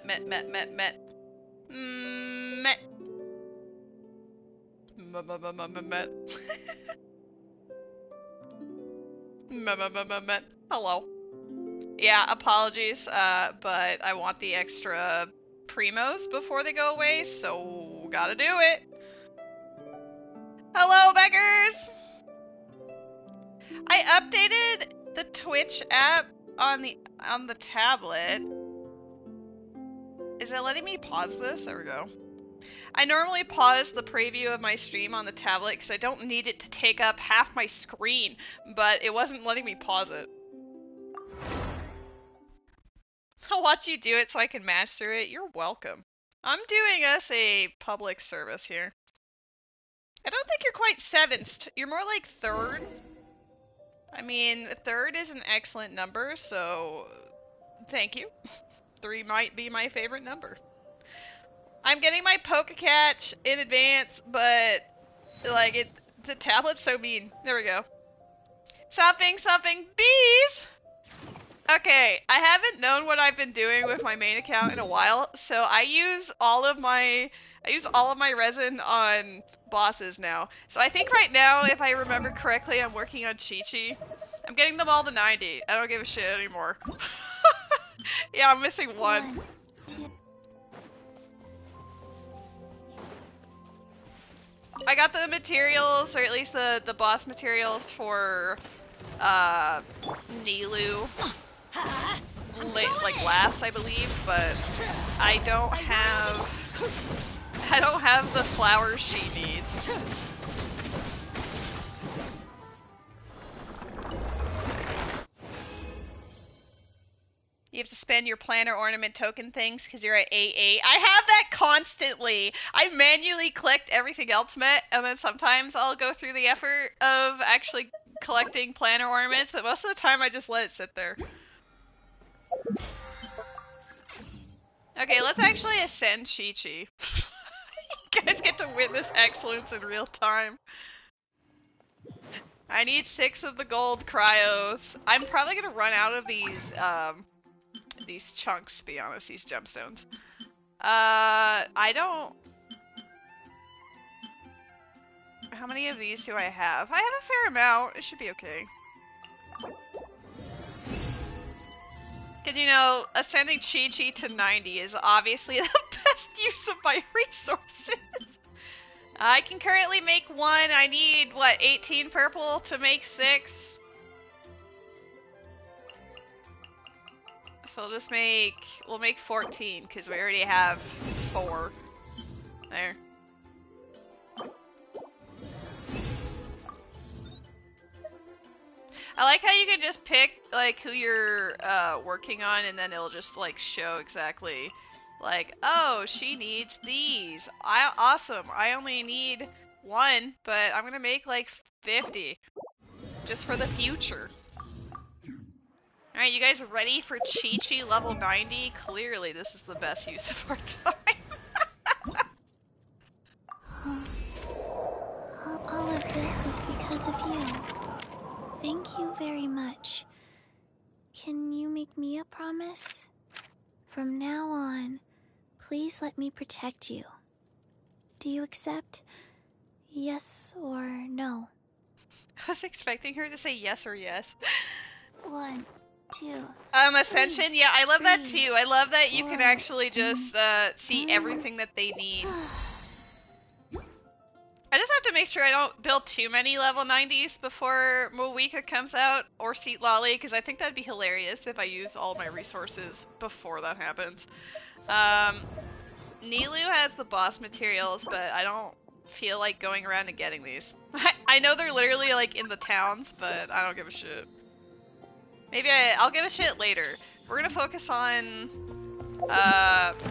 met, met, met, met, met. Met. Met. Met. Hello. Yeah, apologies, but I want the extra primos before they go away, so gotta do it. Hello, beggars! I updated the Twitch app on the tablet. Is it letting me pause this? There we go. I normally pause the preview of my stream on the tablet because I don't need it to take up half my screen, but it wasn't letting me pause it. I'll watch you do it so I can match through it. You're welcome. I'm doing us a public service here. I don't think you're quite 7th. You're more like 3rd. I mean, 3rd is an excellent number, so thank you. 3 might be my favorite number. I'm getting my Pokécatch in advance, but like the tablet's so mean. There we go. Something, bees! Okay, I haven't known what I've been doing with my main account in a while, so I use all of my resin on bosses now. So I think right now, if I remember correctly, I'm working on Chi-Chi. I'm getting them all to 90. I don't give a shit anymore. Yeah, I'm missing one. 1, 2. I got the materials, or at least the boss materials for Nilu like last, I believe, but I don't have the flowers she needs. You have to spend your planner ornament token things because you're at 8-8. I have that constantly. I manually collect everything else met, and then sometimes I'll go through the effort of actually collecting planner ornaments, but most of the time I just let it sit there. Okay, let's actually ascend Chi-Chi. You guys get to witness excellence in real time. I need 6 of the gold cryos. I'm probably gonna run out of these chunks, to be honest, these gemstones. I don't... How many of these do I have? I have a fair amount. It should be okay. Because, you know, ascending Chi-Chi to 90 is obviously the best use of my resources. I can currently make 1. I need, what, 18 purple to make 6? So we'll make 14, because we already have 4. There. I like how you can just pick, like, who you're, working on, and then it'll just, like, show exactly, like, oh, she needs these. Awesome. I only need 1, but I'm gonna make, like, 50. Just for the future. Alright, you guys ready for Chi-Chi level 90? Clearly, this is the best use of our time. All of this is because of you. Thank you very much. Can you make me a promise? From now on, please let me protect you. Do you accept? Yes or no? I was expecting her to say yes or yes. 1, 2. Ascension? Please, Yeah, I love that 3, too. I love that you can 4, actually just, see everything that they need. I just have to make sure I don't build too many level 90s before Moeka comes out, or Seat Lolly, because I think that'd be hilarious if I use all my resources before that happens. Nilu has the boss materials, but I don't feel like going around and getting these. I know they're literally, like, in the towns, but I don't give a shit. Maybe I'll give a shit later. We're gonna focus on,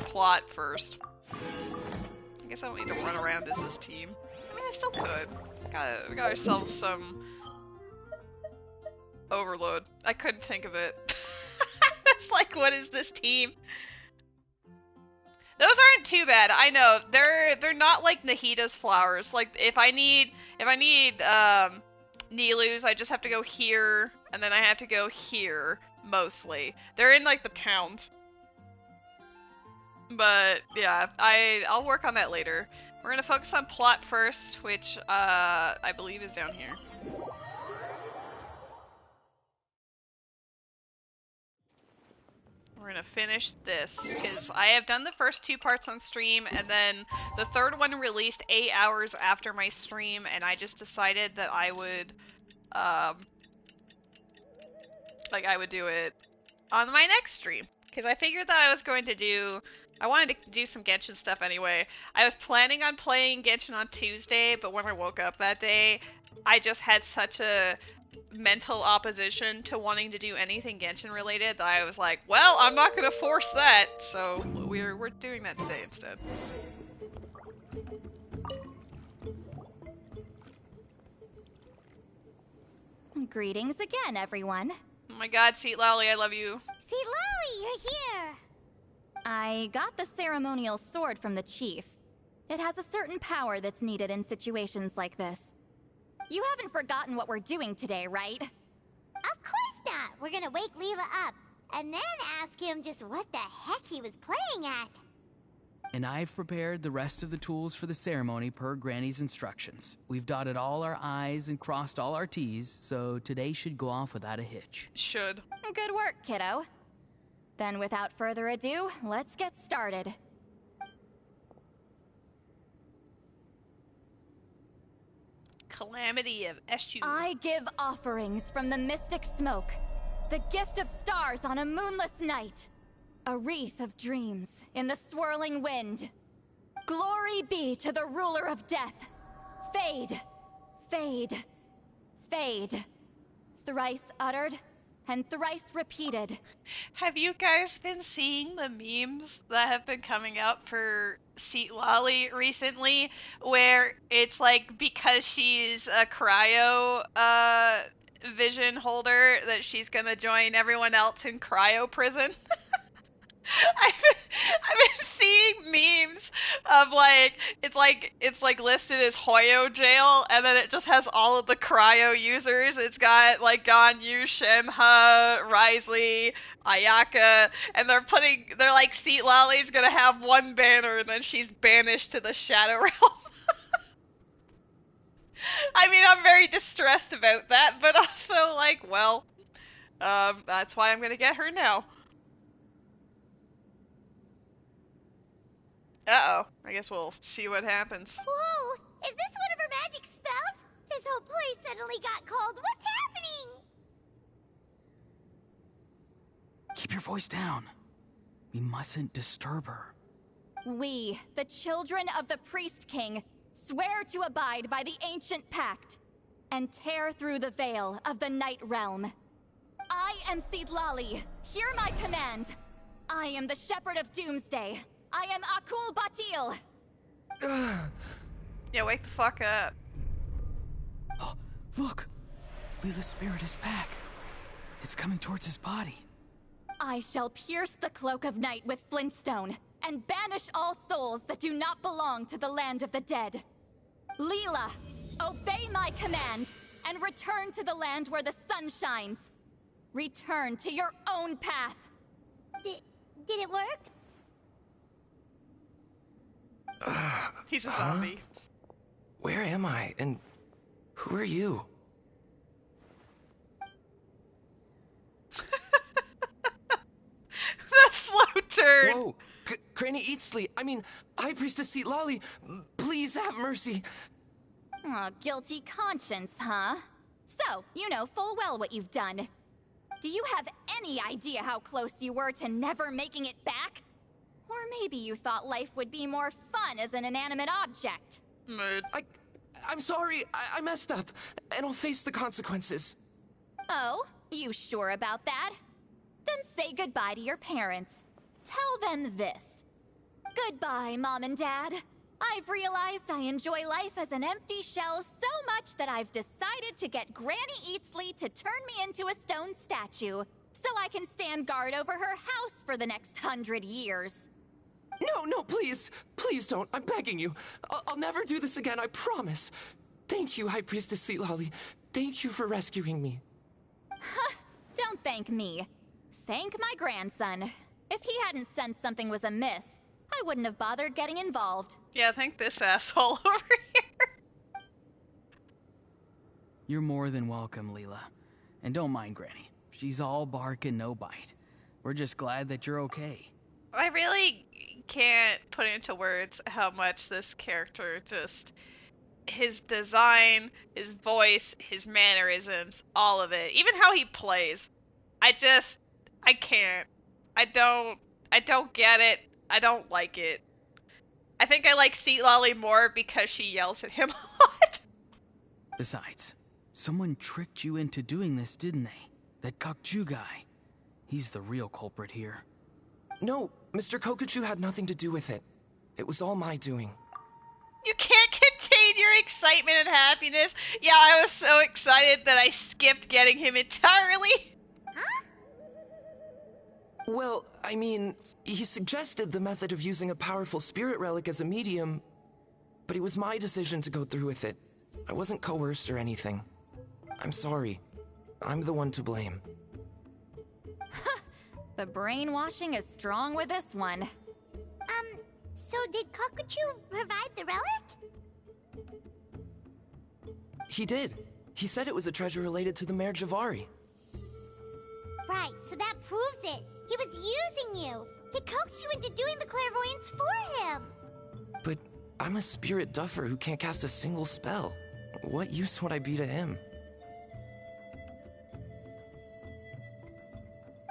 plot first. I guess I don't need to run around as this team. I mean, I still could. We got ourselves some overload. I couldn't think of it. It's like, what is this team? Those aren't too bad. I know they're not like Nahita's flowers. Like if I need Nilus, I just have to go here, and then I have to go here mostly. They're in like the towns. But yeah, I'll work on that later. We're gonna focus on plot first, which I believe is down here. We're gonna finish this, because I have done the first 2 parts on stream, and then the third one released 8 hours after my stream, and I just decided that I would, I would do it on my next stream. Because I figured that I wanted to do some Genshin stuff anyway. I was planning on playing Genshin on Tuesday, but when I woke up that day, I just had such a mental opposition to wanting to do anything Genshin related that I was like, well, I'm not gonna force that, so we're doing that today instead. Greetings again, everyone. Oh my god, Seat Lolly, I love you. Seat Lolly, you're here! I got the ceremonial sword from the chief. It has a certain power that's needed in situations like this. You haven't forgotten what we're doing today, right? Of course not! We're gonna wake Leela up, and then ask him just what the heck he was playing at. And I've prepared the rest of the tools for the ceremony per Granny's instructions. We've dotted all our I's and crossed all our T's, so today should go off without a hitch. Should. Good work, kiddo. Then without further ado, let's get started. Calamity of Eshu. I give offerings from the mystic smoke, the gift of stars on a moonless night, a wreath of dreams in the swirling wind. Glory be to the ruler of death. Fade, fade, fade. Thrice uttered and thrice repeated. Have you guys been seeing the memes that have been coming up for Seat Lolly recently, where it's like because she's a cryo vision holder that she's gonna join everyone else in cryo prison? I've been seeing memes of it's like listed as Hoyo jail, and then it just has all of the cryo users. It's got like Ganyu, Shenhe, Risley, Ayaka, and they're like, Seat Lolly's gonna have one banner and then she's banished to the Shadow Realm. I mean, I'm very distressed about that, but also like, well, that's why I'm gonna get her now. Uh-oh. I guess we'll see what happens. Whoa! Is this one of her magic spells? This whole place suddenly got cold. What's happening? Keep your voice down. We mustn't disturb her. We, the children of the Priest King, swear to abide by the ancient pact and tear through the veil of the Night Realm. I am Seat Lolly. Hear my command. I am the Shepherd of Doomsday. I am Akul Batil! Yeah, wake the fuck up. Oh, look! Leela's spirit is back. It's coming towards his body. I shall pierce the cloak of night with flintstone, and banish all souls that do not belong to the land of the dead. Leela, obey my command, and return to the land where the sun shines. Return to your own path. Did it work? He's a zombie. Where am I? And who are you? The slow turn. Whoa! Granny Eatsley, I mean, High Priestess Seat Lolly, please have mercy. Aw, guilty conscience, huh? So, you know full well what you've done. Do you have any idea how close you were to never making it back? Or maybe you thought life would be more fun as an inanimate object. Mood. I'm sorry, I messed up, and I'll face the consequences. Oh, you sure about that? Then say goodbye to your parents. Tell them this. Goodbye, Mom and Dad. I've realized I enjoy life as an empty shell so much that I've decided to get Granny Eatsley to turn me into a stone statue, so I can stand guard over her house for the next 100 years. No, please. Please don't. I'm begging you. I'll never do this again, I promise. Thank you, High Priestess Seat Lolly. Thank you for rescuing me. Don't thank me. Thank my grandson. If he hadn't sensed something was amiss, wouldn't have bothered getting involved. Yeah, thank this asshole over here. You're more than welcome, Leela. And don't mind Granny. She's all bark and no bite. We're just glad that you're okay. I really can't put into words how much this character just... his design, his voice, his mannerisms, all of it. Even how he plays. I can't. I don't get it. I don't like it. I think I like Seat Lolly more because she yells at him a lot. Besides, someone tricked you into doing this, didn't they? That Kokju guy. He's the real culprit here. No, Mr. Kokuchu had nothing to do with it. It was all my doing. You can't contain your excitement and happiness. Yeah, I was so excited that I skipped getting him entirely. Huh? Well, I mean, he suggested the method of using a powerful spirit relic as a medium, but it was my decision to go through with it. I wasn't coerced or anything. I'm sorry. I'm the one to blame. The brainwashing is strong with this one. So did Kokuchu provide the relic? He did. He said it was a treasure related to the Mare Javari. Right, so that proves it. He was using you. He coaxed you into doing the clairvoyance for him. But I'm a spirit duffer who can't cast a single spell. What use would I be to him?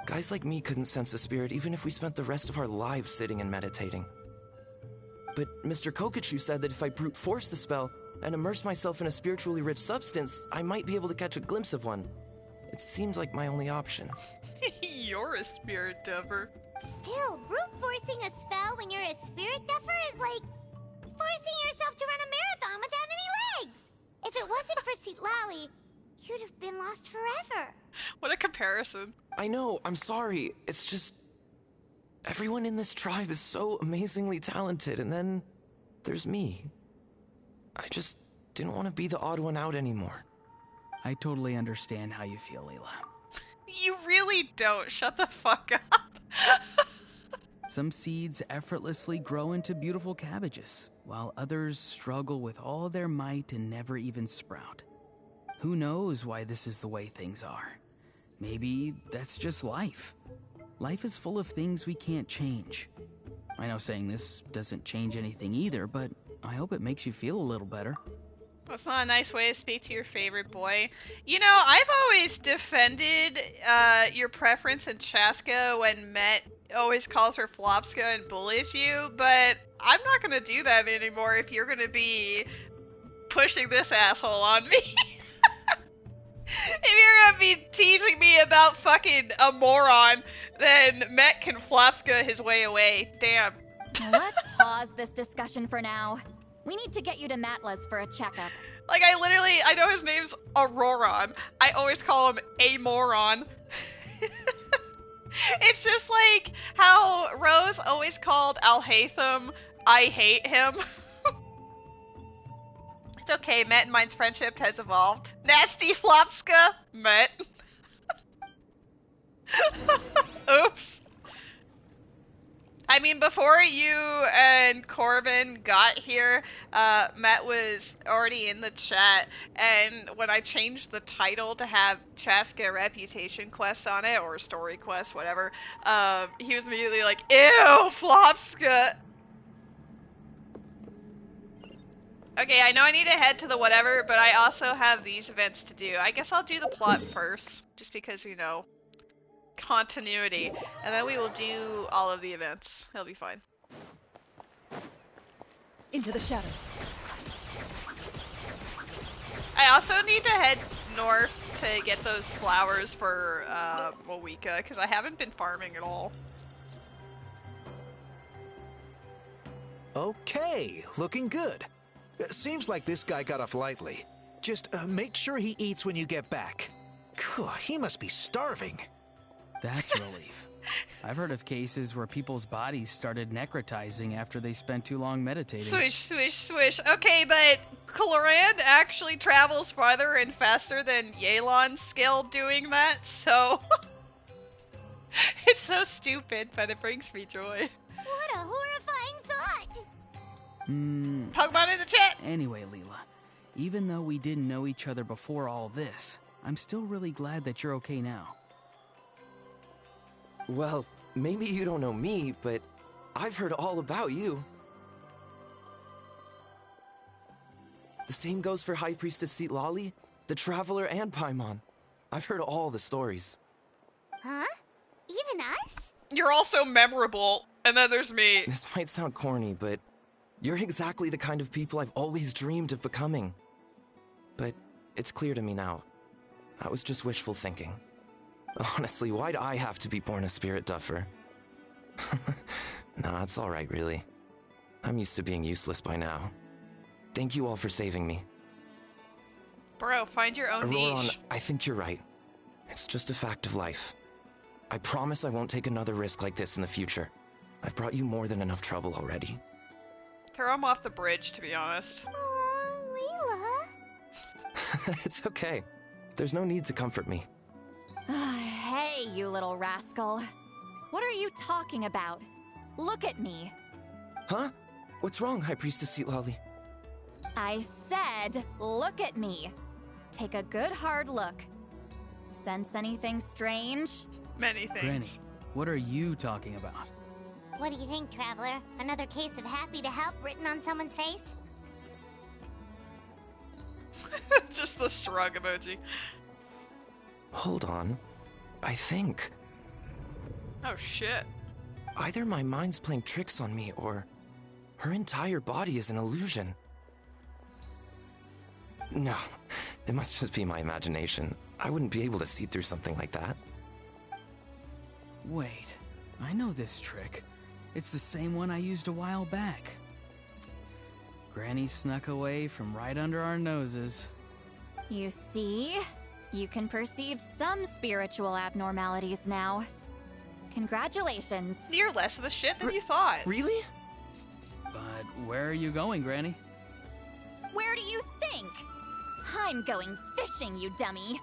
Guys like me couldn't sense a spirit even if we spent the rest of our lives sitting and meditating. But Mr. Kokuchu said that if I brute force the spell and immerse myself in a spiritually rich substance, I might be able to catch a glimpse of one. It seems like my only option. You're a spirit duffer. Still, brute forcing a spell when you're a spirit duffer is like forcing yourself to run a marathon without any legs. If it wasn't for Citlali, you'd have been lost forever. What a comparison. I know, I'm sorry. It's just... everyone in this tribe is so amazingly talented, and then there's me. I just didn't want to be the odd one out anymore. I totally understand how you feel, Leela. You really don't. Shut the fuck up. Some seeds effortlessly grow into beautiful cabbages, while others struggle with all their might and never even sprout. Who knows why this is the way things are? Maybe that's just life. Life is full of things we can't change. I know saying this doesn't change anything either, but I hope it makes you feel a little better. That's not a nice way to speak to your favorite boy. You know, I've always defended your preference in Chasca when Met always calls her Flopska and bullies you, but I'm not gonna do that anymore if you're gonna be pushing this asshole on me. If you're gonna be teasing me about fucking a moron, then Met can Flopska his way away. Damn. Let's pause this discussion for now. We need to get you to Matla's for a checkup. Like, I know his name's Auroron. I always call him a moron. It's just like how Rose always called Alhaitham, I hate him. It's okay, Met and mine's friendship has evolved. Nasty Flopska, Met. Oops. I mean, before you and Corbin got here, Matt was already in the chat, and when I changed the title to have Chasca Reputation Quest on it, or Story Quest, whatever, he was immediately like, ew, Flopska! Okay, I know I need to head to the whatever, but I also have these events to do. I guess I'll do the plot first, just because, you know, continuity, and then we will do all of the events. It'll be fine. Into the shadows. I also need to head north to get those flowers for Moeka, because I haven't been farming at all. Okay, looking good. Seems like this guy got off lightly. Just make sure he eats when you get back. He must be starving. That's relief. I've heard of cases where people's bodies started necrotizing after they spent too long meditating. Swish, swish, swish. Okay, but Clorand actually travels farther and faster than Yelan's skill doing that, so... It's so stupid, but it brings me joy. What a horrifying Pokemon in the chat! Anyway, Leela, even though we didn't know each other before all this, I'm still really glad that you're okay now. Well, maybe you don't know me, but I've heard all about you. The same goes for High Priestess Citlali, the Traveler, and Paimon. I've heard all the stories. Huh? Even us? You're all so memorable, and then there's me. This might sound corny, but you're exactly the kind of people I've always dreamed of becoming. But it's clear to me now. That was just wishful thinking. Honestly, why'd I have to be born a spirit duffer? Nah, it's alright, really. I'm used to being useless by now. Thank you all for saving me. Bro, find your own Auroron, niche. I think you're right. It's just a fact of life. I promise I won't take another risk like this in the future. I've brought you more than enough trouble already. Throw him off the bridge, to be honest. Aw, Leela. It's okay. There's no need to comfort me. Hey, you little rascal. What are you talking about? Look at me. Huh? What's wrong, High Priestess Citlali? I said, look at me. Take a good hard look. Sense anything strange? Many things. Granny, what are you talking about? What do you think, Traveler? Another case of happy to help written on someone's face? Just the shrug emoji. Hold on. I think Oh shit. either my mind's playing tricks on me or her entire body is an illusion. No, it must just be my imagination. I wouldn't be able to see through something like that. Wait, I know this trick. It's the same one I used a while back. Granny snuck away from right under our noses. You see? You can perceive some spiritual abnormalities now. Congratulations. You're less of a shit than you thought. Really? But where are you going, Granny? Where do you think? I'm going fishing, you dummy.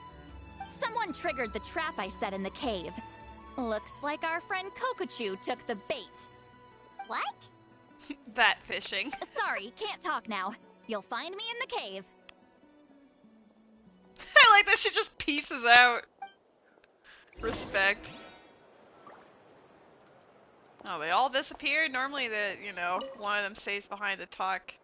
Someone triggered the trap I set in the cave. Looks like our friend Kokochu took the bait. What? That fishing. Sorry, can't talk now. You'll find me in the cave. I like that she just pieces out. Respect. Oh, they all disappeared? Normally one of them stays behind to talk.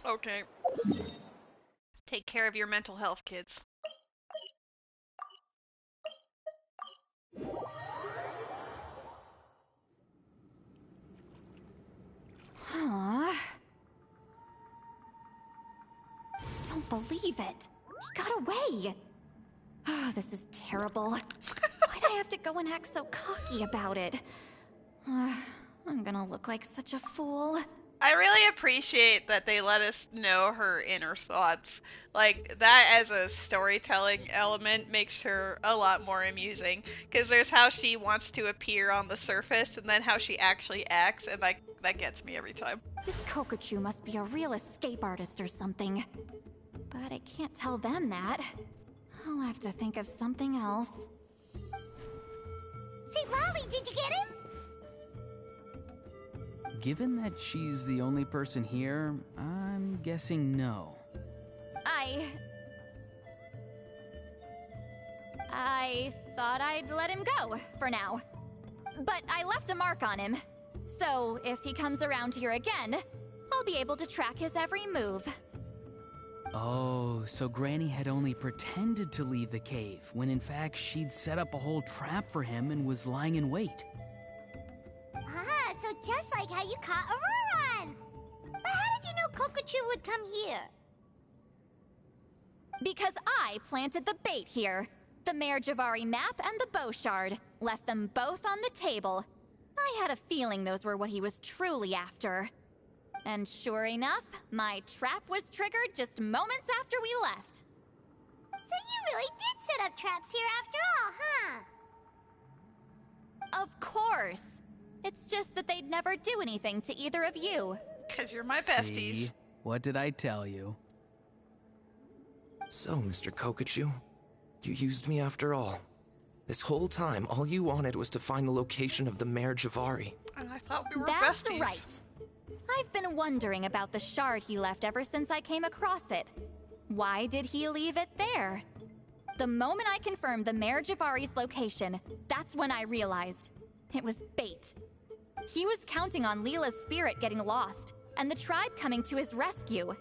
Okay. Take care of your mental health, kids. Huh? Don't believe it. He got away. Oh, this is terrible. Why'd I have to go and act so cocky about it? I'm gonna look like such a fool. I really appreciate that they let us know her inner thoughts. Like, that as a storytelling element makes her a lot more amusing. Because there's how she wants to appear on the surface, and then how she actually acts, and that gets me every time. This Kokochu must be a real escape artist or something. But I can't tell them that. I'll have to think of something else. Citlali, did you get him? Given that she's the only person here, I'm guessing no. I thought I'd let him go, for now. But I left a mark on him. So if he comes around here again, I'll be able to track his every move. Oh, so Granny had only pretended to leave the cave, when in fact she'd set up a whole trap for him and was lying in wait. Ah, so just like how you caught Auroron! But how did you know Kokochu would come here? Because I planted the bait here. The Mare Javari map and the bow shard. Left them both on the table. I had a feeling those were what he was truly after. And sure enough, my trap was triggered just moments after we left. So you really did set up traps here after all, huh? Of course. It's just that they'd never do anything to either of you. Because you're my besties. See? What did I tell you? So, Mr. Kokachu, you used me after all. This whole time, all you wanted was to find the location of the Mare Javari. And I thought we were That's besties. right. I've been wondering about the shard he left ever since I came across it. Why did he leave it there? The moment I confirmed the Mare Javari's location, that's when I realized it was bait. He was counting on Leela's spirit getting lost, and the tribe coming to his rescue.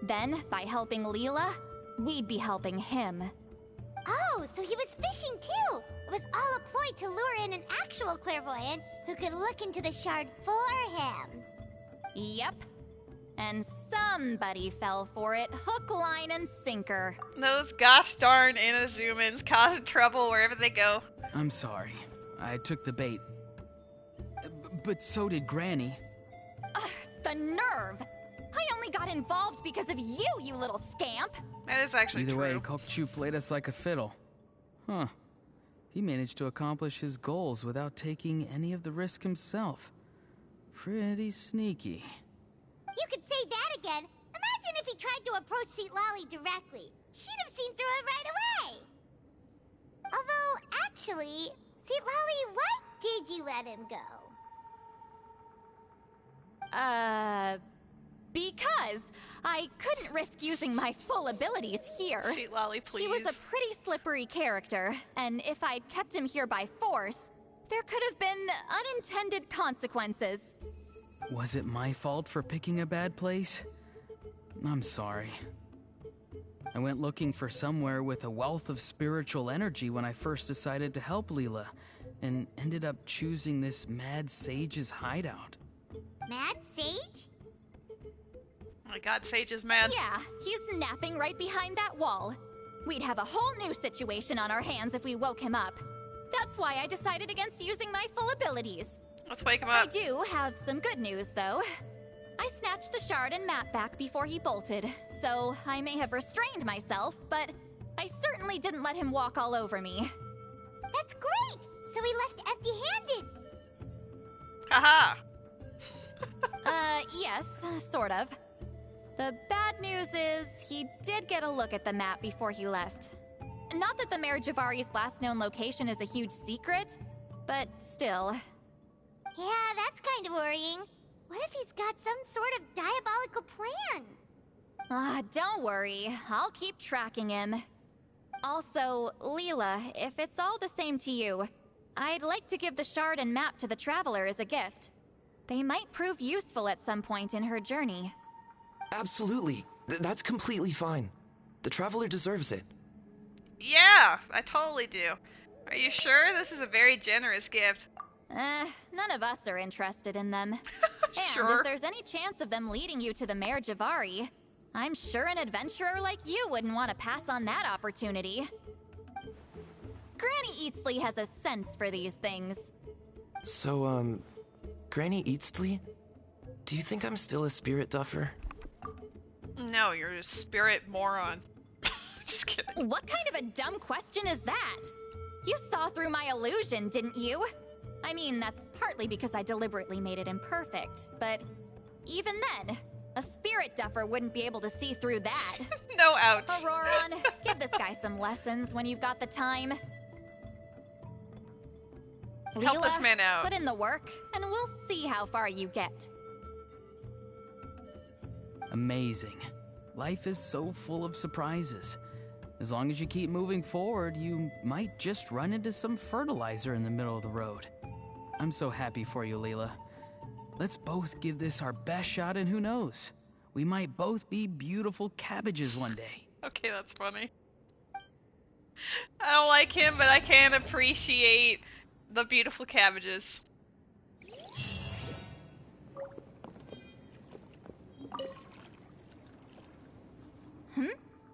Then, by helping Leela, we'd be helping him. Oh, so he was fishing too! It was all a ploy to lure in an actual clairvoyant who could look into the shard for him. Yep. And somebody fell for it, hook, line, and sinker. Those gosh darn Inazumans cause trouble wherever they go. I'm sorry. I took the bait. But so did Granny. Ugh, the nerve! I only got involved because of you, you little scamp! That is actually Either true. way, Kokachu played us like a fiddle. Huh. He managed to accomplish his goals without taking any of the risk himself. Pretty sneaky. You could say that again. Imagine if he tried to approach Seat Lolly directly. She'd have seen through it right away. Although, actually, Seat Lolly, why did you let him go? Because I couldn't risk using my full abilities here. Sweet Lolly, please. He was a pretty slippery character, and if I'd kept him here by force, there could have been unintended consequences. Was it my fault for picking a bad place? I'm sorry. I went looking for somewhere with a wealth of spiritual energy when I first decided to help Leela, and ended up choosing this mad sage's hideout. Mad Sage? Oh my god, Sage is mad. Yeah, he's napping right behind that wall. We'd have a whole new situation on our hands if we woke him up. That's why I decided against using my full abilities. Let's wake him I up. do have some good news, though. I snatched the shard and map back before he bolted, so I may have restrained myself, but I certainly didn't let him walk all over me. That's great! So he left empty-handed! Haha! Yes, sort of. The bad news is he did get a look at the map before he left. Not that the Mare Javari's last known location is a huge secret, but still. Yeah, that's kind of worrying. What if he's got some sort of diabolical plan? Don't worry. I'll keep tracking him. Also, Leela, if it's all the same to you, I'd like to give the shard and map to the Traveler as a gift. They might prove useful at some point in her journey. Absolutely. That's completely fine. The Traveler deserves it. Yeah, I totally do. Are you sure? This is a very generous gift. None of us are interested in them. And Sure. if there's any chance of them leading you to the Mare Javari, I'm sure an adventurer like you wouldn't want to pass on that opportunity. Granny Eatsley has a sense for these things. So, Granny Eatsley? Do you think I'm still a spirit duffer? No, you're a spirit moron. Just kidding. What kind of a dumb question is that? You saw through my illusion, didn't you? I mean, that's partly because I deliberately made it imperfect, but even then, a spirit duffer wouldn't be able to see through that. No, ouch. Auroron, give this guy some lessons when you've got the time. Help this Leela, man out. Put in the work, and we'll see how far you get. Amazing. Life is so full of surprises. As long as you keep moving forward, you might just run into some fertilizer in the middle of the road. I'm so happy for you, Leela. Let's both give this our best shot, and who knows? We might both be beautiful cabbages one day. Okay, that's funny. I don't like him, but I can appreciate the beautiful cabbages.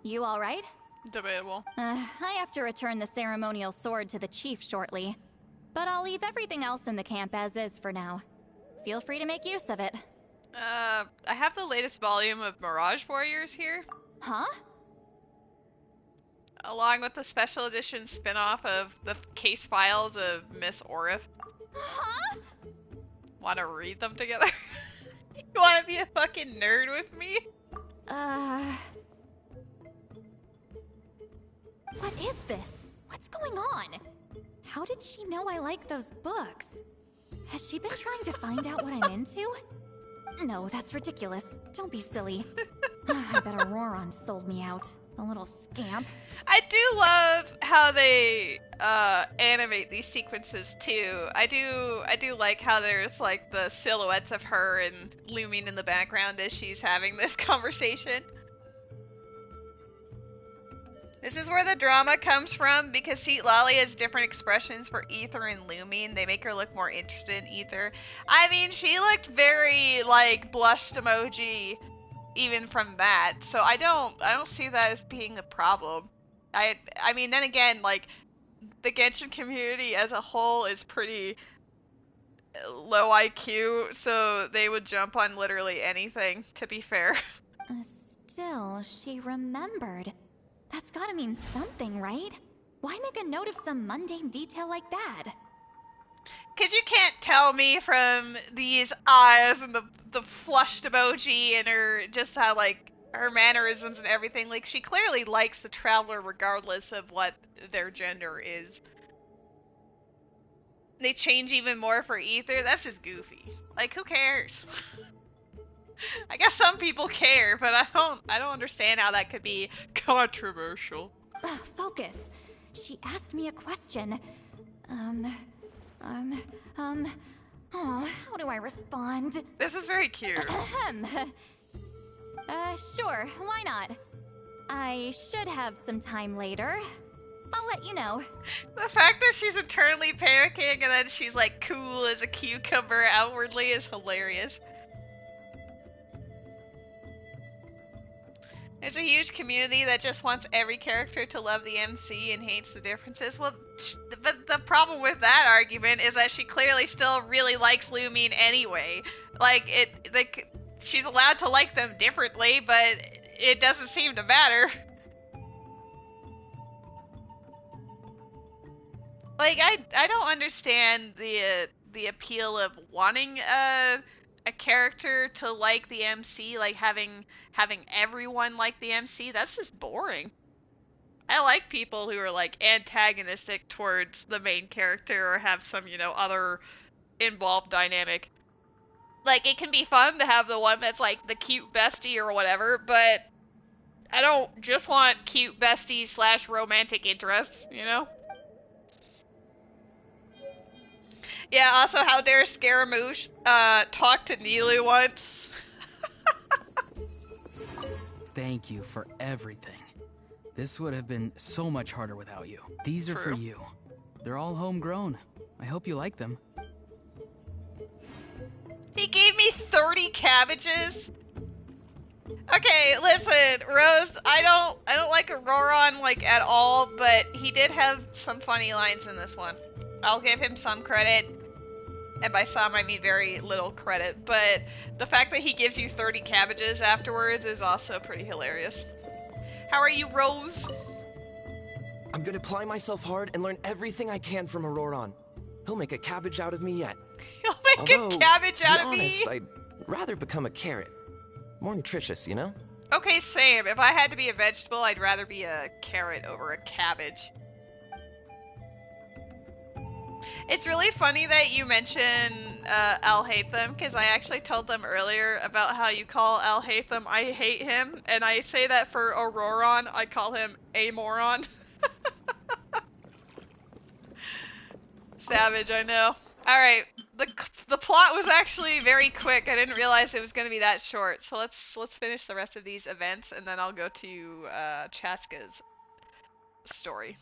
You all right? Debatable. I have to return the ceremonial sword to the chief shortly. But I'll leave everything else in the camp as is for now. Feel free to make use of it. I have the latest volume of Mirage Warriors here. Huh? Along with the special edition spin-off of the case files of Miss Orif. Huh? Want to read them together? You want to be a fucking nerd with me? What is this? What's going on? How did she know I like those books? Has she been trying to find out what I'm into? No, that's ridiculous. Don't be silly. I bet Auroron sold me out. The little scamp. I do love how they animate these sequences too. I do like how there's like the silhouettes of her and looming in the background as she's having this conversation. This is where the drama comes from, because Seat Lolly has different expressions for Ether and Lumine. They make her look more interested in Ether. I mean, she looked very, like, blushed emoji even from that, so I don't see that as being a problem. I mean, then again, like, the Genshin community as a whole is pretty low IQ, so they would jump on literally anything, to be fair. Still, she remembered. That's gotta mean something, right? Why make a note of some mundane detail like that? Cause you can't tell me from these eyes and the flushed emoji and her, just how, like, her mannerisms and everything, like, she clearly likes the Traveler regardless of what their gender is. They change even more for Ether, that's just goofy. Like, who cares? I guess some people care, but I don't understand how that could be controversial. Focus. She asked me a question. Oh, how do I respond? This is very cute. Sure, why not? I should have some time later. I'll let you know. The fact that she's internally panicking and then she's like cool as a cucumber outwardly is hilarious. There's a huge community that just wants every character to love the MC and hates the differences. Well, but the problem with that argument is that she clearly still really likes Lumine anyway. Like, she's allowed to like them differently, but it doesn't seem to matter. Like, I don't understand the appeal of wanting a character to like the MC, like having everyone like the MC. That's just boring. I like people who are like antagonistic towards the main character or have some, other involved dynamic. Like, it can be fun to have the one that's like the cute bestie or whatever, but I don't just want cute besties / romantic interests, Yeah, also, how dare Scaramouche talk to Nilu once? Thank you for everything. This would have been so much harder without you. These are for you. They're all homegrown. I hope you like them. He gave me 30 cabbages? Okay, listen, Rose, I don't like Auroron, like, at all, but he did have some funny lines in this one. I'll give him some credit. And by some, I mean very little credit, but the fact that he gives you 30 cabbages afterwards is also pretty hilarious. How are you, Rose? I'm gonna apply myself hard and learn everything I can from Auroron. He'll make a cabbage out of me yet. He'll make a cabbage out of me? To be honest, I'd rather become a carrot. More nutritious, you know? Okay, same. If I had to be a vegetable, I'd rather be a carrot over a cabbage. It's really funny that you mention Al-Haytham, because I actually told them earlier about how you call Al-Haytham I hate him, and I say that for Auroron, I call him a moron. Savage, I know. Alright, the plot was actually very quick. I didn't realize it was going to be that short, so let's finish the rest of these events, and then I'll go to Chasca's story.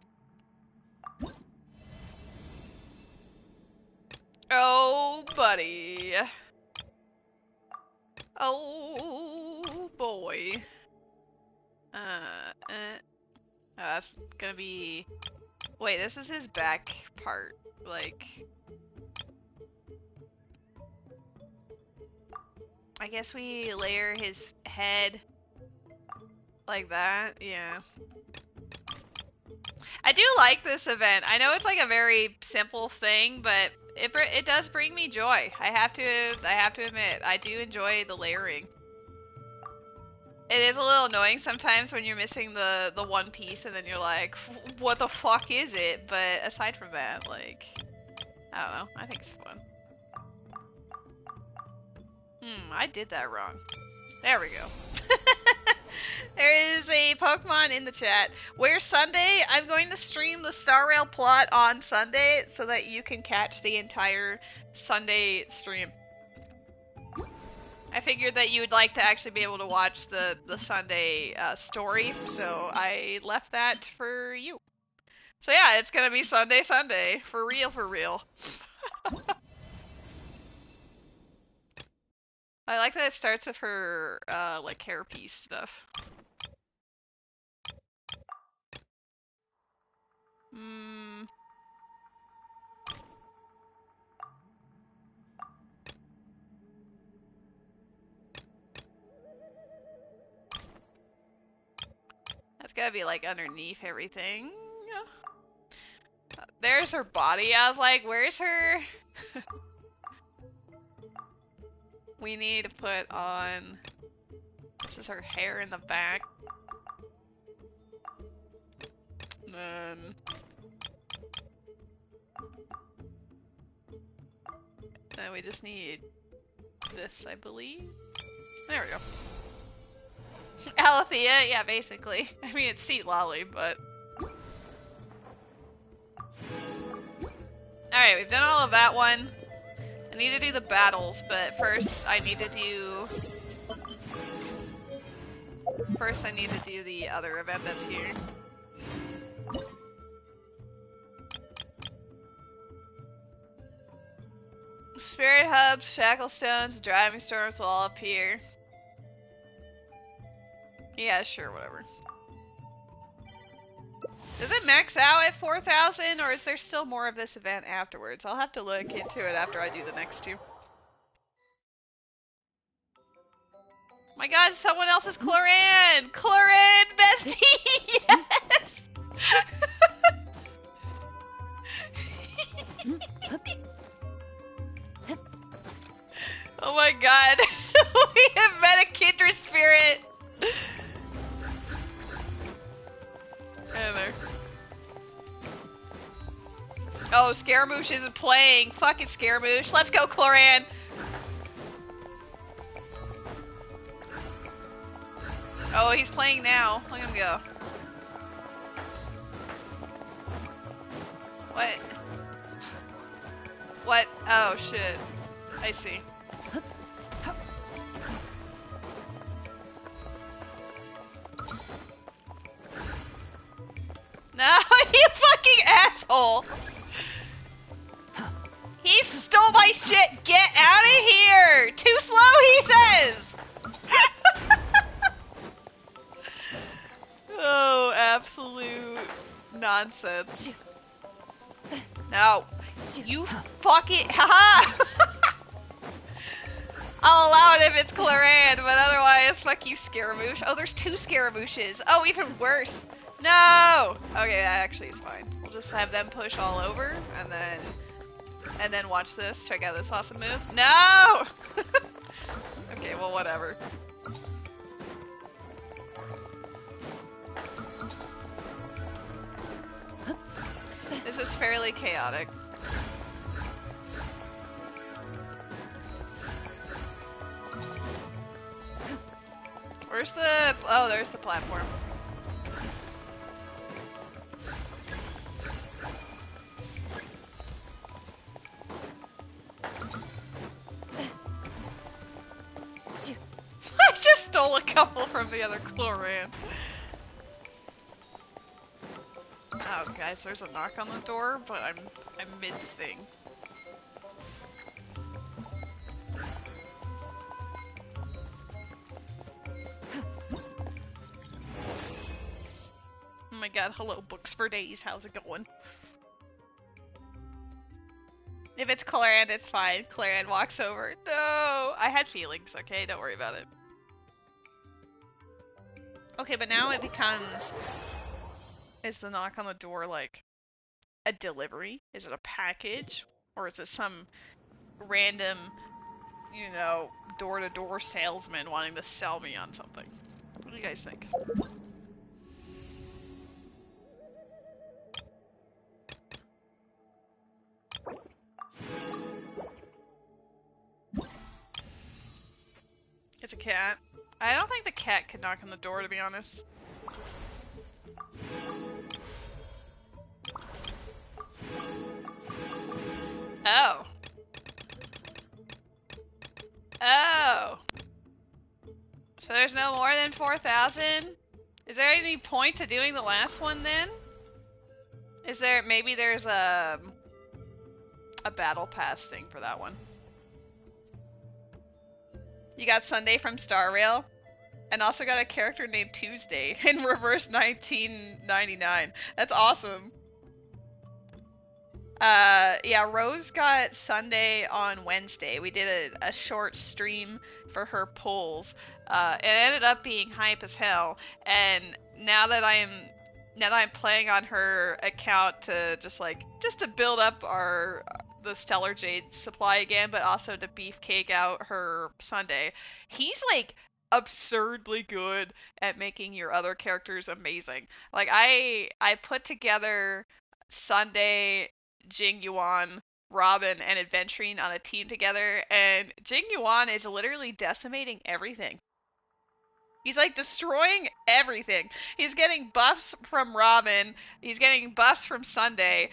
Oh, buddy. Oh, boy. That's gonna be... Wait, this is his back part. Like... I guess we layer his head like that, yeah. I do like this event. I know it's like a very simple thing, but it does bring me joy. I have to admit, I do enjoy the layering. It is a little annoying sometimes when you're missing the one piece and then you're like, what the fuck is it? But aside from that, like, I don't know. I think it's fun. I did that wrong. There we go. There is a Pokemon in the chat. Where's Sunday? I'm going to stream the Star Rail plot on Sunday so that you can catch the entire Sunday stream. I figured that you would like to actually be able to watch the Sunday story, so I left that for you. So yeah, it's gonna be Sunday, for real, for real. I like that it starts with her like hairpiece stuff. That's gotta be like underneath everything. There's her body. I was like, where's her? We need to put on. This is her hair in the back. And then we just need this, I believe. There we go. Alethea, yeah, basically. I mean, it's Seat Lolly, but... Alright, we've done all of that one. I need to do the battles, but first I need to do... First I need to do the other event that's here. Spirit hubs, shackle stones, driving storms will all appear. Yeah, sure, whatever. Does it max out at 4,000, or is there still more of this event afterwards? I'll have to look into it after I do the next two. My god, someone else is Cloran! Cloran, bestie! Yes! Oh my god. We have met a kindred spirit! There. Oh, Scaramouche isn't playing. Fuck it, Scaramouche. Let's go, Cloran! Oh, he's playing now. Look at him go. What? What? Oh, shit. I see. No, you fucking asshole! He stole my shit! Get out of here! Too slow, he says! Oh, absolute nonsense. No. You fucking... Haha! I'll allow it if it's Cloran, but otherwise, fuck you, Scaramouche. Oh, there's two Scaramoushes. Oh, even worse. No! Okay, that actually is fine. We'll just have them push all over, and then watch this. Check out this awesome move. No! Okay, well, whatever. This is fairly chaotic. Where's the... Oh, there's the platform. I just stole a couple from the other Cloran. Oh, guys, there's a knock on the door, but I'm mid-thing. Oh my god, hello, Books for Days, how's it going? If it's Claran, it's fine. Claran walks over. No! I had feelings, okay? Don't worry about it. Okay, but now it becomes... Is the knock on the door like a delivery? Is it a package? Or is it some random, you know, door-to-door salesman wanting to sell me on something? What do you guys think? It's a cat. I don't think the cat could knock on the door, to be honest. Oh. Oh. So there's no more than 4,000? Is there any point to doing the last one then? Is there, maybe there's a battle pass thing for that one. You got Sunday from Star Rail, and also got a character named Tuesday in Reverse 1999. That's awesome. Yeah, Rose got Sunday on Wednesday. We did a short stream for her polls. It ended up being hype as hell, and now that I'm playing on her account to just to build up the Stellar Jade supply again, but also to beefcake out her Sunday. He's like absurdly good at making your other characters amazing. Like I put together Sunday, Jing Yuan, Robin, and Adventurine on a team together, and Jing Yuan is literally decimating everything. He's like destroying everything. He's getting buffs from Robin. He's getting buffs from Sunday.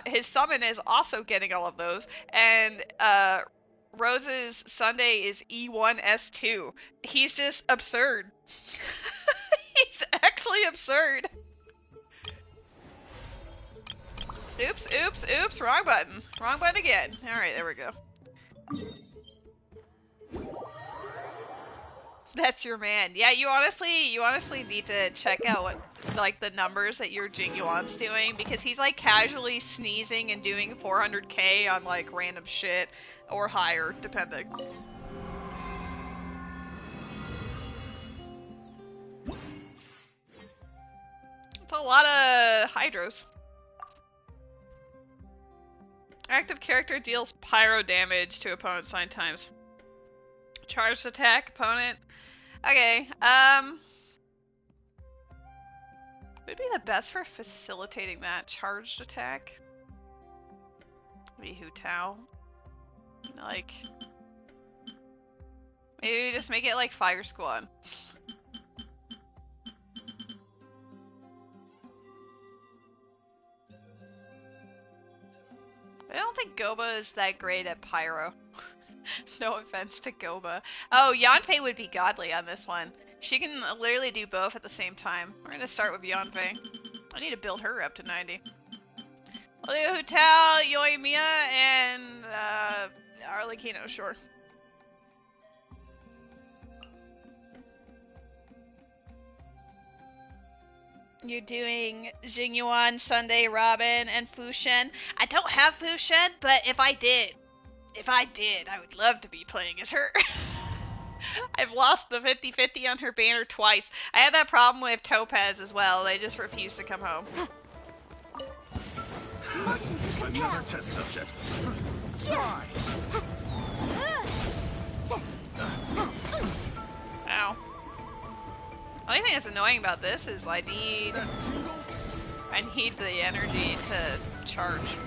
His summon is also getting all of those. And Rose's Sunday is E1S2. He's just absurd. He's actually absurd. Oops, oops, oops. Wrong button. Wrong button again. Alright, there we go. That's your man. Yeah, you honestly need to check out what, like, the numbers that your Jing Yuan's doing, because he's like casually sneezing and doing 400k on like random shit, or higher, depending. It's a lot of hydros. Active character deals pyro damage to opponents 9 times. Charged attack, opponent. Okay, would be the best for facilitating that? Charged attack? Maybe Hu Tao? Like, maybe just make it like Fire Squad. I don't think Goba is that great at pyro. No offense to Goba. Oh, Yanfei would be godly on this one. She can literally do both at the same time. We're gonna start with Yanfei. I need to build her up to 90. I'll do Hu Tao, Yoimiya, and Arlecchino, sure. You're doing Xingyuan, Sunday, Robin, and Fushen. I don't have Fushen, but if I did, I would love to be playing as her. I've lost the 50-50 on her banner twice. I had that problem with Topaz as well. They just refused to come home. Another test subject. Ow. The only thing that's annoying about this is I need the energy to charge.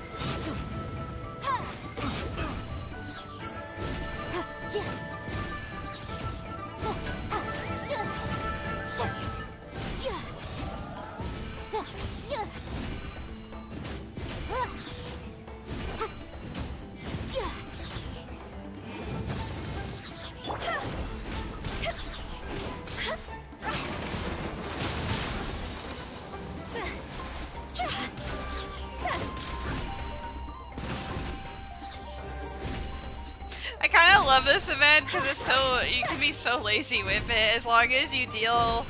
I kind of love this event because it's so, you can be so lazy with it. As long as you deal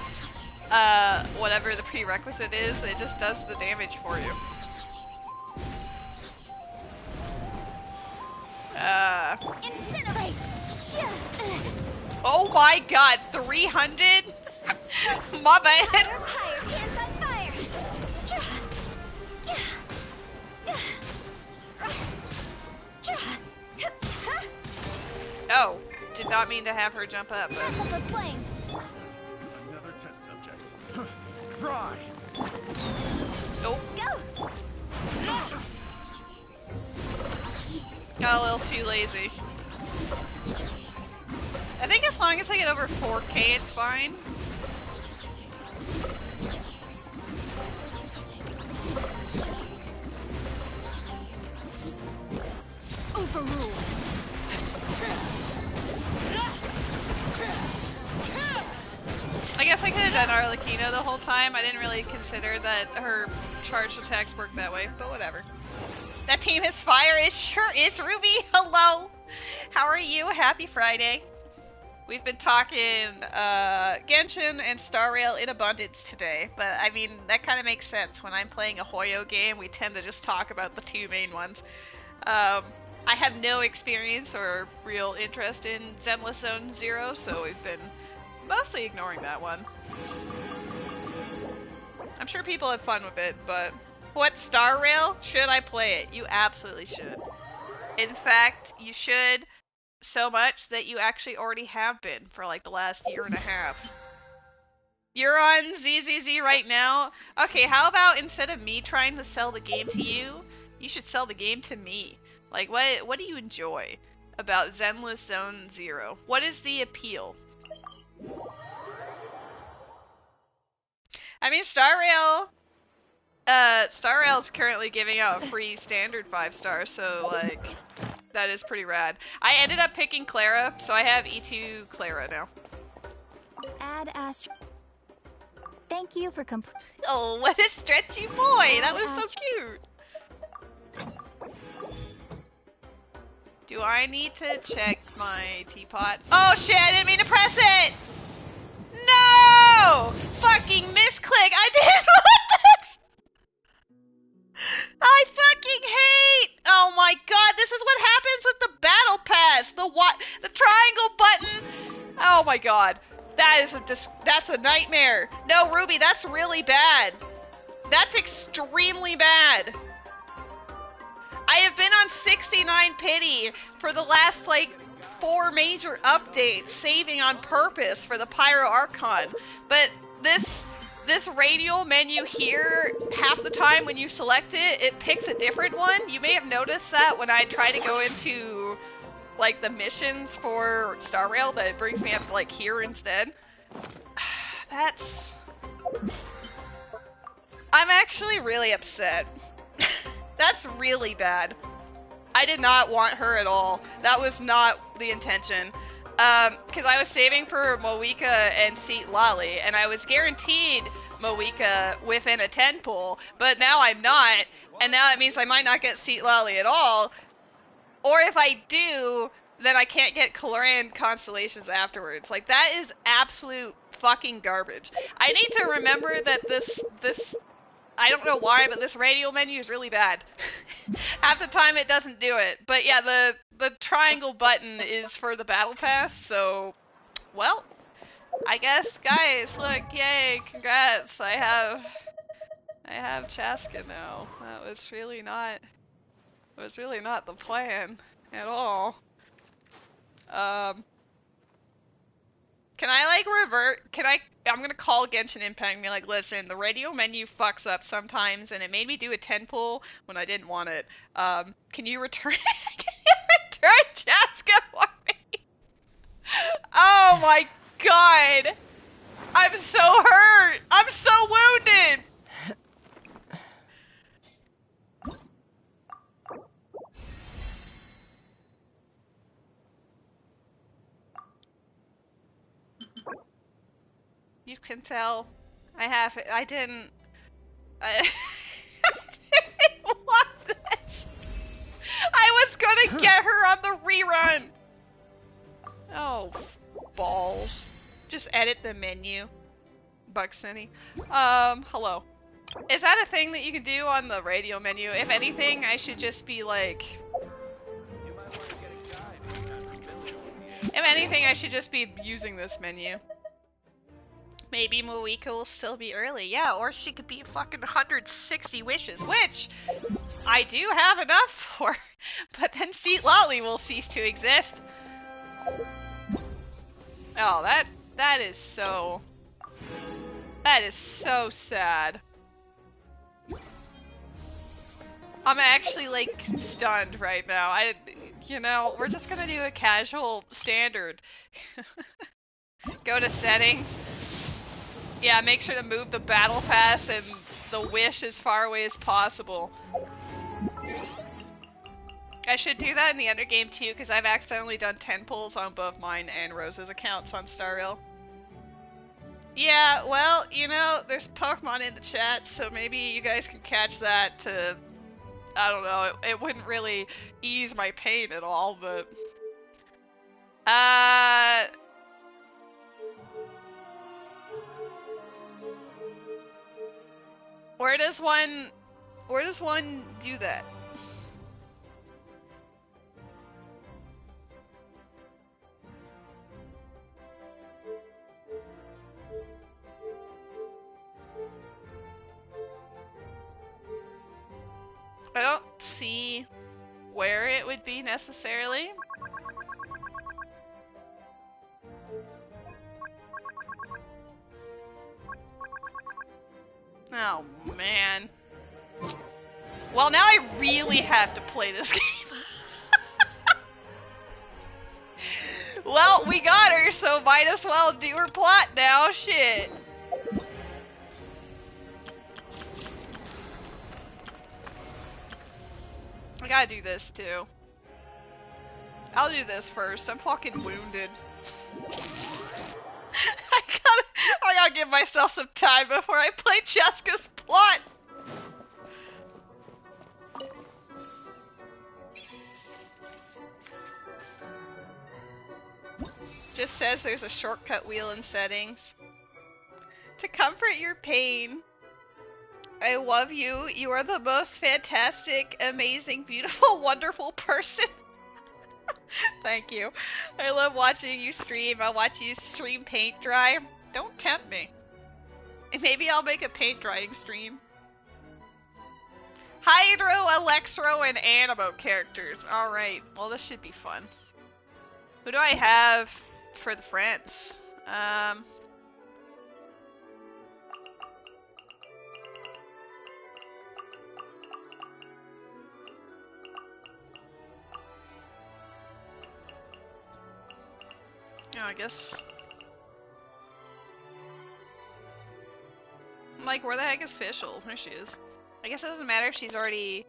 whatever the prerequisite is, it just does the damage for you. Incinerate! Oh my god, 300? My bad. Higher pants on fire! Oh, did not mean to have her jump up. Careful the flame. Another test subject. Fry! Nope. Go. Got a little too lazy. I think as long as I get over 4K, it's fine. Overruled. I guess I could have done Arlecchino the whole time. I didn't really consider that her charged attacks work that way, but whatever. That team is fire. It sure is, Ruby. Hello. How are you? Happy Friday. We've been talking Genshin and Star Rail in abundance today, but I mean, that kind of makes sense. When I'm playing a Hoyo game, we tend to just talk about the two main ones. I have no experience or real interest in Zenless Zone Zero, so we've been mostly ignoring that one. I'm sure people have fun with it, but what, Star Rail? Should I play it? You absolutely should. In fact, you should so much that you actually already have been for like the last year and a half. You're on ZZZ right now? Okay, how about instead of me trying to sell the game to you, you should sell the game to me. Like, what do you enjoy about Zenless Zone Zero? What is the appeal? I mean, Star Rail's currently giving out a free standard 5-star, so like, that is pretty rad. I ended up picking Clara, so I have E2 Clara now. Add Astro. Thank you for Oh, what a stretchy boy! That was so cute! Do I need to check my teapot? Oh shit, I didn't mean to press it! No! Fucking misclick! I didn't want this! I fucking hate! Oh my god, this is what happens with the battle pass! The triangle button! Oh my god. That's a nightmare. No, Ruby, that's really bad. That's extremely bad. I have been on 69 pity for the last, like, 4 major updates, saving on purpose for the Pyro Archon. But this radial menu here, half the time when you select it, it picks a different one. You may have noticed that when I try to go into, like, the missions for Star Rail, that it brings me up to, like, here instead. I'm actually really upset. That's really bad. I did not want her at all. That was not the intention. Because I was saving for Moeka and Seat Lolly, and I was guaranteed Moeka within a 10 pull, but now I'm not, and now it means I might not get Seat Lolly at all. Or if I do, then I can't get Calorian Constellations afterwards. Like, that is absolute fucking garbage. I need to remember that this I don't know why, but this radial menu is really bad. Half the time it doesn't do it. But yeah, the triangle button is for the battle pass, so, well, I guess, guys, look, yay, congrats, I have Chasca now. That was really not the plan at all. Can I, like, I'm gonna call Genshin Impact and be like, listen, the radio menu fucks up sometimes, and it made me do a 10 pull when I didn't want it. Can you return Chasca for me? Oh my god! I'm so hurt! I'm so wounded! You can tell. I didn't want this. I was gonna get her on the rerun. Oh, balls. Just edit the menu. Bucksunny. Hello. Is that a thing that you can do on the radio menu? If anything, I should just be like... If anything, I should just be using this menu. Maybe Moeka will still be early. Yeah, or she could be fucking 160 wishes, which I do have enough for. But then Seat Lolly will cease to exist. Oh, that is so sad. I'm actually like stunned right now. We're just gonna do a casual standard. Go to settings. Yeah, make sure to move the battle pass and the wish as far away as possible. I should do that in the undergame too, because I've accidentally done 10 pulls on both mine and Rose's accounts on Star Rail. Yeah, well, there's Pokemon in the chat, so maybe you guys can catch that to... I don't know, it wouldn't really ease my pain at all, but... Where does one do that? I don't see where it would be necessarily. Oh, man. Well, now I really have to play this game. Well, we got her, so might as well do her plot now. Shit. I gotta do this, too. I'll do this first. I'm fucking wounded. I gotta give myself some time before I play Chasca's plot. Just says there's a shortcut wheel in settings. To comfort your pain, I love you. You are the most fantastic, amazing, beautiful, wonderful person. Thank you. I love watching you stream. I watch you stream paint dry. Don't tempt me. Maybe I'll make a paint drying stream. Hydro, Electro, and Animo characters. Alright, well this should be fun. Who do I have for the friends? I guess... I'm like, where the heck is Fischl? There she is. I guess it doesn't matter if she's already...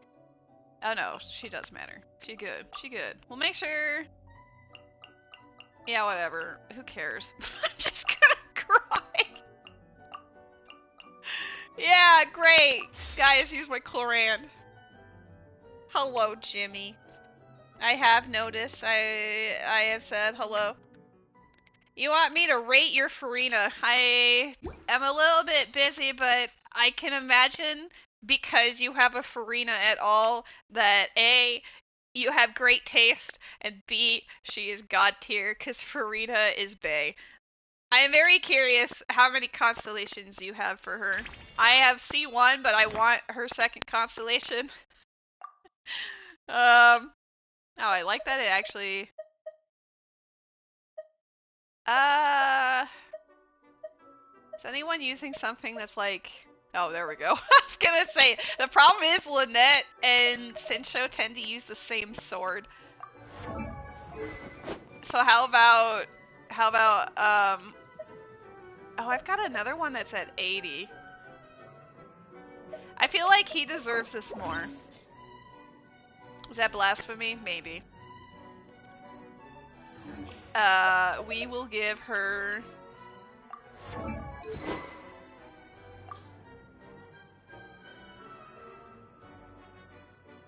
Oh no, she does matter. She good. She good. We'll make sure... Yeah, whatever. Who cares? I'm just gonna cry! Yeah, great! Guys, use my Chlorand. Hello, Jimmy. I have noticed. I have said hello. You want me to rate your Farina? I am a little bit busy, but I can imagine, because you have a Farina at all, that A, you have great taste, and B, she is god tier, because Farina is bae. I am very curious how many constellations you have for her. I have C1, but I want her second constellation. Oh, I like that it actually... Is anyone using something that's like... Oh, there we go. I was gonna say, the problem is Lynette and Sincho tend to use the same sword. So how about, oh, I've got another one that's at 80. I feel like he deserves this more. Is that blasphemy? Maybe. We will give her...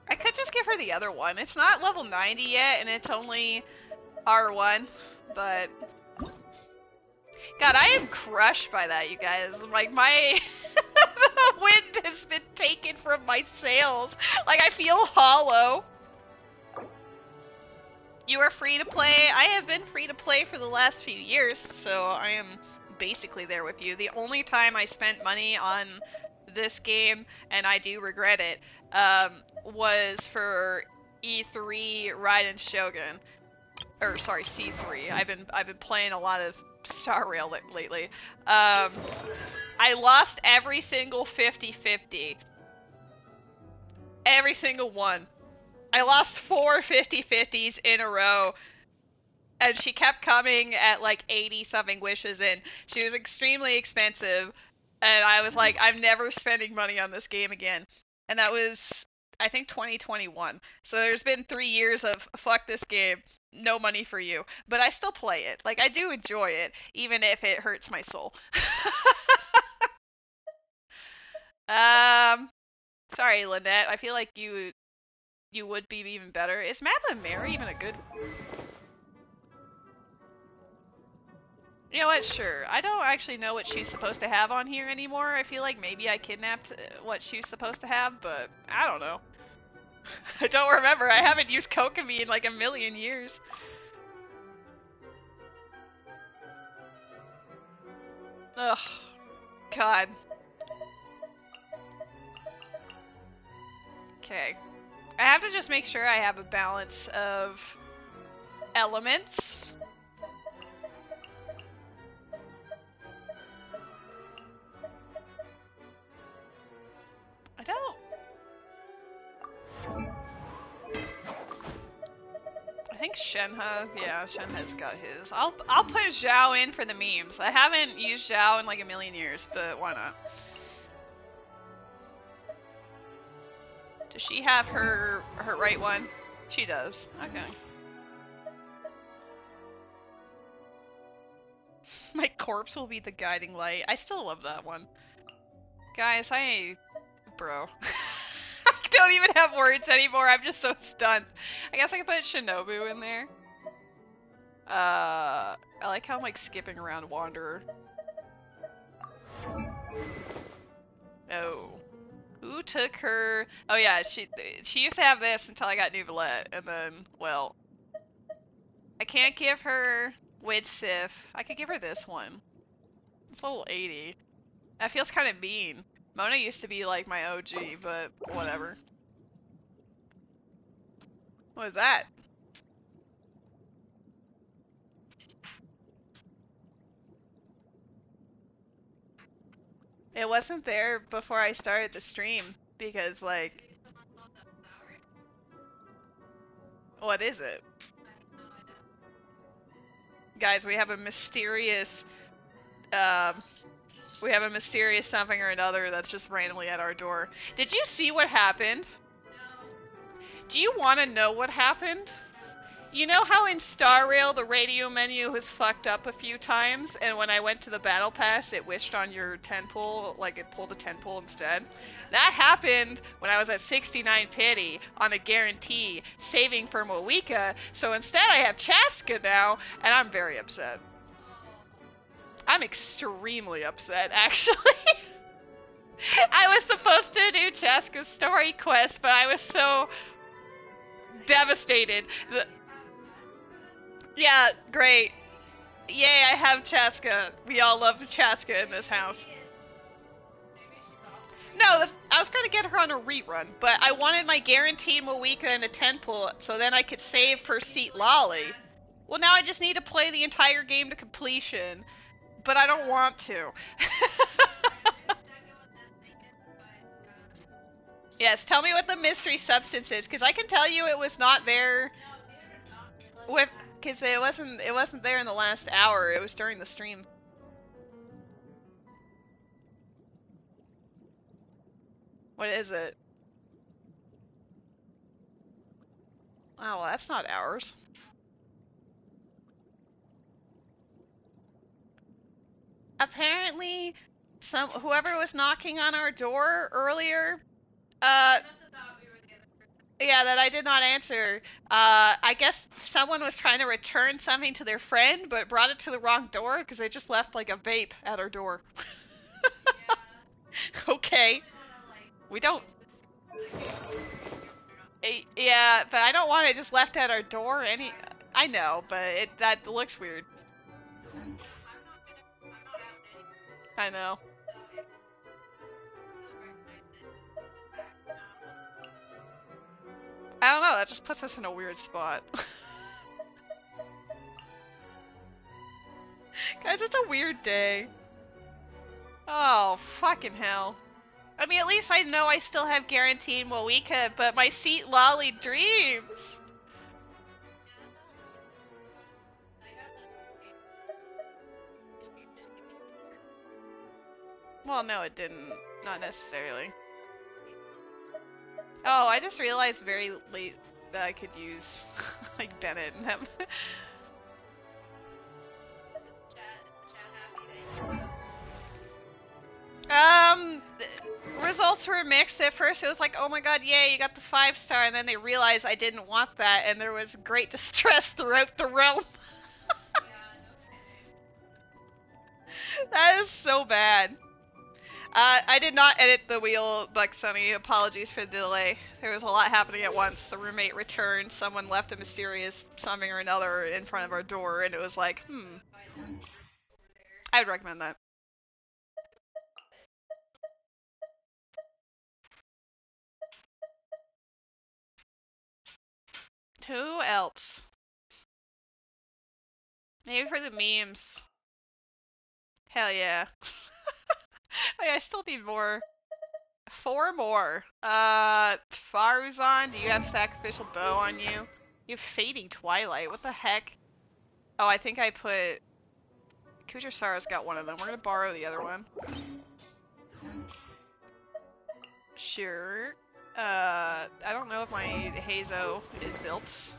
I could just give her the other one. It's not level 90 yet, and it's only R1, but... God, I am crushed by that, you guys. Like, my... the wind has been taken from my sails. Like, I feel hollow. You are free to play. I have been free to play for the last few years, so I am basically there with you. The only time I spent money on this game, and I do regret it, was for E3 Raiden Shogun. or sorry, C3. I've been playing a lot of Star Rail lately. I lost every single 50-50. Every single one. I lost 4 50-50s in a row. And she kept coming at like 80-something wishes in. She was extremely expensive. And I was like, I'm never spending money on this game again. And that was, I think, 2021. So there's been 3 years of, fuck this game, no money for you. But I still play it. Like, I do enjoy it, even if it hurts my soul. Sorry, Lynette. I feel like you would be even better. Is Madeline Mary even a good... You know what? Sure. I don't actually know what she's supposed to have on here anymore. I feel like maybe I kidnapped what she's supposed to have, but I don't know. I don't remember. I haven't used Kokomi in like a million years. Ugh. God. Okay. I have to just make sure I have a balance of elements. I don't... I think Shenhe, yeah, Shenhe's got his. I'll put Zhao in for the memes. I haven't used Zhao in like a million years, but why not? Does she have her right one? She does. Okay. My corpse will be the guiding light. I still love that one. Guys, bro. I don't even have words anymore. I'm just so stunned. I guess I could put Shinobu in there. I like how I'm like skipping around Wanderer. Oh. Who took her? Oh yeah, she used to have this until I got Nouvellette, and then, well, I can't give her with Sif. I could give her this one. It's level 80. That feels kind of mean. Mona used to be like my OG, but whatever. What was that? It wasn't there before I started the stream, because like... What is it? Guys, we have a mysterious... we have a mysterious something or another that's just randomly at our door. Did you see what happened? Do you want to know what happened? You know how in Star Rail the radio menu was fucked up a few times, and when I went to the battle pass it wished on your 10 pull, like it pulled a 10 pull instead? That happened when I was at 69 pity on a guarantee, saving for Moeka, so instead I have Chasca now, and I'm very upset. I'm extremely upset, actually. I was supposed to do Chasca's story quest, but I was so devastated. Yeah, great. Yay, I have Chasca. We all love Chasca in this house. No, I was going to get her on a rerun, but I wanted my guaranteed Moeka and a 10 pull, so then I could save for Seat Lolly. Well, now I just need to play the entire game to completion, but I don't want to. Yes, tell me what the mystery substance is, because I can tell you it was not there with... Because it wasn't there in the last hour. It was during the stream. What is it? Oh, well, that's not ours. Apparently, whoever was knocking on our door earlier, yeah, that I did not answer. I guess someone was trying to return something to their friend, but brought it to the wrong door because they just left like a vape at our door. Okay. We don't... Yeah, but I don't want it just left at our door. I know, but that looks weird. I know. I don't know, that just puts us in a weird spot. such a weird day. Oh, fucking hell. I mean, at least I know I still have guaranteed Moeka, but my Seat Lolly dreams! Well, no, it didn't. Not necessarily. Oh, I just realized very late that I could use, like, Bennett and them. Results were mixed. At first it was like, oh my god, yay, you got the 5-star, and then they realized I didn't want that, and there was great distress throughout the realm. That is so bad. I did not edit the wheel, Bucksunny. Apologies for the delay. There was a lot happening at once. The roommate returned, someone left a mysterious something or another in front of our door, and it was like, I'd recommend that. Who else? Maybe for the memes. Hell yeah. Oh yeah, I still need more. 4 more. Faruzan, do you have Sacrificial Bow on you? You have Fading Twilight, what the heck? Oh, I think I put... Kujarsara's got one of them. We're gonna borrow the other one. Sure. I don't know if my Hazo is built.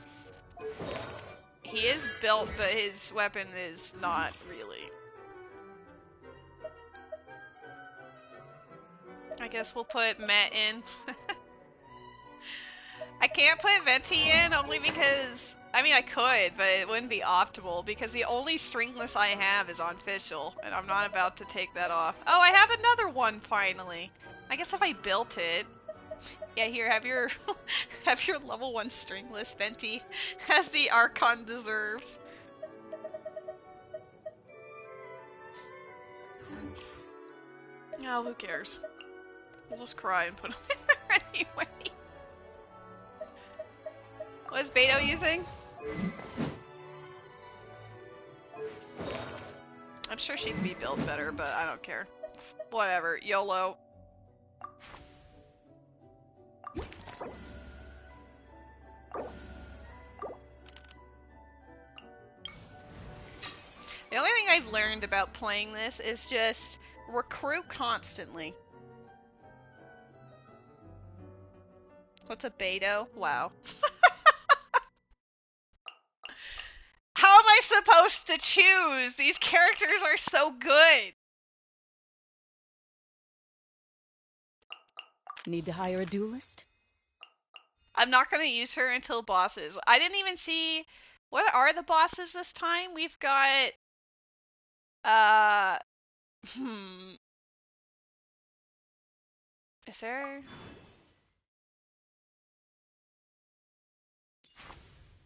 He is built, but his weapon is not really. I guess we'll put Met in. I can't put Venti in only because, I mean I could, but it wouldn't be optimal because the only stringless I have is on Fischl, and I'm not about to take that off. Oh, I have another one finally. I guess if I built it. Yeah, here, have your have your level 1 stringless Venti, as the Archon deserves. Oh, who cares? We'll just cry and put them in there anyway. What is Beto using? I'm sure she'd be built better, but I don't care. Whatever, YOLO. The only thing I've learned about playing this is just recruit constantly. What's a Beto? Wow. How am I supposed to choose? These characters are so good. Need to hire a duelist? I'm not going to use her until bosses. I didn't even see... What are the bosses this time? We've got... Is there...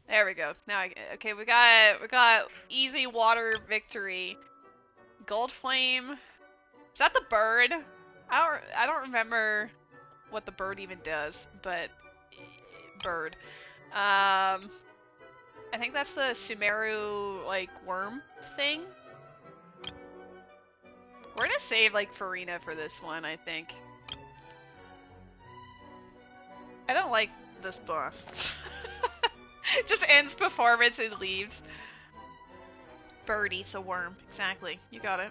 There we go. Now okay, we got easy water victory. Gold flame. Is that the bird? I don't remember what the bird even does, but bird. I think that's the Sumeru like worm thing. We're gonna save like Farina for this one, I think. I don't like this boss. Just ends performance and leaves. Bird eats a worm. Exactly. You got it.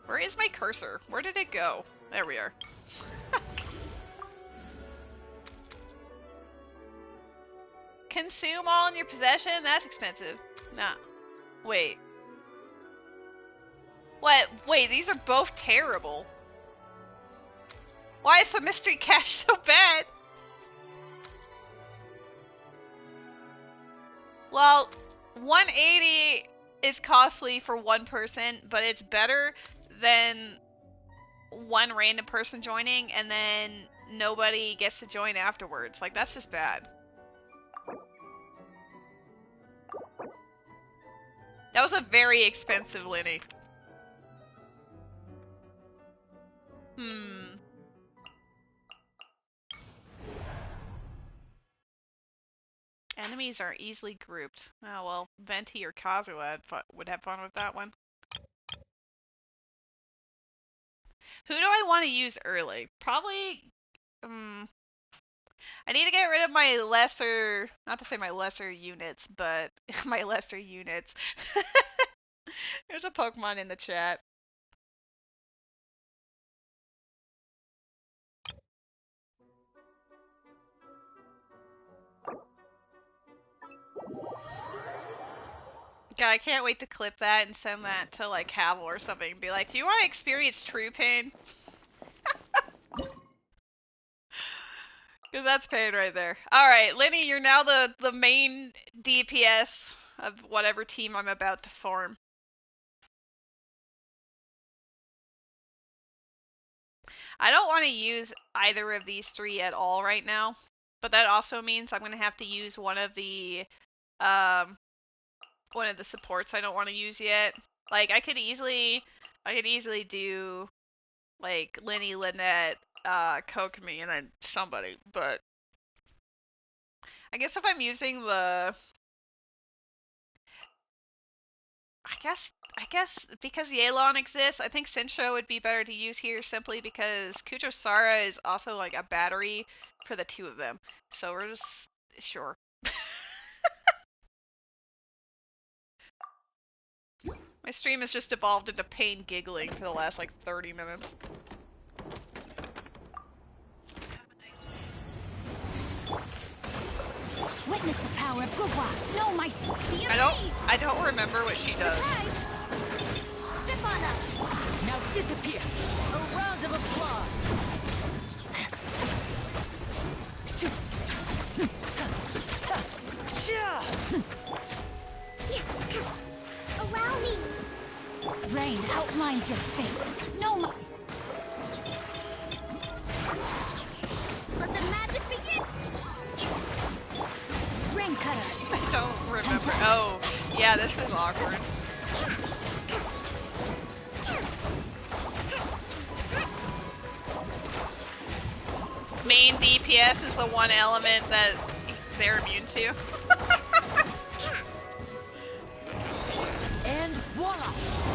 Where is my cursor? Where did it go? There we are. Consume all in your possession? That's expensive. Nah. Wait. What? Wait, these are both terrible. Why is the mystery cache so bad? Well, 180 is costly for one person, but it's better than one random person joining and then nobody gets to join afterwards. Like, that's just bad. That was a very expensive Linny. Enemies are easily grouped. Oh well, Venti or Kazuha would have fun with that one. Who do I want to use early? Probably. I need to get rid of my lesser, not to say my lesser units, but my lesser units. There's a Pokemon in the chat. God, I can't wait to clip that and send that to like Havel or something and be like, do you want to experience true pain? Because that's pain right there. Alright, Lenny, you're now the main DPS of whatever team I'm about to form. I don't want to use either of these three at all right now, but that also means I'm going to have to use one of the supports I don't want to use yet. Like, I could easily do, like, Lenny, Lynette, Kokomi, and then somebody, but I guess if I'm using the... I guess because Yelan exists, I think Sincho would be better to use here simply because Kuchosara is also like a battery for the two of them. So we're just... sure. My stream has just evolved into pain giggling for the last like 30 minutes. Witness the power of Gugwa. No, my speed. I don't remember what she does. Step on up. Now disappear. A round of applause. Allow me. Rain outlines your fate. No, my... Let the magic begin. Rain cutter. I don't remember. Oh, yeah, this is awkward. Main DPS is the one element that they're immune to. And voila!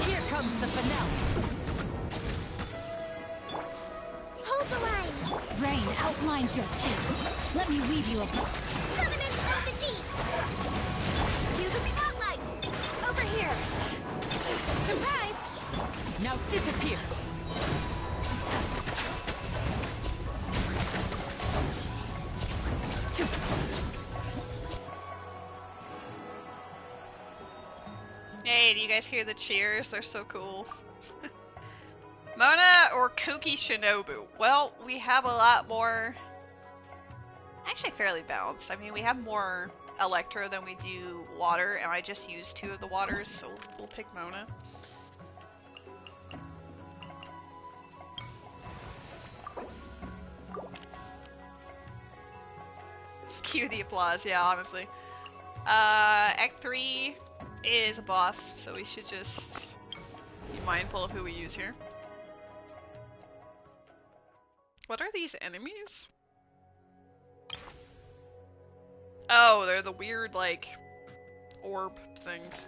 Here comes the finale. Hold the line. Rain outlines your fate. Let me weave you a... Covenant of the deep. Cue the spotlight. Over here. Surprise. Now disappear. Hey, do you guys hear the cheers? They're so cool. Mona or Kuki Shinobu? Well, we have a lot more... Actually fairly balanced. I mean, we have more Electro than we do water, and I just used 2 of the waters, so we'll pick Mona. Cue the applause, yeah, honestly. Act 3 is a boss, so we should just be mindful of who we use here. What are these enemies? Oh, they're the weird, like, orb things.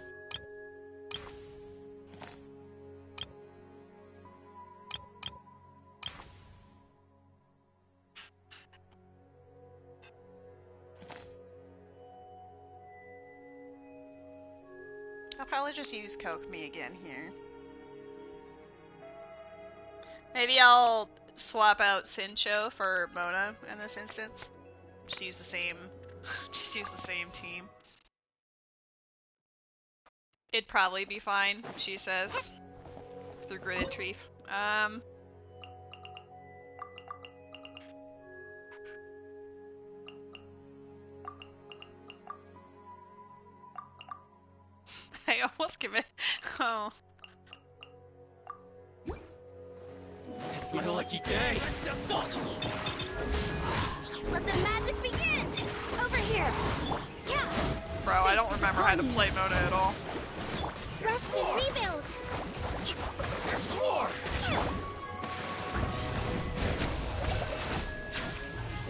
I'll probably just use Kokomi again here. Maybe I'll swap out Sincho for Mona in this instance. Just use the same team. It'd probably be fine, she says. Through Gridded Tree. I almost give it. Oh. It's my lucky day. Let the magic begin. Over here. Yeah. Bro, I don't remember how to play Mona at all. Rest and rebuild. There's more.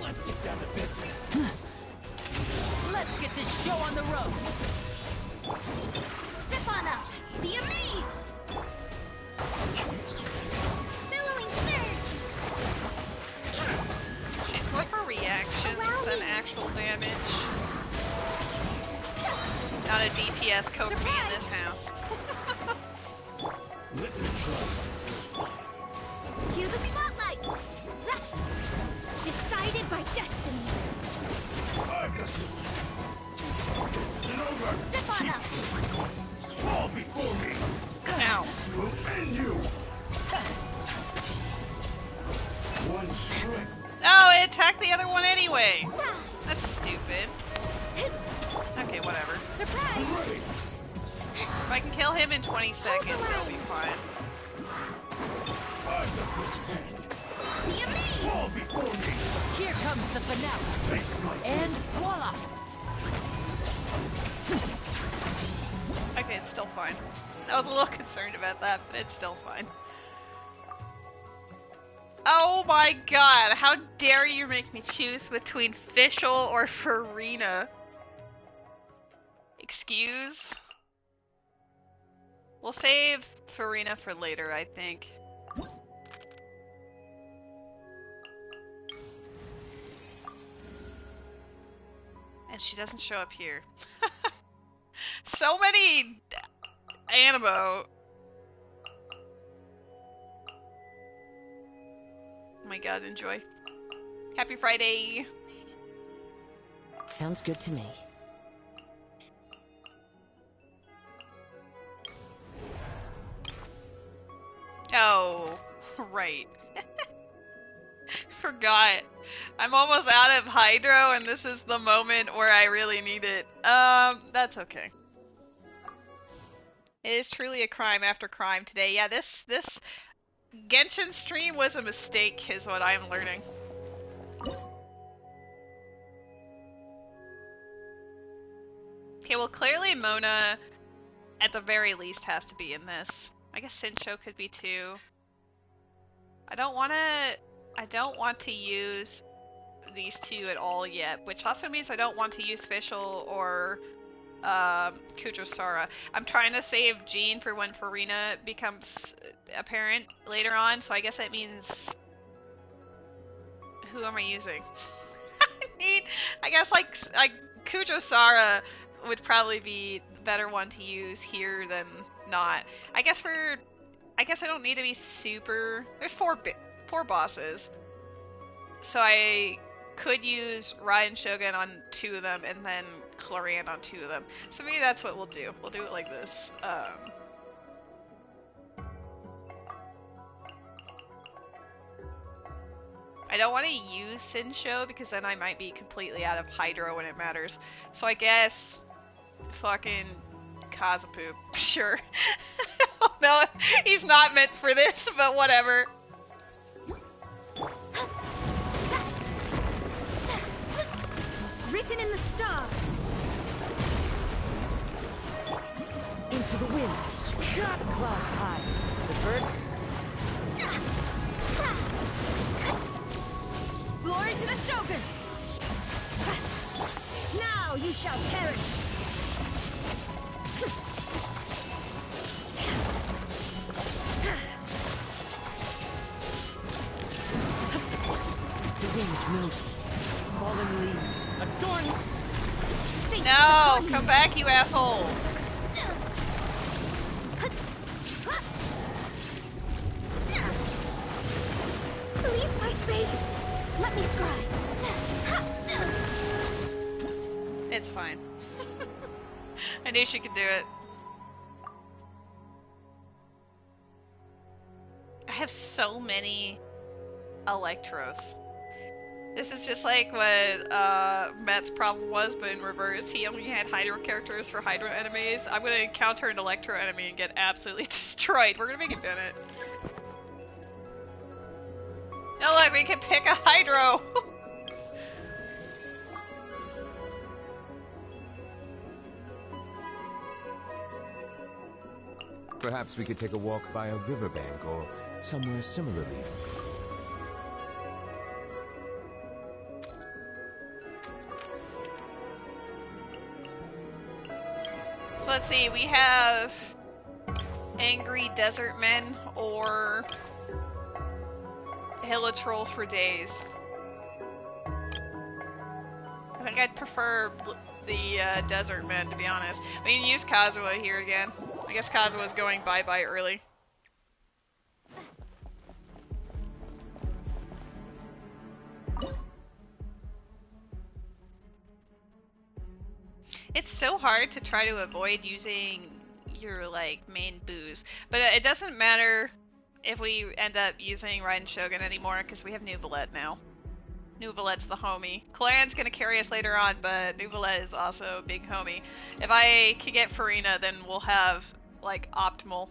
Let's get down to business. Let's get this show on the road. Step on up. Be amazed. Billowing lot of DPS cover me in this house. Cue the spotlight! Zap! Decided by destiny. Step on up! Fall before me! Ow. We'll end you! One shrimp. Oh, it attacked the other one anyway. That's stupid. Okay, whatever. Surprise! If I can kill him in 20 seconds, it'll be fine. Be amazed! Fall before me! Here comes the finale. Taste my And voila! Okay, it's still fine. I was a little concerned about that, but it's still fine. Oh my god, how dare you make me choose between Fischl or Farina? Excuse? We'll save Farina for later, I think. And she doesn't show up here. So many Animo. Oh my god, enjoy. Happy Friday! Sounds good to me. Oh, right. Forgot. I'm almost out of Hydro and this is the moment where I really need it. That's okay. It is truly a crime after crime today. Yeah, this Genshin stream was a mistake, is what I'm learning. Okay, well clearly Mona, at the very least, has to be in this. I guess Sincho could be too. I don't want to use these two at all yet, which also means I don't want to use Fischl or Kujosara. I'm trying to save Jean for when Farina becomes apparent later on, so I guess that means... Who am I using? I guess like Kujosara would probably be the better one to use here than not. I guess I don't need to be super... There's four bosses. So I could use Ryan Shogun on 2 of them and then Clorian on 2 of them. So maybe that's what we'll do. We'll do it like this. I don't want to use Sincho because then I might be completely out of Hydro when it matters. So I guess fucking Kazapu. Sure. No, he's not meant for this, but whatever. Written in the stars. Into the wind. Clouds high. The bird. Glory to the Shogun! Now you shall perish! The wind knows me. Fallen leaves. Adorn. No! Come back, you asshole! Leave my space! Let me scry! It's fine. I knew she could do it. I have so many Electros. This is just like what Matt's problem was, but in reverse. He only had Hydro characters for Hydro enemies. I'm gonna encounter an Electro enemy and get absolutely destroyed. We're gonna make it Bennett. Oh look, we can pick a Hydro! Perhaps we could take a walk by a riverbank or somewhere similarly. So let's see, we have Angry Desert Men or Hilitrolls for Days. I think I'd prefer the desert men, to be honest. We can use Kazuha here again. I guess Kazuha's going bye-bye early. It's so hard to try to avoid using your, like, main booze. But it doesn't matter if we end up using Raiden Shogun anymore, because we have Nuvalette now. Nuvalette's the homie. Claren's gonna carry us later on, but Nuvalette is also a big homie. If I can get Farina, then we'll have, like, optimal.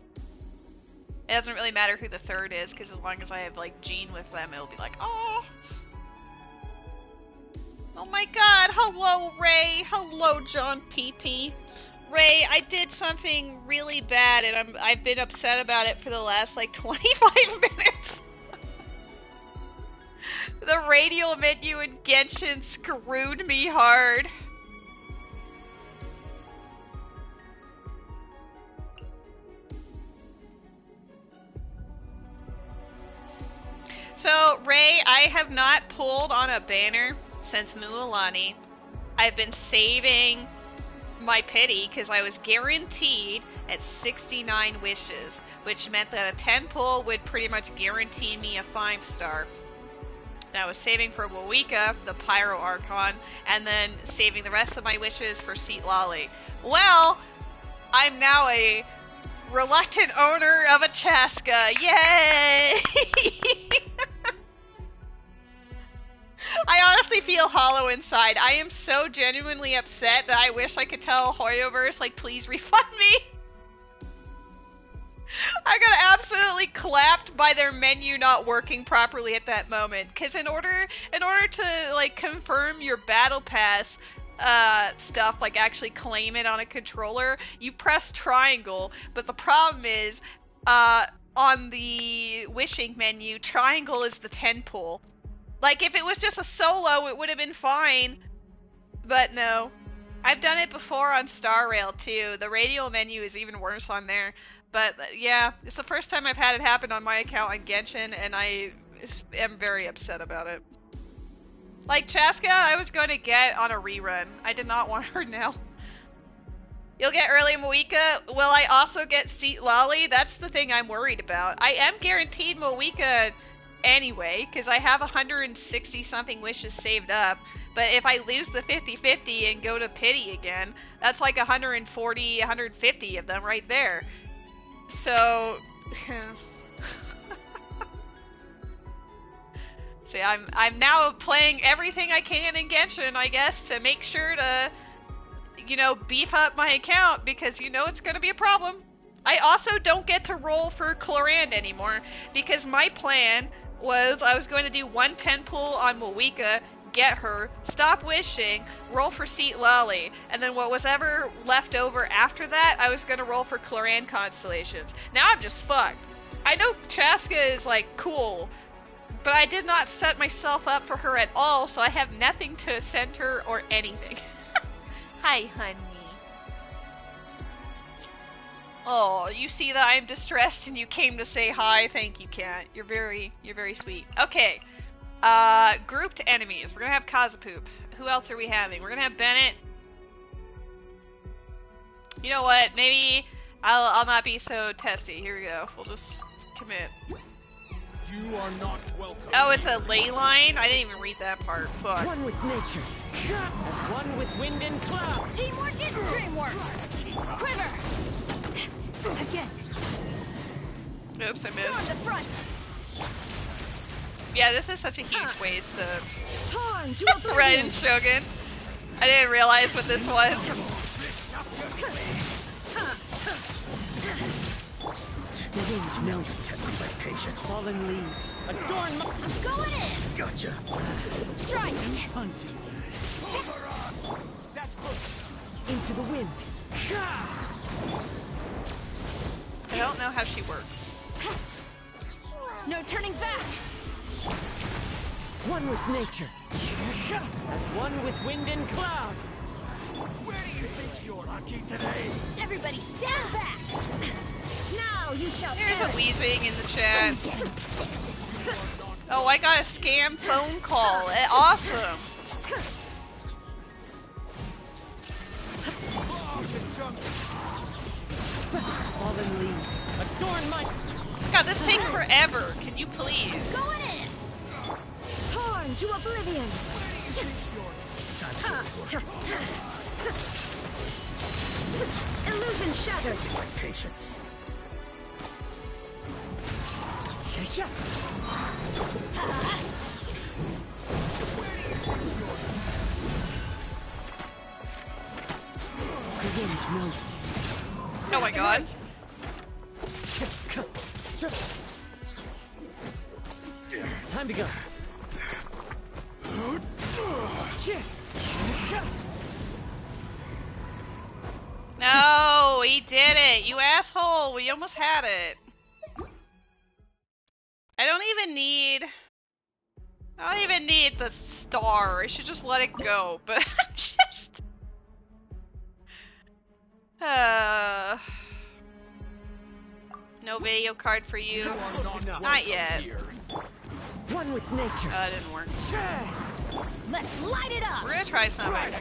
It doesn't really matter who the third is, because as long as I have, like, Jean with them, it'll be like, oh! Oh my god, hello Ray, hello John PP. Ray, I did something really bad and I've been upset about it for the last like 25 minutes. The radial menu in Genshin screwed me hard. So, Ray, I have not pulled on a banner since Mualani. I've been saving my pity because I was guaranteed at 69 wishes, which meant that a 10 pull would pretty much guarantee me a 5-star. And I was saving for Wawika, the Pyro Archon, and then saving the rest of my wishes for Seat Lolly. Well, I'm now a reluctant owner of a Chasca. Yay! I honestly feel hollow inside. I am so genuinely upset that I wish I could tell Hoyoverse, like, please refund me. I got absolutely clapped by their menu not working properly at that moment. Because in order to, like, confirm your battle pass stuff, like actually claim it on a controller, you press triangle. But the problem is, on the wishing menu, triangle is the 10 pull. Like, if it was just a solo, it would have been fine. But no. I've done it before on Star Rail, too. The radial menu is even worse on there. But, yeah, it's the first time I've had it happen on my account on Genshin, and I am very upset about it. Like, Chasca, I was going to get on a rerun. I did not want her now. You'll get early Moeka. Will I also get Seat Lolly? That's the thing I'm worried about. I am guaranteed Moeka anyway, because I have 160 something wishes saved up, but if I lose the 50-50 and go to pity again, that's like 140, 150 of them right there. So, see, I'm now playing everything I can in Genshin, I guess, to make sure to, you know, beef up my account, because you know it's gonna be a problem. I also don't get to roll for Clorand anymore, because my plan was I was going to do 110 pull on Moeka, get her, stop wishing, roll for Seat Lolly, and then what was ever left over after that, I was going to roll for Clorand Constellations. Now I'm just fucked. I know Chasca is, like, cool, but I did not set myself up for her at all, so I have nothing to send her or anything. Hi, honey. Oh, you see that I'm distressed and you came to say hi? Thank you, Cat. You're very sweet. Okay. Grouped enemies. We're gonna have Kazapoop. Who else are we having? We're gonna have Bennett. You know what? Maybe I'll not be so testy. Here we go. We'll just commit. You are not welcome. Oh, it's a ley line? I didn't even read that part. Fuck. One with nature. As one with wind and cloud. Teamwork is dreamwork. Quiver. Again. Oops, I Storm missed. the front. Yeah, this is such a huge waste of Torn to oblivion. Raiden Shogun. I didn't realize what this was. The wind knows test me by patience. Fallen leaves. Adorn my... I'm going in. Gotcha. Strike. That's close. Into the wind. I don't know how she works. No turning back. One with nature. As one with wind and cloud. Where do you think you're lucky today? Everybody stand back. Now you shall There's a perish. wheezing in the chat. Oh, I got a scam phone call. Awesome. Adorn my... God, this takes forever. Can you please? Going in! Torn to oblivion! Illusion shattered! My patience. The wind knows me. Oh my god. Time to go. No, he did it. You asshole. We almost had it. I don't even need the star. I should just let it go. But I'm just... No video card for you. Not yet. One with nature. That didn't work. Let's light it up! We're gonna try something.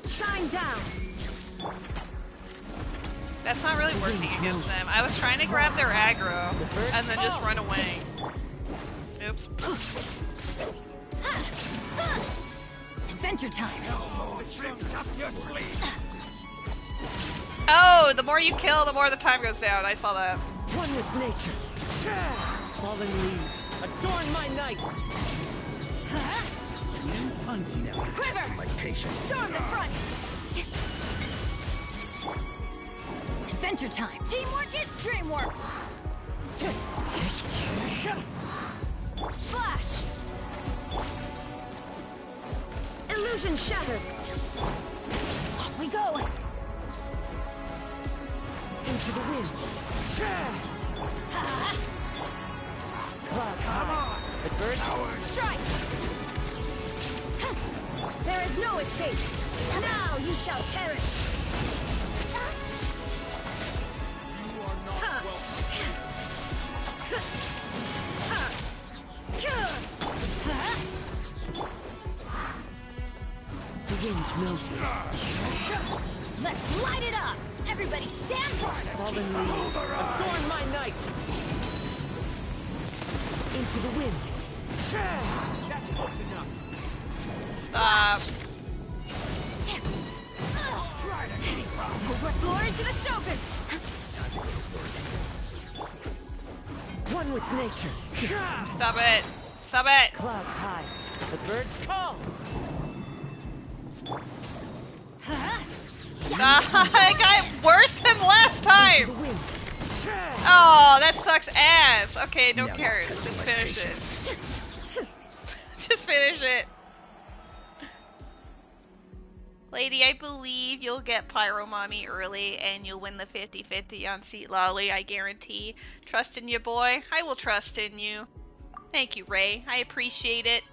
Shine down. That's not really working against them. I was trying to grab their aggro and then just run away. Oops. Adventure time. Oh, the more you kill, the more the time goes down. I saw that. One with nature. Fallen leaves. Adorn my night. Quiver! My patience. Storm the front! Adventure time! Teamwork is dreamwork! Flash! Illusion shattered. Off we go! Into the wind. Clouds high. The birds Strike! There is no escape. Now you shall perish! The wind knows me. Let's light it up! Everybody stand by! Fallen leaves. Adorn my night. Into the wind. That's close enough. Stop. We'll bring glory to the Shogun! One with nature. Stop it. Stop it. Clouds high. The birds call. Stop. I got worse than last The time. wind. Oh, that sucks ass. Okay, no cares. Just finish it. Just finish it. Lady, I believe you'll get Pyro Mommy early and you'll win the 50-50 on Seat Lolly, I guarantee. Trust in you, boy. I will trust in you. Thank you, Ray. I appreciate it.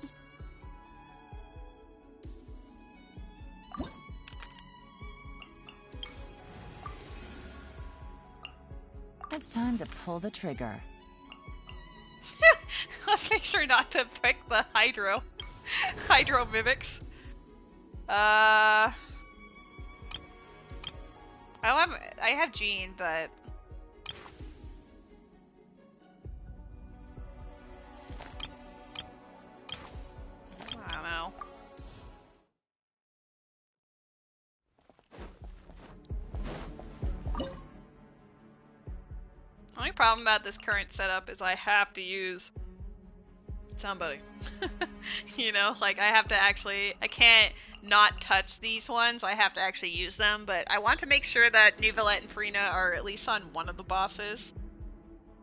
It's time to pull the trigger. Let's make sure not to pick the Hydro Mimics. I have Jean, but I don't know. The only problem about this current setup is I have to use somebody. You know, like I can't not touch these ones. I have to actually use them, but I want to make sure that Nuvalette and Farina are at least on one of the bosses.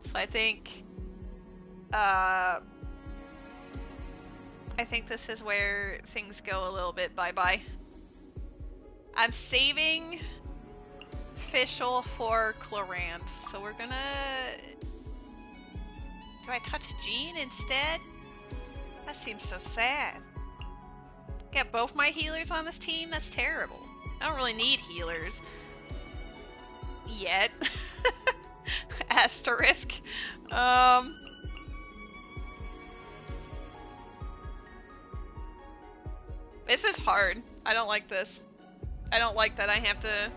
So I think this is where things go a little bit bye-bye. I'm saving Fischl for Clorant, so we're gonna... Do I touch Jean instead? That seems so sad. Get both my healers on this team? That's terrible. I don't really need healers. Yet. Asterisk. This is hard. I don't like this. I don't like that I have to...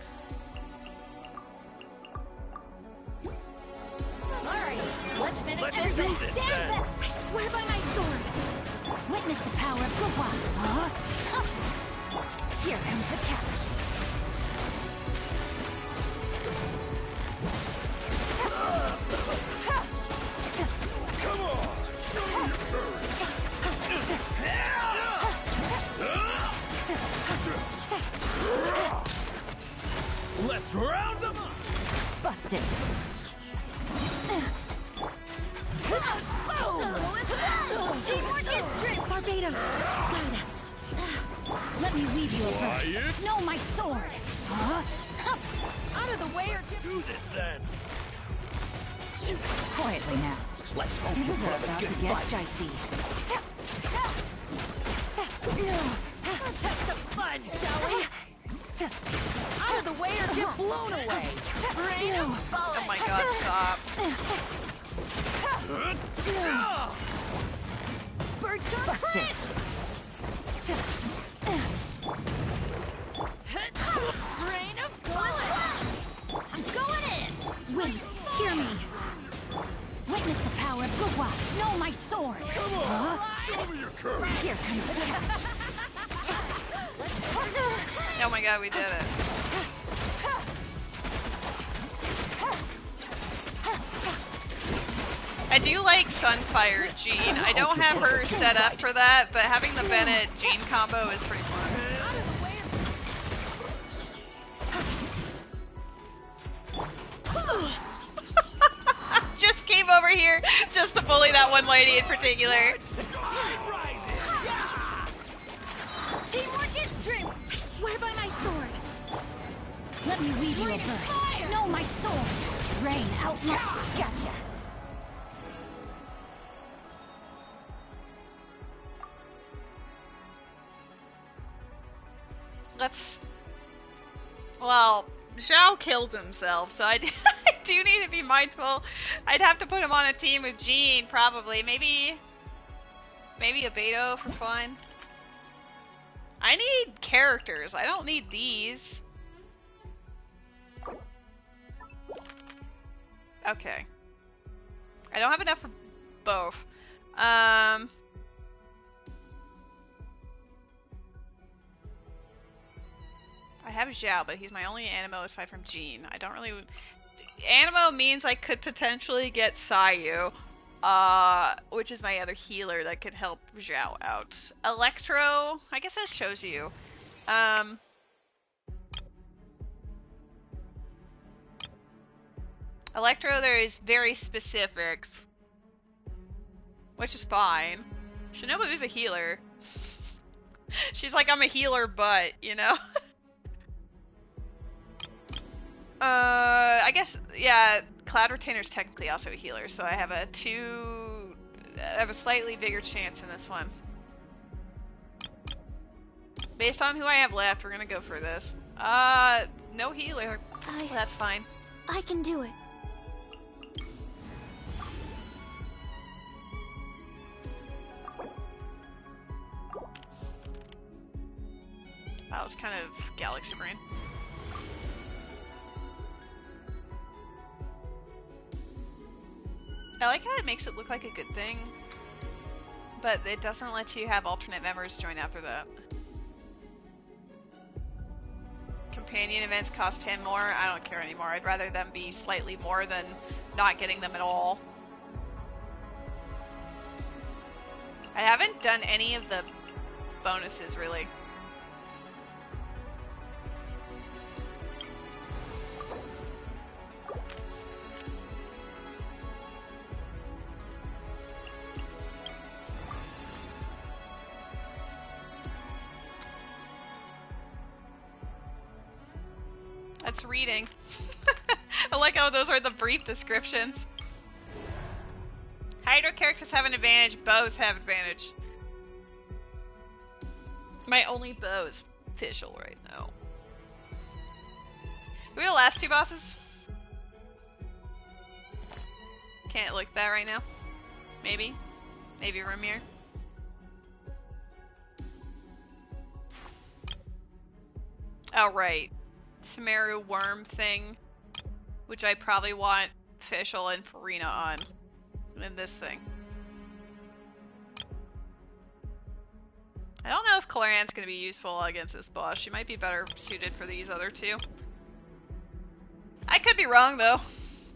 Let's Everybody do this stand then. back! I swear by my sword! Witness the power of Gua! Huh? Here comes the catch. Come on! Show me your courage! Let's round them up! Busted. Teamwork is strength! Barbados, guide us. Let me weave you a verse. Quiet. No, my sword. Huh? Out of the way or get... Do this then! Quietly now. Let's hope Things you are have a about good to get fight. dicey. Let's have some fun, shall we? Out of the way or get blown away. Rain of bullets. Oh my god, stop. Bird shot. Busted. Rain of bullets. I'm going in. Wind, hear me. Witness the power of Gua. Know my sword. Come on! Show me your courage! Here comes the catch. Oh my god, we did it. I do like Sunfire Jean. I don't have her set up for that, but having the Bennett Jean combo is pretty fun. Just came over here just to bully that one lady in particular. Teamwork is strength. I swear by my sword. Let me weave you a verse. Know my sword. Rain outlaw. Gotcha. Let's... Well, Zhao killed himself, so I do need to be mindful. I'd have to put him on a team with Jean, probably. Maybe a Beto for fun. I need characters. I don't need these. Okay. I don't have enough for both. I have Zhao, but he's my only Animo aside from Jean. I don't really... Animo means I could potentially get Sayu, which is my other healer that could help Zhao out. Electro, I guess that shows you. Electro, there is very specifics, which is fine. Shinobu's a healer. She's like, I'm a healer, but, you know? I guess, yeah, Cloud Retainer's technically also a healer, so I have a slightly bigger chance in this one. Based on who I have left, we're gonna go for this. No healer. That's fine. I can do it. That was kind of Galaxy Brain. I like how it makes it look like a good thing, but it doesn't let you have alternate members join after that. Companion events cost 10 more. I don't care anymore. I'd rather them be slightly more than not getting them at all. I haven't done any of the bonuses, really. That's reading. I like how those are the brief descriptions. Hydro characters have an advantage, bows have advantage. My only bow is official right now. Are we the last two bosses? Can't look at that right now. Maybe. Maybe Ramir. Oh, right. Sumeru worm thing, which I probably want Fischl and Farina on. in this thing. I don't know if Clarian's going to be useful against this boss. She might be better suited for these other two. I could be wrong, though.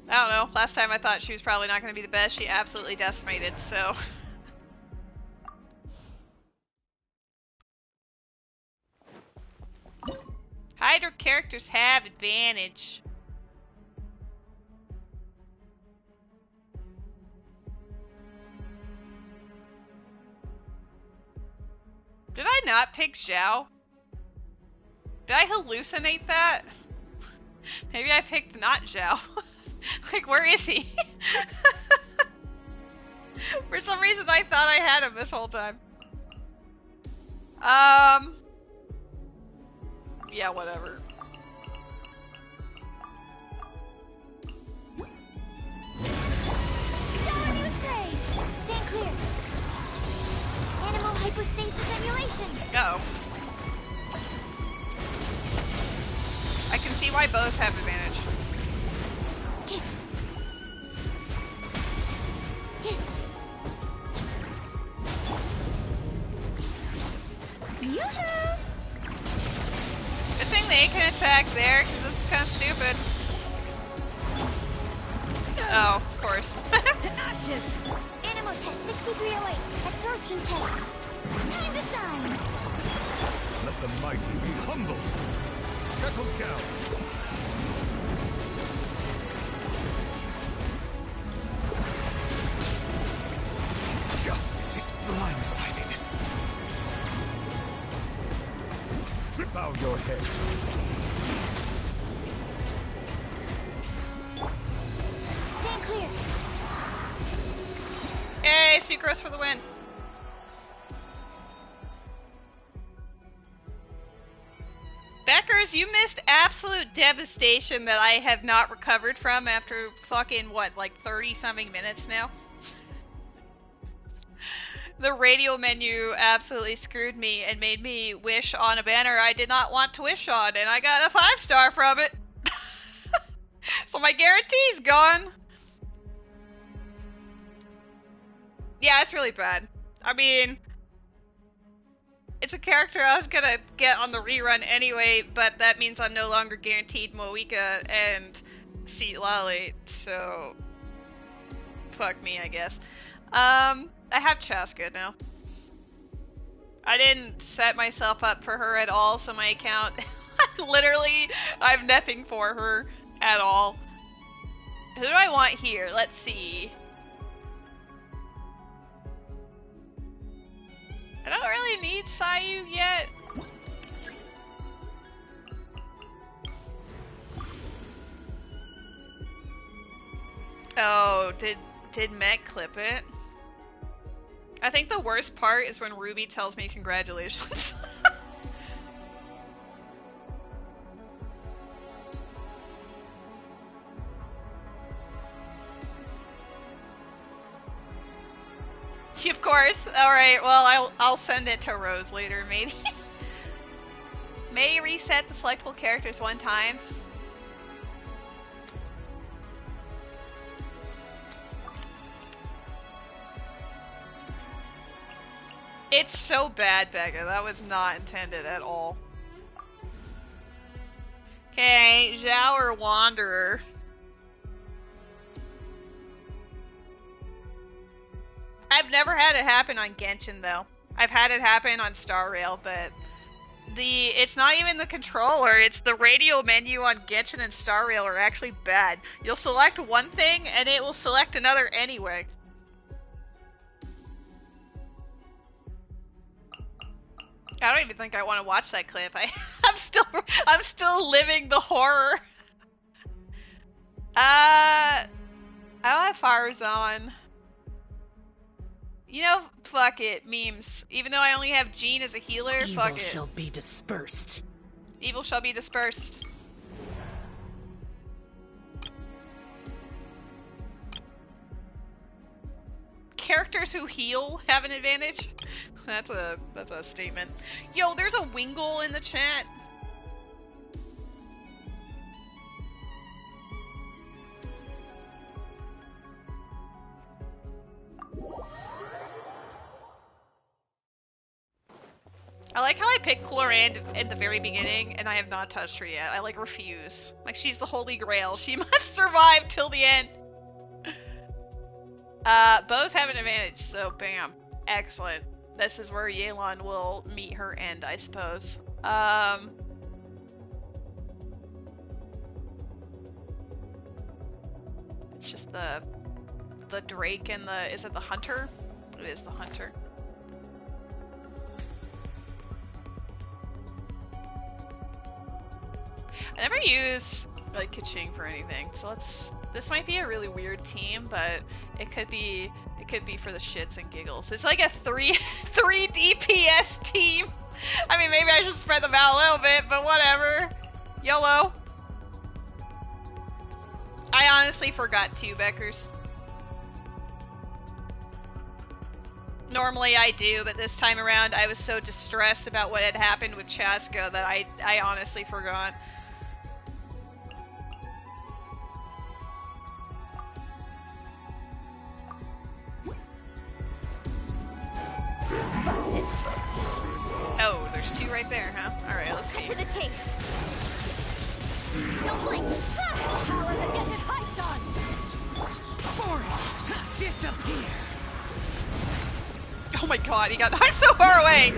I don't know. Last time I thought she was probably not going to be the best. She absolutely decimated, so... Hydra characters have advantage. Did I not pick Zhao? Did I hallucinate that? Maybe I picked not Zhao. Like, where is he? For some reason I thought I had him this whole time. Yeah, whatever. Shower new praise! Stand clear! Animal hypostasis emulation! Uh-oh. I can see why bows have advantage. Get! Get! Yoo-hoo! Good thing they can attack there, because this is kind of stupid. Oh, of course. To ashes! Animal test 6308. Absorption test. Time to shine! Let the mighty be humbled. Settle down. Justice is blindsided. Bow your head. Stand clear! Yay, Sucrose for the win. Beckers, you missed absolute devastation that I have not recovered from after fucking, what, like 30-something minutes now? The radio menu absolutely screwed me and made me wish on a banner I did not want to wish on, and I got a 5-star from it. So my guarantee's gone. Yeah, it's really bad. I mean, it's a character I was gonna get on the rerun anyway, but that means I'm no longer guaranteed Moika and Seat Lolly, so fuck me, I guess. I have Chasca now. I didn't set myself up for her at all, so my account, literally, I have nothing for her at all. Who do I want here? Let's see. I don't really need Sayu yet. Oh, did Meg clip it? I think the worst part is when Ruby tells me congratulations. Of course. All right. Well, I'll send it to Rose later, maybe. May reset the selectable characters 1 time. It's so bad, Becca. That was not intended at all. Okay, Zhao or Wanderer. I've never had it happen on Genshin, though. I've had it happen on Star Rail, but it's not even the controller, it's the radio menu on Genshin and Star Rail are actually bad. You'll select one thing, and it will select another anyway. I don't even think I want to watch that clip. I'm still living the horror. I don't have fires on. You know, fuck it, memes. Even though I only have Jean as a healer, fuck it. Evil shall be dispersed. Evil shall be dispersed. Characters who heal have an advantage? That's a statement. Yo, there's a Wingle in the chat. I like how I picked Chlorand in the very beginning, and I have not touched her yet. I, like, refuse. Like, she's the holy grail. She must survive till the end. Both have an advantage, so bam. Excellent. This is where Yelan will meet her end, I suppose. It's just the Drake and the... Is it the Hunter? It is the Hunter. I never use, like, Kaching for anything, so this might be a really weird team, but it could be for the shits and giggles. It's like a 3 DPS team. I mean, maybe I should spread them out a little bit, but whatever. YOLO. I honestly forgot 2 Beckers. Normally I do, but this time around I was so distressed about what had happened with Chasca that I honestly forgot. Busted. Oh, there's 2 right there, huh? Alright, let's see. To the chase. Don't blink. Power that ended Python. Disappear. Oh my god, I'm so far away!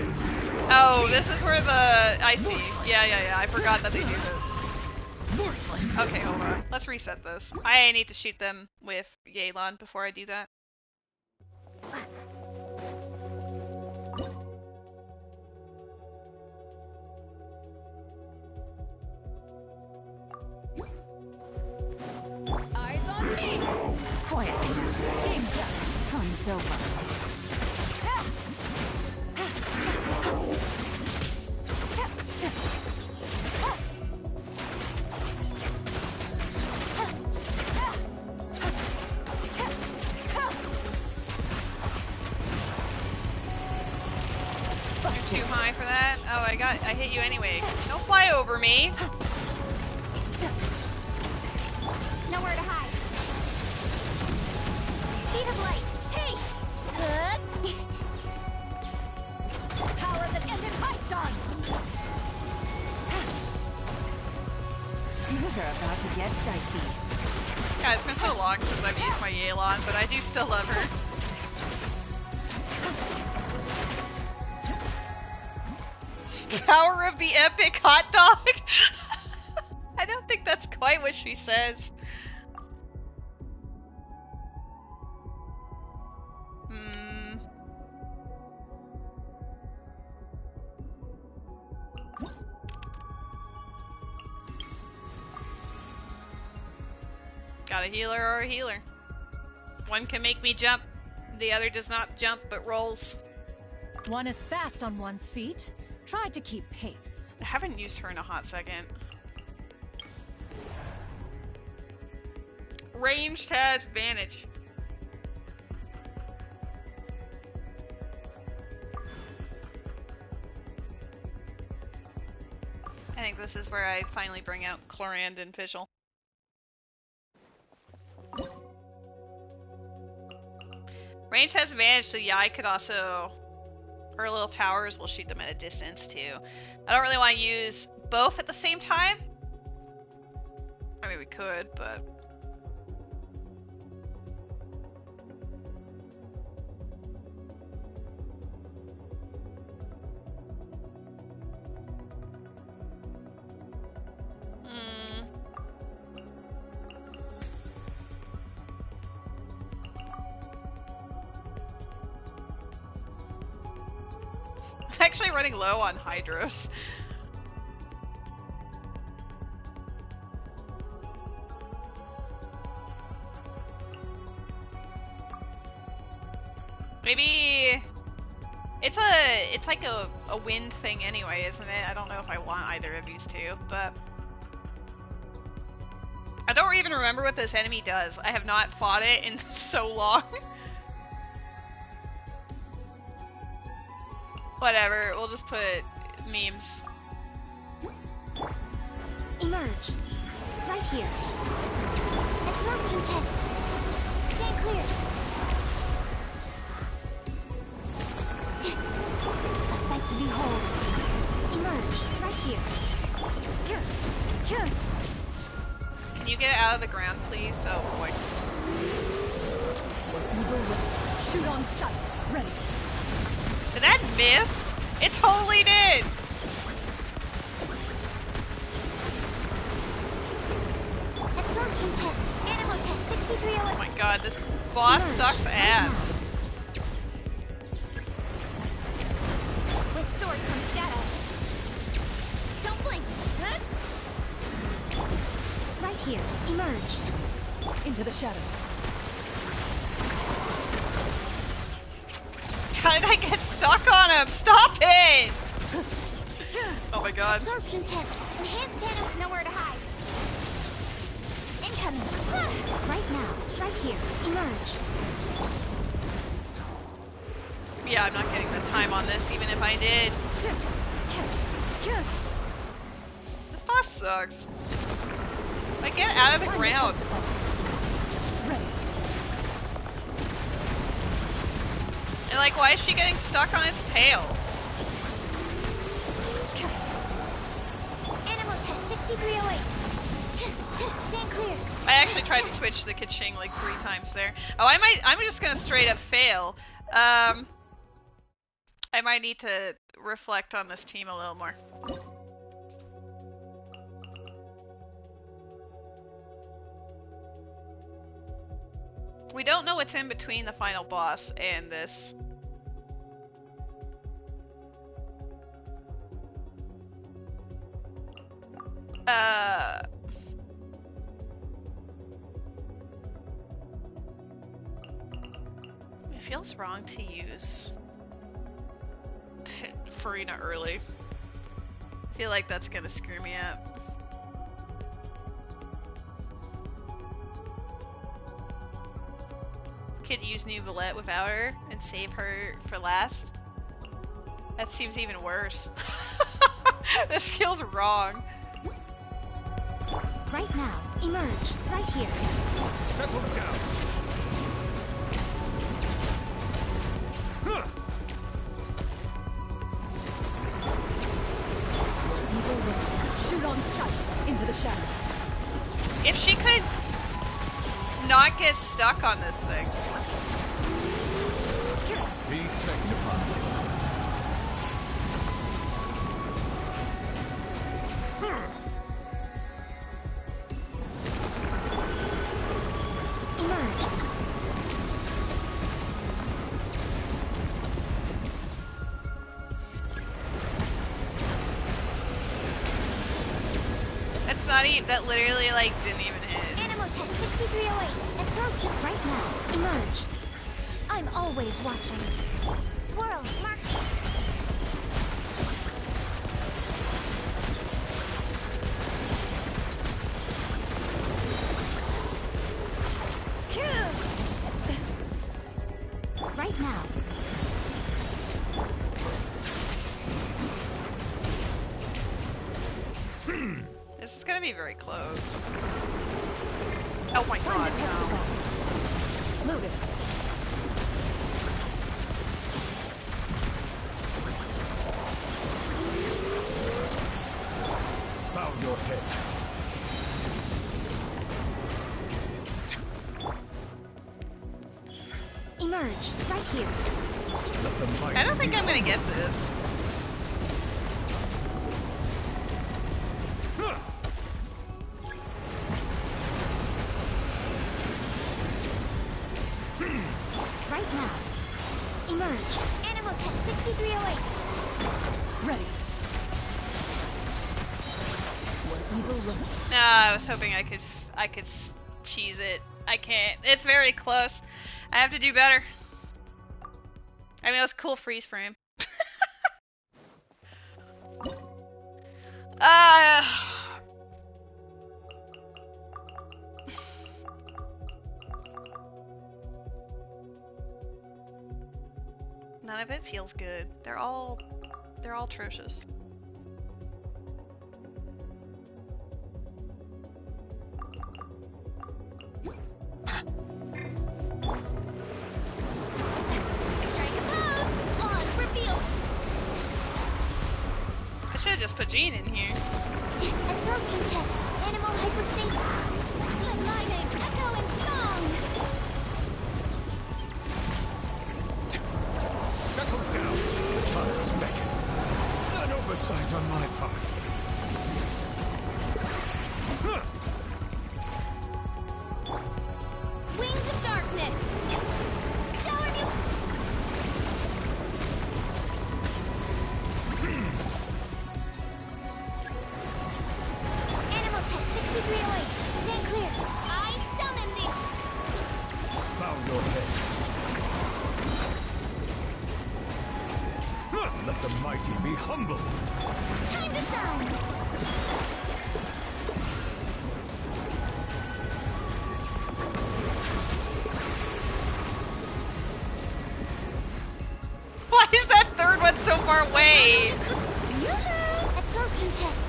Oh, this is where I see. Yeah, I forgot that they do this. Worthless. Okay, hold on. Let's reset this. I need to shoot them with Yelan before I do that. Eyes on me! Quietly now. Game's up. Fun's over. You're too high for that? Oh, I hit you anyway. Don't fly over me! Nowhere to hide. Speed of light. Hey! Power that ended Python. Things are about to get dicey. God, it's been so long since I've used my Yelan, but I do still love her. Power of the epic hot dog? I don't think that's quite what she says. Got a healer or a healer. One can make me jump, the other does not jump but rolls. One is fast on one's feet. Try to keep pace. I haven't used her in a hot second. Ranged has advantage. I think this is where I finally bring out Chlorand and Visual. Range has advantage, so yeah, I could also... Her little towers will shoot them at a distance too. I don't really want to use both at the same time. I mean, we could, but... I'm actually running low on Hydros. Maybe it's like a wind thing anyway, isn't it? I don't know if I want either of these two, but I don't even remember what this enemy does. I have not fought it in so long. Whatever, we'll just put memes. Emerge. Right here. Absorption test. Stand clear. A sight to behold. out of the ground, please? Oh boy. Evil rays. Shoot on sight. Ready. Did that miss? It totally did! Absorption test. Animal test 6301. Oh my god, this boss sucks ass. With sword from shadow. Don't blink. Good. Right here. Emerge. Into the shadows. How did I get stuck on him? Stop it! Oh my god. Absorption test. Enhanced animal. Nowhere to hide. Incoming. Right now. Right here. Emerge. Yeah, I'm not getting the time on this, even if I did. This boss sucks. Like, get out of the ground. Ready. And like, why is she getting stuck on his tail? Animal test 6308. Stand clear. I actually tried to switch the Kaching like 3 times there. Oh, I'm just gonna straight up fail. I might need to reflect on this team a little more. We don't know what's in between the final boss and this. It feels wrong to use Farina early. I feel like that's gonna screw me up. Could use New Valette without her and save her for last. That seems even worse. This feels wrong. Right now. Emerge. Right here. Settle down. Huh. Evil rays. Shoot on sight. Into the shadows. If she could not get stuck on this thing. Be sanctified. Emerge. That's not even, that literally like didn't even hit. Animal test 6308. Absorption. Right now. Emerge. I'm always watching. Swirl. Mark. Right now. This is gonna be very close. Oh my Time god, to test the no. bomb. Loaded. Bow your head. Emerge. Right here. Let the mighty I don't think I'm gonna get this. Right now. Emerge. Animal test 6308. Ready. Where evil rays. I was hoping I could cheese it. I can't. It's very close. I have to do better. I mean, it was a cool freeze frame. None of it feels good. They're all atrocious. Strike a pose. Odds revealed. I should have just put Jean in here. Absorption test. Animal hypostasis. Not on my part. Wings of darkness. Shower new. Animal test 6308. Stand clear. I summon the. Bow your head. Let the mighty be humble. Time to shine. Why is that third one so far away? Absorption test.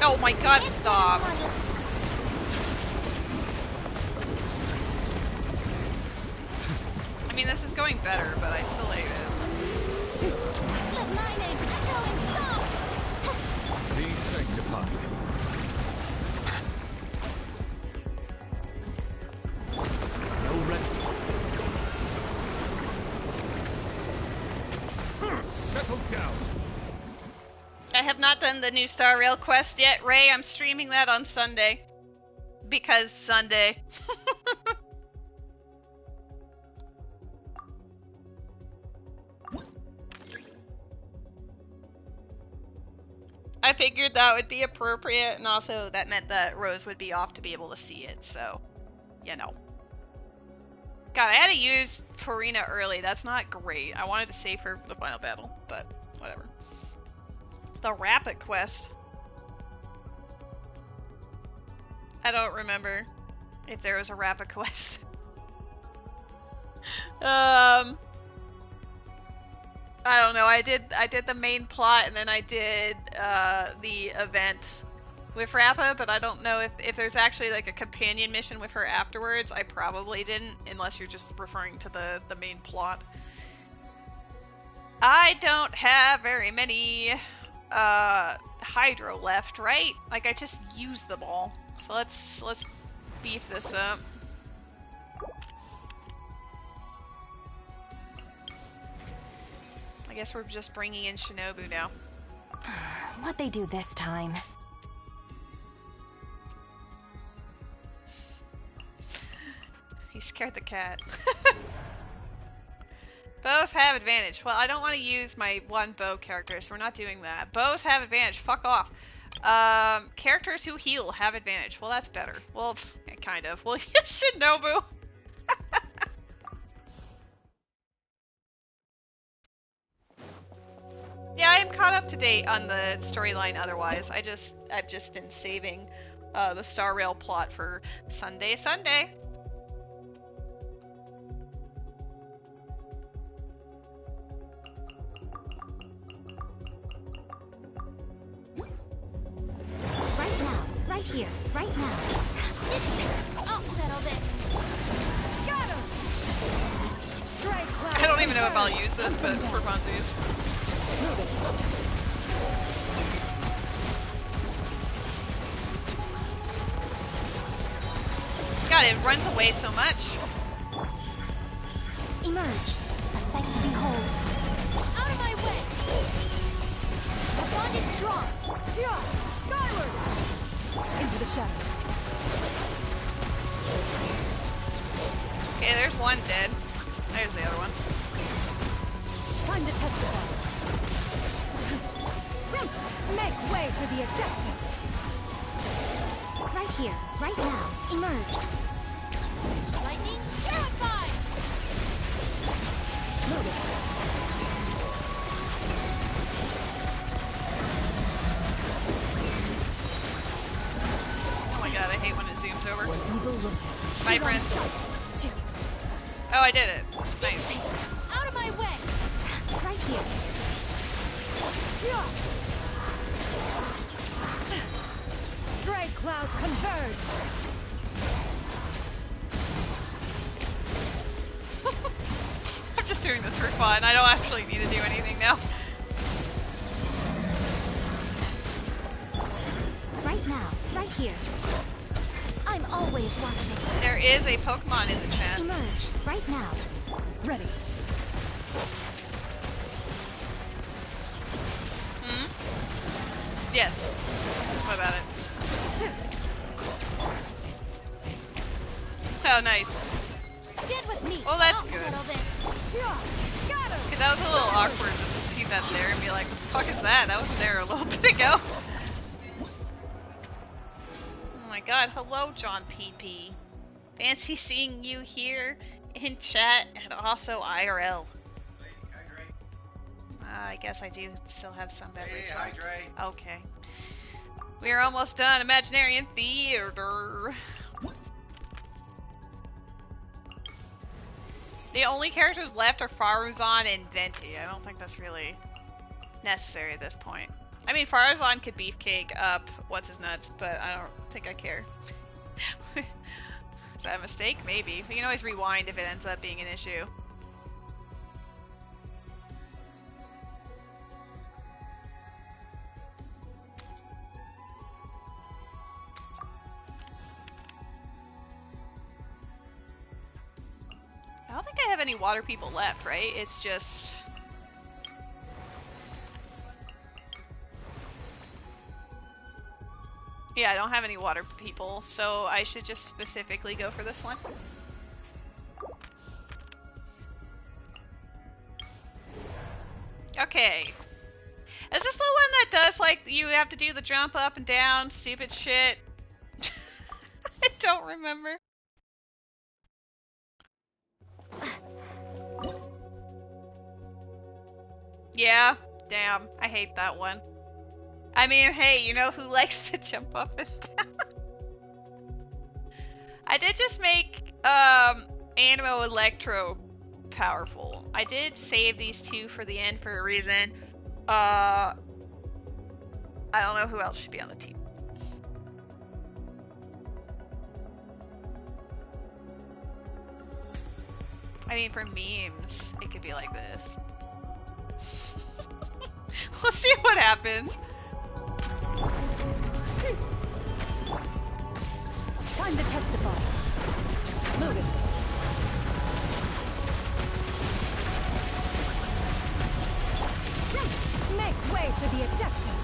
Oh my god, stop. I mean, this is going better, but I still hate it. Let my name echo in song. Be sanctified. No rest. Settle down. I have not done the new Star Rail quest yet, Ray. I'm streaming that on Sunday. Because Sunday. I figured that would be appropriate, and also that meant that Rose would be off to be able to see it, so, you know. God, I had to use Farina early. That's not great. I wanted to save her for the final battle, but whatever. The Rapid quest. I don't remember if there was a Rapid quest. I don't know. I did the main plot, and then I did the event with Rappa, but I don't know if there's actually like a companion mission with her afterwards. I probably didn't, unless you're just referring to the main plot. I don't have very many Hydro left, right? Like, I just used them all. So let's beef this up. I guess we're just bringing in Shinobu now. What'd they do this time? You scared the cat. Bows have advantage. Well, I don't want to use my one bow character, so we're not doing that. Bows have advantage. Fuck off. Characters who heal have advantage. Well, that's better. Well, kind of. Well, use Shinobu. Yeah, I am caught up to date on the storyline otherwise. I've just been saving the Star Rail plot for Sunday. Right now. Right here. Right now. I'll settle this. Got him! I don't even know if I'll use this, but for funsies. God, it runs away so much. Emerge. A sight to behold. Out of my way! The bond is strong. Yeah. Skyward! Into the shadows. Okay, there's one dead. There's the other one. Time to testify. Make way for the Adeptus. Right here, right now. Emerge. Lightning terrified! Noted. Oh my god, I hate when it zooms over. When evil lurks, My shoot on friends. sight. Oh, I did it. Nice. Out of my way! Right here. Stray cloud converge. I'm just doing this for fun. I don't actually need to do anything now. Right now, right here. I'm always watching. There is a Pokemon in the chat. Emerge, right now. Ready. Yes. What about it? Oh, nice. Stand with me. Well, that's I'll good. settle this. Because that was a little awkward just to see that there and be like, what the fuck is that? That wasn't there a little bit ago. Oh my god, hello, John PP. Fancy seeing you here in chat and also IRL. I guess I do still have some beverage left. Okay. We are almost done. Imaginarium Theater. The only characters left are Faruzan and Venti. I don't think that's really necessary at this point. I mean, Faruzan could beefcake up what's his nuts, but I don't think I care. Is that a mistake? Maybe. We can always rewind if it ends up being an issue. I don't think I have any water people left, right? It's just... Yeah, I don't have any water people, so I should just specifically go for this one. Okay. Is this the one that does, like, you have to do the jump up and down, stupid shit? I don't remember. Yeah, damn, I hate that one. I mean, hey, you know who likes to jump up and down? I did just make, Animo Electro powerful. I did save these two for the end for a reason. I don't know who else should be on the team. I mean, for memes, it could be like this. Let's see what happens. Time to testify. Moving. Make way for the Adeptus.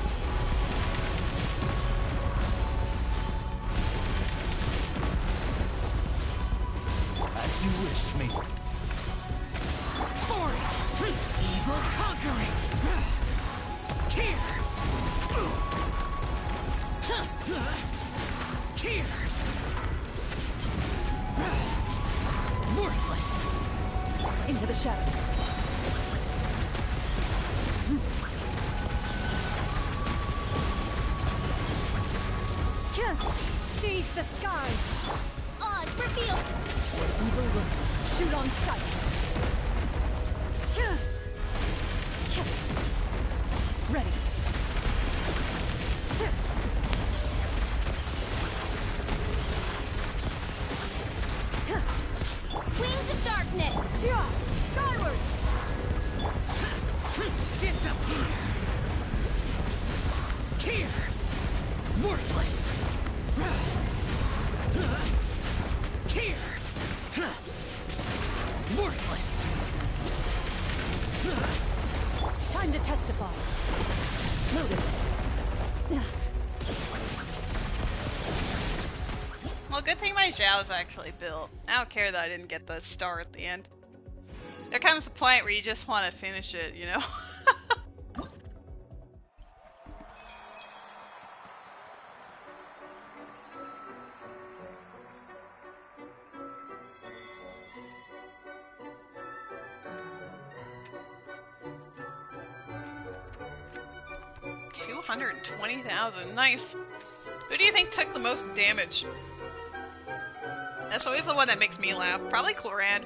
As you wish, me. Forward! Evil conquering! Here! Here! Worthless! Into the shadows. Seize the skies! Odds revealed! Where evil lurks, shoot on sight! Ready. Wings of darkness! Skyward! Disappear! Here! Worthless! Here! Worthless! Time to testify. Loaded. Well, good thing my Zhao's actually built. I don't care that I didn't get the star at the end. There comes a point where you just want to finish it, you know? $220,000, nice. Who do you think took the most damage? That's always the one that makes me laugh. Probably Chlorand.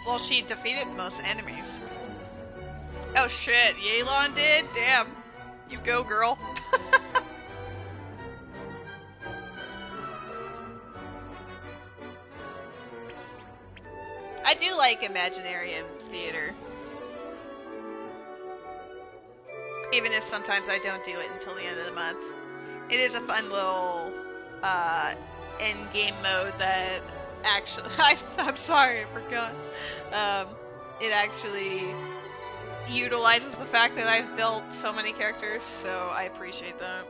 Well, she defeated most enemies. Oh shit, Yelan did? Damn. You go, girl. I do like Imaginarium Theater. Even if sometimes I don't do it until the end of the month. It is a fun little end game mode that actually I'm sorry, I forgot. It actually utilizes the fact that I've built so many characters, so I appreciate that.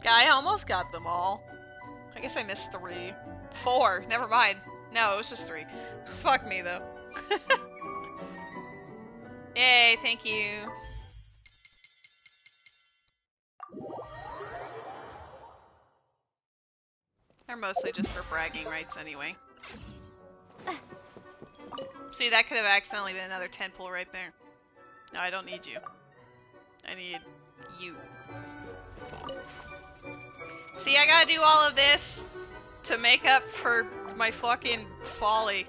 Yeah, I almost got them all. I guess I missed 3. 4, never mind. No, it was just 3. Fuck me, though. Yay, thank you. They're mostly just for bragging rights anyway. See, that could have accidentally been another 10 pull right there. No, I don't need you. I need you. See, I gotta do all of this to make up for my fucking folly.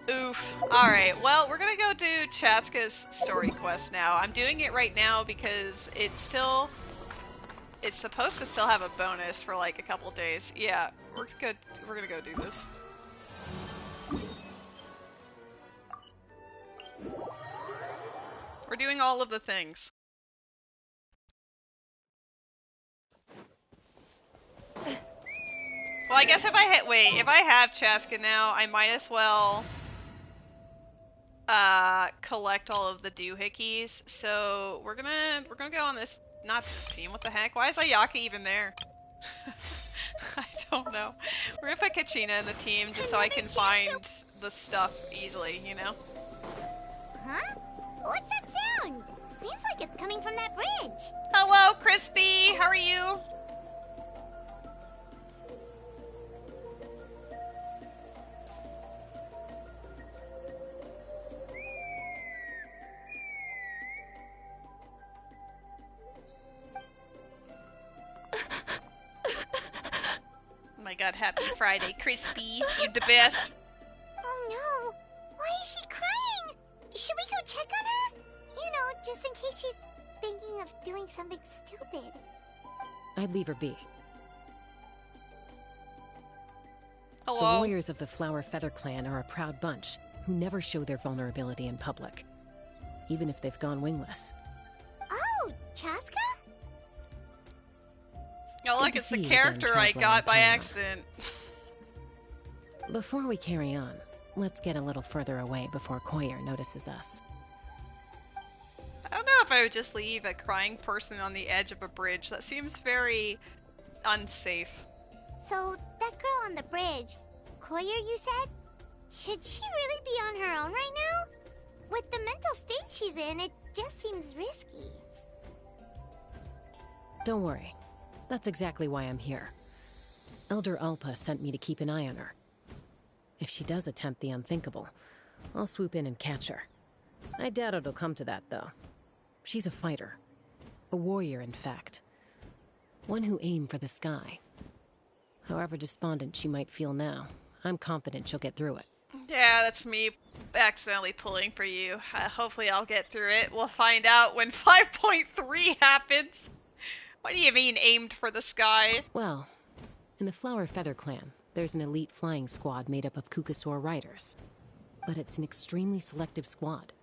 Oof. Alright, well, we're gonna go do Chasca's story quest now. I'm doing it right now because it's supposed to still have a bonus for like a couple days. Yeah, we're gonna go do this. We're doing all of the things. Well, I guess if I have Chasca now, I might as well collect all of the doohickeys. So we're gonna go on this, not this team. What the heck? Why is Ayaka even there? I don't know. We're gonna put Kachina in the team just so I can find the stuff easily, you know? Huh? What's that sound? Seems like it's coming from that bridge. Hello, Crispy! How are you? Oh my god, happy Friday, Crispy. You're the best. Oh no! Why is she crying? Should we go check on her? You know, just in case she's thinking of doing something stupid. I'd leave her be. Hello? The warriors of the Flower Feather Clan are a proud bunch who never show their vulnerability in public, even if they've gone wingless. Oh, Chasca? Oh, look, it's the character I got by accident. Before we carry on, let's get a little further away before Koyer notices us. I don't know if I would just leave a crying person on the edge of a bridge. That seems very unsafe. So, that girl on the bridge, Koyer, you said? Should she really be on her own right now? With the mental state she's in, it just seems risky. Don't worry. That's exactly why I'm here. Elder Alpa sent me to keep an eye on her. If she does attempt the unthinkable, I'll swoop in and catch her. I doubt it'll come to that, though. She's a fighter. A warrior, in fact. One who aimed for the sky. However despondent she might feel now, I'm confident she'll get through it. Yeah, that's me accidentally pulling for you. Hopefully I'll get through it. We'll find out when 5.3 happens. What do you mean, aimed for the sky? Well, in the Flower Feather Clan, there's an elite flying squad made up of Kukasaur riders. But it's an extremely selective squad.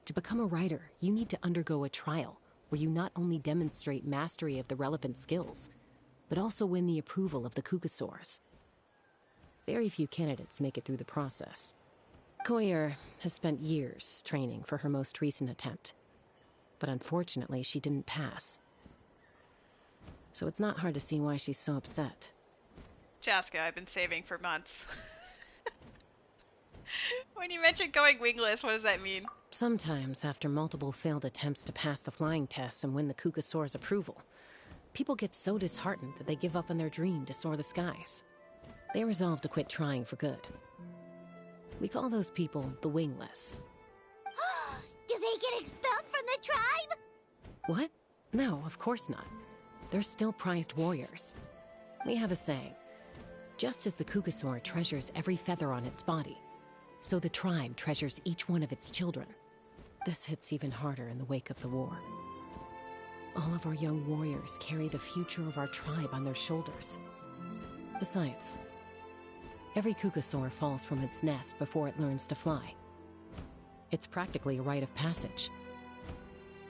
To become a rider, you need to undergo a trial, where you not only demonstrate mastery of the relevant skills, but also win the approval of the Kukasaurs. Very few candidates make it through the process. Koyer has spent years training for her most recent attempt, but unfortunately she didn't pass. So it's not hard to see why she's so upset. Chasca, I've been saving for months. When you mentioned going wingless, what does that mean? Sometimes, after multiple failed attempts to pass the flying tests and win the Kukasaur's approval, people get so disheartened that they give up on their dream to soar the skies. They resolve to quit trying for good. We call those people the wingless. Do they get expelled from the tribe? What? No, of course not. They're still prized warriors. We have a saying. Just as the Kukasaur treasures every feather on its body, so the tribe treasures each one of its children. This hits even harder in the wake of the war. All of our young warriors carry the future of our tribe on their shoulders. Besides, every Kukasaur falls from its nest before it learns to fly. It's practically a rite of passage.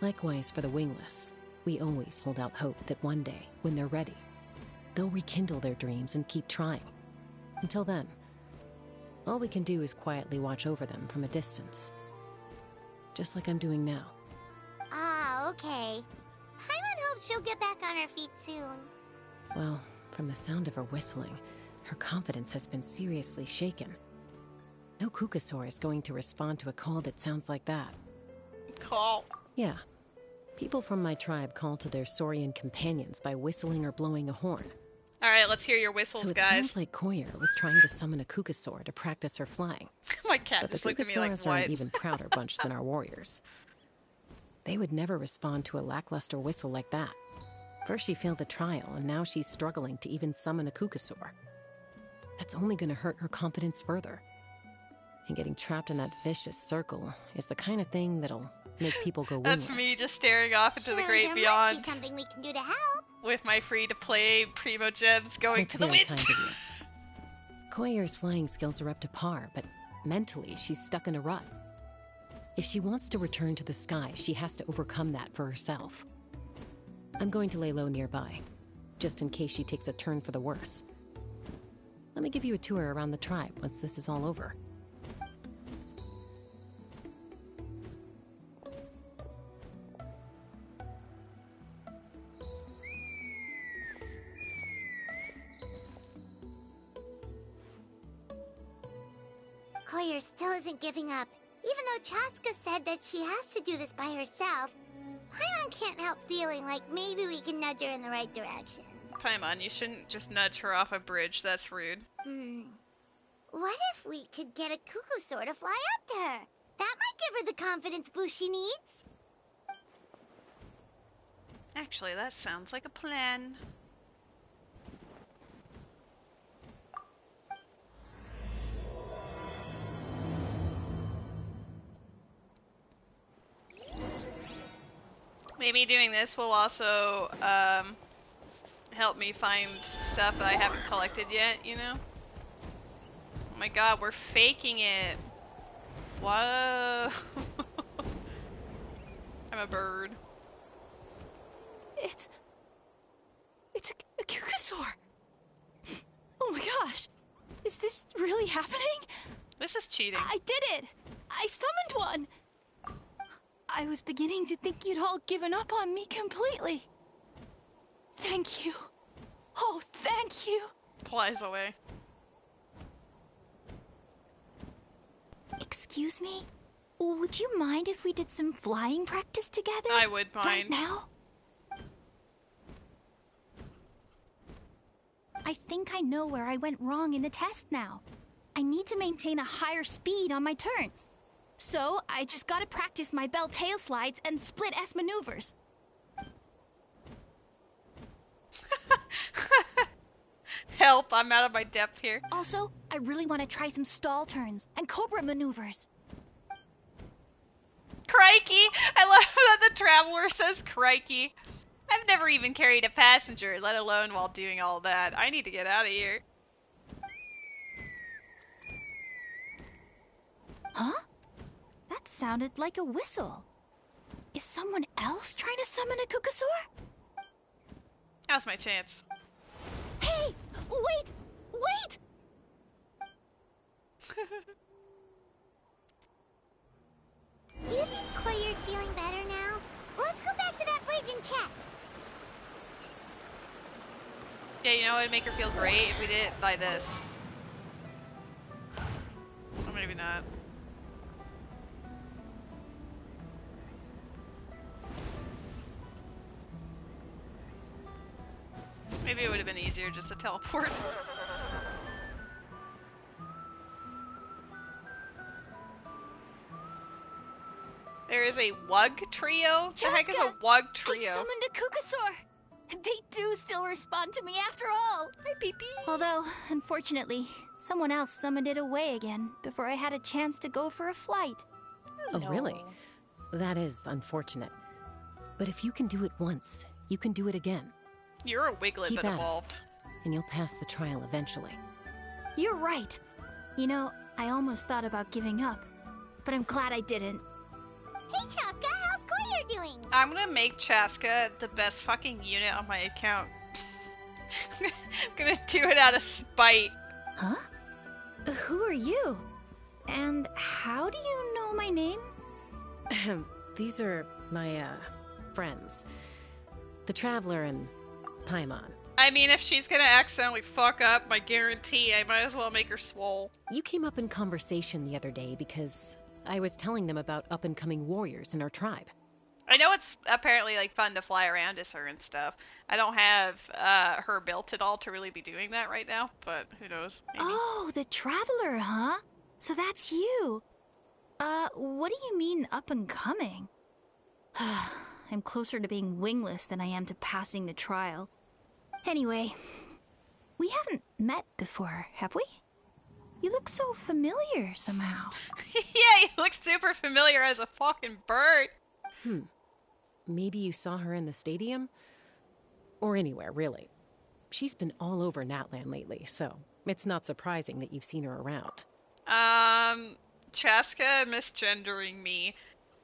Likewise for the wingless, we always hold out hope that one day, when they're ready, they'll rekindle their dreams and keep trying. Until then, all we can do is quietly watch over them from a distance. Just like I'm doing now. Ah, okay. Paimon hopes she'll get back on her feet soon. Well, from the sound of her whistling, her confidence has been seriously shaken. No Kukasaur is going to respond to a call that sounds like that. Call? Yeah. People from my tribe call to their Saurian companions by whistling or blowing a horn. Alright, let's hear your whistles, so it guys. sounds like Koyer was trying to summon a Kukasaur to practice her flying. My cat but just the looked at me like, Kukasaurs are what? an even prouder bunch than our warriors. They would never respond to a lackluster whistle like that. First she failed the trial, and now she's struggling to even summon a Kukasaur. That's only going to hurt her confidence further. And getting trapped in that vicious circle is the kind of thing that'll make people go wingless. That's me just staring off into the great there beyond. Must be something we can do to help. With my free-to-play Primo Gems going to the wind. Kind of you. Koyer's flying skills are up to par, but mentally she's stuck in a rut. If she wants to return to the sky, she has to overcome that for herself. I'm going to lay low nearby, just in case she takes a turn for the worse. Let me give you a tour around the tribe once this is all over. Koyer still isn't giving up. Even though Chasca said that she has to do this by herself, Paimon can't help feeling like maybe we can nudge her in the right direction. Paimon, you shouldn't just nudge her off a bridge, that's rude. What if we could get a Kukusaur to fly up to her? That might give her the confidence boost she needs. Actually, that sounds like a plan. Maybe doing this will also help me find stuff that I haven't collected yet, you know? Oh my god, we're faking it. Whoa. I'm a bird. It's a Kukasaur. Oh my gosh. Is this really happening? This is cheating. I did it. I summoned one. I was beginning to think you'd all given up on me completely. Thank you. Oh, thank you. Flies away. Excuse me? Would you mind if we did some flying practice together? I would mind. Right now? I think I know where I went wrong in the test now. I need to maintain a higher speed on my turns. So, I just gotta practice my bell tail slides and split S maneuvers. Help, I'm out of my depth here. Also, I really want to try some stall turns and cobra maneuvers. Crikey! I love that the traveler says crikey. I've never even carried a passenger, let alone while doing all that. I need to get out of here. Huh? That sounded like a whistle. Is someone else trying to summon a Kukasaur? Now's my chance. Hey! Wait! Wait! Do you think Koyer's feeling better now? Let's go back to that bridge and check. Yeah, you know what would make her feel great if we did it by this. Or maybe not. Maybe it would have been easier just to teleport. There is a Wug trio? Chasca! The heck is a Wug I trio? summoned a Kukasaur! They do still respond to me after all! Hi, Pee. Although, unfortunately, someone else summoned it away again before I had a chance to go for a flight. Oh, really? That is unfortunate. But if you can do it once, you can do it again. You're a Wiglet Keep that at it, evolved. and you'll pass the trial eventually. You're right. You know, I almost thought about giving up, but I'm glad I didn't. Hey, Chasca, how's Koyer doing? I'm gonna make Chasca the best fucking unit on my account. I'm gonna do it out of spite. Huh? Who are you? And how do you know my name? These are my, friends. The Traveler and Paimon. I mean, if she's gonna accidentally fuck up, I guarantee I might as well make her swole. You came up in conversation the other day because I was telling them about up-and-coming warriors in our tribe. I know it's apparently, like, fun to fly around as her and stuff. I don't have her built at all to really be doing that right now, but who knows? Maybe. Oh, the Traveler, huh? So that's you. What do you mean up and coming? I'm closer to being wingless than I am to passing the trial. Anyway, we haven't met before, have we? You look so familiar somehow. Yeah, you look super familiar as a fucking bird. Maybe you saw her in the stadium? Or anywhere, really. She's been all over Natlan lately, so it's not surprising that you've seen her around. Chasca misgendering me.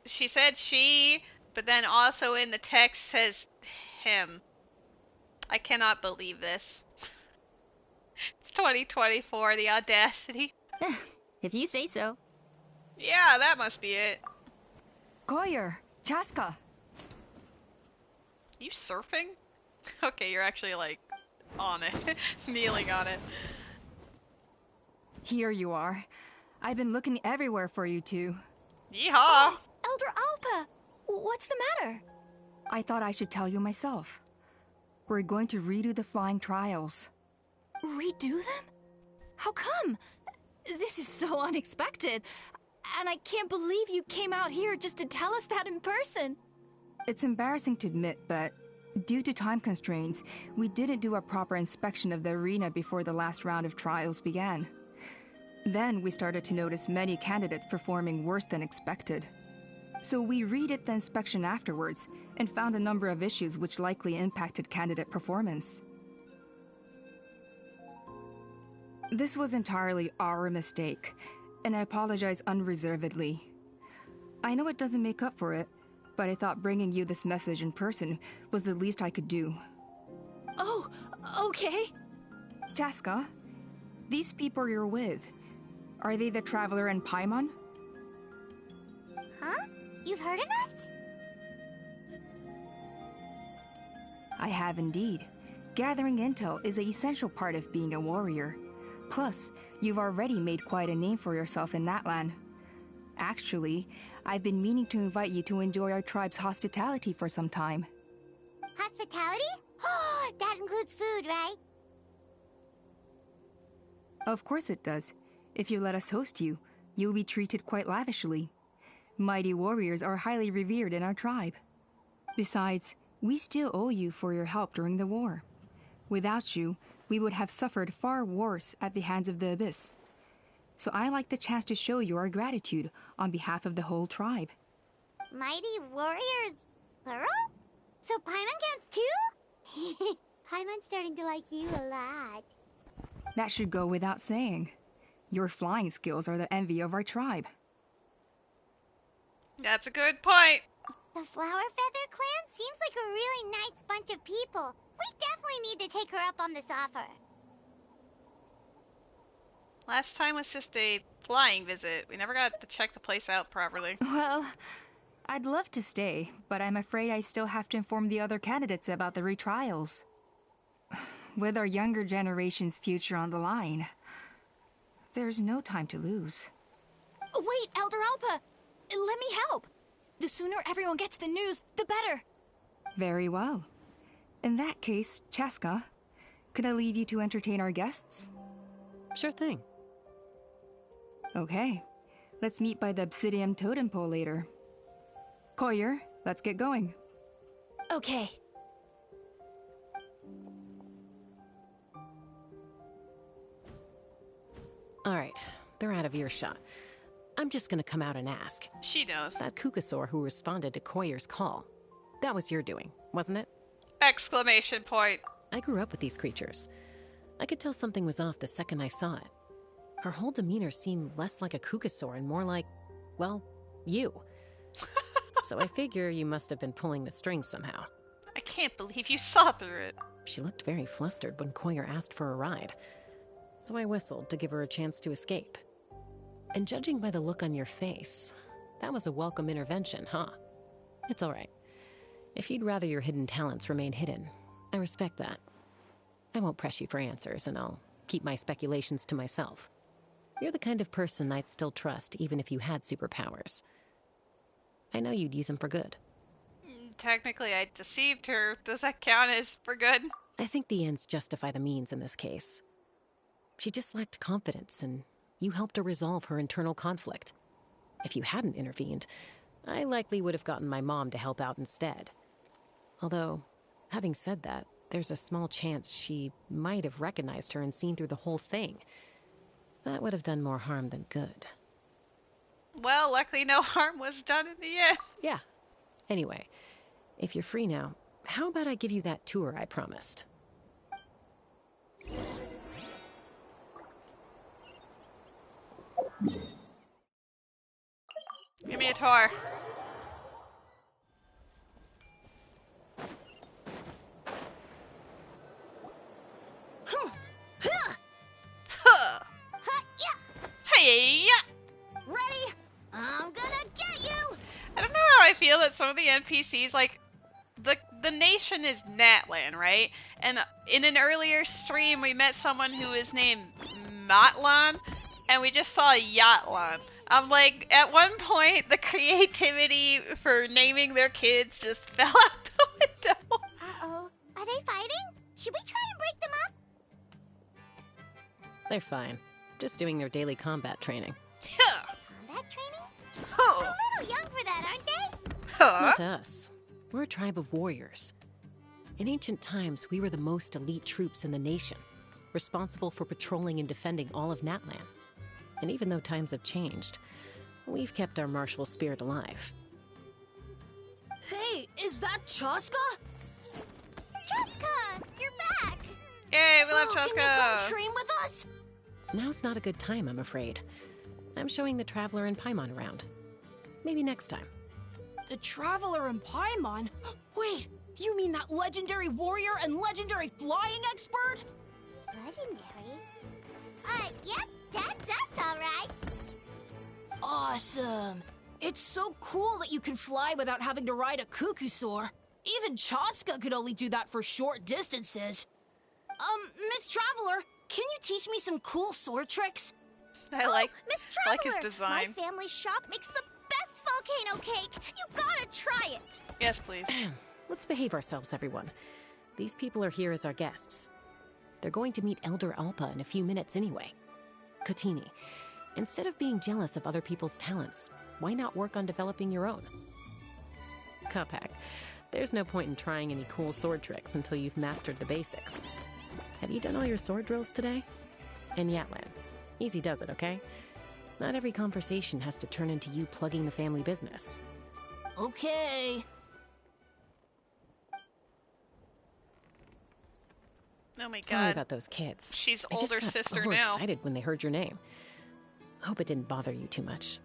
She said she, but then also in the text says him. I cannot believe this. It's 2024, the audacity. If you say so. Yeah, that must be it. Koyer, Chasca. You surfing? Okay, you're actually, like, on it. Kneeling on it. Here you are. I've been looking everywhere for you two. Yeehaw! Oh, Elder Alpa! What's the matter? I thought I should tell you myself. We're going to redo the flying trials. Redo them? How come? This is so unexpected. And I can't believe you came out here just to tell us that in person. It's embarrassing to admit, but due to time constraints, we didn't do a proper inspection of the arena before the last round of trials began. Then we started to notice many candidates performing worse than expected. So we redid the inspection afterwards and found a number of issues which likely impacted candidate performance. This was entirely our mistake, and I apologize unreservedly. I know it doesn't make up for it, but I thought bringing you this message in person was the least I could do. Oh, okay. Chasca, these people you're with, are they the Traveler and Paimon? Huh? You've heard of us? I have indeed. Gathering intel is an essential part of being a warrior. Plus, you've already made quite a name for yourself in Natlan. Actually, I've been meaning to invite you to enjoy our tribe's hospitality for some time. Hospitality? Oh, that includes food, right? Of course it does. If you let us host you, you'll be treated quite lavishly. Mighty warriors are highly revered in our tribe. Besides, we still owe you for your help during the war. Without you, we would have suffered far worse at the hands of the Abyss. So I like the chance to show you our gratitude on behalf of the whole tribe. Mighty warriors, plural? So Paimon counts too? Paimon's starting to like you a lot. That should go without saying. Your flying skills are the envy of our tribe. That's a good point. The Flower Feather clan seems like a really nice bunch of people. We definitely need to take her up on this offer. Last time was just a flying visit. We never got to check the place out properly. Well, I'd love to stay, but I'm afraid I still have to inform the other candidates about the retrials. With our younger generation's future on the line, there's no time to lose. Wait, Elder Alpa! Let me help! The sooner everyone gets the news, the better! Very well. In that case, Chasca, could I leave you to entertain our guests? Sure thing. Okay. Let's meet by the Obsidian Totem Pole later. Koyer, let's get going. Okay. Alright, they're out of earshot. I'm just gonna come out and ask. She knows. That Kukasaur who responded to Koyer's call. That was your doing, wasn't it? Exclamation point. I grew up with these creatures. I could tell something was off the second I saw it. Her whole demeanor seemed less like a Kukasaur and more like, well, you. So I figure you must have been pulling the strings somehow. I can't believe you saw through it. She looked very flustered when Koyer asked for a ride, so I whistled to give her a chance to escape. And judging by the look on your face, that was a welcome intervention, huh? It's all right. If you'd rather your hidden talents remain hidden, I respect that. I won't press you for answers, and I'll keep my speculations to myself. You're the kind of person I'd still trust even if you had superpowers. I know you'd use them for good. Technically, I deceived her. Does that count as for good? I think the ends justify the means in this case. She just lacked confidence, and you helped her resolve her internal conflict. If you hadn't intervened, I likely would have gotten my mom to help out instead. Although, having said that, there's a small chance she might have recognized her and seen through the whole thing. That would have done more harm than good. Well, luckily no harm was done in the end. Yeah. Anyway, if you're free now, how about I give you that tour I promised? Give me a tour. Hey! Ready? I'm gonna get you! I don't know how I feel that some of the NPCs, like, the nation is Natlan, right? And in an earlier stream, we met someone who is named Natlan, and we just saw Yatlan. I'm like, at one point, the creativity for naming their kids just fell out the window. Uh-oh. Are they fighting? Should we try and break them up? They're fine. Just doing their daily combat training. Combat training? They're a little young for that, aren't they? Not us. We're a tribe of warriors. In ancient times, we were the most elite troops in the nation, responsible for patrolling and defending all of Natlan. And even though times have changed, we've kept our martial spirit alive. Hey, is that Chasca? Chasca, you're back! Yay, we love Chasca! Can you come train with us? Now's not a good time, I'm afraid. I'm showing the Traveler and Paimon around. Maybe next time. The Traveler and Paimon? Wait, you mean that legendary warrior and legendary flying expert? Legendary? Yep, that's us, alright. Awesome. It's so cool that you can fly without having to ride a cuckoo-soar. Even Chasca could only do that for short distances. Miss Traveler, can you teach me some cool sword tricks? I like Miss I like Traveler, his design. my family shop makes the best volcano cake. You gotta try it. Yes, please. Let's behave ourselves, everyone. These people are here as our guests. They're going to meet Elder Alpa in a few minutes anyway. Kotini, instead of being jealous of other people's talents, why not work on developing your own? Kapak, there's no point in trying any cool sword tricks until you've mastered the basics. Have you done all your sword drills today? And Yatlan, easy does it, okay? Not every conversation has to turn into you plugging the family business. Okay. Oh my god. Sorry about those kids. She's I just older got sister now. excited when they heard your name. Hope it didn't bother you too much.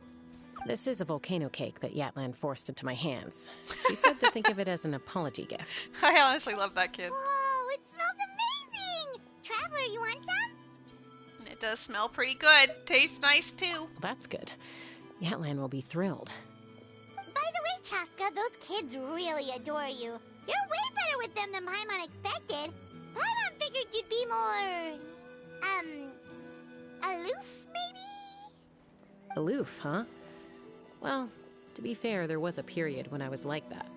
This is a volcano cake that Yatlan forced into my hands. She said to think of it as an apology gift. I honestly love that kid. Whoa, it smells amazing! Traveler, you want some? It does smell pretty good. Tastes nice too. Well, that's good. Yatlan will be thrilled. By the way, Chasca, those kids really adore you. You're way better with them than Paimon expected. Paimon figured you'd be more... aloof, maybe? Aloof, huh? Well, to be fair, there was a period when I was like that.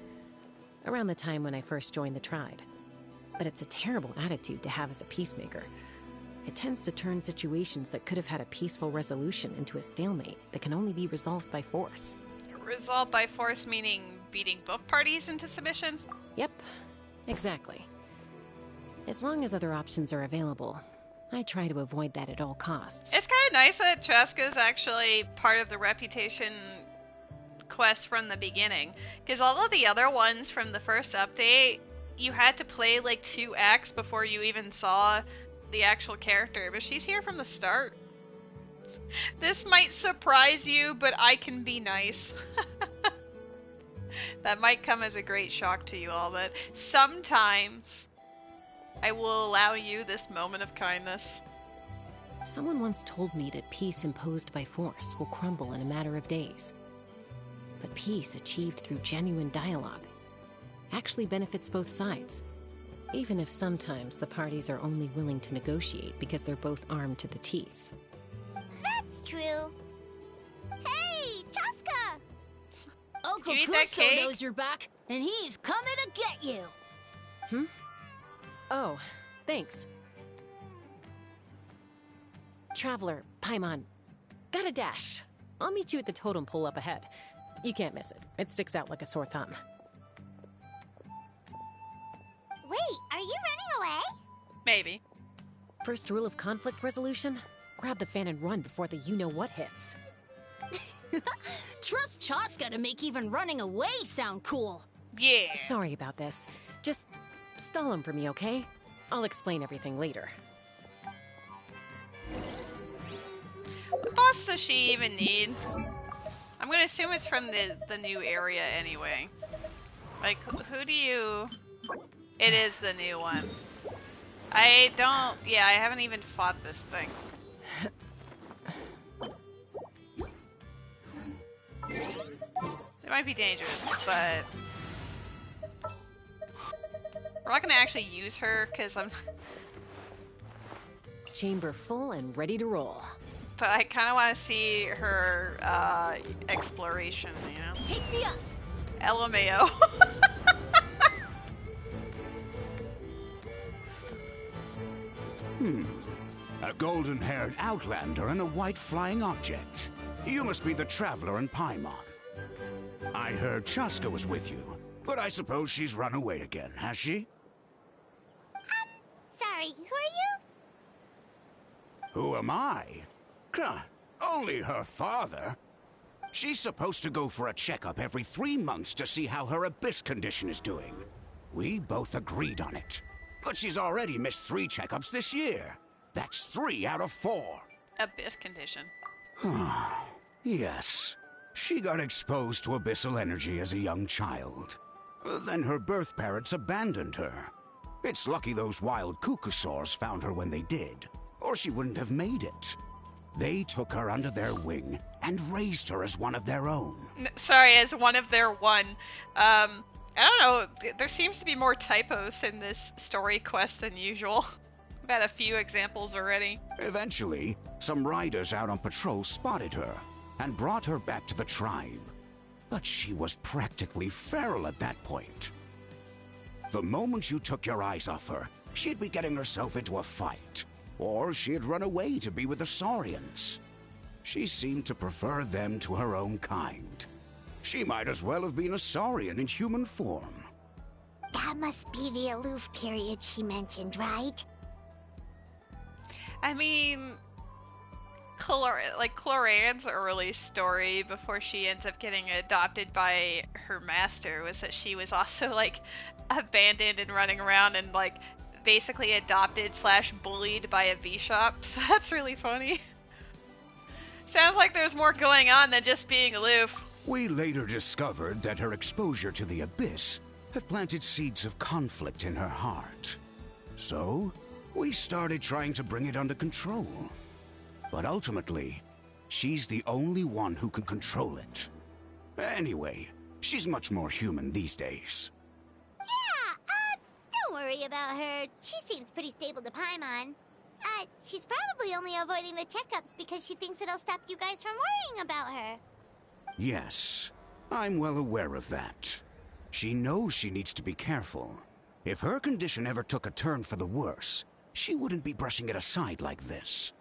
Around the time when I first joined the tribe. But it's a terrible attitude to have as a peacemaker. It tends to turn situations that could have had a peaceful resolution into a stalemate that can only be resolved by force. Resolved by force meaning beating both parties into submission? Yep, exactly. As long as other options are available, I try to avoid that at all costs. It's kind of nice that Chasca is actually part of the reputation quest from the beginning. Because all of the other ones from the first update, you had to play like 2 acts before you even saw the actual character. But she's here from the start. This might surprise you, but I can be nice. That might come as a great shock to you all, but sometimes I will allow you this moment of kindness. Someone once told me that peace imposed by force will crumble in a matter of days. But peace achieved through genuine dialogue actually benefits both sides, even if sometimes the parties are only willing to negotiate because they're both armed to the teeth. That's true. Hey, Chasca! Uncle you eat that Cusco cake? knows you're back, and he's coming to get you. Oh, thanks. Traveler, Paimon, gotta dash. I'll meet you at the totem pole up ahead. You can't miss it. It sticks out like a sore thumb. Wait, are you running away? Maybe. First rule of conflict resolution? Grab the fan and run before the you-know-what hits. Trust Chasca to make even running away sound cool. Yeah. Sorry about this. Just stall him for me, okay? I'll explain everything later. What boss does she even need? I'm gonna assume it's from the new area anyway. Like, who do you... It is the new one. I haven't even fought this thing. It might be dangerous, but... We're not gonna actually use her, because I'm... Chamber full and ready to roll. But I kind of want to see her exploration, you know? Take me up. LMAO. A golden-haired outlander and a white flying object. You must be the traveler in Paimon. I heard Chasca was with you, but I suppose she's run away again, has she? Sorry, who are you? Who am I? Only her father. She's supposed to go for a checkup every 3 months to see how her abyss condition is doing. We both agreed on it. But she's already missed 3 checkups this year. That's 3 out of 4. Abyss condition. Yes. She got exposed to abyssal energy as a young child. Then her birth parents abandoned her. It's lucky those wild cuckoosaurs found her when they did, or she wouldn't have made it. They took her under their wing and raised her as one of their own. Sorry, as one of their one. I don't know, there seems to be more typos in this story quest than usual. I've had a few examples already. Eventually, some riders out on patrol spotted her and brought her back to the tribe. But she was practically feral at that point. The moment you took your eyes off her, she'd be getting herself into a fight. Or she'd run away to be with the Saurians. She seemed to prefer them to her own kind. She might as well have been a Saurian in human form. That must be the aloof period she mentioned, right? I mean, Cloran's early story before she ends up getting adopted by her master was that she was also like abandoned and running around and like basically adopted / bullied by a V-shop, so that's really funny. Sounds like there's more going on than just being aloof. We later discovered that her exposure to the abyss had planted seeds of conflict in her heart. So, we started trying to bring it under control. But ultimately, she's the only one who can control it. Anyway, she's much more human these days. Yeah, don't worry about her. She seems pretty stable to Paimon. She's probably only avoiding the checkups because she thinks it'll stop you guys from worrying about her. Yes, I'm well aware of that. She knows she needs to be careful. If her condition ever took a turn for the worse, she wouldn't be brushing it aside like this.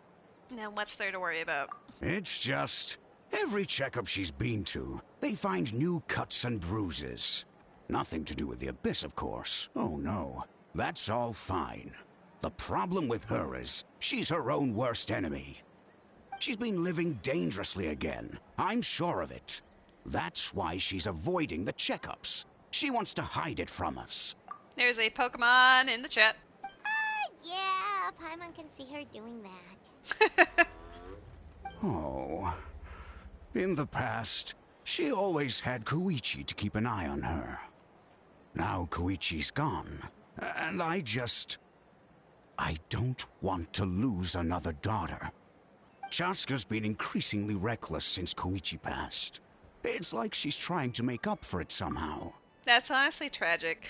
Now, what's there to worry about? It's just, every checkup she's been to, they find new cuts and bruises. Nothing to do with the abyss, of course. Oh no, that's all fine. The problem with her is, she's her own worst enemy. She's been living dangerously again. I'm sure of it. That's why she's avoiding the checkups. She wants to hide it from us. There's a Pokemon in the chat. Yeah, Paimon can see her doing that. Oh. In the past, She always had Koichi to keep an eye on her. Now Koichi's gone, and I don't want to lose another daughter. Chasca's been increasingly reckless since Koichi passed. It's like she's trying to make up for it somehow. That's honestly tragic.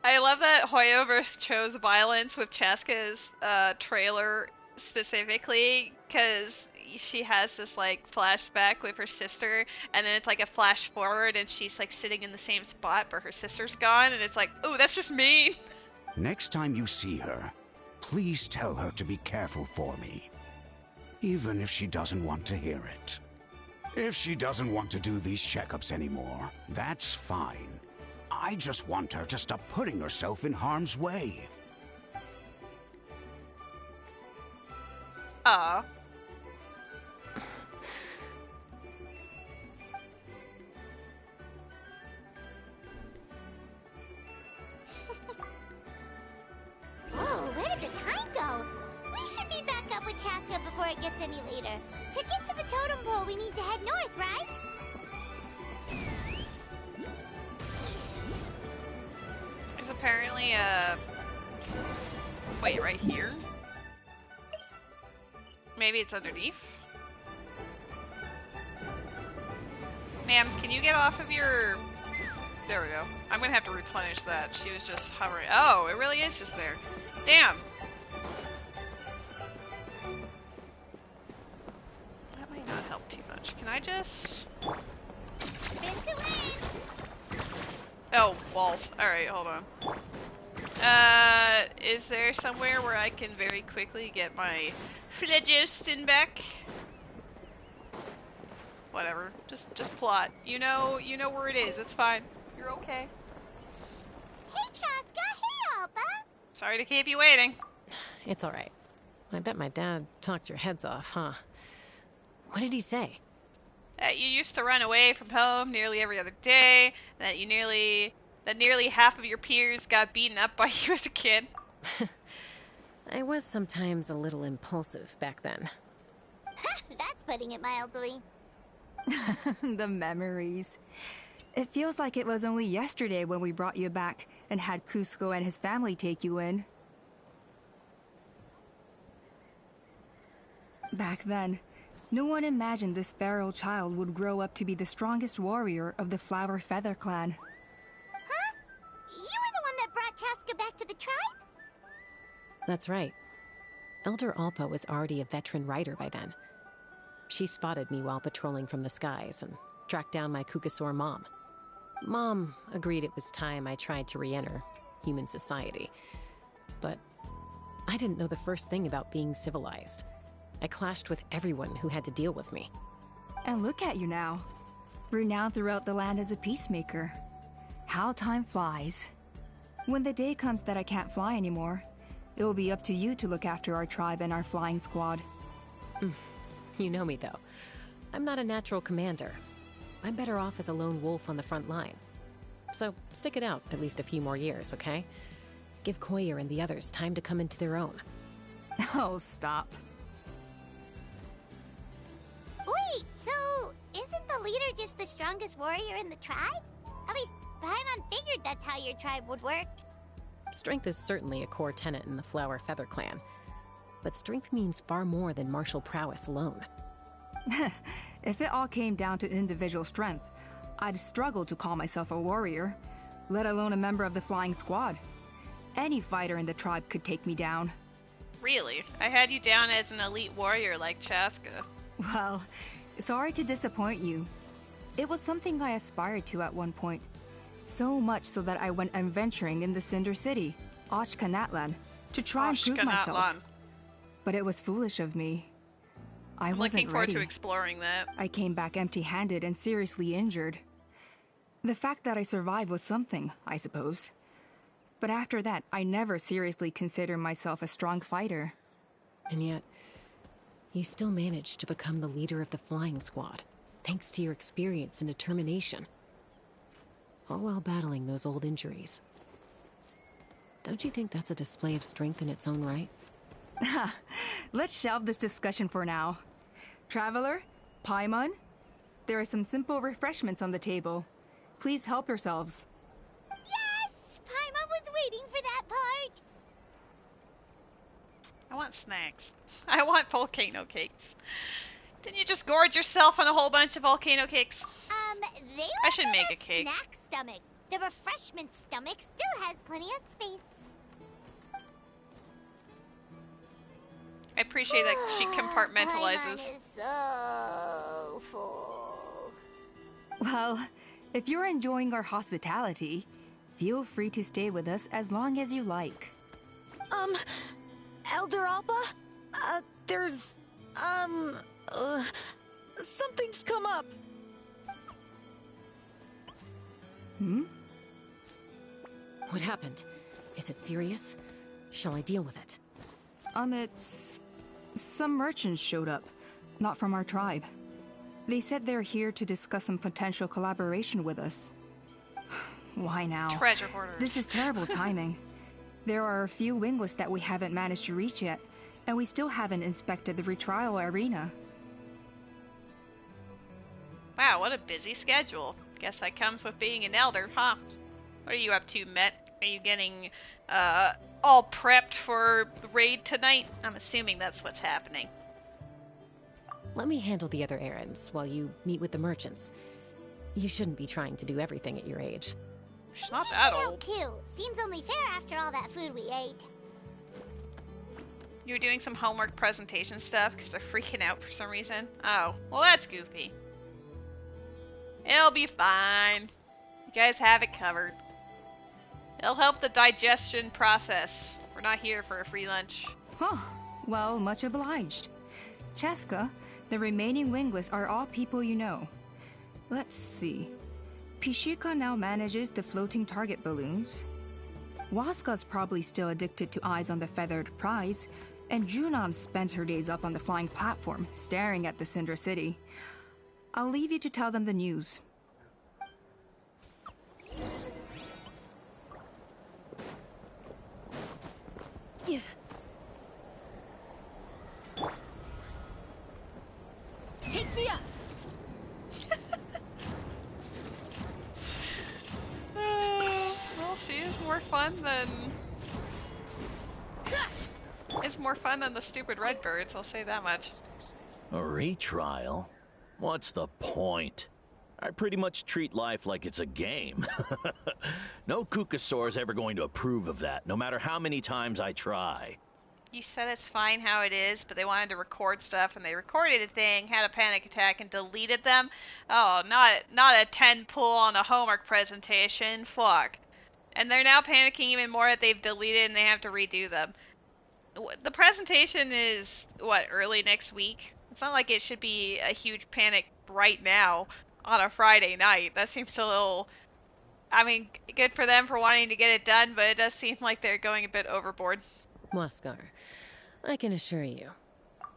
I love that Hoyoverse chose violence with Chasca's trailer specifically, because she has this like flashback with her sister, and then it's like a flash forward and she's like sitting in the same spot but her sister's gone, and it's like, ooh, that's just mean. Next time you see her, please tell her to be careful for me. Even if she doesn't want to hear it. If she doesn't want to do these checkups anymore, that's fine. I just want her to stop putting herself in harm's way. Aw. Whoa, where did the time go? We should meet back up with Chasca before it gets any later. To get to the totem pole, we need to head north, right? There's apparently a... Wait, right here? Maybe it's underneath? Ma'am, can you get off of your... There we go. I'm gonna have to replenish that. She was just hovering. Oh, it really is just there. Damn! That might not help too much. Can I just... Oh, walls. Alright, hold on. Is there somewhere where I can very quickly get my phlogiston back? Whatever. Just plot. You know where it is. It's fine. You're okay. Hey, Chasca. Hey, Alba. Sorry to keep you waiting. It's all right. I bet my dad talked your heads off, huh? What did he say? That you used to run away from home nearly every other day, that nearly half of your peers got beaten up by you as a kid. I was sometimes a little impulsive back then. That's putting it mildly. The memories. It feels like it was only yesterday when we brought you back and had Cusco and his family take you in. Back then, no one imagined this feral child would grow up to be the strongest warrior of the Flower Feather clan. Huh? You were the one that brought Chasca back to the tribe? That's right. Elder Alpa was already a veteran rider by then. She spotted me while patrolling from the skies and tracked down my Kukasaur mom. Mom agreed it was time I tried to re-enter human society. But I didn't know the first thing about being civilized. I clashed with everyone who had to deal with me. And look at you now. Renowned throughout the land as a peacemaker. How time flies. When the day comes that I can't fly anymore, it will be up to you to look after our tribe and our flying squad. You know me, though. I'm not a natural commander. I'm better off as a lone wolf on the front line. So stick it out at least a few more years, okay? Give Koyer and the others time to come into their own. Oh, stop. Wait, so isn't the leader just the strongest warrior in the tribe? At least Paimon figured that's how your tribe would work. Strength is certainly a core tenet in the Flower Feather clan. But strength means far more than martial prowess alone. If it all came down to individual strength, I'd struggle to call myself a warrior, let alone a member of the flying squad. Any fighter in the tribe could take me down. Really? I had you down as an elite warrior like Chasca. Well, sorry to disappoint you. It was something I aspired to at one point. So much so that I went adventuring in the Cinder City, Natlan, to try and prove myself. But it was foolish of me. I wasn't looking forward ready. to exploring that. I came back empty-handed and seriously injured. The fact that I survived was something, I suppose. But after that, I never seriously considered myself a strong fighter. And yet, you still managed to become the leader of the flying squad, thanks to your experience and determination. All while battling those old injuries. Don't you think that's a display of strength in its own right? Let's shelve this discussion for now. Traveler, Paimon, There are some simple refreshments on the table. Please help yourselves. Yes! Paimon was waiting for that part! I want snacks. I want volcano cakes. Didn't you just gorge yourself on a whole bunch of volcano cakes? They I should also make have a cake. Snack stomach. The refreshment stomach still has plenty of space. I appreciate that she Paimon compartmentalizes. is so full. Well, if you're enjoying our hospitality, feel free to stay with us as long as you like. Elder Alba? There's, something's come up. Hmm? What happened? Is it serious? Shall I deal with it? It's... Some merchants showed up, not from our tribe. They said they're here to discuss some potential collaboration with us. Why now? Treasure hoarders. This is terrible timing. There are a few wingless that we haven't managed to reach yet, and we still haven't inspected the retrial arena. Wow, what a busy schedule. Guess that comes with being an elder, huh? What are you up to, Met? Are you getting, all prepped for the raid tonight? I'm assuming that's what's happening. Let me handle the other errands while you meet with the merchants. You shouldn't be trying to do everything at your age. She's not You that should old. help too. Seems only fair after all that food we ate. You were doing some homework presentation stuff because they're freaking out for some reason? Oh, well that's goofy. It'll be fine. You guys have it covered. It'll help the digestion process. We're not here for a free lunch. Huh. Well, much obliged. Chasca, the remaining wingless are all people you know. Let's see. Pishika now manages the floating target balloons. Waska's probably still addicted to eyes on the feathered prize, and Junon spends her days up on the flying platform, staring at the Cinder City. I'll leave you to tell them the news. Take me up! Well, she is more fun than... It's more fun than the stupid redbirds, I'll say that much. A retrial? What's the point? I pretty much treat life like it's a game. No Kukasaur's ever going to approve of that, no matter how many times I try. You said it's fine how it is, but they wanted to record stuff, and they recorded a thing, had a panic attack, and deleted them. Oh, not a 10 pull on a homework presentation. Fuck. And they're now panicking even more that they've deleted and they have to redo them. The presentation is, what, early next week? It's not like it should be a huge panic right now on a Friday night. That seems a little... I mean, good for them for wanting to get it done, but it does seem like they're going a bit overboard. Waskar, I can assure you,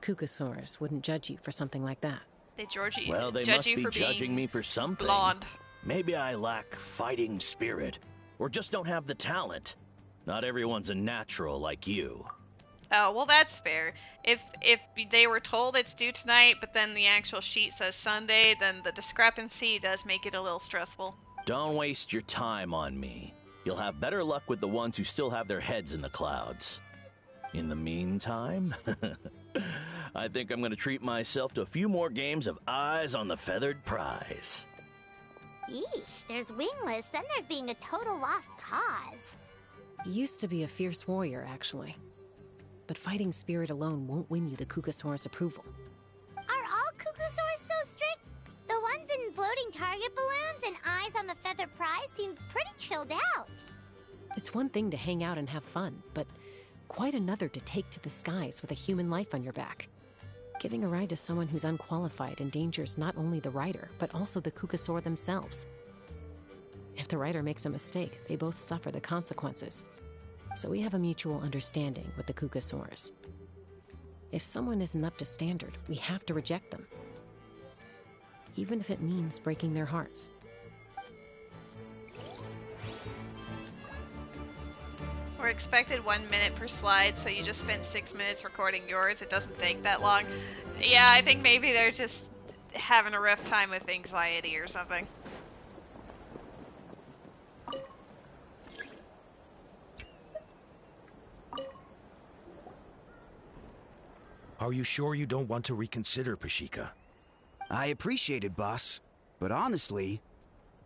Kukasaurs wouldn't judge you for something like that. They judge you, Well, they judge must you be for judging being me for something. blonde. Maybe I lack fighting spirit, or just don't have the talent. Not everyone's a natural like you. Oh, well, that's fair. If they were told it's due tonight, but then the actual sheet says Sunday, then the discrepancy does make it a little stressful. Don't waste your time on me. You'll have better luck with the ones who still have their heads in the clouds. In the meantime, I think I'm going to treat myself to a few more games of Eyes on the Feathered Prize. Yeesh, there's wingless, then there's being a total lost cause. You used to be a fierce warrior, actually. But fighting spirit alone won't win you the Kukasaur's approval. Are all Kukusaurs so strict? The ones in floating target balloons and Eyes on the Feather Prize seem pretty chilled out. It's one thing to hang out and have fun, but quite another to take to the skies with a human life on your back. Giving a ride to someone who's unqualified endangers not only the rider, but also the Kukasaur themselves. If the rider makes a mistake, they both suffer the consequences. So we have a mutual understanding with the Kukasaurs. If someone isn't up to standard, we have to reject them. Even if it means breaking their hearts. We're expected 1 minute per slide, so you just spent 6 minutes recording yours. It doesn't take that long. Yeah, I think maybe they're just... having a rough time with anxiety or something. Are you sure you don't want to reconsider, Pashika? I appreciate it, boss. But honestly,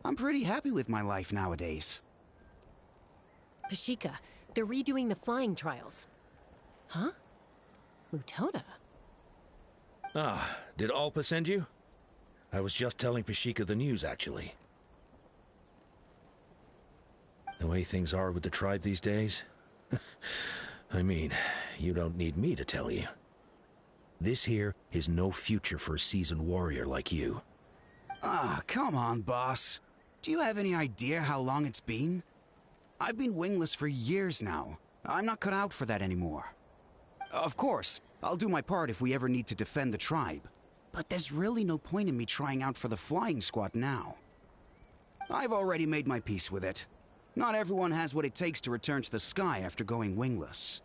I'm pretty happy with my life nowadays. Pashika, they're redoing the flying trials. Huh? Mutoda? Ah, did Alpa send you? I was just telling Pashika the news, actually. The way things are with the tribe these days? I mean, you don't need me to tell you. This here is no future for a seasoned warrior like you. Ah, come on, boss. Do you have any idea how long it's been? I've been wingless for years now. I'm not cut out for that anymore. Of course, I'll do my part if we ever need to defend the tribe. But there's really no point in me trying out for the flying squad now. I've already made my peace with it. Not everyone has what it takes to return to the sky after going wingless.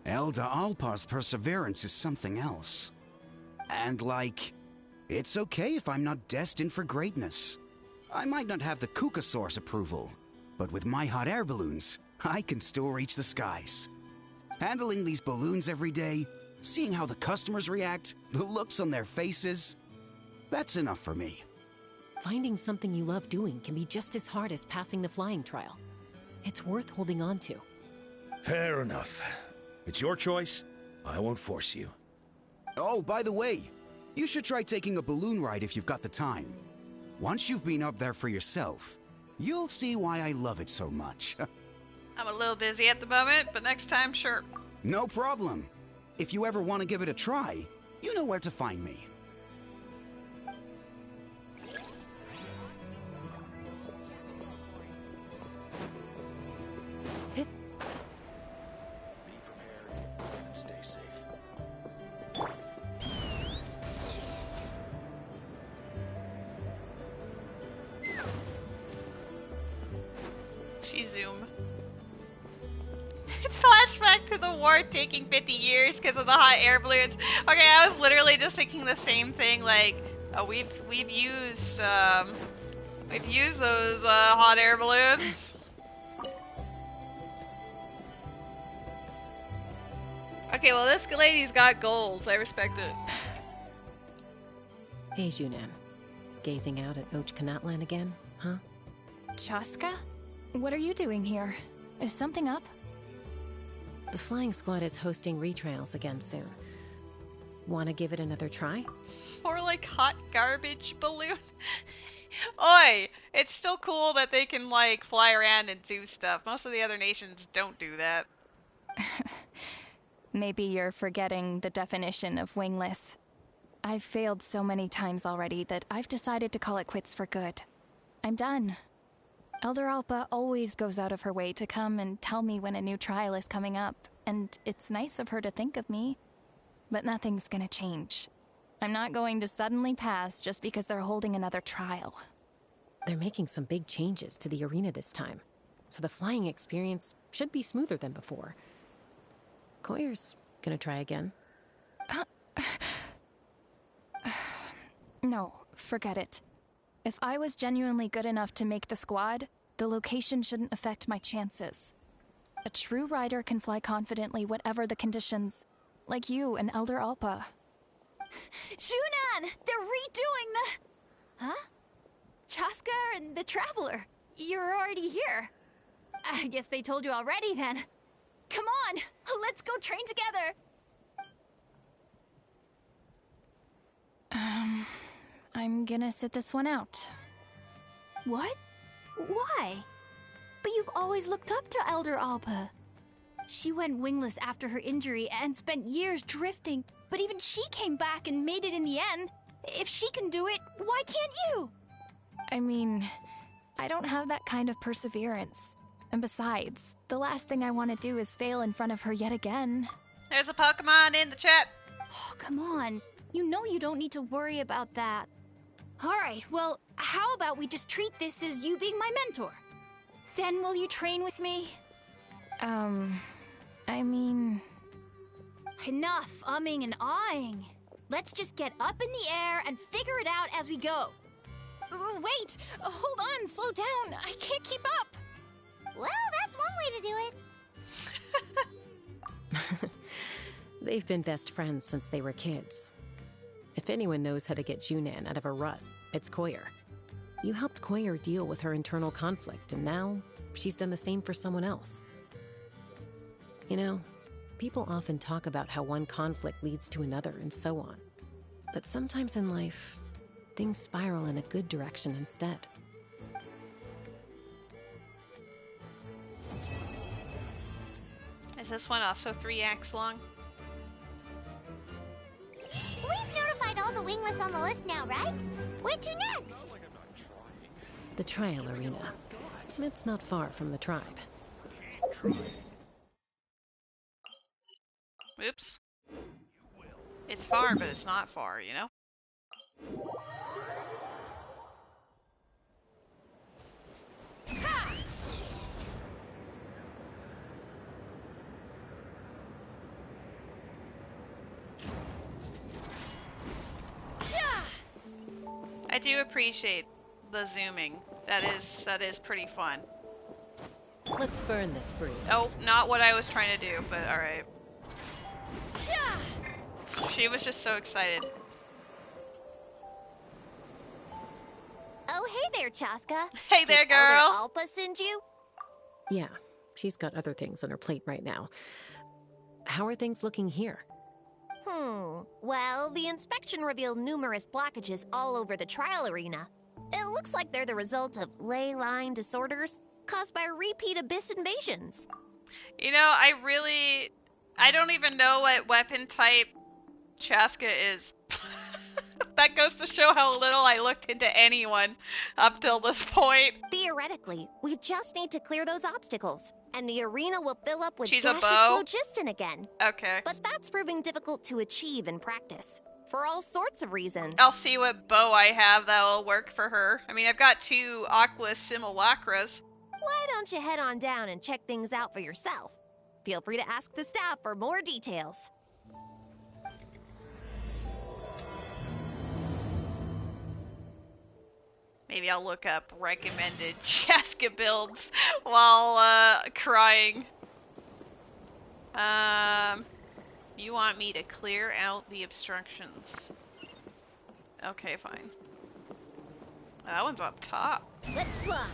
Elder Alpa's perseverance is something else. And it's okay if I'm not destined for greatness. I might not have the Kukasaur's approval, but with my hot air balloons, I can still reach the skies. Handling these balloons every day, seeing how the customers react, the looks on their faces, that's enough for me. Finding something you love doing can be just as hard as passing the flying trial. It's worth holding on to. Fair enough. It's your choice. I won't force you. Oh, by the way, you should try taking a balloon ride if you've got the time. Once you've been up there for yourself, you'll see why I love it so much. I'm a little busy at the moment, but next time, sure. No problem. If you ever want to give it a try, you know where to find me. Stay safe. She zoomed. It's flashback to the war taking 50 years because of the hot air balloons. Okay, I was literally just thinking the same thing. Like, we've used those hot air balloons. Okay, well this lady's got goals. I respect it. Hey, Junan. Gazing out at Natlan again, huh? Chasca? What are you doing here? Is something up? The flying squad is hosting retrials again soon. Want to give it another try? More like hot garbage balloon. Oi! It's still cool that they can, like, fly around and do stuff. Most of the other nations don't do that. Maybe you're forgetting the definition of wingless. I've failed so many times already that I've decided to call it quits for good. I'm done. Elder Alpa always goes out of her way to come and tell me when a new trial is coming up, and it's nice of her to think of me. But nothing's gonna change. I'm not going to suddenly pass just because they're holding another trial. They're making some big changes to the arena this time, so the flying experience should be smoother than before. Koyer's gonna try again. No, forget it. If I was genuinely good enough to make the squad, the location shouldn't affect my chances. A true rider can fly confidently whatever the conditions, like you and Elder Alpa. Junan! They're redoing the... Huh? Chasca and the Traveler. You're already here. I guess they told you already then. Come on, let's go train together. I'm gonna sit this one out. What? Why? But you've always looked up to Elder Alpa. She went wingless after her injury and spent years drifting, but even she came back and made it in the end. If she can do it, why can't you? I mean, I don't have that kind of perseverance. And besides, the last thing I want to do is fail in front of her yet again. There's a Pokemon in the chat. Oh, come on. You know you don't need to worry about that. Alright, well, how about we just treat this as you being my mentor? Then will you train with me? I mean... Enough umming and ahhing. Let's just get up in the air and figure it out as we go. Wait! Hold on, slow down. I can't keep up. Well, that's one way to do it. They've been best friends since they were kids. If anyone knows how to get Junan out of a rut, it's Koyer. You helped Koyer deal with her internal conflict, and now she's done the same for someone else. You know, people often talk about how one conflict leads to another and so on. But sometimes in life, things spiral in a good direction instead. Is this one also 3 acts long? We've notified all the wingless on the list now, right? Where to next? The trial arena. It's not far from the tribe. Oops. It's far, but it's not far, you know? I do appreciate the zooming. That is pretty fun. Let's burn this breeze. Oh, not what I was trying to do, but alright. She was just so excited. Oh, hey there, Chasca. Hey there, Did girl. Elder Alpa send you? Yeah, she's got other things on her plate right now. How are things looking here? Well, the inspection revealed numerous blockages all over the trial arena. It looks like they're the result of ley line disorders caused by repeat abyss invasions. You know, I don't even know what weapon type Chasca is. That goes to show how little I looked into anyone up till this point. Theoretically, we just need to clear those obstacles, and the arena will fill up with She's a gaseous bow? phlogiston again. Okay. But that's proving difficult to achieve in practice, for all sorts of reasons. I'll see what bow I have that will work for her. I mean, I've got 2 Aqua Simulacras. Why don't you head on down and check things out for yourself? Feel free to ask the staff for more details. Maybe I'll look up recommended Chasca builds while crying. You want me to clear out the obstructions. Okay, fine. That one's up top. Let's fly.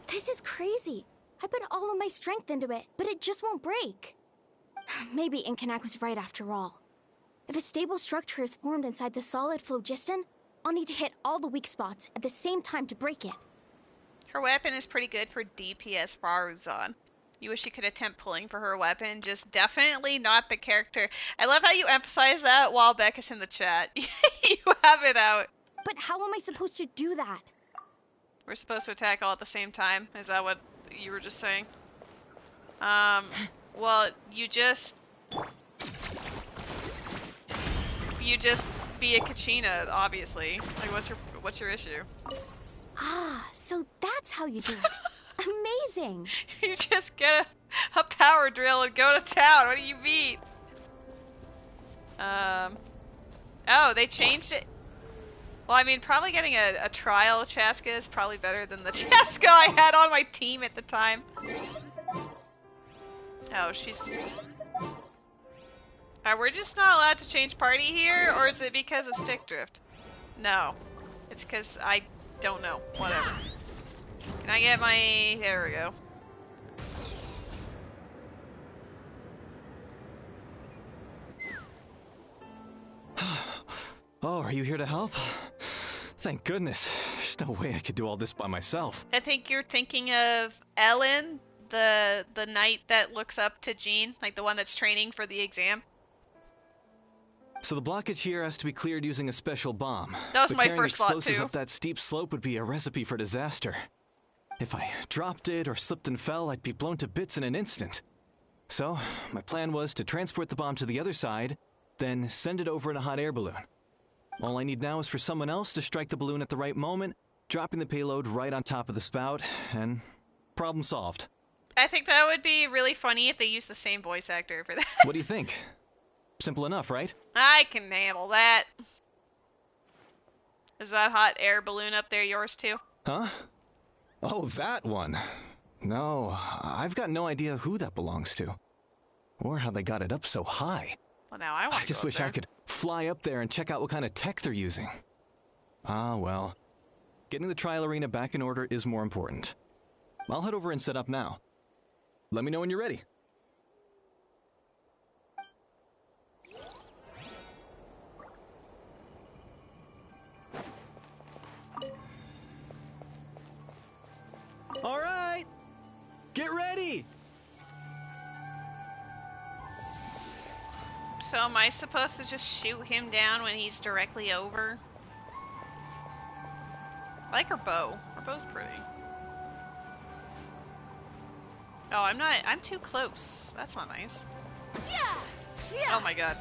This is crazy. I put all of my strength into it, but it just won't break. Maybe Inkanak was right after all. If a stable structure is formed inside the solid phlogiston, I'll need to hit all the weak spots at the same time to break it. Her weapon is pretty good for DPS Faruzan. You wish you could attempt pulling for her weapon, just definitely not the character. I love how you emphasize that while Becca's in the chat. You have it out. But how am I supposed to do that? We're supposed to attack all at the same time. Is that what you were just saying? Well, you just be a Kachina, obviously. Like, what's your issue? Ah, so that's how you do it. Amazing. You just get a power drill and go to town. What do you mean? Oh, they changed it. Well, I mean, probably getting a trial Chasca is probably better than the Chasca I had on my team at the time. Oh, she's... we're just not allowed to change party here, or is it because of stick drift? No. It's because I don't know. Whatever. Can I get my... There we go. Oh, are you here to help? Thank goodness. There's no way I could do all this by myself. I think you're thinking of Ellen, the knight that looks up to Jean, like the one that's training for the exam. So the blockage here has to be cleared using a special bomb. That was but my carrying first thought, explosives too. up that steep slope would be a recipe for disaster. If I dropped it or slipped and fell, I'd be blown to bits in an instant. So, my plan was to transport the bomb to the other side, then send it over in a hot air balloon. All I need now is for someone else to strike the balloon at the right moment, dropping the payload right on top of the spout, and problem solved. I think that would be really funny if they used the same voice actor for that. What do you think? Simple enough, right? I can handle that. Is that hot air balloon up there yours too? Huh? Oh, that one. No, I've got no idea who that belongs to. Or how they got it up so high. Well, now I want to I just go up wish there. I could fly up there and check out what kind of tech they're using. Ah, well. Getting the trial arena back in order is more important. I'll head over and set up now. Let me know when you're ready. All right! Get ready! So am I supposed to just shoot him down when he's directly over? I like her bow. Her bow's pretty. Oh, I'm not. I'm too close. That's not nice. Oh my god.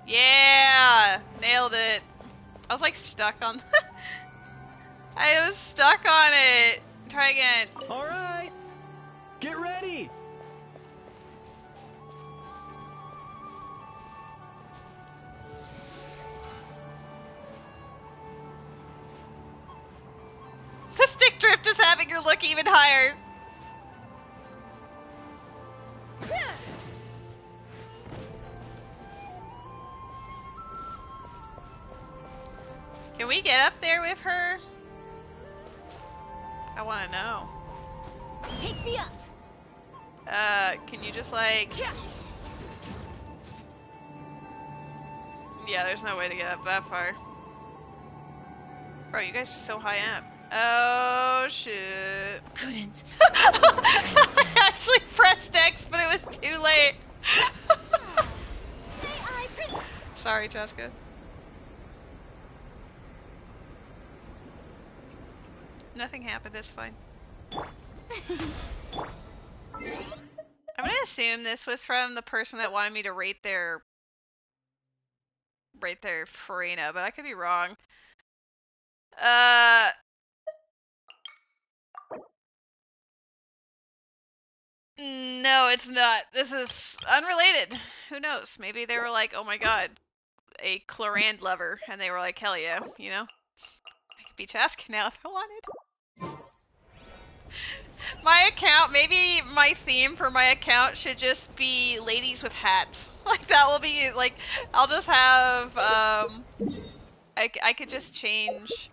Yeah! Nailed it. I was like stuck on. I was stuck on it. Try again. All right! Get ready! The stick drift is having her look even higher. Can we get up there with her? I want to know. Take me up. Can you just like... Yeah, there's no way to get up that far. Bro, you guys are so high up. Oh, shit. Couldn't. I actually pressed X, but it was too late. Sorry, Chasca. Nothing happened, it's fine. I'm gonna assume this was from the person that wanted me to rate their Farina, but I could be wrong. No, it's not. This is unrelated. Who knows? Maybe they were like, oh my god, a Clorand lover, and they were like, hell yeah, you know? I could be Chasca now if I wanted. My account, maybe my theme for my account should just be ladies with hats. Like, that will be, like, I'll just have, I could just change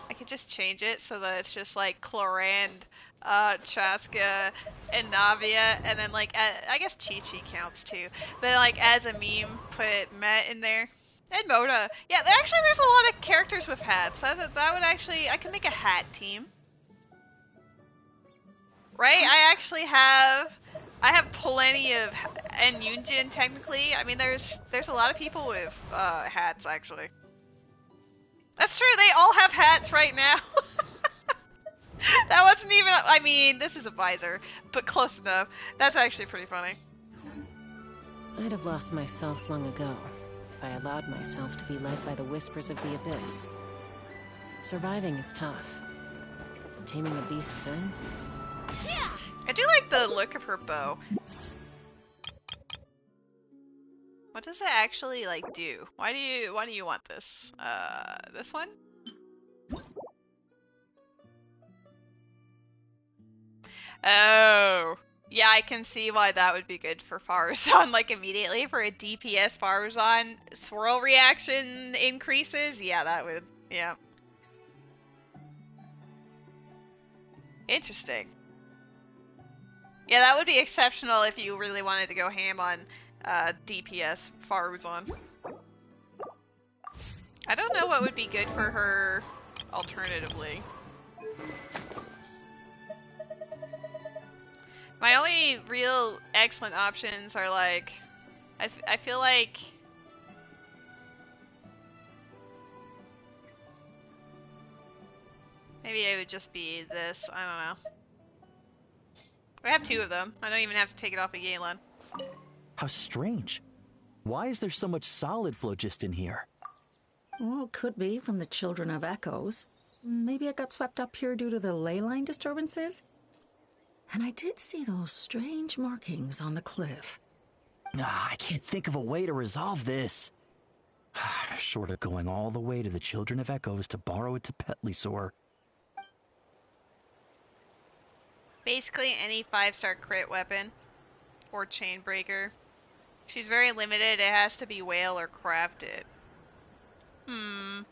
it so that it's just, like, Clorand, Chasca, and Navia, and then, like, I guess Chi-Chi counts, too. But, like, as a meme, put Met in there. And Moda. Yeah, there's a lot of characters with hats. That would actually, I could make a hat team. Right? I have plenty of, and Yunjin technically. I mean, there's a lot of people with hats actually. That's true. They all have hats right now. That wasn't even. I mean, this is a visor, but close enough. That's actually pretty funny. I'd have lost myself long ago if I allowed myself to be led by the whispers of the abyss. Surviving is tough. Taming a beast within? I do like the look of her bow. What does it actually like do? Why do you want this? This one? Oh. Yeah, I can see why that would be good for Farazan, like immediately for a DPS Farazan swirl reaction increases. Yeah, that would, yeah. Interesting. Yeah, that would be exceptional if you really wanted to go ham on DPS Faruzan. I don't know what would be good for her alternatively. My only real excellent options are like, I feel like maybe it would just be this, I don't know. I have two of them. I don't even have to take it off of Galen. How strange. Why is there so much solid phlogiston here? Well, it could be from the Children of Echoes. Maybe it got swept up here due to the ley line disturbances? And I did see those strange markings on the cliff. I can't think of a way to resolve this. Short of going all the way to the Children of Echoes to borrow it to Petlisaur. Basically any 5-star crit weapon. Or chain breaker. She's very limited, it has to be whale or crafted. Oh,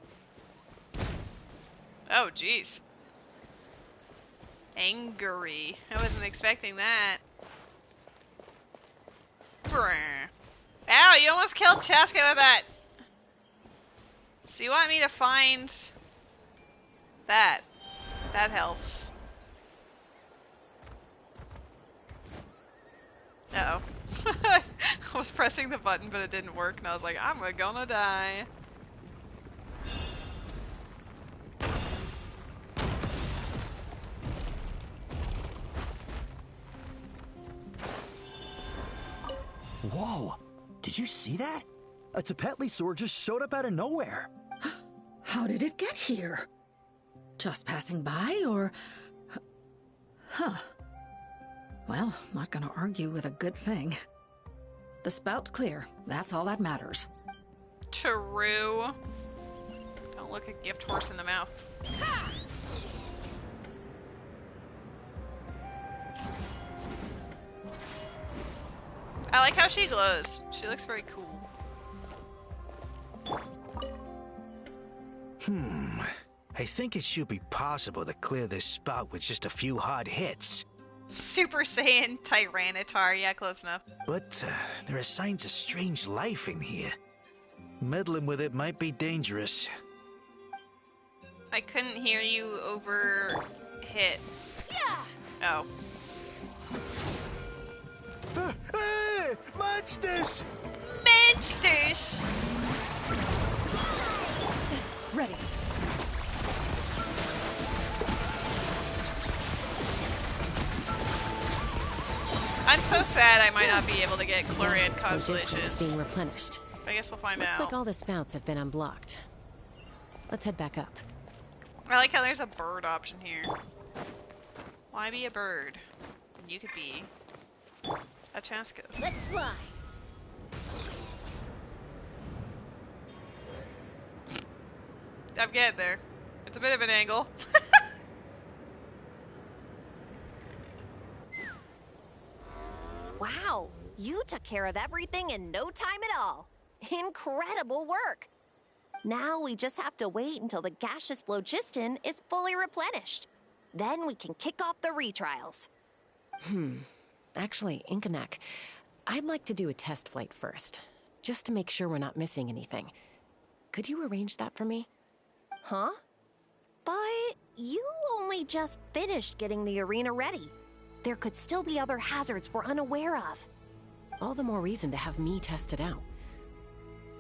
jeez. Angry. I wasn't expecting that. Brr. Ow, you almost killed Chasca with that! So you want me to find... that. That helps. Uh-oh. I was pressing the button, but it didn't work, and I was like, I'm gonna die. Whoa! Did you see that? A Petlisaur just showed up out of nowhere. How did it get here? Just passing by, or... Huh. Well, not gonna argue with a good thing. The spout's clear. That's all that matters. True. Don't look a gift horse in the mouth. Ha! I like how she glows. She looks very cool. I think it should be possible to clear this spout with just a few hard hits. Super Saiyan Tyranitar. Yeah, close enough. But there are signs of strange life in here. Meddling with it might be dangerous. I couldn't hear you over hit. Oh. Hey! Monsters! Monsters! Ready. I'm so sad I might not be able to get Chlorian Constellations Constellations. being replenished. I guess we'll find Looks out. like all the spouts have been unblocked. Let's head back up. I like how there's a bird option here. Why be a bird? You could be a Chasca. Let's fly. I'm getting there. It's a bit of an angle. Wow, you took care of everything in no time at all. Incredible work. Now we just have to wait until the gaseous phlogiston is fully replenished. Then we can kick off the retrials. Actually, Inkanak, I'd like to do a test flight first, just to make sure we're not missing anything. Could you arrange that for me? Huh? But you only just finished getting the arena ready. There could still be other hazards we're unaware of. All the more reason to have me test it out.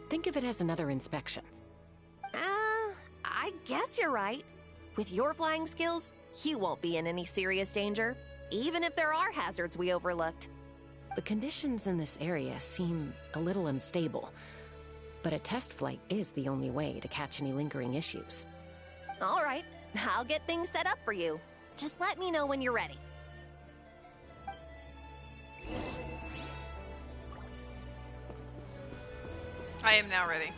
Think of it as another inspection. I guess you're right. With your flying skills, you won't be in any serious danger, even if there are hazards we overlooked. The conditions in this area seem a little unstable, but a test flight is the only way to catch any lingering issues. All right, I'll get things set up for you. Just let me know when you're ready. I am now ready.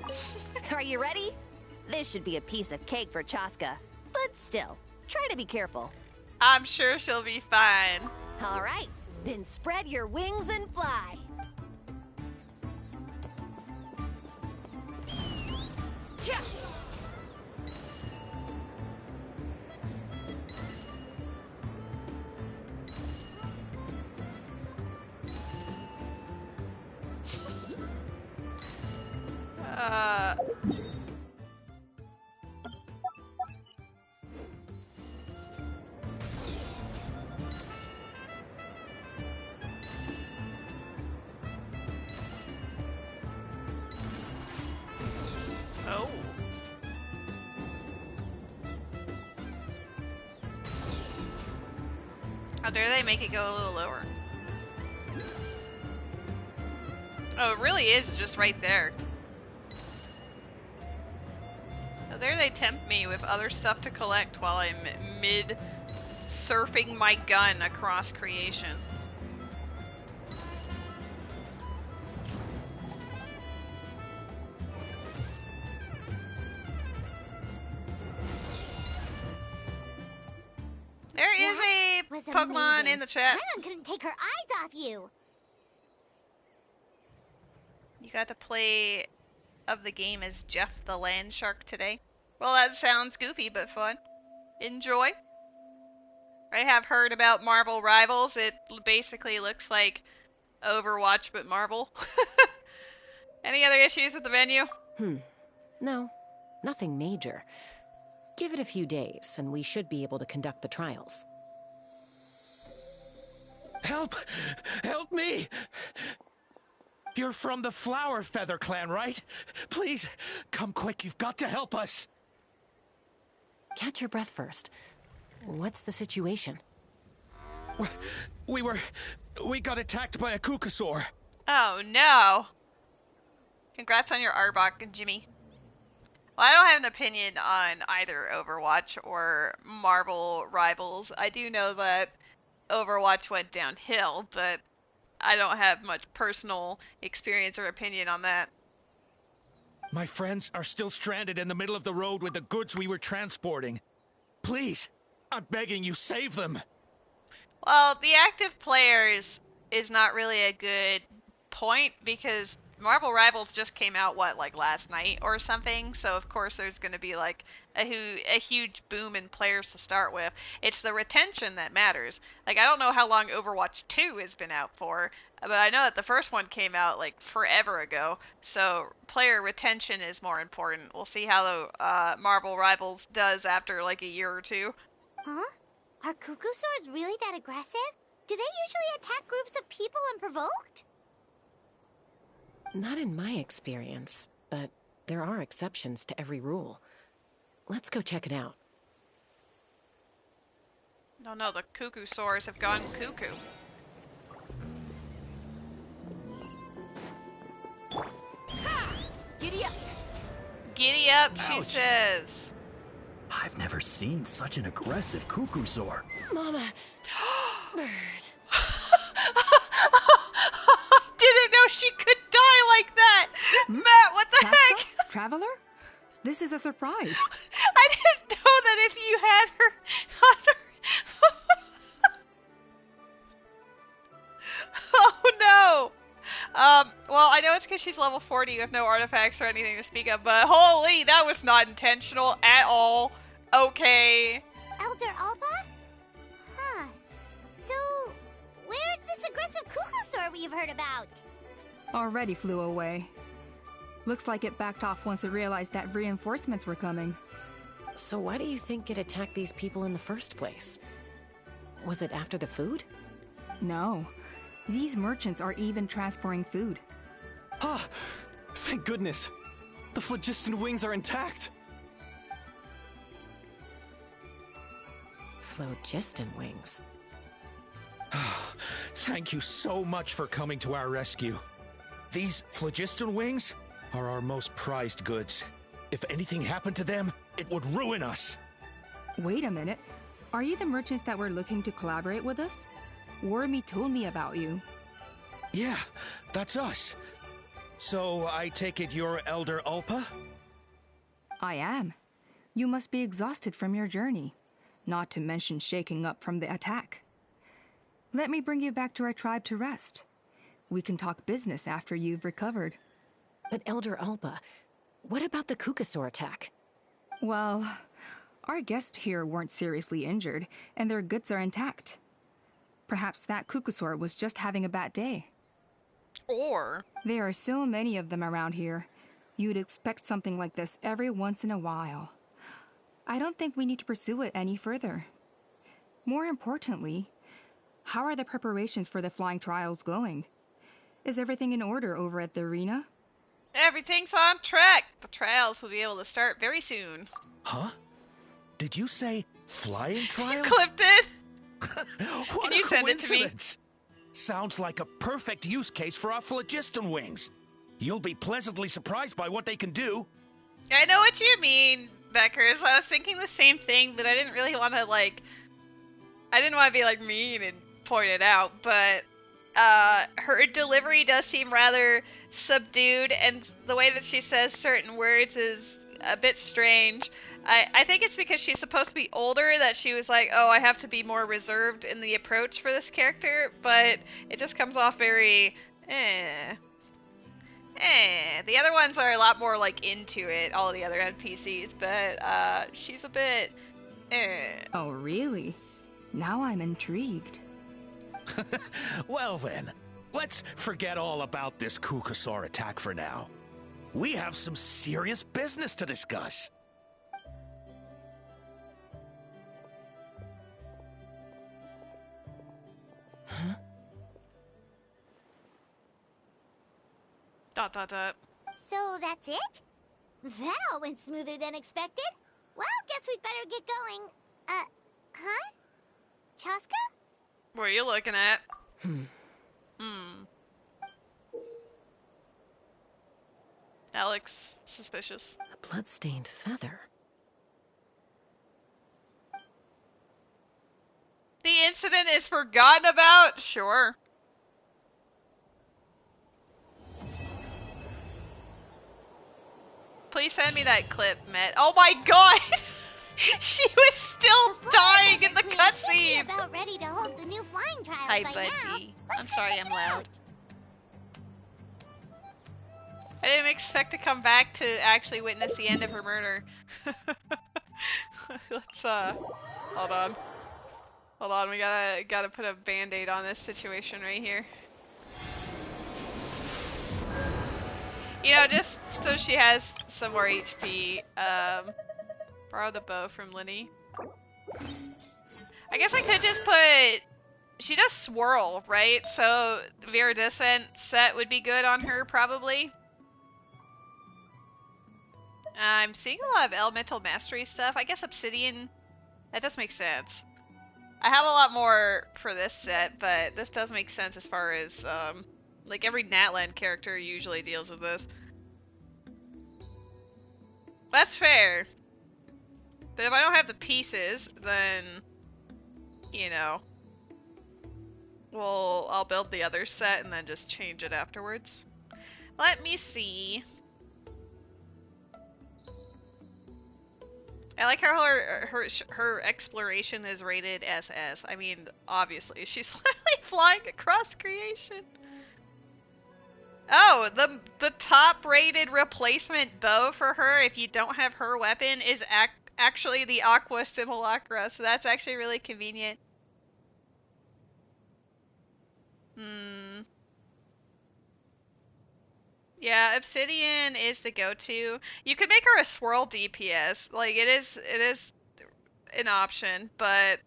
Are you ready? This should be a piece of cake for Chasca. But still, try to be careful. I'm sure she'll be fine. All right, then spread your wings and fly. Yeah. Oh. How dare they make it go a little lower? Oh, it really is just right there. So there they tempt me with other stuff to collect while I'm mid-surfing my gun across creation. There is a Pokemon amazing. in the chat. Paimon couldn't take her eyes off you. You got to play of the game as Jeff the Land Shark today. Well, that sounds goofy but fun. Enjoy. I have heard about Marvel Rivals. It basically looks like Overwatch but Marvel. Any other issues with the venue? No, nothing major. Give it a few days, and we should be able to conduct the trials. Help! Help me! You're from the Flower Feather clan, right? Please, come quick, you've got to help us! Catch your breath first. What's the situation? We got attacked by a Kukasaur. Oh no! Congrats on your Arbok and Jimmy. Well, I don't have an opinion on either Overwatch or Marvel Rivals. I do know that Overwatch went downhill, but I don't have much personal experience or opinion on that. My friends are still stranded in the middle of the road with the goods we were transporting. Please, I'm begging you, save them. Well, the active players is not really a good point because Marvel Rivals just came out, like last night or something, so of course there's going to be like a huge boom in players to start with. It's the retention that matters. Like, I don't know how long Overwatch 2 has been out for, but I know that the first one came out like forever ago, so player retention is more important. We'll see how the Marvel Rivals does after like a year or two. Huh? Are Kukusaurs really that aggressive? Do they usually attack groups of people unprovoked? Not in my experience, but there are exceptions to every rule. Let's go check it out. No, the Kukusaurs have gone cuckoo. Giddy up! Giddy up, she Ouch. says. I've never seen such an aggressive Kukusaur. Mama! Bird. Didn't know she could die like that! Matt, what the Chasca? heck? Traveler? This is a surprise. I didn't know that if you had her on her... Oh no! Well, I know it's because she's level 40 with no artifacts or anything to speak of, but holy, that was not intentional at all. Okay. Elder Alba? Huh. So, where's this aggressive Kukusaur we've heard about? Already flew away. Looks like it backed off once it realized that reinforcements were coming. So why do you think it attacked these people in the first place? Was it after the food? No. These merchants are even transporting food. Ah! Thank goodness! The phlogiston wings are intact! Phlogiston wings. Thank you so much for coming to our rescue. These phlogiston wings are our most prized goods. If anything happened to them, it would ruin us. Wait a minute. Are you the merchants that were looking to collaborate with us? Wormy told me about you. Yeah, that's us. So I take it you're Elder Ulpa? I am. You must be exhausted from your journey, not to mention shaking up from the attack. Let me bring you back to our tribe to rest. We can talk business after you've recovered. But Elder Alba, what about the Kukasaur attack? Well, our guests here weren't seriously injured, and their goods are intact. Perhaps that Kukasaur was just having a bad day. Or... There are so many of them around here. You'd expect something like this every once in a while. I don't think we need to pursue it any further. More importantly, how are the preparations for the flying trials going? Is everything in order over at the arena? Everything's on track. The trials will be able to start very soon. Huh? Did you say flying trials? Clipped it. What Can you a send it to me? coincidence. Sounds like a perfect use case for our phlogiston wings. You'll be pleasantly surprised by what they can do. I know what you mean, Beckers. I was thinking the same thing, but I didn't really want to, like... I didn't want to be, like, mean and point it out, but... her delivery does seem rather subdued, and the way that she says certain words is a bit strange. I think it's because she's supposed to be older that she was like, oh, I have to be more reserved in the approach for this character, but it just comes off very, The other ones are a lot more, like, into it, all the other NPCs, but, she's a bit, Oh, really? Now I'm intrigued. Well then, let's forget all about this Kukasaur attack for now. We have some serious business to discuss. Huh? ... So that's it? That all went smoother than expected. Well, guess we'd better get going. Huh? Chasca? What are you looking at? That looks suspicious. A blood-stained feather. The incident is forgotten about? Sure. Please send me that clip, Met. Oh my god! She was still dying in the cutscene! About ready to hold the new flying trials. Hi, by buddy. Now. I'm sorry I'm loud. I didn't expect to come back to actually witness the end of her murder. Let's, hold on. Hold on, we gotta put a band-aid on this situation right here. You know, just so she has some more HP, borrow the bow from Linny. I guess I could just put... She does swirl, right? So, Viridescent set would be good on her, probably. I'm seeing a lot of elemental mastery stuff. I guess Obsidian, that does make sense. I have a lot more for this set, but this does make sense as far as, like every Natlan character usually deals with this. That's fair. But if I don't have the pieces, then, you know, well, I'll build the other set and then just change it afterwards. Let me see. I like how her exploration is rated SS. I mean, obviously, she's literally flying across creation. Oh, the top-rated replacement bow for her, if you don't have her weapon, is actually the Aqua Simulacra, so that's actually really convenient. Yeah, Obsidian is the go-to. You could make her a swirl DPS. Like, it is an option, but...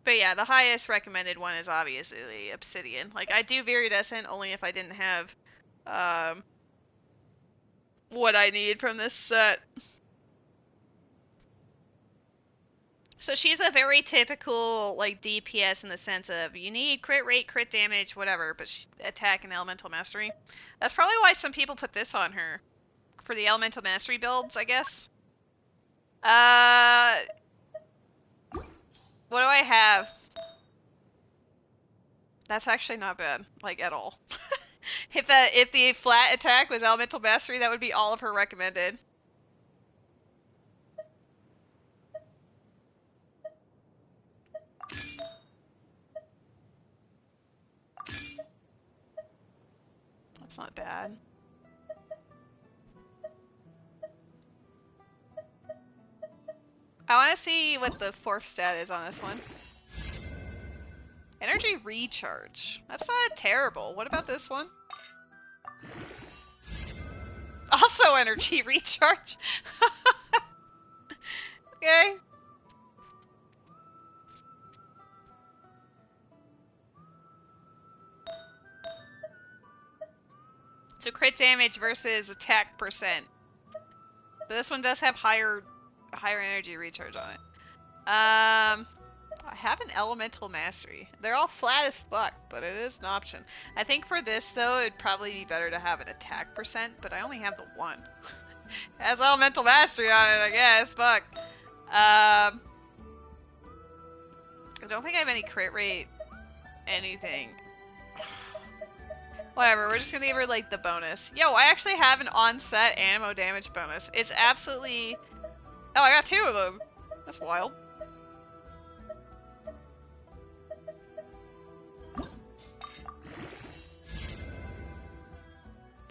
But yeah, the highest recommended one is obviously Obsidian. Like, I do Viridescent only if I didn't have, what I need from this set. So she's a very typical, like, DPS in the sense of, you need crit rate, crit damage, whatever, but attack and elemental mastery. That's probably why some people put this on her. For the elemental mastery builds, I guess. What do I have? That's actually not bad, like, at all. If the flat attack was elemental mastery, that would be all of her recommended. That's not bad. I want to see what the fourth stat is on this one. Energy recharge. That's not terrible. What about this one? Also energy recharge. Okay. So crit damage versus attack percent. But this one does have higher energy recharge on it. I have an elemental mastery. They're all flat as fuck, but it is an option. I think for this, though, it'd probably be better to have an attack percent, but I only have the one. It has elemental mastery on it, I guess. Fuck. I don't think I have any crit rate anything. Whatever, we're just gonna give her, like, the bonus. Yo, I actually have an on-set ammo damage bonus. It's absolutely... Oh, I got 2 of them. That's wild.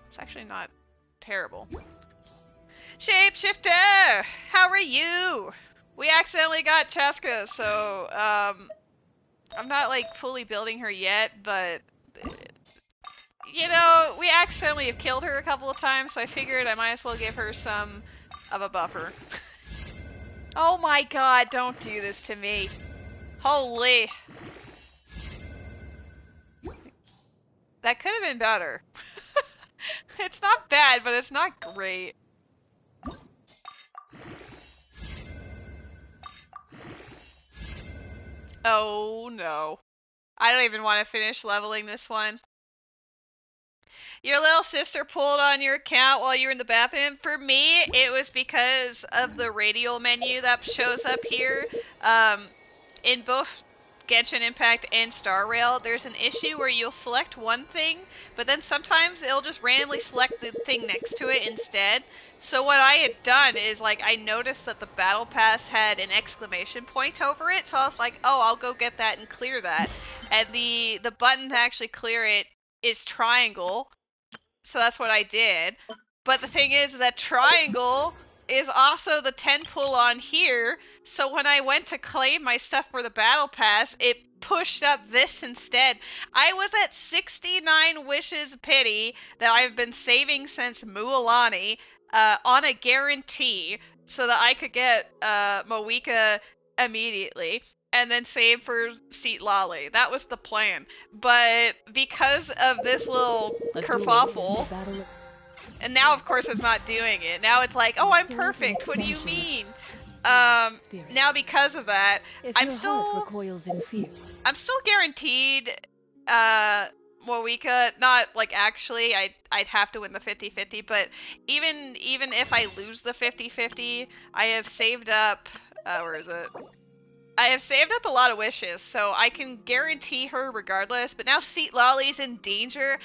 It's actually not terrible. Shapeshifter! How are you? We accidentally got Chasca, so, I'm not, like, fully building her yet, but... You know, we accidentally have killed her a couple of times, so I figured I might as well give her some of a buffer. Oh my god, don't do this to me. Holy. That could have been better. It's not bad, but it's not great. Oh no. I don't even want to finish leveling this one. Your little sister pulled on your account while you were in the bathroom. For me, it was because of the radial menu that shows up here. In both Genshin Impact and Star Rail, there's an issue where you'll select one thing, but then sometimes it'll just randomly select the thing next to it instead. So what I had done is, like, I noticed that the battle pass had an exclamation point over it, so I was like, oh, I'll go get that and clear that. And the button to actually clear it is triangle. So that's what I did. But the thing is that triangle is also the 10 pull on here, so when I went to claim my stuff for the battle pass, it pushed up this instead. I was at 69 wishes pity that I've been saving since Mualani on a guarantee so that I could get Moeka immediately. And then save for Seat Lolly. That was the plan. But because of this little kerfuffle, and now of course it's not doing it. Now it's like, oh, I'm perfect. What do you mean? Now because of that, I'm still guaranteed Moeka. Not like actually, I'd have to win the 50-50, but even if I lose the 50-50, I have saved up. Where is it? I have saved up a lot of wishes, so I can guarantee her regardless, but now Seat Lolly's in danger,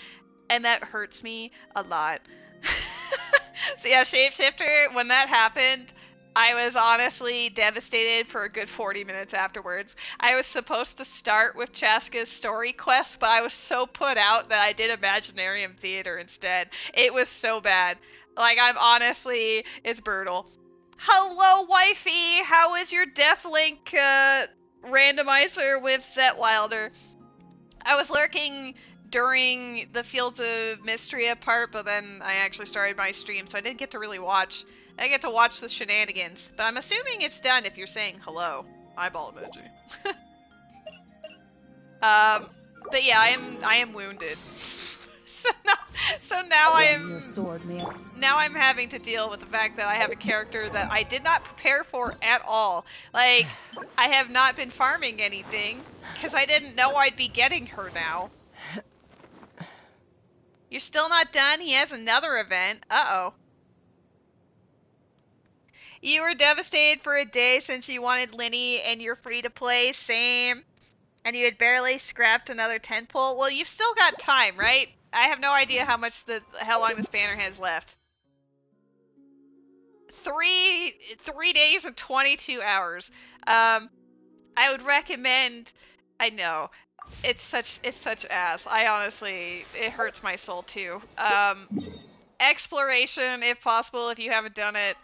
and that hurts me a lot. So yeah, Shapeshifter, when that happened, I was honestly devastated for a good 40 minutes afterwards. I was supposed to start with Chasca's story quest, but I was so put out that I did Imaginarium Theater instead. It was so bad. Like, it's brutal. Hello, wifey! How is your Deathlink randomizer with Zetwilder? I was lurking during the Fields of Mystria part, but then I actually started my stream, so I didn't get to really watch. I get to watch the shenanigans. But I'm assuming it's done if you're saying hello. Eyeball emoji. But yeah, I am wounded. So now I'm having to deal with the fact that I have a character that I did not prepare for at all. Like, I have not been farming anything because I didn't know I'd be getting her now. You're still not done? He has another event. Uh-oh. You were devastated for a day since you wanted Linny and you're free to play. Same. And you had barely scrapped another 10 pull. Well, you've still got time, right? I have no idea how long this banner has left. 3 days and 22 hours. I would recommend. I know, it's such ass. I honestly, it hurts my soul too. Exploration, if possible, if you haven't done it.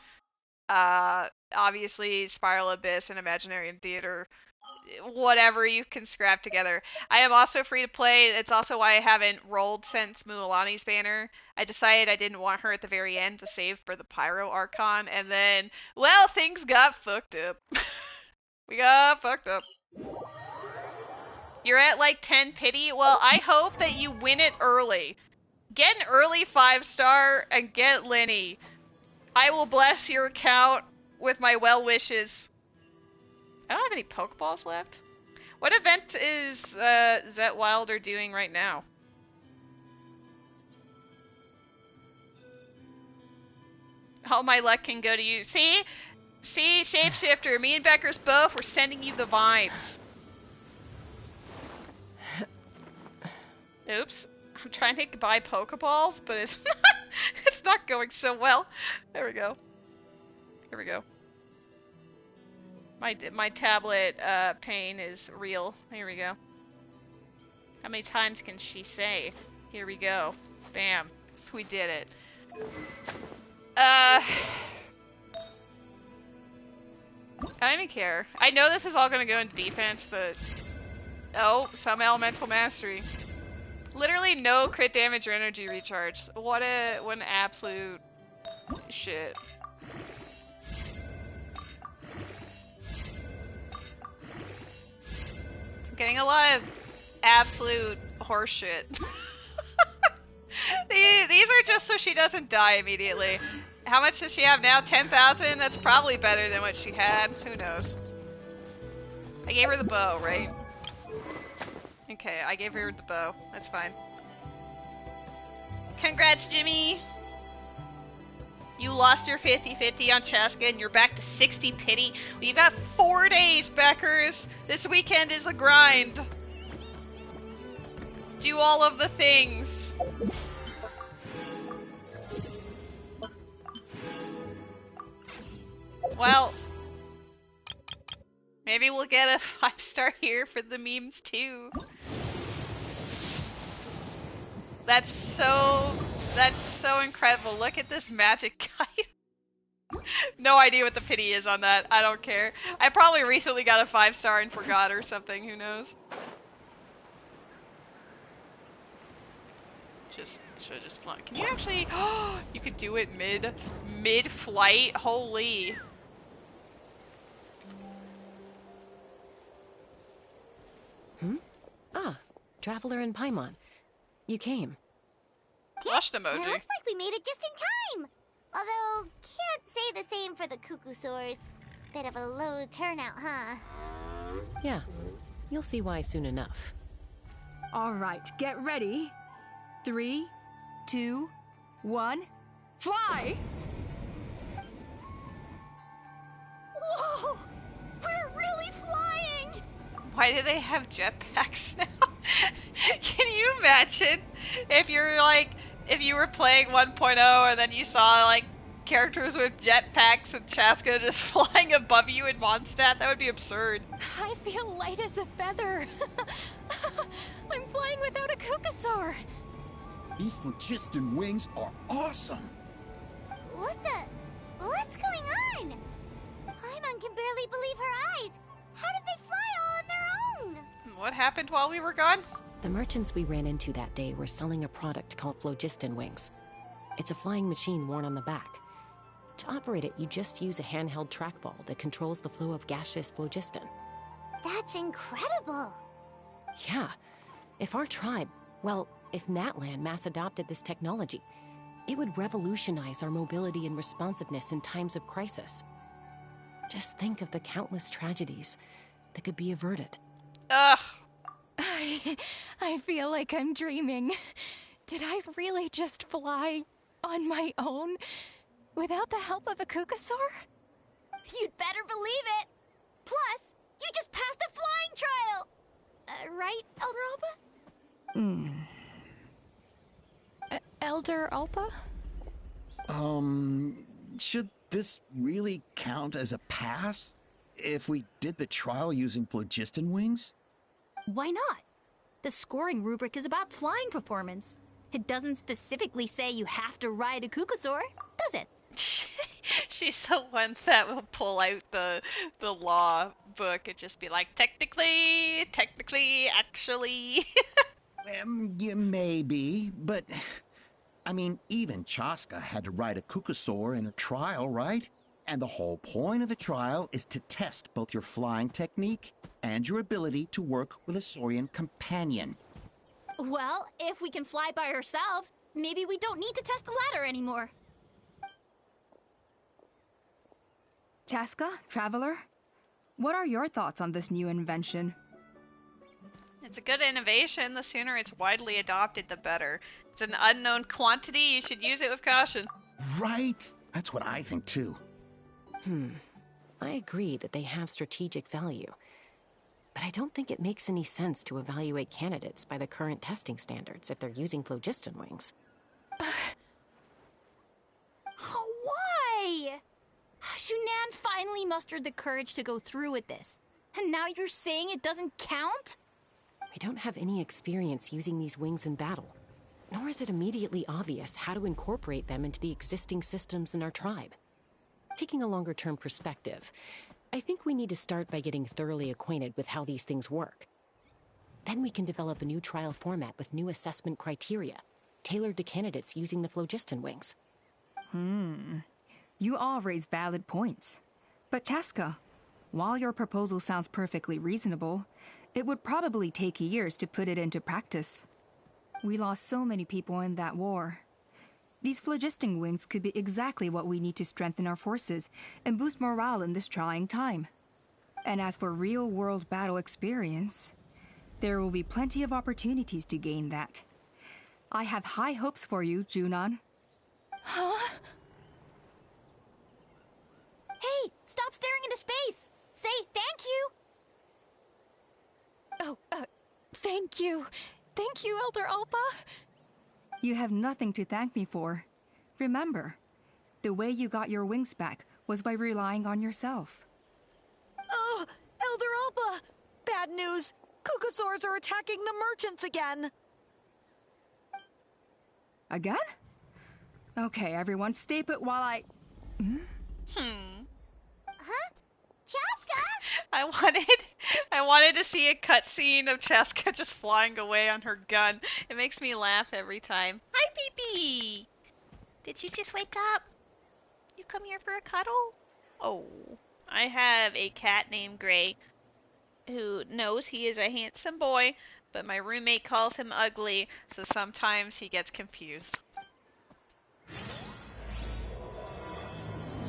Obviously, Spiral Abyss and Imaginarium Theater. Whatever you can scrap together. I am also free to play. It's also why I haven't rolled since Mualani's banner. I decided I didn't want her at the very end to save for the Pyro Archon, and then, well, things got fucked up. We got fucked up. You're at like 10 pity? Well, I hope that you win it early. Get an early 5-star and get Linny. I will bless your account with my well wishes. I don't have any Pokeballs left. What event is Zet Wilder doing right now? All my luck can go to you. See? See, Shapeshifter, me and Becker's both were sending you the vibes. Oops. I'm trying to buy Pokeballs, but it's it's not going so well. There we go. Here we go. My tablet pain is real. Here we go. How many times can she say? Here we go. Bam. We did it. I don't even care. I know this is all gonna go into defense, but oh, some elemental mastery. Literally no crit damage or energy recharge. What an absolute shit. I'm getting a lot of absolute horseshit. These are just so she doesn't die immediately. How much does she have now? 10,000? That's probably better than what she had. Who knows? I gave her the bow, right? Okay, I gave her the bow. That's fine. Congrats, Jimmy! You lost your 50-50 on Chasca and you're back to 60 pity. We've got 4 days, Beckers! This weekend is the grind! Do all of the things. Well, maybe we'll get a 5-star here for the memes too. That's so incredible. Look at this magic guide. No idea what the pity is on that. I don't care. I probably recently got a 5-star and forgot or something. Who knows? Just fly. Can you actually? You could do it mid-flight. Holy. Ah, Traveler and Paimon. You came. Flushed emoji. It looks like we made it just in time. Although, can't say the same for the Cuckoosaurs. Bit of a low turnout, huh? Yeah, you'll see why soon enough. All right, get ready. 3, 2, 1, fly! Whoa! We're really flying! Why do they have jetpacks now? Can you imagine if you're like, if you were playing 1.0 and then you saw like characters with jetpacks and Chasca just flying above you in Mondstadt? That would be absurd. I feel light as a feather. I'm flying without a Cuckoosaur. These phlogiston wings are awesome! What's going on? Paimon can barely believe her eyes. How did they fly all on their own? What happened while we were gone? The merchants we ran into that day were selling a product called phlogiston wings. It's a flying machine worn on the back. To operate it, you just use a handheld trackball that controls the flow of gaseous phlogiston. That's incredible. Yeah. If our tribe, well, if Natlan mass adopted this technology, it would revolutionize our mobility and responsiveness in times of crisis. Just think of the countless tragedies that could be averted. Ugh. I feel like I'm dreaming. Did I really just fly on my own without the help of a Cuckoosaur? You'd better believe it. Plus, you just passed a flying trial. Right, Elder Alpa? Elder Alpa? Should this really count as a pass? If we did the trial using phlogiston wings? Why not? The scoring rubric is about flying performance. It doesn't specifically say you have to ride a Cuckoosaur, does it? She's the one that will pull out the law book and just be like, technically, actually. Yeah, maybe, but I mean, even Chasca had to ride a Cuckoosaur in a trial, right? And the whole point of the trial is to test both your flying technique and your ability to work with a Saurian companion. Well, if we can fly by ourselves, maybe we don't need to test the ladder anymore. Chasca, Traveler, What are your thoughts on this new invention? It's a good innovation. The sooner it's widely adopted, the better. It's an unknown quantity. You should use it with caution. Right? That's what I think too. I agree that they have strategic value. But I don't think it makes any sense to evaluate candidates by the current testing standards if they're using phlogiston wings. Why? Shunan finally mustered the courage to go through with this. And now you're saying it doesn't count? I don't have any experience using these wings in battle, nor is it immediately obvious how to incorporate them into the existing systems in our tribe. Taking a longer-term perspective, I think we need to start by getting thoroughly acquainted with how these things work. Then we can develop a new trial format with new assessment criteria, tailored to candidates using the phlogiston wings. You all raise valid points. But Chasca, while your proposal sounds perfectly reasonable, it would probably take years to put it into practice. We lost so many people in that war. These phlogiston wings could be exactly what we need to strengthen our forces and boost morale in this trying time. And as for real-world battle experience, there will be plenty of opportunities to gain that. I have high hopes for you, Junon. Huh? Hey, stop staring into space! Say thank you! Oh, thank you. Thank you, Elder Alpa. You have nothing to thank me for. Remember, the way you got your wings back was by relying on yourself. Oh, Elder Alpa! Bad news! Kukasaurs are attacking the merchants again! Again? Okay, everyone, stay put while I... Huh? Chasca? I wanted to see a cutscene of Chasca just flying away on her gun. It makes me laugh every time. Hi, baby! Did you just wake up? You come here for a cuddle? Oh. I have a cat named Gray who knows he is a handsome boy, but my roommate calls him ugly, so sometimes he gets confused.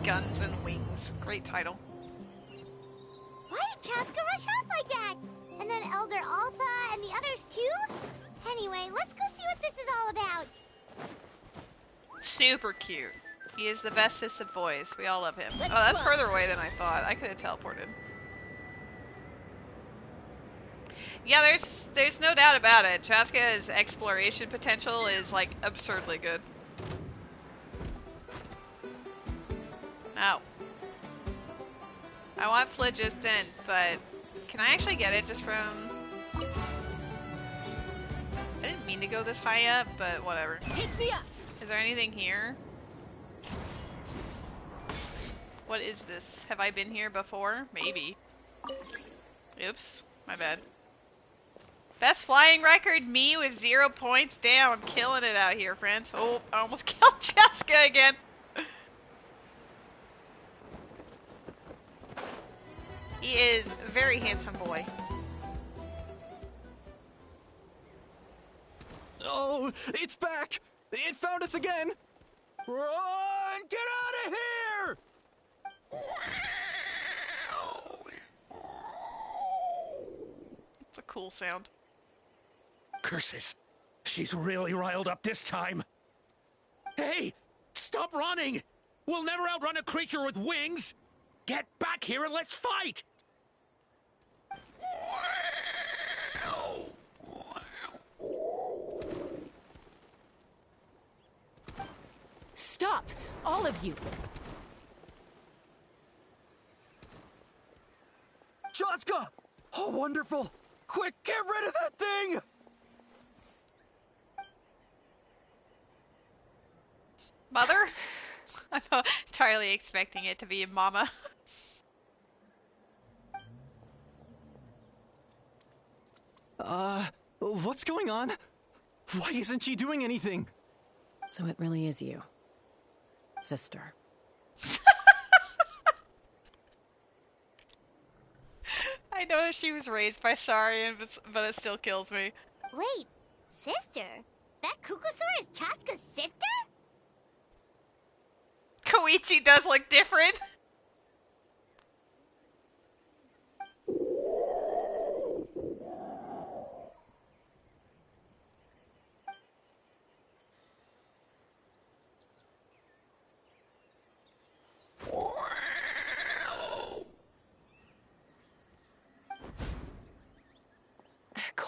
Guns and Wings. Great title. Why did Chasca rush off like that? And then Elder Alpa and the others too? Anyway, let's go see what this is all about. Super cute. He is the bestest of boys. We all love him. Oh, that's further away than I thought. I could have teleported. Yeah, there's no doubt about it. Chasca's exploration potential is, like, absurdly good. Ow. I want phlogiston, but can I actually get it just from... I didn't mean to go this high up, but whatever. Take me up! Is there anything here? What is this? Have I been here before? Maybe. Oops. My bad. Best flying record, me with 0 points. Damn, I'm killing it out here, friends. Oh, I almost killed Chasca again. He is a very handsome boy. Oh, it's back! It found us again! Run! Get out of here! It's a cool sound. Curses. She's really riled up this time. Hey! Stop running! We'll never outrun a creature with wings! Get back here and let's fight! Stop! All of you! Chasca! Oh, wonderful! Quick, get rid of that thing! Mother? I'm entirely expecting it to be Mama. What's going on? Why isn't she doing anything? So it really is you, sister. I know she was raised by Saurian, but it still kills me. Wait, sister? That Kukusaur is Chasca's sister? Koichi does look different.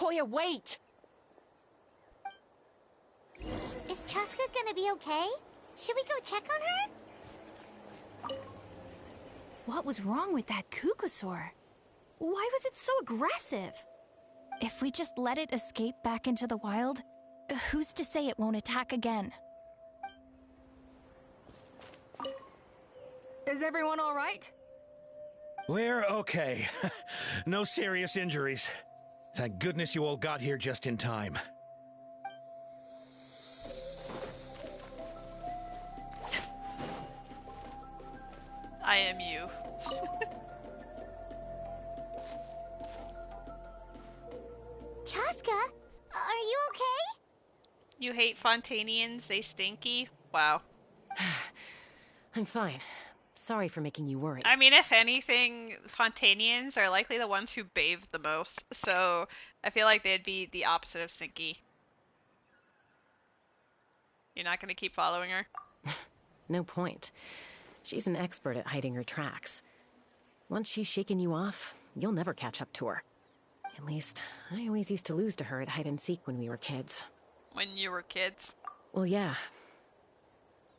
Koya, wait! Is Chasca gonna be okay? Should we go check on her? What was wrong with that Kukusaur? Why was it so aggressive? If we just let it escape back into the wild, who's to say it won't attack again? Is everyone all right? We're okay. No serious injuries. Thank goodness you all got here just in time. I am you. Chasca, are you okay? You hate Fontanians? They stinky? Wow. I'm fine. Sorry for making you worry. I mean, if anything, Fontanians are likely the ones who bathe the most, so I feel like they'd be the opposite of stinky. You're not gonna keep following her? No point. She's an expert at hiding her tracks. Once she's shaken you off, you'll never catch up to her. At least, I always used to lose to her at hide-and-seek when we were kids. When you were kids? Well, yeah.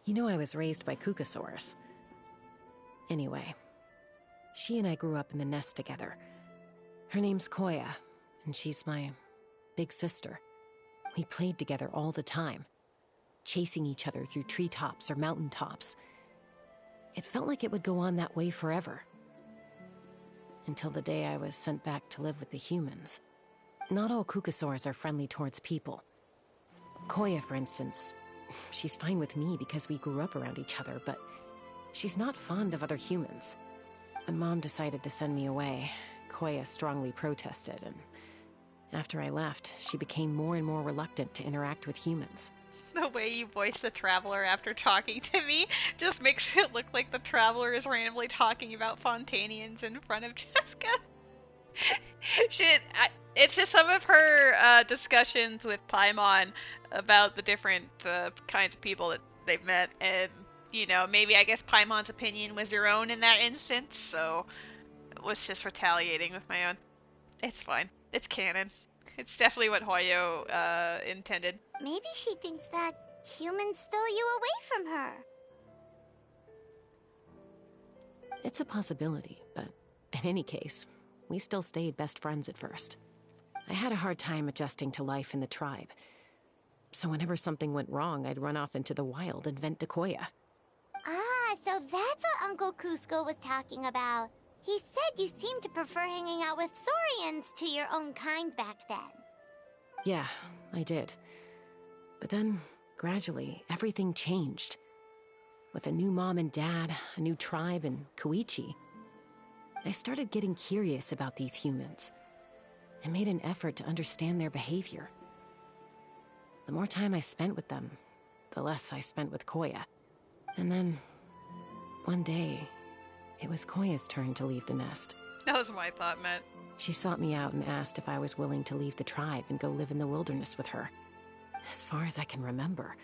You know I was raised by Kukusaurs. Anyway, she and I grew up in the nest together. Her name's Koya, and she's my big sister. We played together all the time, chasing each other through treetops or mountaintops. It felt like it would go on that way forever. Until the day I was sent back to live with the humans. Not all Kukusaurs are friendly towards people. Koya, for instance, she's fine with me because we grew up around each other, but she's not fond of other humans. When Mom decided to send me away, Koya strongly protested, and after I left, she became more and more reluctant to interact with humans. The way you voice the Traveler after talking to me just makes it look like the Traveler is randomly talking about Fontanians in front of Jessica. It's just some of her discussions with Paimon about the different kinds of people that they've met, and, you know, maybe I guess Paimon's opinion was their own in that instance, so it was just retaliating with my own. It's fine. It's canon. It's definitely what Hoyo intended. Maybe she thinks that humans stole you away from her. It's a possibility, but in any case, we still stayed best friends at first. I had a hard time adjusting to life in the tribe, so whenever something went wrong, I'd run off into the wild and vent to Koya. Ah, so that's what Uncle Cusco was talking about. He said you seemed to prefer hanging out with Saurians to your own kind back then. Yeah, I did. But then, gradually, everything changed. With a new mom and dad, a new tribe, and Koichi, I started getting curious about these humans. I made an effort to understand their behavior. The more time I spent with them, the less I spent with Koya. And then, one day, it was Koya's turn to leave the nest. That was my thought, Matt. She sought me out and asked if I was willing to leave the tribe and go live in the wilderness with her. As far as I can remember,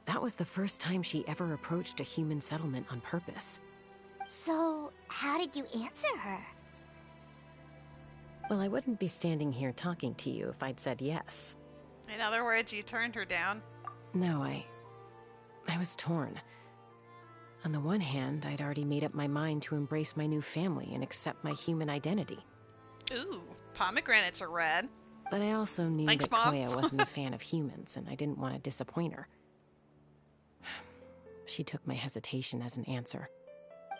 that was the first time she ever approached a human settlement on purpose. So, how did you answer her? Well, I wouldn't be standing here talking to you if I'd said yes. In other words, you turned her down? No, I was torn. On the one hand, I'd already made up my mind to embrace my new family and accept my human identity. Ooh, pomegranates are rad. But I also knew Thanks, that Mom. Koya wasn't a fan of humans, and I didn't want to disappoint her. She took my hesitation as an answer.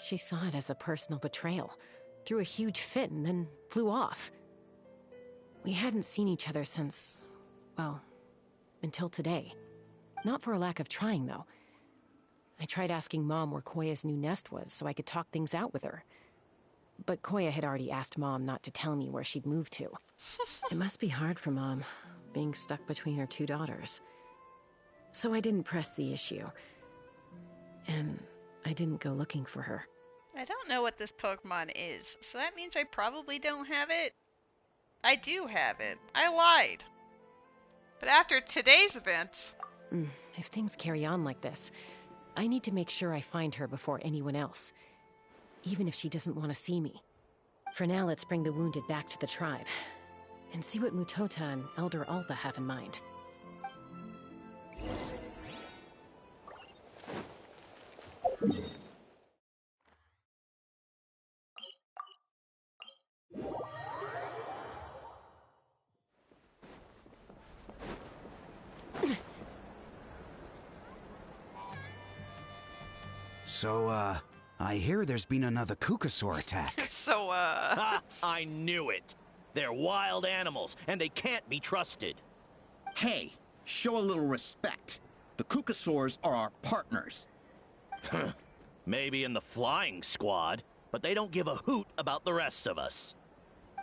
She saw it as a personal betrayal, threw a huge fit, and then flew off. We hadn't seen each other since, well, until today. Not for a lack of trying, though. I tried asking Mom where Koya's new nest was so I could talk things out with her. But Koya had already asked Mom not to tell me where she'd moved to. It must be hard for Mom, being stuck between her two daughters. So I didn't press the issue. And I didn't go looking for her. I don't know what this Pokemon is, so that means I probably don't have it. I do have it. I lied. But after today's events... If things carry on like this, I need to make sure I find her before anyone else. Even if she doesn't want to see me. For now, let's bring the wounded back to the tribe. and see what Mutota and Elder Alba have in mind. So, I hear there's been another Kukasaur attack. So, Ha! I knew it! They're wild animals, and they can't be trusted. Hey, show a little respect. The Kukasaurs are our partners. Maybe in the flying squad, but they don't give a hoot about the rest of us.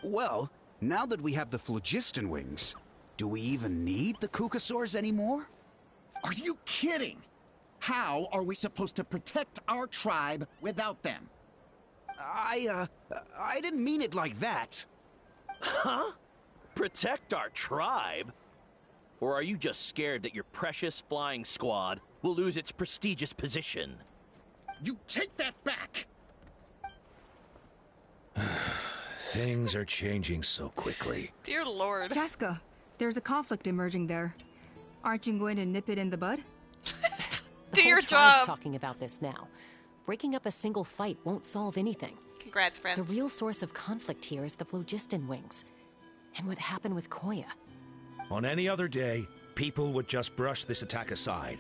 Well, now that we have the phlogiston wings, do we even need the Kukasaurs anymore? Are you kidding? How are we supposed to protect our tribe without them? I didn't mean it like that. Huh? Protect our tribe? Or are you just scared that your precious flying squad will lose its prestigious position? You take that back! Things are changing so quickly. Dear Lord. Chasca, there's a conflict emerging there. Aren't you going to nip it in the bud? The whole your tribe's job. talking about this now. Breaking up a single fight won't solve anything. Congrats, friends. The real source of conflict here is the phlogiston wings. And what happened with Koya. On any other day, people would just brush this attack aside.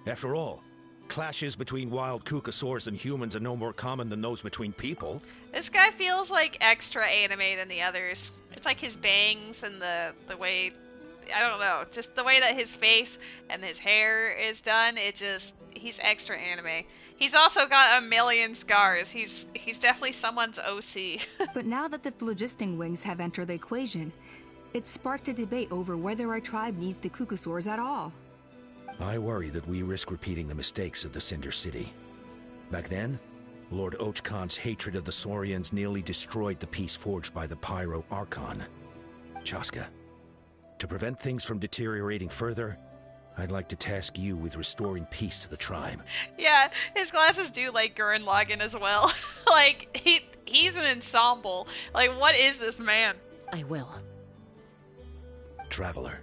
After all, clashes between wild Kukasaurs and humans are no more common than those between people. This guy feels like extra anime than the others. It's like his bangs and the way, I don't know, just the way that his face and his hair is done. He's extra anime. He's also got a million scars. He's definitely someone's OC. But now that the phlogiston wings have entered the equation, it's sparked a debate over whether our tribe needs the Kukasaurs at all. I worry that we risk repeating the mistakes of the Cinder City. Back then, Lord Ochkon's hatred of the Saurians nearly destroyed the peace forged by the Pyro Archon. Chasca, to prevent things from deteriorating further, I'd like to task you with restoring peace to the tribe. Yeah, his glasses do like Gurren Lagann as well. Like, he's an ensemble. Like, what is this man? I will. Traveler,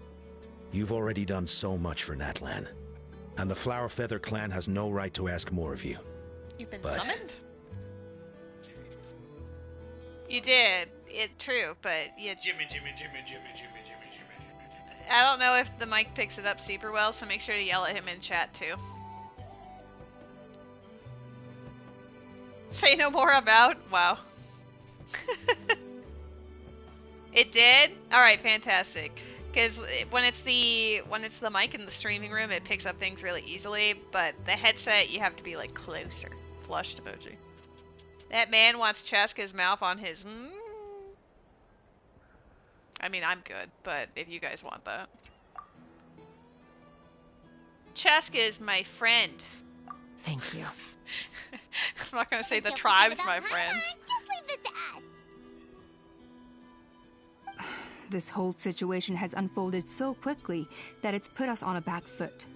you've already done so much for Natlan, and the Flower Feather clan has no right to ask more of you. You've been summoned? You did. True, but you... Jimmy. I don't know if the mic picks it up super well, so make sure to yell at him in chat too. Say no more about? Wow. It did? Alright, fantastic. Because when it's the mic in the streaming room, it picks up things really easily, but the headset, you have to be like closer. Flushed emoji. That man wants Chasca's mouth on his... I mean, I'm good, but if you guys want that. Chasca is my friend. Thank you. I'm not gonna say the tribe's my friend. Just leave this to us. This whole situation has unfolded so quickly that it's put us on a back foot.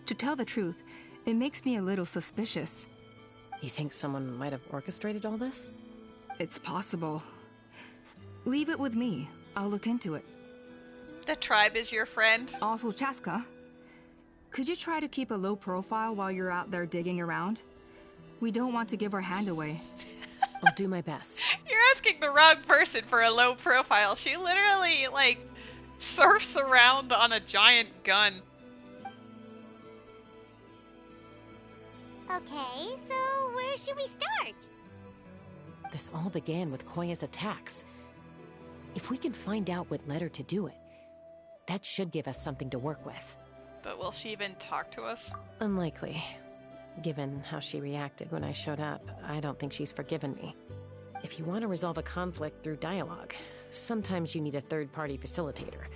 To tell the truth, it makes me a little suspicious. You think someone might have orchestrated all this? It's possible. Leave it with me. I'll look into it. The tribe is your friend? Also, Chasca, could you try to keep a low profile while you're out there digging around? We don't want to give our hand away. I'll do my best. You're asking the wrong person for a low profile. She literally, like, surfs around on a giant gun. Okay, so where should we start? This all began with Koya's attacks. If we can find out what led her to do it, that should give us something to work with. But will she even talk to us? Unlikely. Given how she reacted when I showed up, I don't think she's forgiven me. If you want to resolve a conflict through dialogue, sometimes you need a third-party facilitator.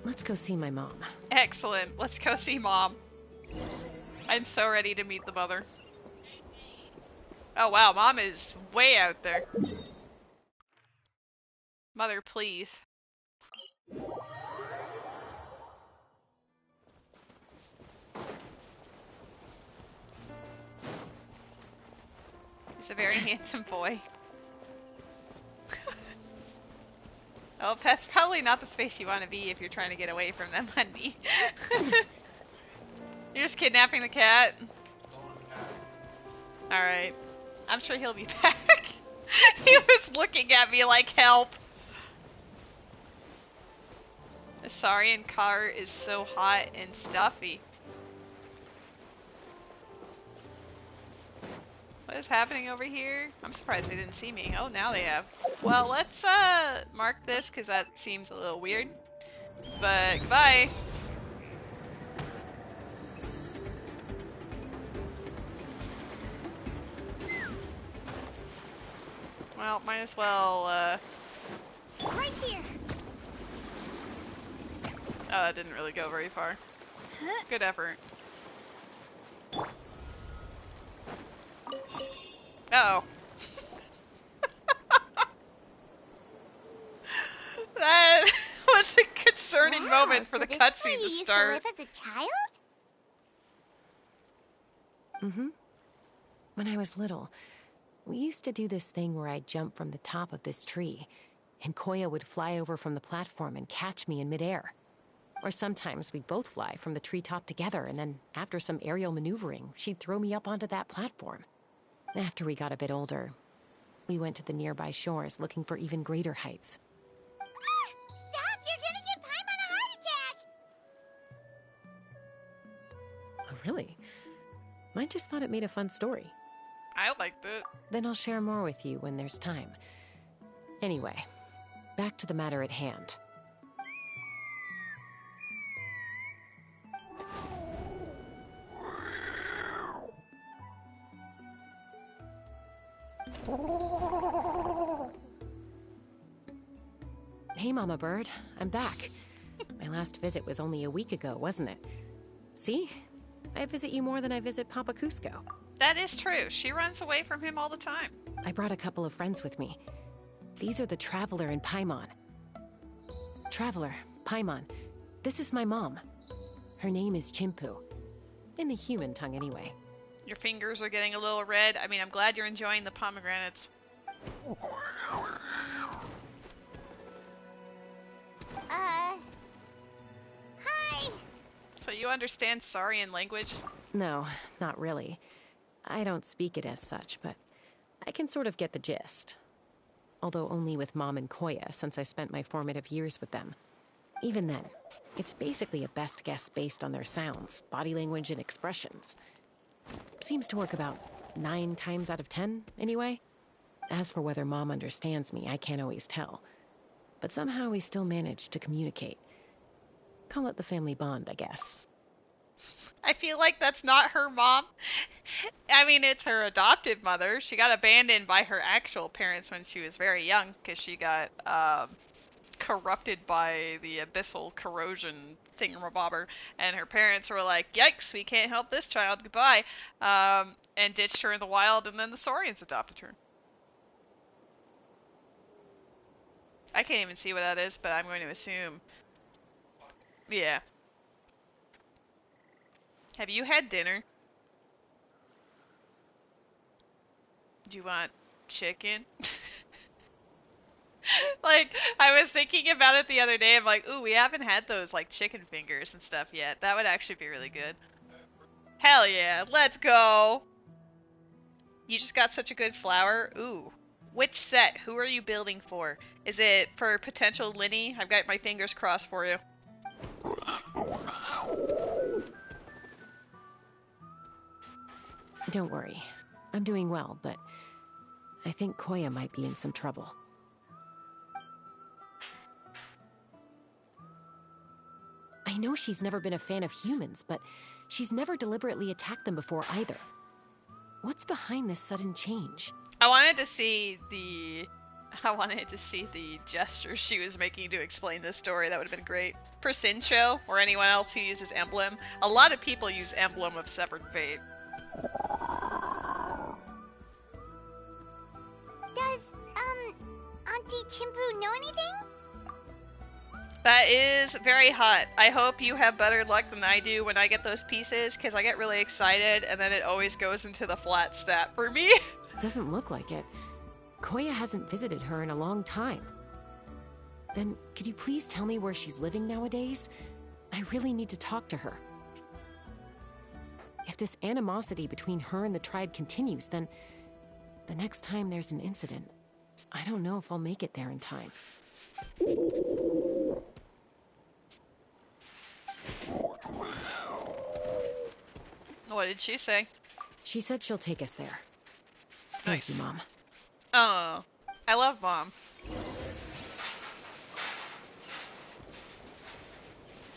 Let's go see my mom. Excellent. Let's go see Mom. I'm so ready to meet the mother. Oh wow, Mom is way out there. Mother, please. He's a very handsome boy. Oh, that's probably not the space you want to be if you're trying to get away from them, honey. You're just kidnapping the cat? Alright. I'm sure he'll be back. He was looking at me like, help. The Saurian car is so hot and stuffy. What is happening over here? I'm surprised they didn't see me. Oh, now they have. Well, let's mark this because that seems a little weird. But goodbye. Well, might as well Right here. Oh, that didn't really go very far. Good effort. Uh-oh. That was a concerning moment for the cutscene to start. Live as a child? Mm-hmm. When I was little, we used to do this thing where I'd jump from the top of this tree, and Koya would fly over from the platform and catch me in midair. Or sometimes we'd both fly from the treetop together, and then after some aerial maneuvering, she'd throw me up onto that platform. After we got a bit older, we went to the nearby shores looking for even greater heights. Stop! You're gonna give Paimon a heart attack! Oh, really? I just thought it made a fun story. I liked it. Then I'll share more with you when there's time. Anyway, back to the matter at hand. Hey, Mama Bird. I'm back. My last visit was only a week ago, wasn't it? See? I visit you more than I visit Papa Cusco. That is true. She runs away from him all the time. I brought a couple of friends with me. These are the Traveler and Paimon. Traveler, Paimon, this is my mom. Her name is Chimpu. In the human tongue, anyway. Your fingers are getting a little red. I mean, I'm glad you're enjoying the pomegranates. Hi! So you understand Saurian language? No, not really. I don't speak it as such, but I can sort of get the gist. Although only with Mom and Koya, since I spent my formative years with them. Even then, it's basically a best guess based on their sounds, body language, and expressions. Seems to work about 9 times out of 10, anyway. As for whether Mom understands me, I can't always tell. But somehow we still manage to communicate. Call it the family bond, I guess. I feel like that's not her mom. I mean, it's her adoptive mother. She got abandoned by her actual parents when she was very young because she got corrupted by the abyssal corrosion thingamabobber, and her parents were like, yikes, we can't help this child, goodbye, and ditched her in the wild, and then the Saurians adopted her. I can't even see what that is, but I'm going to assume. Yeah. Have you had dinner? Do you want chicken? Like, I was thinking about it the other day. I'm like, ooh, we haven't had those, like, chicken fingers and stuff yet. That would actually be really good. Hell yeah, let's go! You just got such a good flower. Ooh. Which set? Who are you building for? Is it for potential Linny? I've got my fingers crossed for you. Don't worry. I'm doing well, but I think Koya might be in some trouble. I know she's never been a fan of humans, but she's never deliberately attacked them before either. What's behind this sudden change? I wanted to see the gestures she was making to explain this story. That would have been great. For Sincho, or anyone else who uses Emblem, a lot of people use Emblem of Severed Fate. Does, Auntie Chimpu know anything? That is very hot. I hope you have better luck than I do when I get those pieces, because I get really excited, and then it always goes into the flat stat for me. Doesn't look like it. Koya hasn't visited her in a long time. then could you please tell me where she's living nowadays? I really need to talk to her. If this animosity between her and the tribe continues, then the next time there's an incident, I don't know if I'll make it there in time. What did she say? She said she'll take us there. Thank you, Mom. Oh, I love Mom.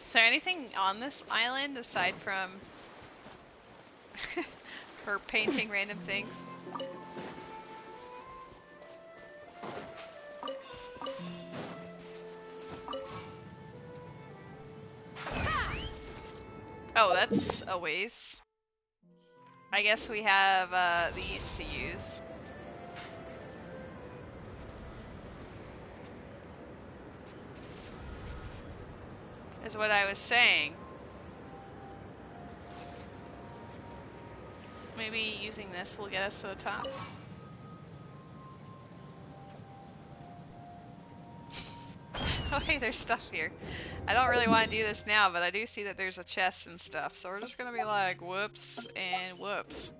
Is there anything on this island aside from her painting random things? Oh, that's a ways. I guess we have these to use. Is what I was saying. Maybe using this will get us to the top. Oh hey, there's stuff here. I don't really want to do this now, but I do see that there's a chest and stuff, so we're just gonna be like, whoops and whoops.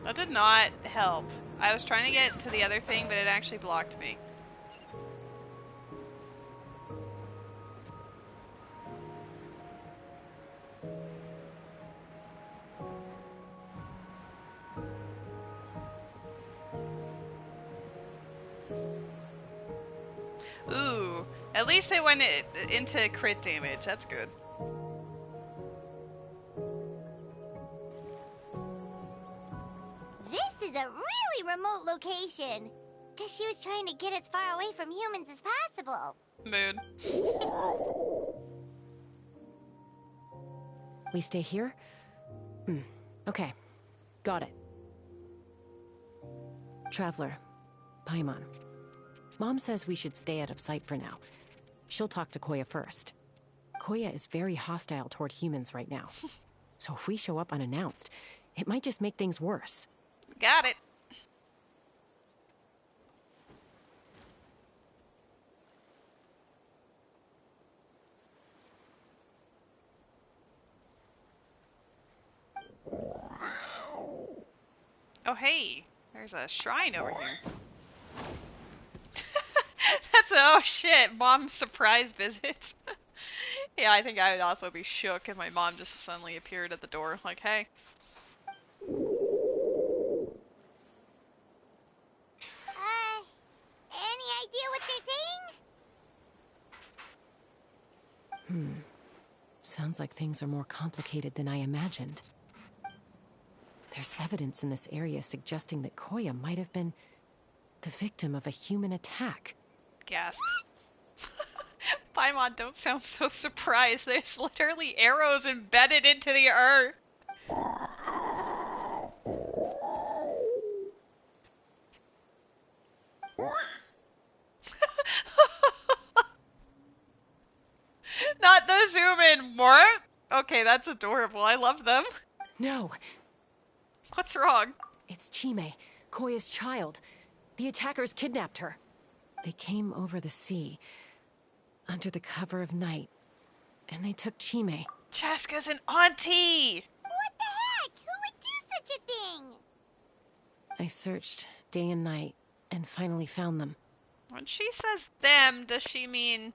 That did not help. I was trying to get to the other thing, but it actually blocked me. Ooh, at least it went into crit damage. That's good. This is a really remote location. Guess she was trying to get as far away from humans as possible. Mood. We stay here? Okay. Got it. Traveler, Paimon. Mom says we should stay out of sight for now. She'll talk to Koya first. Koya is very hostile toward humans right now. So if we show up unannounced, it might just make things worse. Got it. Oh hey, there's a shrine over here. That's oh shit, Mom's surprise visit. Yeah, I think I would also be shook if my mom just suddenly appeared at the door, like, hey. Any idea what they're saying? Sounds like things are more complicated than I imagined. There's evidence in this area suggesting that Koya might have been the victim of a human attack. Gasp. Paimon, don't sound so surprised. There's literally arrows embedded into the earth. Not the zoom in. What? Okay, that's adorable. I love them. No. What's wrong? It's Chime, Koya's child. The attackers kidnapped her. They came over the sea, under the cover of night, and they took Chime. Chasca's an auntie! What the heck? Who would do such a thing? I searched day and night, and finally found them. When she says them, does she mean...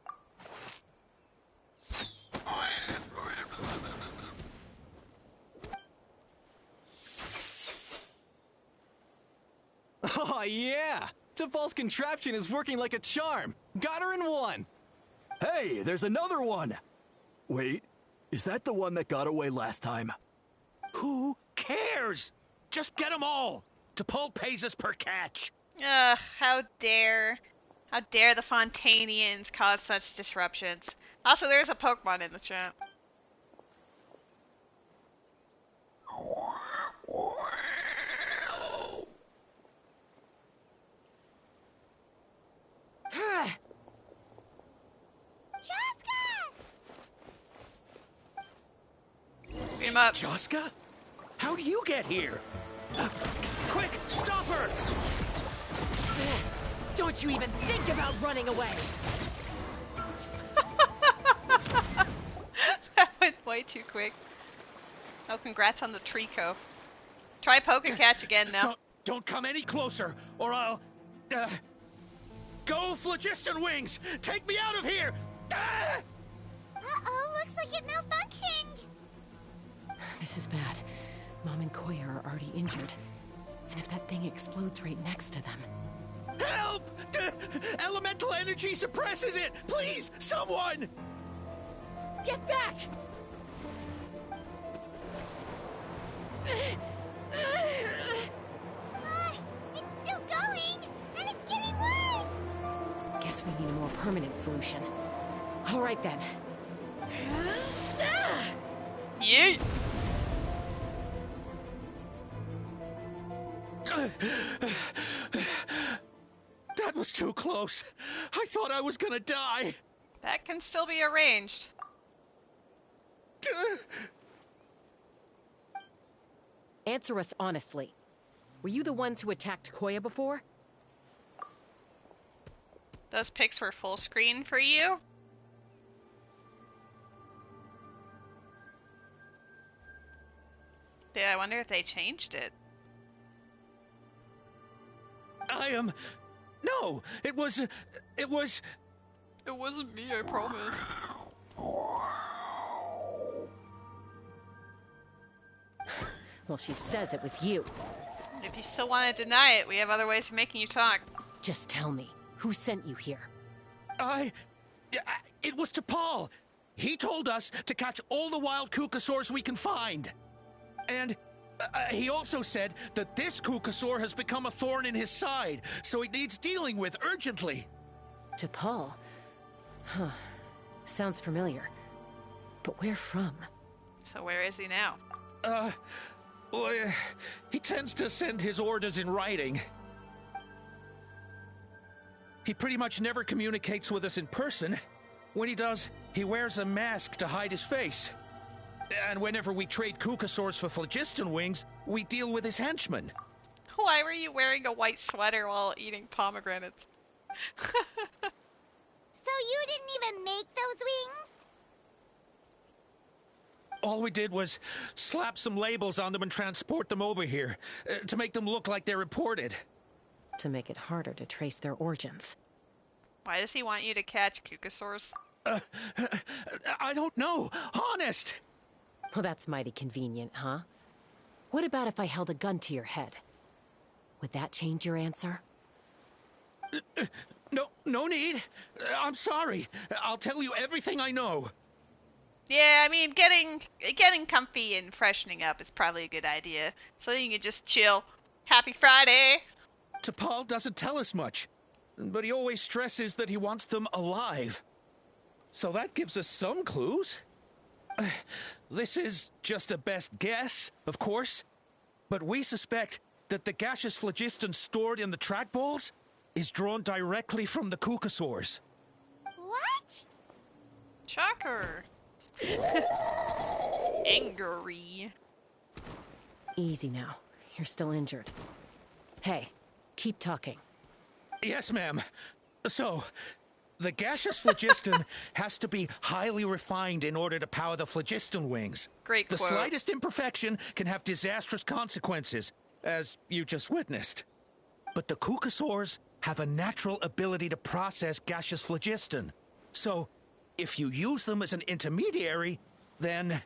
Oh yeah! Tafal's contraption is working like a charm! Got her in one! Hey, there's another one! Wait, is that the one that got away last time? Who cares? Just get them all! T'Pol pays us per catch! Ugh, how dare. How dare the Fontanians cause such disruptions. Also, there's a Pokemon in the chat. Beat him up. Chasca? How do you get here? Quick, stop her! Don't you even think about running away! That went way too quick. Oh, congrats on the Trico. Try poke and catch again now. Don't come any closer, or I'll... Go, Phlogiston Wings! Take me out of here! Uh-oh, looks like it malfunctioned. This is bad. Mom and Koya are already injured. And if that thing explodes right next to them... Help! Elemental energy suppresses it! Please, someone! Get back! It's still going, and it's getting worse. Guess we need a more permanent solution. All right then. Yeet! That was too close. I thought I was gonna die. That can still be arranged. Answer us honestly. Were you the ones who attacked Koya before? Those pics were full screen for you? Yeah, I wonder if they changed it. No! It wasn't me, I promise. Well, she says it was you. If you still want to deny it, we have other ways of making you talk. Just tell me, who sent you here? It was T'Pol. He told us to catch all the wild Kukasaurs we can find. And he also said that this Kukasaur has become a thorn in his side, so it needs dealing with urgently. T'Pol? Huh. Sounds familiar. But where from? So where is he now? Well, he tends to send his orders in writing. He pretty much never communicates with us in person. When he does, he wears a mask to hide his face. And whenever we trade Kukasaurs for Phlogiston Wings, we deal with his henchmen. Why were you wearing a white sweater while eating pomegranates? So you didn't even make those wings? All we did was slap some labels on them and transport them over here, to make them look like they're imported. To make it harder to trace their origins. Why does he want you to catch Kukasaurs? I don't know. Honest! Well, that's mighty convenient, huh? What about if I held a gun to your head? Would that change your answer? No need. I'm sorry. I'll tell you everything I know. Yeah, I mean, getting comfy and freshening up is probably a good idea. So you can just chill. Happy Friday! T'Pol doesn't tell us much, but he always stresses that he wants them alive. So that gives us some clues. This is just a best guess, of course, but we suspect that the gaseous phlogiston stored in the trackballs is drawn directly from the Kukasaurs. What? Shocker. Angry. Easy now. You're still injured. Hey, keep talking. Yes, ma'am. So, the gaseous phlogiston has to be highly refined in order to power the Phlogiston Wings. Great quote. The slightest imperfection can have disastrous consequences, as you just witnessed. But the Kukasaurs have a natural ability to process gaseous phlogiston. So, if you use them as an intermediary, then...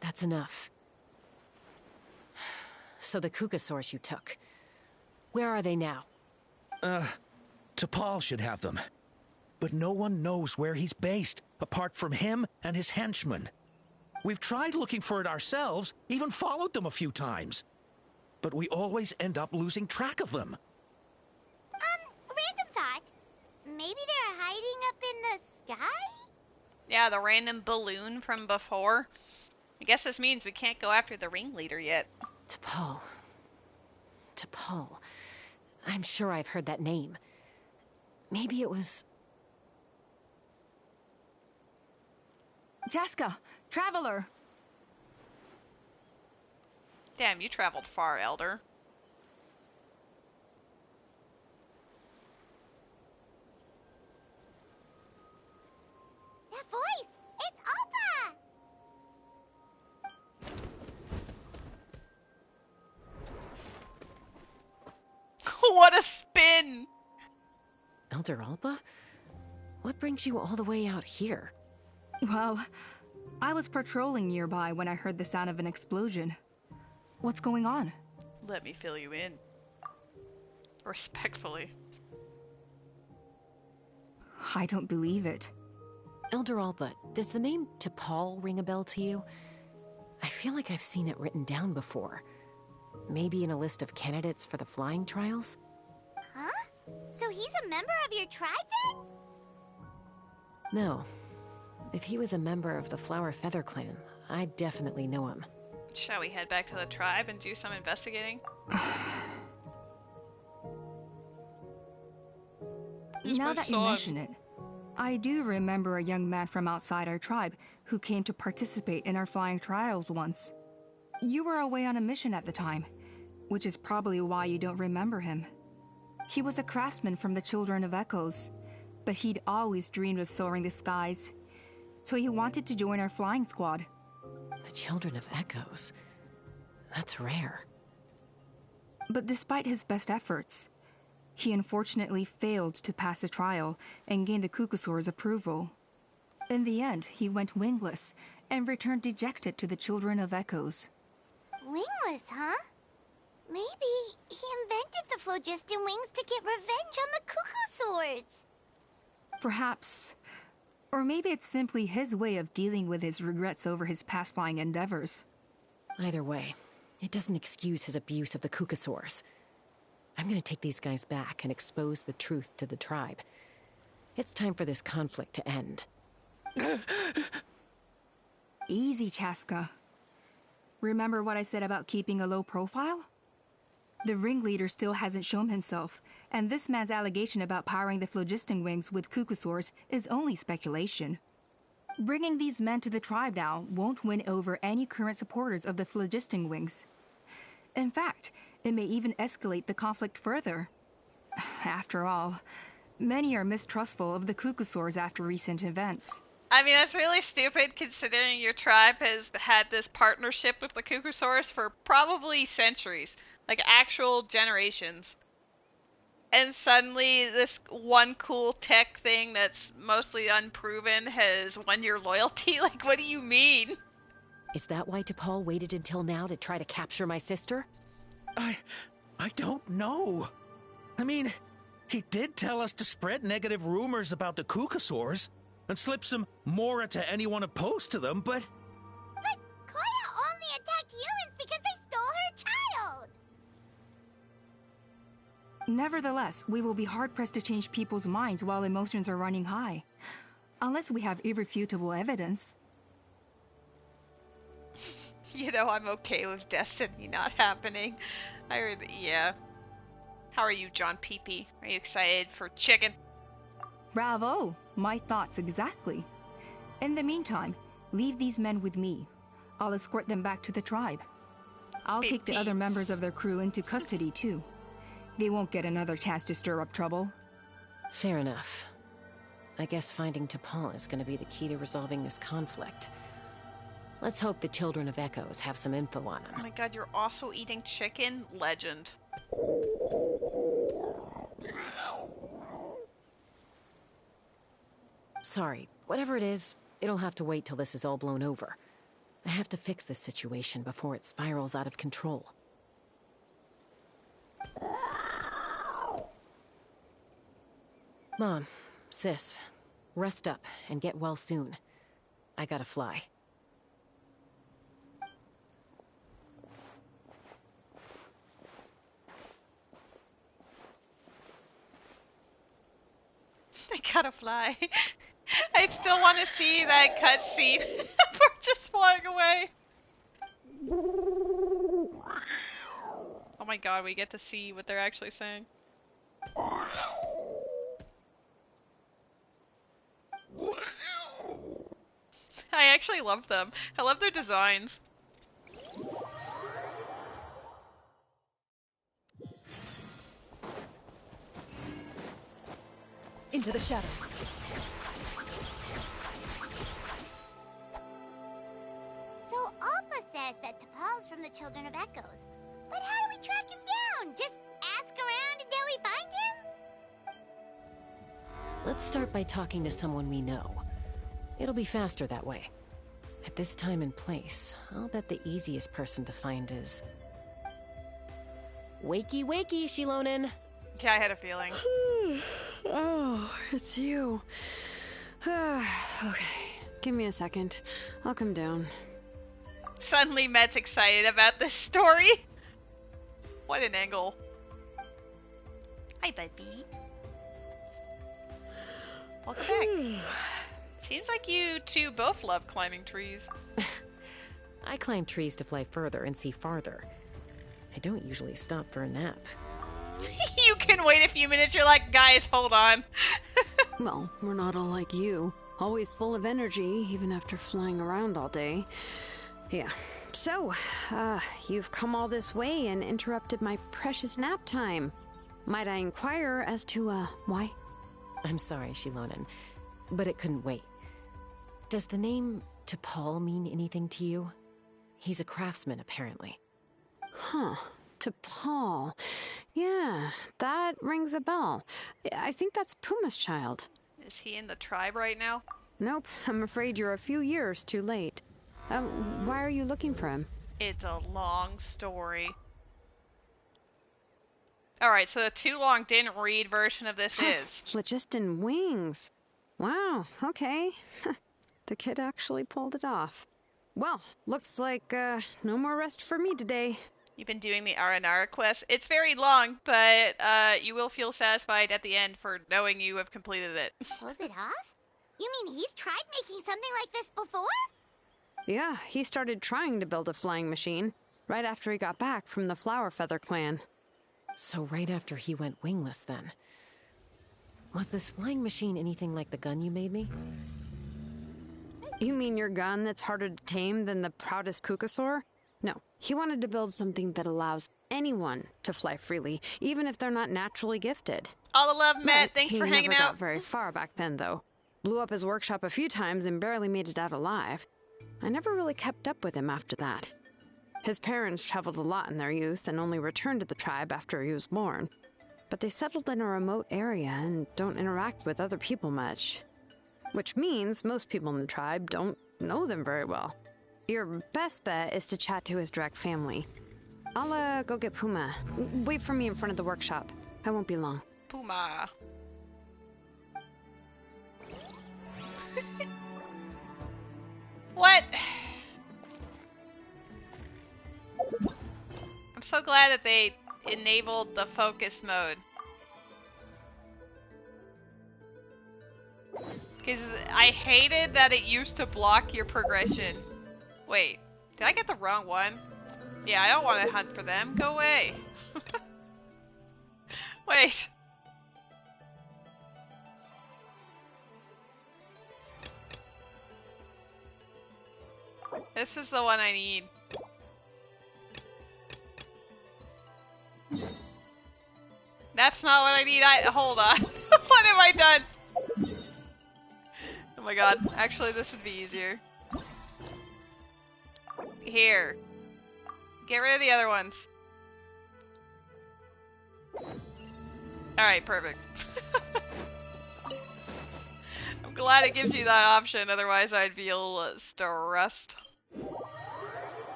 That's enough. So the Kukasaurs you took, where are they now? T'Pol should have them. But no one knows where he's based, apart from him and his henchmen. We've tried looking for it ourselves, even followed them a few times. But we always end up losing track of them. Random thought. Maybe they're hiding up in the sky? Yeah, the random balloon from before. I guess this means we can't go after the ringleader yet. T'Pol. I'm sure I've heard that name. Maybe it was... Chasca, Traveler! Damn, you traveled far, Elder. That voice! It's Opa! What a spin! Elder Alba? What brings you all the way out here? Well, I was patrolling nearby when I heard the sound of an explosion. What's going on? Let me fill you in. Respectfully. I don't believe it. Elder Alba, does the name T'Pol ring a bell to you? I feel like I've seen it written down before. Maybe in a list of candidates for the flying trials? Huh? So he's a member of your tribe then? No. If he was a member of the Flower Feather clan, I'd definitely know him. Shall we head back to the tribe and do some investigating? Now that you mention it, I do remember a young man from outside our tribe who came to participate in our flying trials once. You were away on a mission at the time, which is probably why you don't remember him. He was a craftsman from the Children of Echoes, but he'd always dreamed of soaring the skies, so he wanted to join our flying squad. The Children of Echoes? That's rare. But despite his best efforts, he unfortunately failed to pass the trial and gain the Kukusaur's approval. In the end, he went wingless and returned dejected to the Children of Echoes. Wingless, huh? Maybe he invented the phlogiston wings to get revenge on the Kukusaurs. Perhaps. Or maybe it's simply his way of dealing with his regrets over his past flying endeavors. Either way, it doesn't excuse his abuse of the Kukusaurs. I'm gonna take these guys back and expose the truth to the tribe. It's time for this conflict to end. Easy, Chasca. Remember what I said about keeping a low profile? The ringleader still hasn't shown himself, and this man's allegation about powering the phlogiston wings with Kukusaurs is only speculation. Bringing these men to the tribe now won't win over any current supporters of the phlogiston wings. In fact, it may even escalate the conflict further. After all, many are mistrustful of the Kukusaurs after recent events. I mean, that's really stupid considering your tribe has had this partnership with the Kukusaurus for probably centuries. Like, actual generations. And suddenly, this one cool tech thing that's mostly unproven has won your loyalty? Like, what do you mean? Is that why T'Pol waited until now to try to capture my sister? I don't know. I mean, he did tell us to spread negative rumors about the Kukusaurs and slip some Mora to anyone opposed to them, but... But Koya only attacked humans because they stole her child! Nevertheless, we will be hard-pressed to change people's minds while emotions are running high. Unless we have irrefutable evidence. You know, I'm okay with Destiny not happening. I heard that, yeah. How are you, John Peepee? Are you excited for chicken? Bravo! My thoughts exactly. In the meantime, leave these men with me. I'll escort them back to the tribe. I'll take the other members of their crew into custody, too. They won't get another chance to stir up trouble. Fair enough. I guess finding T'Pol is going to be the key to resolving this conflict. Let's hope the Children of Echoes have some info on him. Oh my god, you're also eating chicken? Legend. Sorry, whatever it is, it'll have to wait till this is all blown over. I have to fix this situation before it spirals out of control. Mom, sis, rest up and get well soon. I gotta fly. I gotta fly. I still want to see that cutscene before just flying away. Oh my god, we get to see what they're actually saying. I actually love them. I love their designs. Into the shadows. So Alpha says that T'Pol's from the Children of Echoes. But how do we track him down? Just ask around until we find him? Let's start by talking to someone we know. It'll be faster that way. At this time and place, I'll bet the easiest person to find is... Wakey, wakey, Shilonen! Yeah, I had a feeling. Oh, it's you. Okay, give me a second. I'll come down. Suddenly Matt's excited about this story. What an angle. Hi, baby. Welcome back. Seems like you two both love climbing trees. I climb trees to fly further and see farther. I don't usually stop for a nap. You can wait a few minutes, you're like, guys, hold on. Well, we're not all like you. Always full of energy, even after flying around all day. Yeah. So, you've come all this way and interrupted my precious nap time. Might I inquire as to, why? I'm sorry, Shilonen, but it couldn't wait. Does the name T'Pol mean anything to you? He's a craftsman, apparently. Huh. T'Pol. Yeah, that rings a bell. I think that's Puma's child. Is he in the tribe right now? Nope, I'm afraid you're a few years too late. Why are you looking for him? It's a long story. Alright, so the too long didn't read version of this is... Phlogiston wings. Wow, okay. The kid actually pulled it off. Well, looks like no more rest for me today. You've been doing the Aranara quest. It's very long, but you will feel satisfied at the end for knowing you have completed it. Pulled it off? You mean he's tried making something like this before? Yeah, he started trying to build a flying machine right after he got back from the Flower Feather clan. So right after he went wingless, then. Was this flying machine anything like the gun you made me? You mean your gun that's harder to tame than the proudest Kukasaur? No, he wanted to build something that allows anyone to fly freely, even if they're not naturally gifted. All the love, Matt. Thanks for hanging out. He never out. got very far back then, though. Blew up his workshop a few times and barely made it out alive. I never really kept up with him after that. His parents traveled a lot in their youth and only returned to the tribe after he was born. But they settled in a remote area and don't interact with other people much. Which means most people in the tribe don't know them very well. Your best bet is to chat to his direct family. I'll go get Puma. Wait for me in front of the workshop. I won't be long. Puma. What? I'm so glad that they enabled the focus mode. Because I hated that it used to block your progression. Wait, did I get the wrong one? Yeah, I don't want to hunt for them. Go away. Wait. This is the one I need. That's not what I need. Hold on. What have I done? Oh my god. Actually, this would be easier. Here. Get rid of the other ones. Alright, perfect. I'm glad it gives you that option, otherwise I'd feel stressed.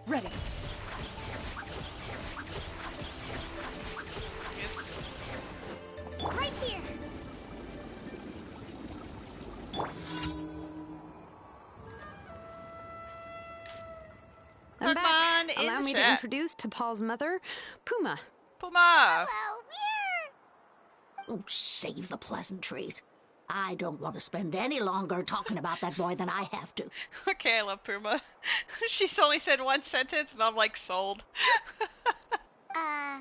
Ready. Oops. Right here. I'm back. Allow me to introduce T'Pol's mother, Puma. Puma! Hello, Oh, save the pleasantries. I don't want to spend any longer talking about that boy than I have to. Okay, I love Puma. She's only said one sentence and I'm like sold. Huh?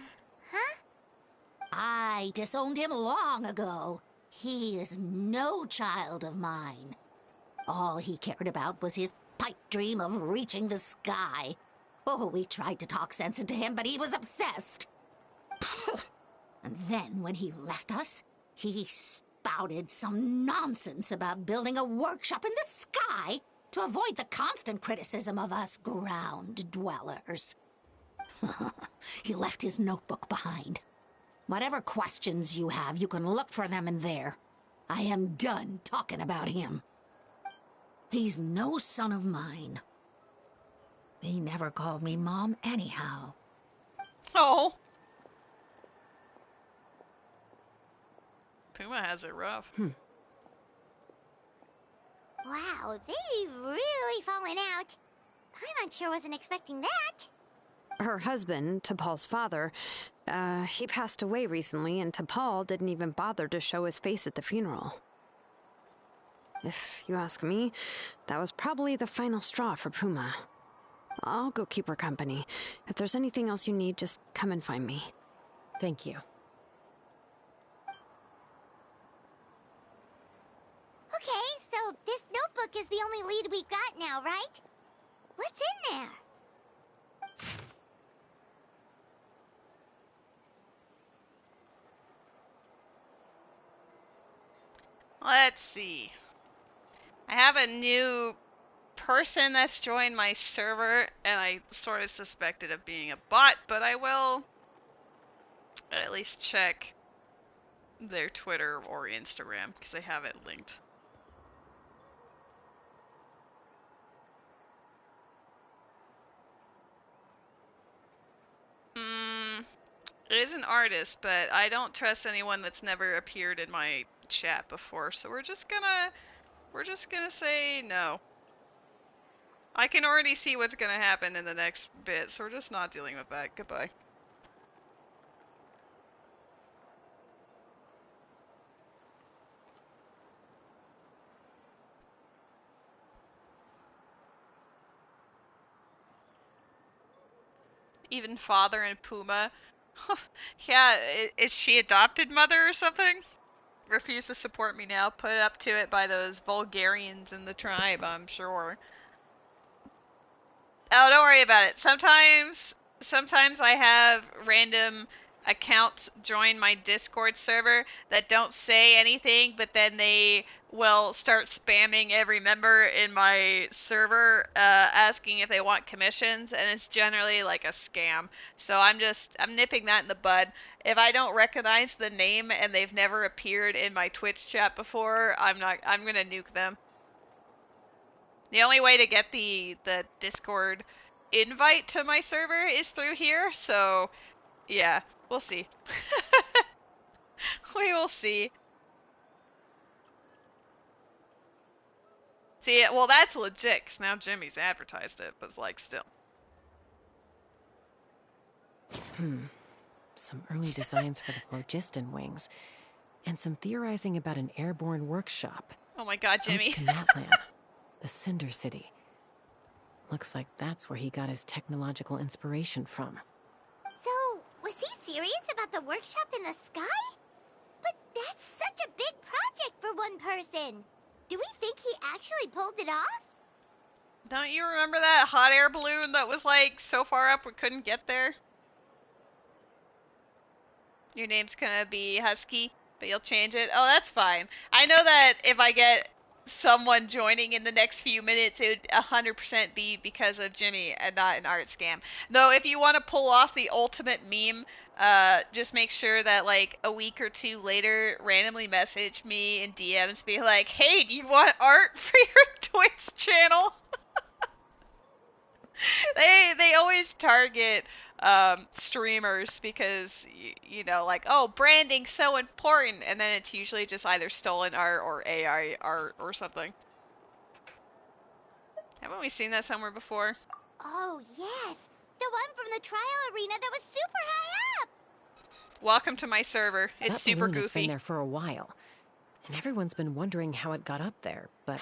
I disowned him long ago. He is no child of mine. All he cared about was his pipe dream of reaching the sky. Oh, we tried to talk sense into him, but he was obsessed. And then when he left us, he spouted some nonsense about building a workshop in the sky to avoid the constant criticism of us ground dwellers. He left his notebook behind. Whatever questions you have, you can look for them in there. I am done talking about him. He's no son of mine. He never called me Mom anyhow. Oh. Puma has it rough. Wow, they've really fallen out. I'm unsure wasn't expecting that. Her husband, T'Pol's father, he passed away recently, and T'Pol didn't even bother to show his face at the funeral. If you ask me, that was probably the final straw for Puma. I'll go keep her company. If there's anything else you need, just come and find me. Thank you. Okay, so this notebook is the only lead we've got now, right? What's in there? Let's see. I have a new person that's joined my server, and I sort of suspect it of being a bot, but I will at least check their Twitter or Instagram, because I have it linked. It is an artist, but I don't trust anyone that's never appeared in my chat before, so we're just gonna say no. I can already see what's gonna happen in the next bit, so we're just not dealing with that. Goodbye. Even father and Puma. Yeah, is she adopted mother or something? Refuse to support me now. Put up to it by those Bulgarians in the tribe, I'm sure. Oh, don't worry about it. Sometimes I have random accounts join my Discord server that don't say anything, but then they will start spamming every member in my server, asking if they want commissions, and it's generally like a scam. So I'm nipping that in the bud. If I don't recognize the name and they've never appeared in my Twitch chat before, I'm gonna nuke them. The only way to get the Discord invite to my server is through here, so yeah, we'll see. We will see. See, well, that's legit, 'cause now Jimmy's advertised it, but like still. Some early designs for the phlogiston wings, and some theorizing about an airborne workshop. Oh my god, Jimmy. Natlan, the Cinder City. Looks like that's where he got his technological inspiration from. So, was he serious about the workshop in the sky? But that's such a big project for one person. Do we think he actually pulled it off? Don't you remember that hot air balloon that was like so far up we couldn't get there? Your name's gonna be Husky, but you'll change it? Oh, that's fine. I know that if I get someone joining in the next few minutes, it would 100% be because of Jimmy and not an art scam. Though, if you want to pull off the ultimate meme, just make sure that like a week or two later, randomly message me in DMs, be like, "Hey, do you want art for your Twitch channel?" They always target streamers because you know, like, oh, branding's so important, and then it's usually just either stolen art or AI art or something. Haven't we seen that somewhere before? Oh, yes. The one from the trial arena that was super high up. Welcome to my server. It's that super balloon has goofy. Been there for a while, and everyone's been wondering how it got up there, but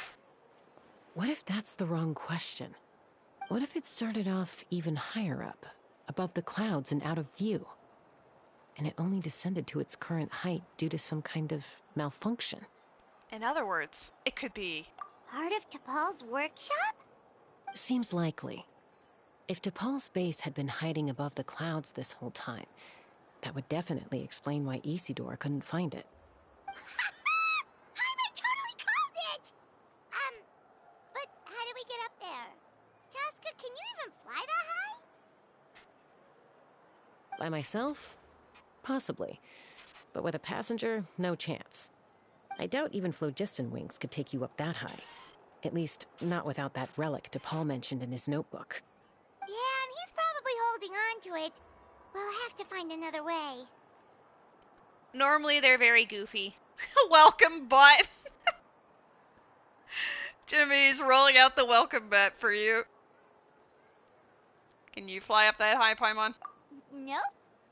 what if that's the wrong question? What if it started off even higher up, above the clouds and out of view? and it only descended to its current height due to some kind of malfunction. In other words, it could be... part of T'Pol's workshop? Seems likely. If T'Pol's base had been hiding above the clouds this whole time, that would definitely explain why Isidore couldn't find it. I totally called it! But how do we get up there? Chasca, can you even fly that high? By myself? Possibly. But with a passenger, no chance. I doubt even phlogiston wings could take you up that high. At least, not without that relic T'Pol mentioned in his notebook. Yeah, and he's probably holding on to it. We'll have to find another way. Normally they're very goofy. Welcome butt! Jimmy's rolling out the welcome mat for you. Can you fly up that high, Paimon? Nope.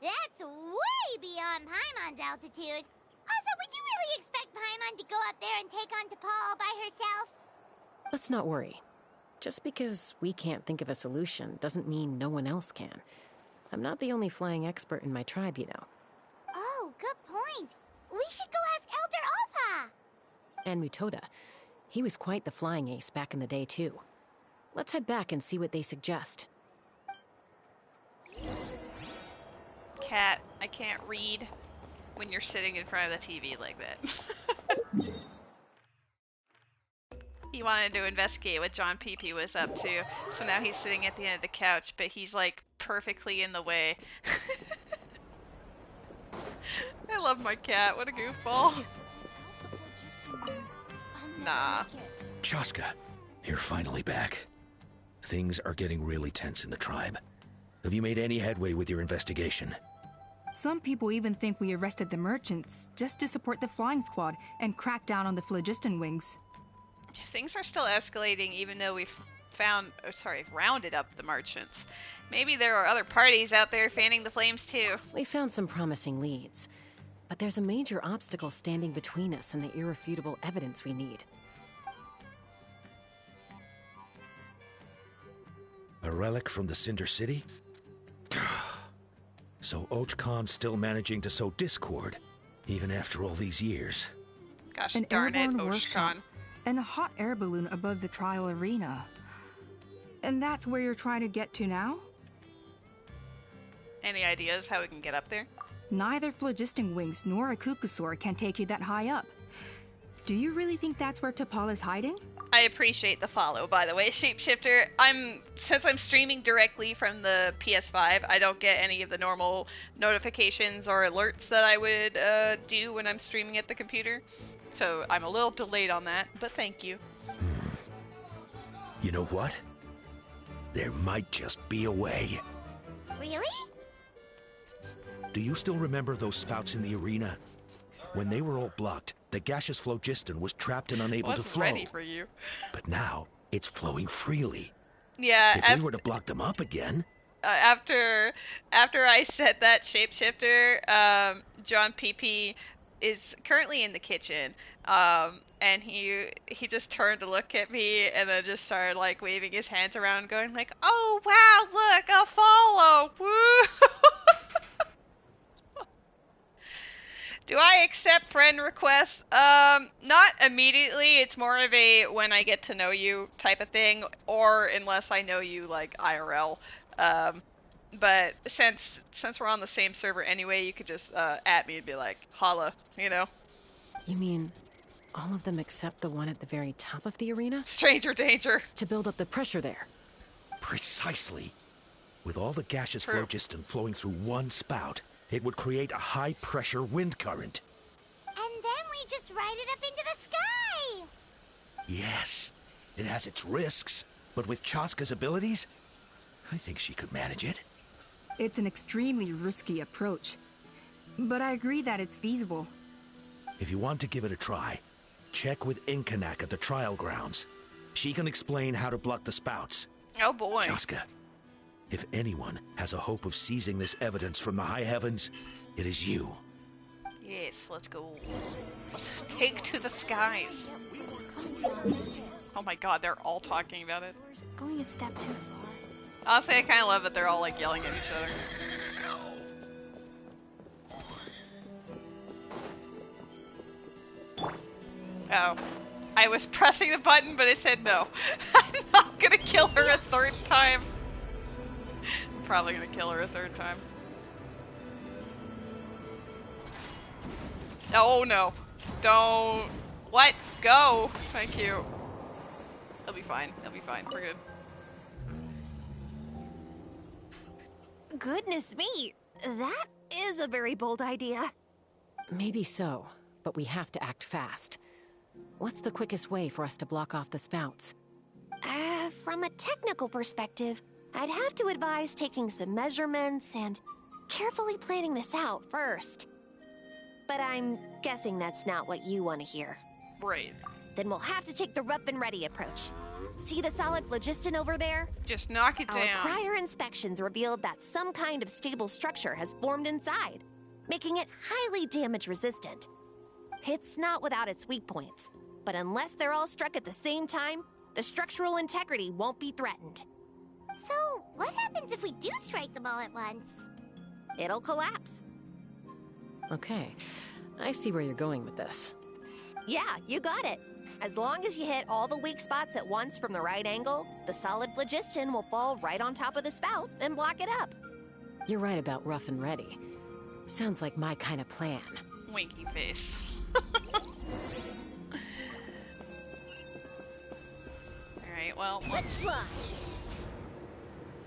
That's way beyond Paimon's altitude. Also, would you really expect Paimon to go up there and take on T'Pol all by herself? Let's not worry. Just because we can't think of a solution doesn't mean no one else can. I'm not the only flying expert in my tribe, you know. Oh, good point. We should go ask Elder Alpa. And Mutoda. He was quite the flying ace back in the day, too. Let's head back and see what they suggest. Cat, I can't read when you're sitting in front of the TV like that. He wanted to investigate what John Peepee was up to, so now he's sitting at the end of the couch, but he's like perfectly in the way. I love my cat, what a goofball. Nah. Chasca, you're finally back. Things are getting really tense in the tribe. Have you made any headway with your investigation? Some people even think we arrested the merchants just to support the flying squad and crack down on the phlogiston wings. Things are still escalating even though we've rounded up the merchants. Maybe there are other parties out there fanning the flames too. We found some promising leads, but there's a major obstacle standing between us and the irrefutable evidence we need. A relic from the Cinder City? So Och Khan's still managing to sow discord, even after all these years. Gosh An darn it, airborne Och workshop Khan. and a hot air balloon above the trial arena. And that's where you're trying to get to now? Any ideas how we can get up there? Neither phlogiston wings nor a Kukusaur can take you that high up. Do you really think that's where T'Pol is hiding? I appreciate the follow, by the way, Shapeshifter. Since I'm streaming directly from the PS5, I don't get any of the normal notifications or alerts that I would do when I'm streaming at the computer. So I'm a little delayed on that, but thank you. You know what? There might just be a way. Really? Do you still remember those spouts in the arena? When they were all blocked, the gaseous phlogiston was trapped and unable to flow. Ready for you. But now, it's flowing freely. Yeah. If we were to block them up again... After I said that, Shapeshifter, John Peepee is currently in the kitchen, and he just turned to look at me and then just started like waving his hands around going like, oh wow, look, a follow, woo! Do I accept friend requests? Not immediately. It's more of a when I get to know you type of thing, or unless I know you like IRL. But since we're on the same server anyway, you could just at me and be like, holla, you know? You mean all of them except the one at the very top of the arena? Stranger danger. To build up the pressure there. Precisely. With all the gaseous phlogiston flowing through one spout, it would create a high-pressure wind current. And then we just ride it up into the sky! Yes, it has its risks, but with Chasca's abilities, I think she could manage it. It's an extremely risky approach, but I agree that it's feasible. If you want to give it a try, check with Inkanak at the trial grounds. She can explain how to block the spouts. Oh boy. Chasca, if anyone has a hope of seizing this evidence from the high heavens, it is you. Yes, let's go. Take to the skies. Oh my god, they're all talking about it. Going a step too far. Honestly, I kind of love that they're all like yelling at each other. Oh. I was pressing the button, but it said no. I'm not gonna kill her a third time. Probably gonna kill her a third time. Oh no. Don't. What? Go. Thank you. It'll be fine. It'll be fine. We're good. Goodness me. That is a very bold idea. Maybe so, but we have to act fast. What's the quickest way for us to block off the spouts? From a technical perspective, I'd have to advise taking some measurements and carefully planning this out first. But I'm guessing that's not what you want to hear. Right. Then we'll have to take the rough and ready approach. See the solid phlogiston over there? Just knock it down. Our prior inspections revealed that some kind of stable structure has formed inside, making it highly damage resistant. It's not without its weak points, but unless they're all struck at the same time, the structural integrity won't be threatened. So, what happens if we do strike them all at once? It'll collapse. Okay, I see where you're going with this. Yeah, you got it. As long as you hit all the weak spots at once from the right angle, the solid phlogiston will fall right on top of the spout and block it up. You're right about rough and ready. Sounds like my kind of plan. Winky face. Alright, well, let's try.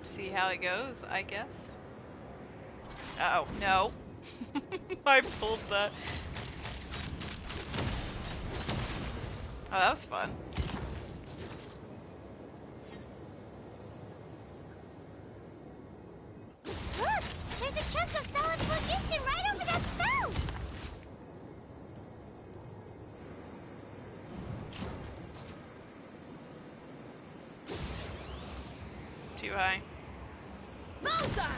See how it goes, I guess. Uh oh, no. I pulled that. Oh, that was fun. Look! There's a chunk of solid phlogiston right over that spout! Too high. Bullseye!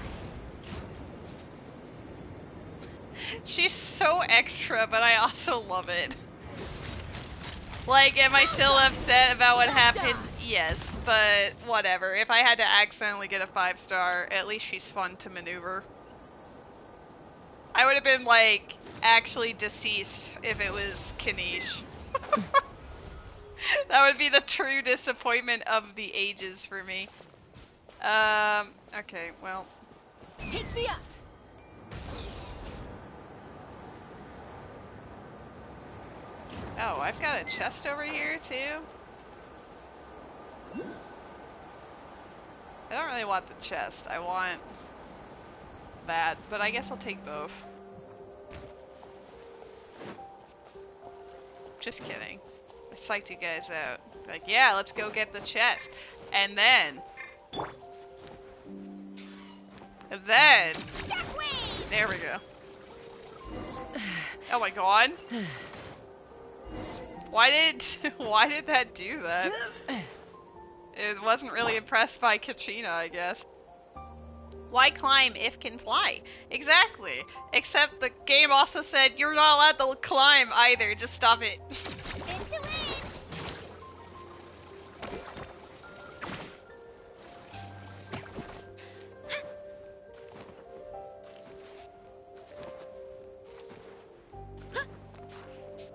She's so extra, but I also love it. Like, am I still upset about what happened? Yes, but whatever. If I had to accidentally get a 5-star, at least she's fun to maneuver. I would have been, like, actually deceased if it was Kanish. That would be the true disappointment of the ages for me. Okay, well. Take me up! Oh, I've got a chest over here, too? I don't really want the chest. I want that, but I guess I'll take both. Just kidding. I psyched you guys out. Like, yeah, let's go get the chest. And then... There we go. Oh my god. Why did that do that? It wasn't really impressed by Kachina, I guess. Why climb if can fly? Exactly. Except the game also said you're not allowed to climb either. Just stop it.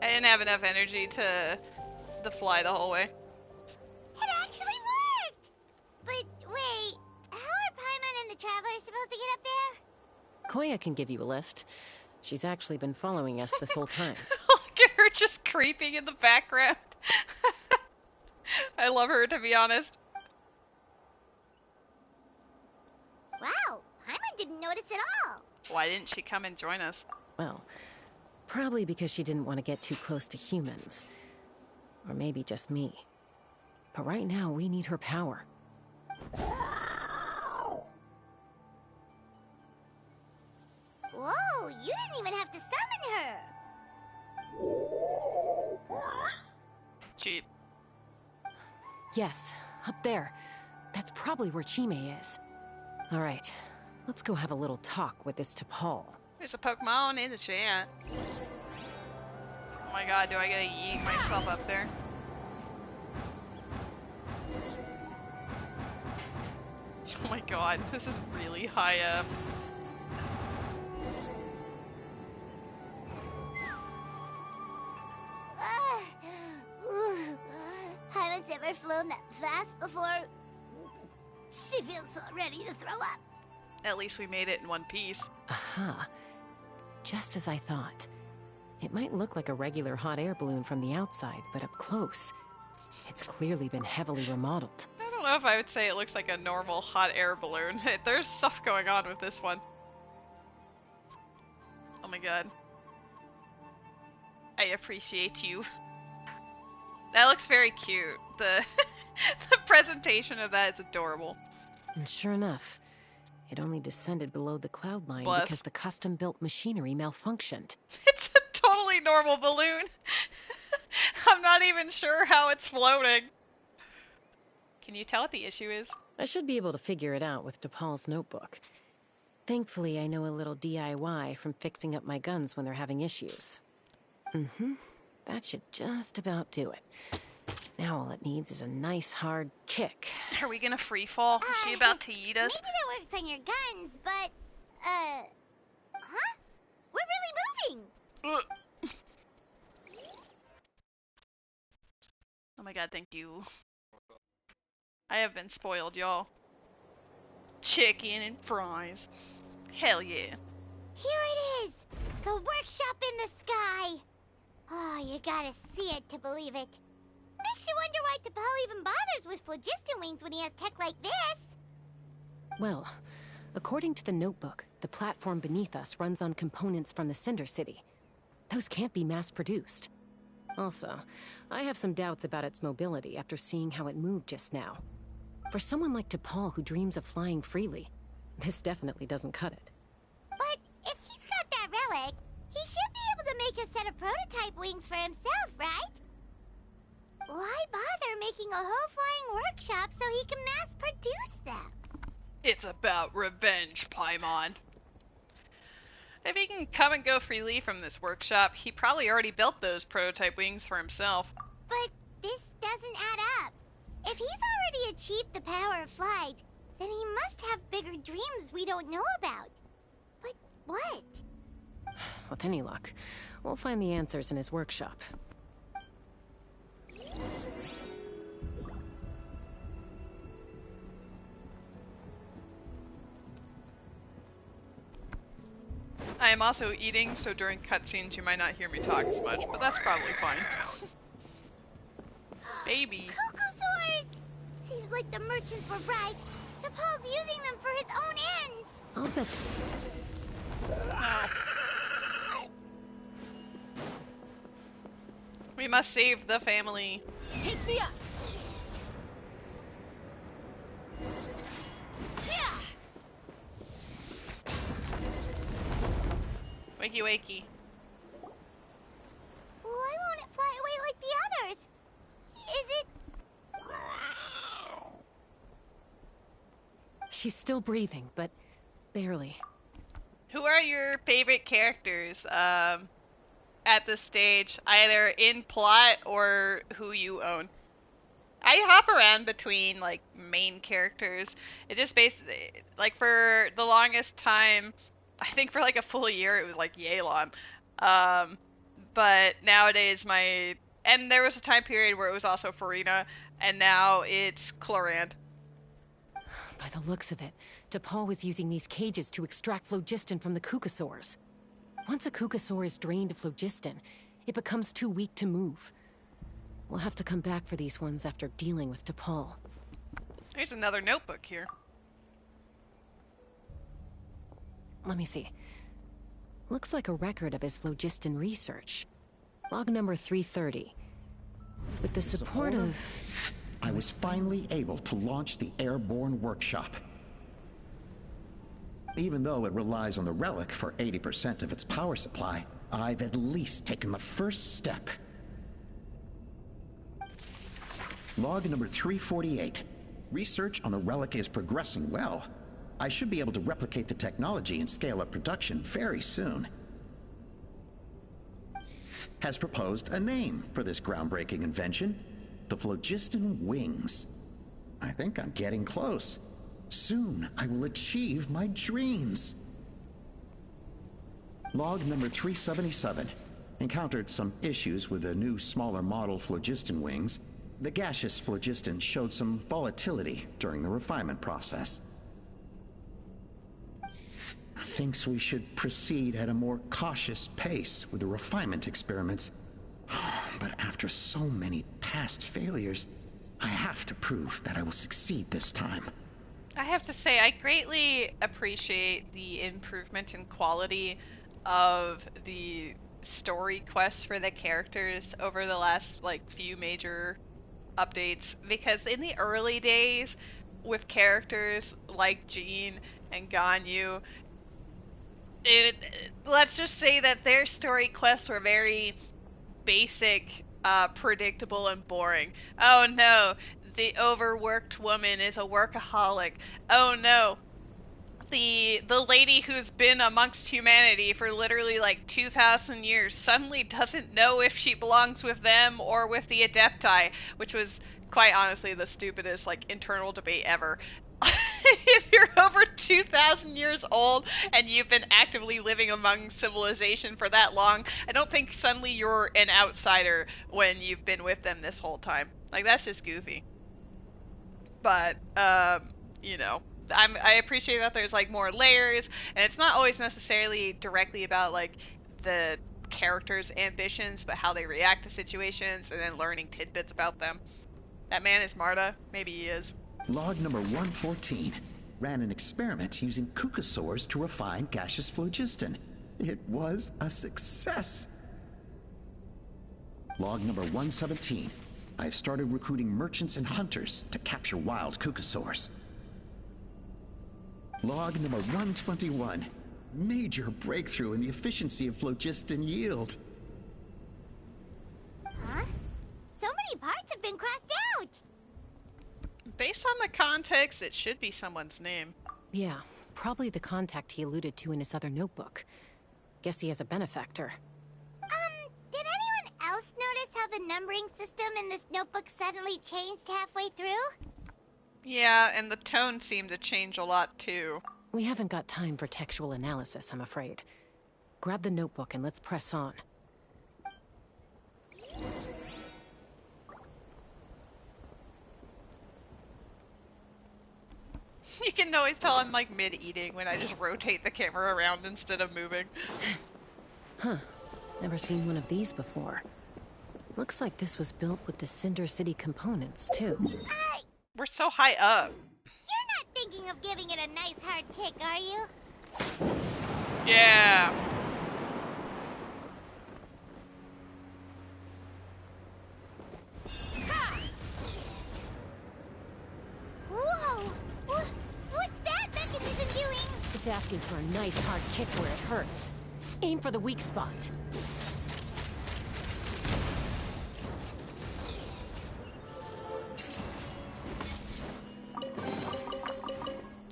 I didn't have enough energy to fly the whole way. It actually worked! But wait, how are Paimon and the Traveler supposed to get up there? Koya can give you a lift. She's actually been following us this whole time. Look at her just creeping in the background. I love her, to be honest. Wow, Paimon didn't notice at all. Why didn't she come and join us? Well, probably because she didn't want to get too close to humans. Or maybe just me. But right now, we need her power. Whoa, you didn't even have to summon her. Cheat. Yes, up there. That's probably where Chime is. Alright, let's go have a little talk with this T'Pol. There's a Pokemon in the chat. Oh my god, do I gotta yeet myself up there? Oh my god, this is really high up. one's ever flown that fast before. She feels so ready to throw up. At least we made it in one piece. Aha. Just as I thought. It might look like a regular hot air balloon from the outside, but up close, it's clearly been heavily remodeled. I don't know if I would say it looks like a normal hot air balloon. There's stuff going on with this one. Oh my god. I appreciate you. That looks very cute. The the presentation of that is adorable. And sure enough, it only descended below the cloud line Bless. because the custom-built machinery malfunctioned. It's a totally normal balloon. I'm not even sure how it's floating. Can you tell what the issue is? I should be able to figure it out with DePaul's notebook. Thankfully, I know a little DIY from fixing up my guns when they're having issues. That should just about do it. Now all it needs is a nice hard kick. Are we gonna free fall? Is she about to eat us? Maybe that works on your guns, but, huh? We're really moving! Oh my god, thank you. I have been spoiled, y'all. Chicken and fries. Hell yeah. Here it is! The workshop in the sky! Oh, you gotta see it to believe it. Makes you wonder why T'Pol even bothers with phlogiston wings when he has tech like this. Well, according to the notebook, the platform beneath us runs on components from the Cinder City. Those can't be mass-produced. Also, I have some doubts about its mobility after seeing how it moved just now. For someone like T'Pol who dreams of flying freely, this definitely doesn't cut it. But if he's got that relic, he should be able to make a set of prototype wings for himself, right? Why bother making a whole flying workshop so he can mass-produce them? It's about revenge, Paimon. If he can come and go freely from this workshop, he probably already built those prototype wings for himself. But this doesn't add up. If he's already achieved the power of flight, then he must have bigger dreams we don't know about. But what? With any luck, we'll find the answers in his workshop. I am also eating, so during cutscenes you might not hear me talk as much, but that's probably fine. Baby. Cocosaurs! Seems like the merchants were right. T'Pol's using them for his own ends. I'll bet. Oh. We must save the family. Take me up! Wakey wakey. Why won't it fly away like the others? Is it... She's still breathing, but barely. Who are your favorite characters at this stage, either in plot or who you own? I hop around between like main characters. It just basically, like, for the longest time, I think for like a full year it was like Yelan. But nowadays and there was a time period where it was also Farina, and now it's Chlorand. By the looks of it, T'Pol was using these cages to extract phlogiston from the Kukasaurs. Once a Kukasaur is drained of phlogiston, it becomes too weak to move. We'll have to come back for these ones after dealing with T'Pol. There's another notebook here. Let me see. Looks like a record of his phlogiston research. Log number 330. With the support of... I was finally able to launch the airborne workshop. Even though it relies on the relic for 80% of its power supply, I've at least taken the first step. Log number 348. Research on the relic is progressing well. I should be able to replicate the technology and scale up production very soon. Has proposed a name for this groundbreaking invention: the phlogiston wings. I think I'm getting close. Soon I will achieve my dreams. Log number 377. Encountered some issues with the new, smaller model phlogiston wings. the gaseous phlogiston showed some volatility during the refinement process. Thinks we should proceed at a more cautious pace with the refinement experiments. But after so many past failures, I have to prove that I will succeed this time. I have to say, I greatly appreciate the improvement in quality of the story quests for the characters over the last, like, few major updates. Because in the early days, with characters like Jean and Ganyu, let's just say that their story quests were very basic, predictable, and boring. Oh no, the overworked woman is a workaholic. Oh no, the lady who's been amongst humanity for literally like 2,000 years suddenly doesn't know if she belongs with them or with the Adepti, which was quite honestly the stupidest like internal debate ever. If you're over 2,000 years old and you've been actively living among civilization for that long, I don't think suddenly you're an outsider when you've been with them this whole time. Like, that's just goofy. But, you know, I appreciate that there's, like, more layers, and it's not always necessarily directly about, like, the characters' ambitions, but how they react to situations, and then learning tidbits about them. That man is Marta. Maybe he is. Log number 114 ran an experiment using cucosaurs to refine gaseous phlogiston. It was a success. Log number 117. I have started recruiting merchants and hunters to capture wild cucosaurs. Log number 121. Major breakthrough in the efficiency of phlogiston yield. Huh? So many parts have been crossed out! Based on the context, it should be someone's name. Yeah, probably the contact he alluded to in his other notebook. Guess he has a benefactor. Did anyone else notice how the numbering system in this notebook suddenly changed halfway through? Yeah, and the tone seemed to change a lot too. We haven't got time for textual analysis, I'm afraid. Grab the notebook and let's press on. You can always tell I'm like mid-eating when I just rotate the camera around instead of moving. Huh. Never seen one of these before. Looks like this was built with the Cinder City components, too. We're so high up. You're not thinking of giving it a nice hard kick, are you? Yeah. Whoa! What's that mechanism doing? It's asking for a nice hard kick where it hurts. Aim for the weak spot.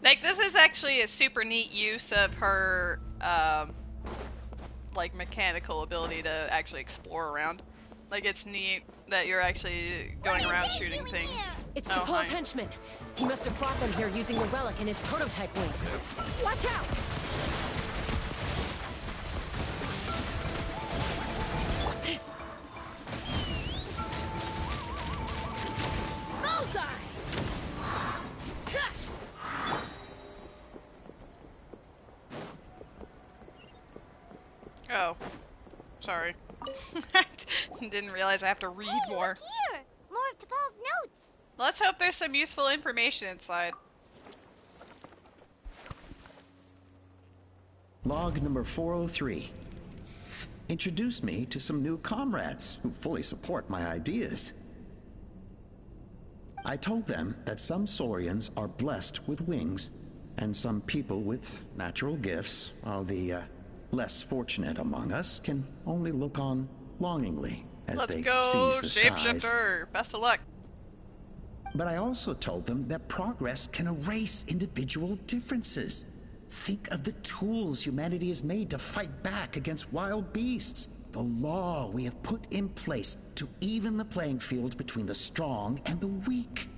Like, this is actually a super neat use of her, like, mechanical ability to actually explore around. Like, it's neat that you're actually going around shooting things. It's T'Pol's henchman. He must have brought them here using the relic in his prototype wings. Watch out! Bullseye! Oh. Sorry. Didn't realize I have to read more. Look here! More of T'Pol's notes! Let's hope there's some useful information inside. Log number 403. Introduced me to some new comrades who fully support my ideas. I told them that some Saurians are blessed with wings, and some people with natural gifts, while the less fortunate among us can only look on longingly as Let's they go, seize the skies. shapeshifter! Best of luck. But I also told them that progress can erase individual differences. Think of the tools humanity has made to fight back against wild beasts. The law we have put in place to even the playing field between the strong and the weak.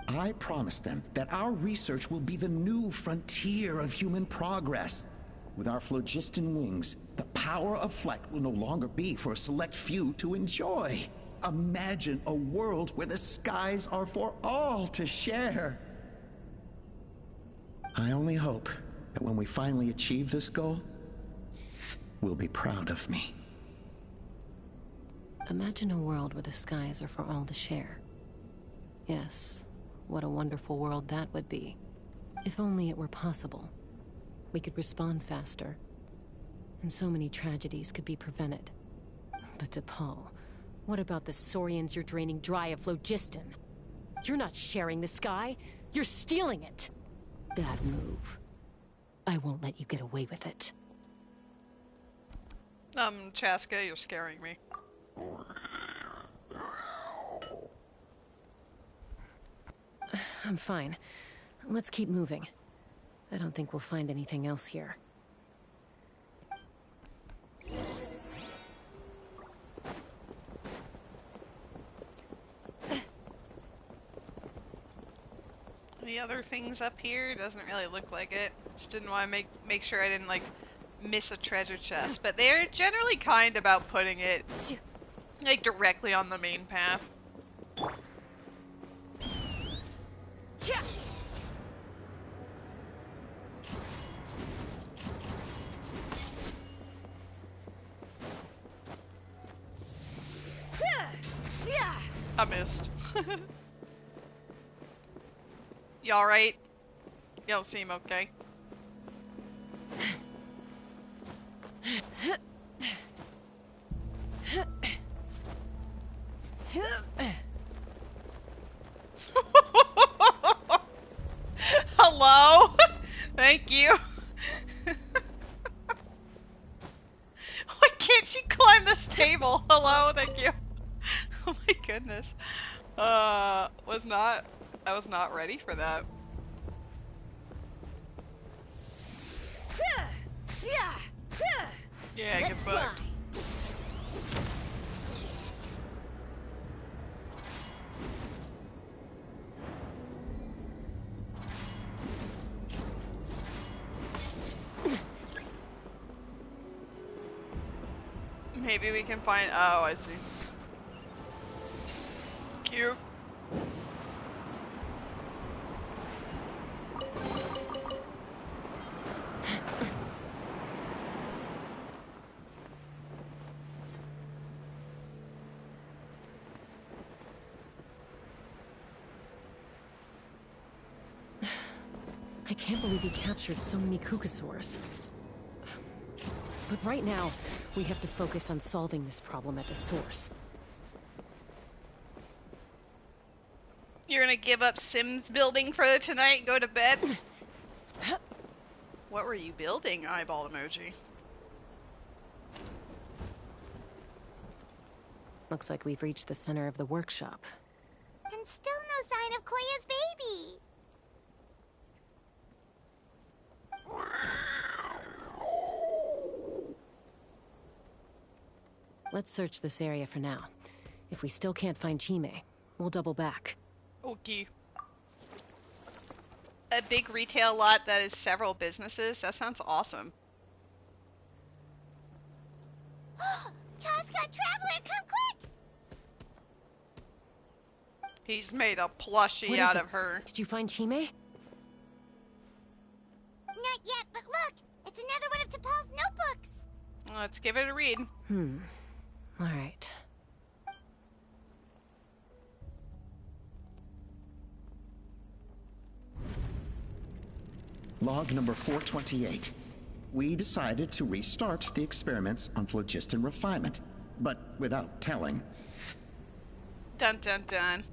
I promised them that our research will be the new frontier of human progress. With our phlogiston wings, the power of flight will no longer be for a select few to enjoy. Imagine a world where the skies are for all to share. I only hope that when we finally achieve this goal, we'll be proud of me. Imagine a world where the skies are for all to share. Yes, what a wonderful world that would be. If only it were possible. We could respond faster, and so many tragedies could be prevented. But DePaul, what about the Saurians you're draining dry of Phlogiston? You're not sharing the sky, you're stealing it! Bad move. I won't let you get away with it. Chasca, you're scaring me. I'm fine. Let's keep moving. I don't think we'll find anything else here. Any other things up here? Doesn't really look like it. Just didn't want to make sure I didn't like miss a treasure chest. But they're generally kind about putting it like directly on the main path. Yeah. I missed. You alright? You don't seem okay. Hello? Thank you. Why can't she climb this table? Hello? Thank you. Oh my goodness. I was not ready for that. Yeah, get fucked. Maybe we can find. Oh, I see. Cute. I can't believe he captured so many Kukasaurs. But right now, we have to focus on solving this problem at the source. You're gonna give up Sims building for tonight and go to bed? What were you building, eyeball emoji? Looks like we've reached the center of the workshop. And still no sign of Koya's baby. Let's search this area for now. If we still can't find Chime, we'll double back. Okay. A big retail lot that is several businesses? That sounds awesome. Chasca, Traveler, come quick! He's made a plushie out of her. Did you find Chime? Not yet, but look! It's another one of T'Pol's notebooks! Let's give it a read. All right. Log number 428. We decided to restart the experiments on phlogiston refinement, but without telling. Dun dun dun.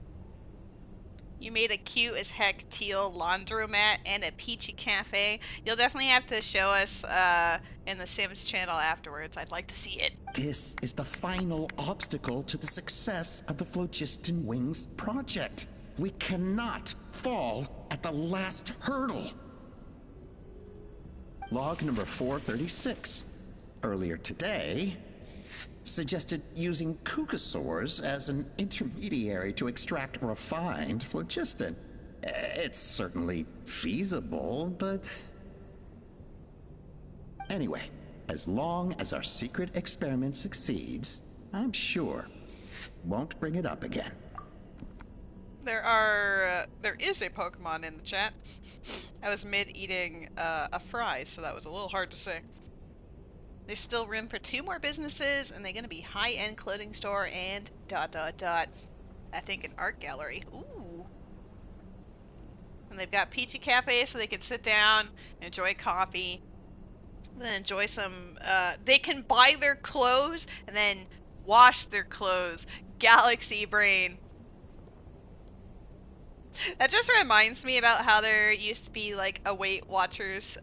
You made a cute as heck teal laundromat and a peachy cafe. You'll definitely have to show us in the Sims channel afterwards. I'd like to see it. This is the final obstacle to the success of the Phlogiston Wings project. We cannot fall at the last hurdle. Log number 436. Earlier today, suggested using Kukasaurs as an intermediary to extract refined phlogiston. It's certainly feasible, but... Anyway, as long as our secret experiment succeeds, I'm sure won't bring it up again. There is a Pokemon in the chat. I was mid-eating a fry, so that was a little hard to say. There's still room for 2 more businesses, and they're gonna be high-end clothing store and ... I think an art gallery. Ooh. And they've got Peachy Cafe, so they can sit down, enjoy coffee, then enjoy some, they can buy their clothes, and then wash their clothes. Galaxy Brain. That just reminds me about how there used to be, like, a Weight Watchers,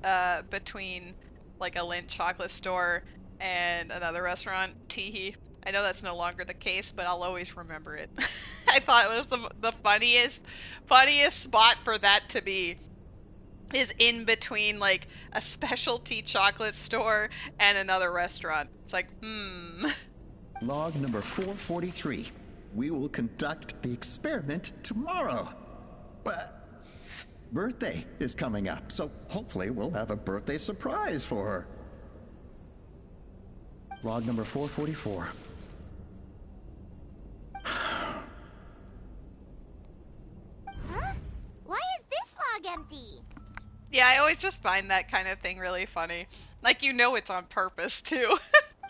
between, like, a Lindt chocolate store and another restaurant, Teehee. I know that's no longer the case, but I'll always remember it. I thought it was the funniest spot for that to be, is in between, like, a specialty chocolate store and another restaurant. It's like, Log number 443. We will conduct the experiment tomorrow. But birthday is coming up, so hopefully we'll have a birthday surprise for her. Log number 444. Huh? Why is this log empty? Yeah, I always just find that kind of thing really funny. Like, you know it's on purpose, too.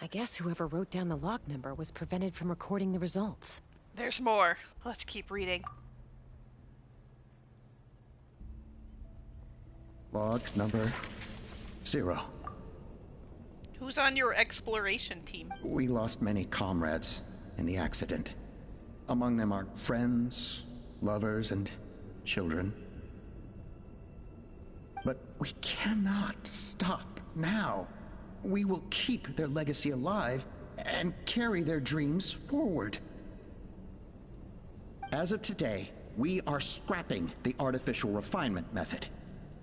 I guess whoever wrote down the log number was prevented from recording the results. There's more. Let's keep reading. Log number 0. Who's on your exploration team? We lost many comrades in the accident. Among them are friends, lovers, and children. But we cannot stop now. We will keep their legacy alive and carry their dreams forward. As of today, we are scrapping the artificial refinement method.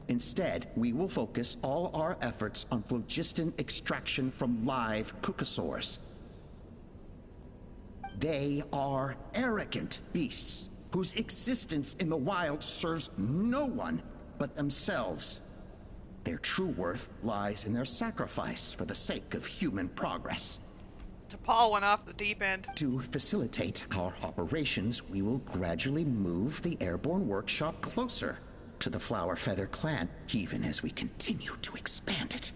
Instead, we will focus all our efforts on phlogiston extraction from live Kukasaurs. They are arrogant beasts whose existence in the wild serves no one but themselves. Their true worth lies in their sacrifice for the sake of human progress. T'Pol went off the deep end. To facilitate our operations, we will gradually move the airborne workshop closer to the Flower Feather clan, even as we continue to expand it.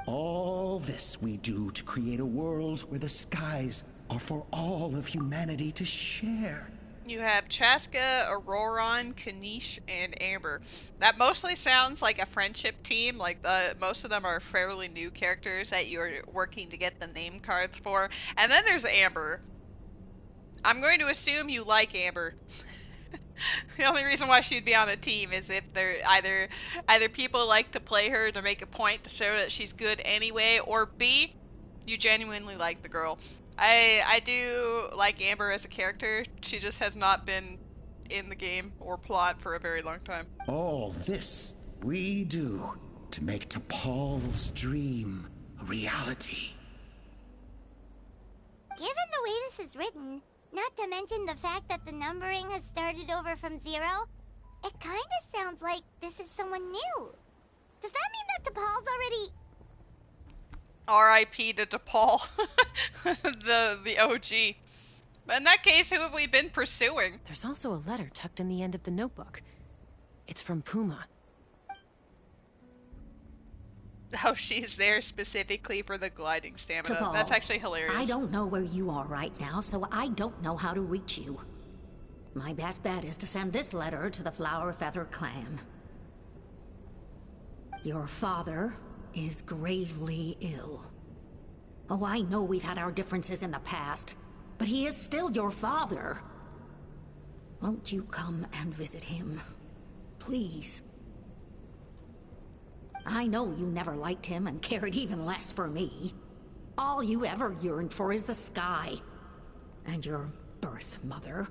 All this we do to create a world where the skies are for all of humanity to share. You have Chasca, Auroron, Kanish, and Amber. That mostly sounds like a friendship team. Like, most of them are fairly new characters that you're working to get the name cards for. And then there's Amber. I'm going to assume you like Amber. The only reason why she'd be on a team is if they're either people like to play her to make a point to show that she's good anyway, or B, you genuinely like the girl. I do like Amber as a character. She just has not been in the game or plot for a very long time. All this we do to make T'Pol's dream a reality. Given the way this is written, not to mention the fact that the numbering has started over from 0, it kind of sounds like this is someone new. Does that mean that T'Pol's already... R.I.P. to T'Pol, the OG. But in that case, who have we been pursuing? There's also a letter tucked in the end of the notebook. It's from Puma. Oh, she's there specifically for the gliding stamina. T'Pol, That's actually hilarious. I don't know where you are right now, so I don't know how to reach you. My best bet is to send this letter to the Flower Feather clan. Your father is gravely ill. Oh, I know we've had our differences in the past, but he is still your father. Won't you come and visit him? Please. I know you never liked him and cared even less for me. All you ever yearned for is the sky. And your birth mother.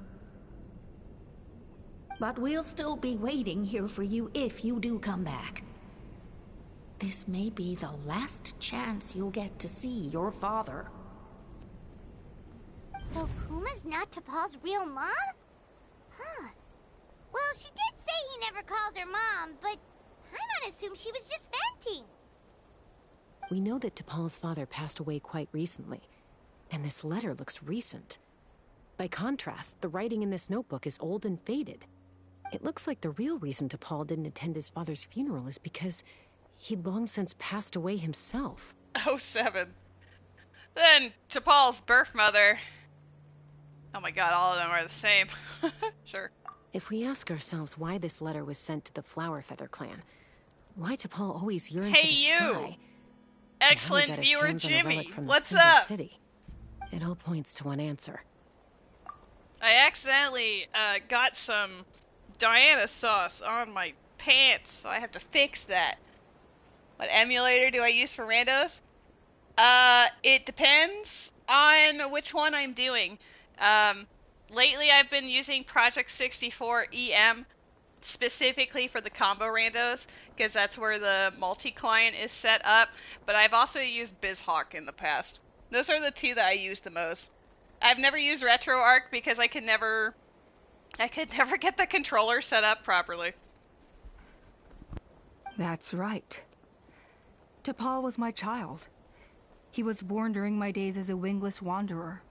But we'll still be waiting here for you if you do come back. This may be the last chance you'll get to see your father. So Puma's not T'Pol's real mom? Huh. Well, she did say he never called her mom, but I might assume she was just venting. We know that T'Pol's father passed away quite recently, And this letter looks recent. By contrast, the writing in this notebook is old and faded. It looks like the real reason T'Pol didn't attend his father's funeral is because he'd long since passed away himself. Oh, 7. Then T'Pol's birth mother. Oh my god, all of them are the same. Sure. If we ask ourselves why this letter was sent to the Flower Feather clan, why T'Pol always yearned for the sky, excellent and how he got his viewer hands on a relic Jimmy, from the what's Cinder up? City, it all points to one answer. I accidentally got some Diana sauce on my pants, so I have to fix that. What emulator do I use for randos? It depends on which one I'm doing. Lately I've been using Project 64 EM specifically for the combo randos, because that's where the multi-client is set up, but I've also used BizHawk in the past. Those are the two that I use the most. I've never used RetroArch because I could never get the controller set up properly. That's right. T'Pol was my child. He was born during my days as a wingless wanderer.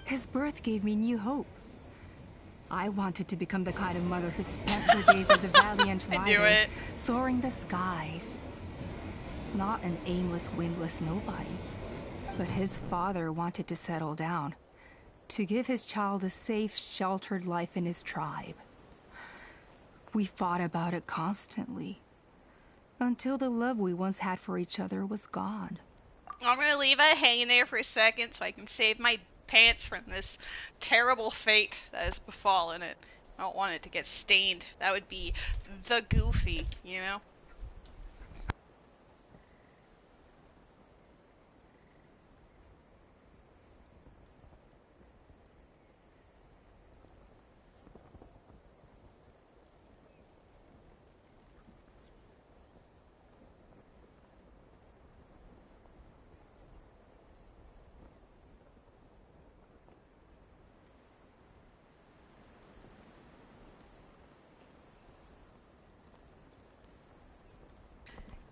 His birth gave me new hope. I wanted to become the kind of mother who spent her days as a valiant rider, soaring the skies. Not an aimless, wingless nobody. But his father wanted to settle down, to give his child a safe, sheltered life in his tribe. We fought about it constantly, until the love we once had for each other was gone. I'm gonna leave it hanging there for a second so I can save my pants from this terrible fate that has befallen it. I don't want it to get stained. That would be the goofy, you know?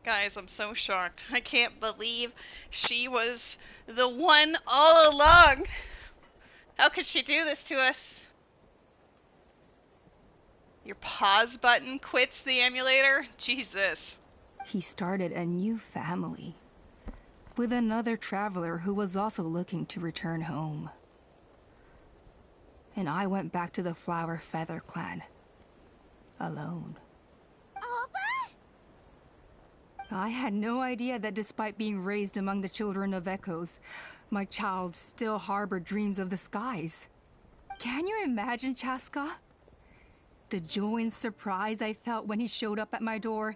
Guys, I'm so shocked. I can't believe she was the one all along. How could she do this to us? Your pause button quits the emulator? Jesus. He started a new family, with another traveler who was also looking to return home. And I went back to the Flower Feather clan, alone. I had no idea that despite being raised among the children of echoes, my child still harbored dreams of the skies. Can you imagine, Chasca? The joy and surprise I felt when he showed up at my door,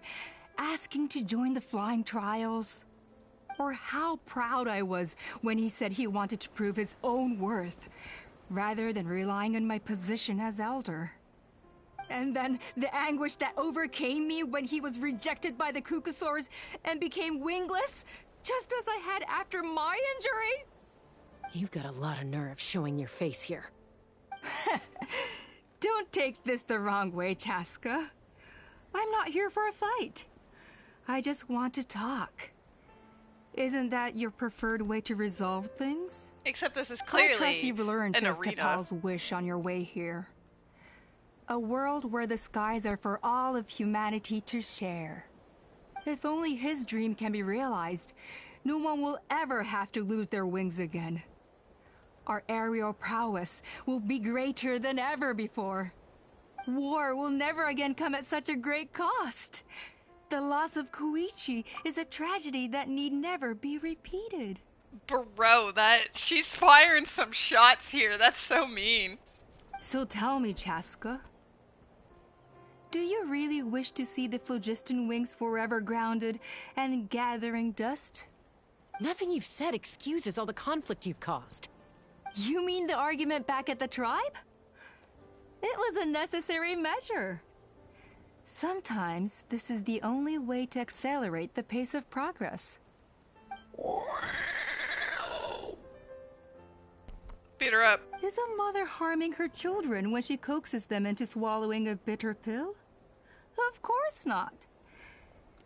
asking to join the flying trials. Or how proud I was when he said he wanted to prove his own worth, rather than relying on my position as elder. And then the anguish that overcame me when he was rejected by the Cucusaurs and became wingless, just as I had after my injury. You've got a lot of nerve showing your face here. Don't take this the wrong way, Chasca. I'm not here for a fight. I just want to talk. Isn't that your preferred way to resolve things? Except this is clearly I trust you've learned an of arena. T'Pol's wish on your way here. A world where the skies are for all of humanity to share. If only his dream can be realized, no one will ever have to lose their wings again. Our aerial prowess will be greater than ever before. War will never again come at such a great cost. The loss of Koichi is a tragedy that need never be repeated. Bro, she's firing some shots here. That's so mean. So tell me, Chasca, do you really wish to see the phlogiston wings forever grounded and gathering dust? Nothing you've said excuses all the conflict you've caused. You mean the argument back at the tribe? It was a necessary measure. Sometimes this is the only way to accelerate the pace of progress. Beat her up. Is a mother harming her children when she coaxes them into swallowing a bitter pill? Of course not.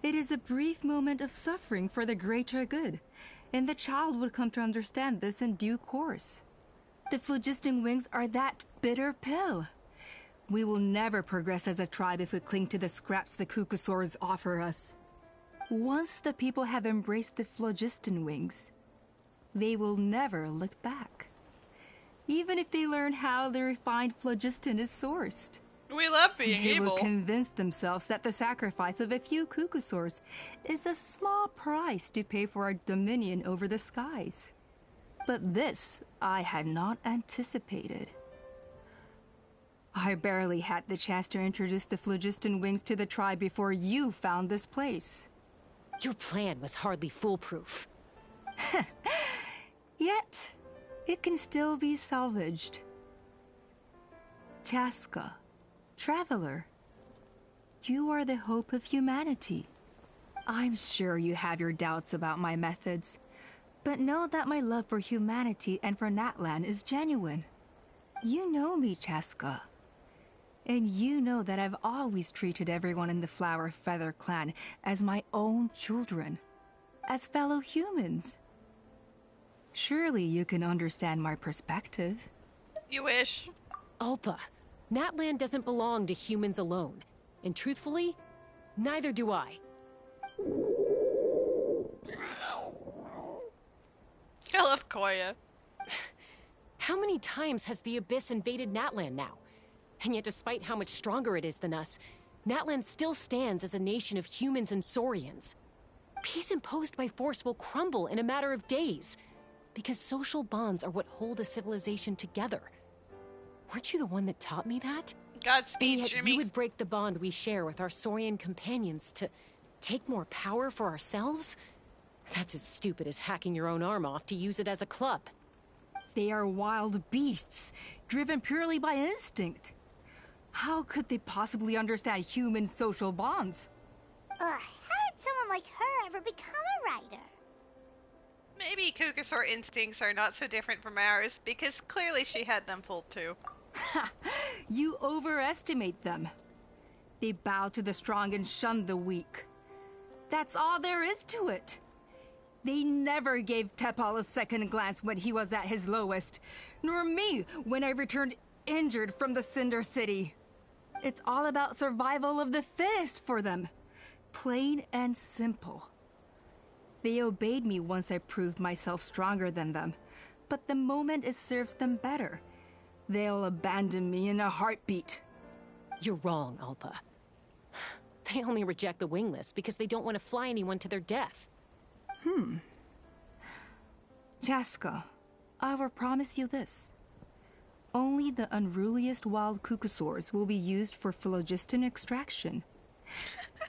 It is a brief moment of suffering for the greater good, and the child would come to understand this in due course. The phlogiston wings are that bitter pill. We will never progress as a tribe if we cling to the scraps the Cucusaurs offer us. Once the people have embraced the phlogiston wings, they will never look back. Even if they learn how the refined phlogiston is sourced. We love being They evil. will convince themselves that the sacrifice of a few Cucusaurs is a small price to pay for our dominion over the skies. But this I had not anticipated. I barely had the chance to introduce the phlogiston wings to the tribe before you found this place. Your plan was hardly foolproof. Yet, it can still be salvaged. Chasca, traveler, you are the hope of humanity. I'm sure you have your doubts about my methods, but know that my love for humanity and for Natlan is genuine. You know me, Chasca. And you know that I've always treated everyone in the Flower Feather clan as my own children, as fellow humans. Surely you can understand my perspective. You wish. Ulpa, Natlan doesn't belong to humans alone. And truthfully, neither do I. I love Koya. How many times has the Abyss invaded Natlan now? And yet despite how much stronger it is than us, Natlan still stands as a nation of humans and saurians. Peace imposed by force will crumble in a matter of days, because social bonds are what hold a civilization together. Weren't you the one that taught me that? Godspeed, and yet Jimmy. You would break the bond we share with our saurian companions to take more power for ourselves? That's as stupid as hacking your own arm off to use it as a club. They are wild beasts, driven purely by instinct. How could they possibly understand human social bonds? How did someone like her ever become a writer? Maybe Cucusaur instincts are not so different from ours, because clearly she had them fooled too. You overestimate them. They bow to the strong and shun the weak. That's all there is to it. They never gave Tepal a second glance when he was at his lowest, nor me when I returned injured from the Cinder City. It's all about survival of the fittest for them. Plain and simple. They obeyed me once I proved myself stronger than them, but the moment it serves them better, they'll abandon me in a heartbeat. You're wrong, Ulpa. They only reject the wingless because they don't want to fly anyone to their death. Chasca, I will promise you this. Only the unruliest wild Cucusaurs will be used for phlogiston extraction.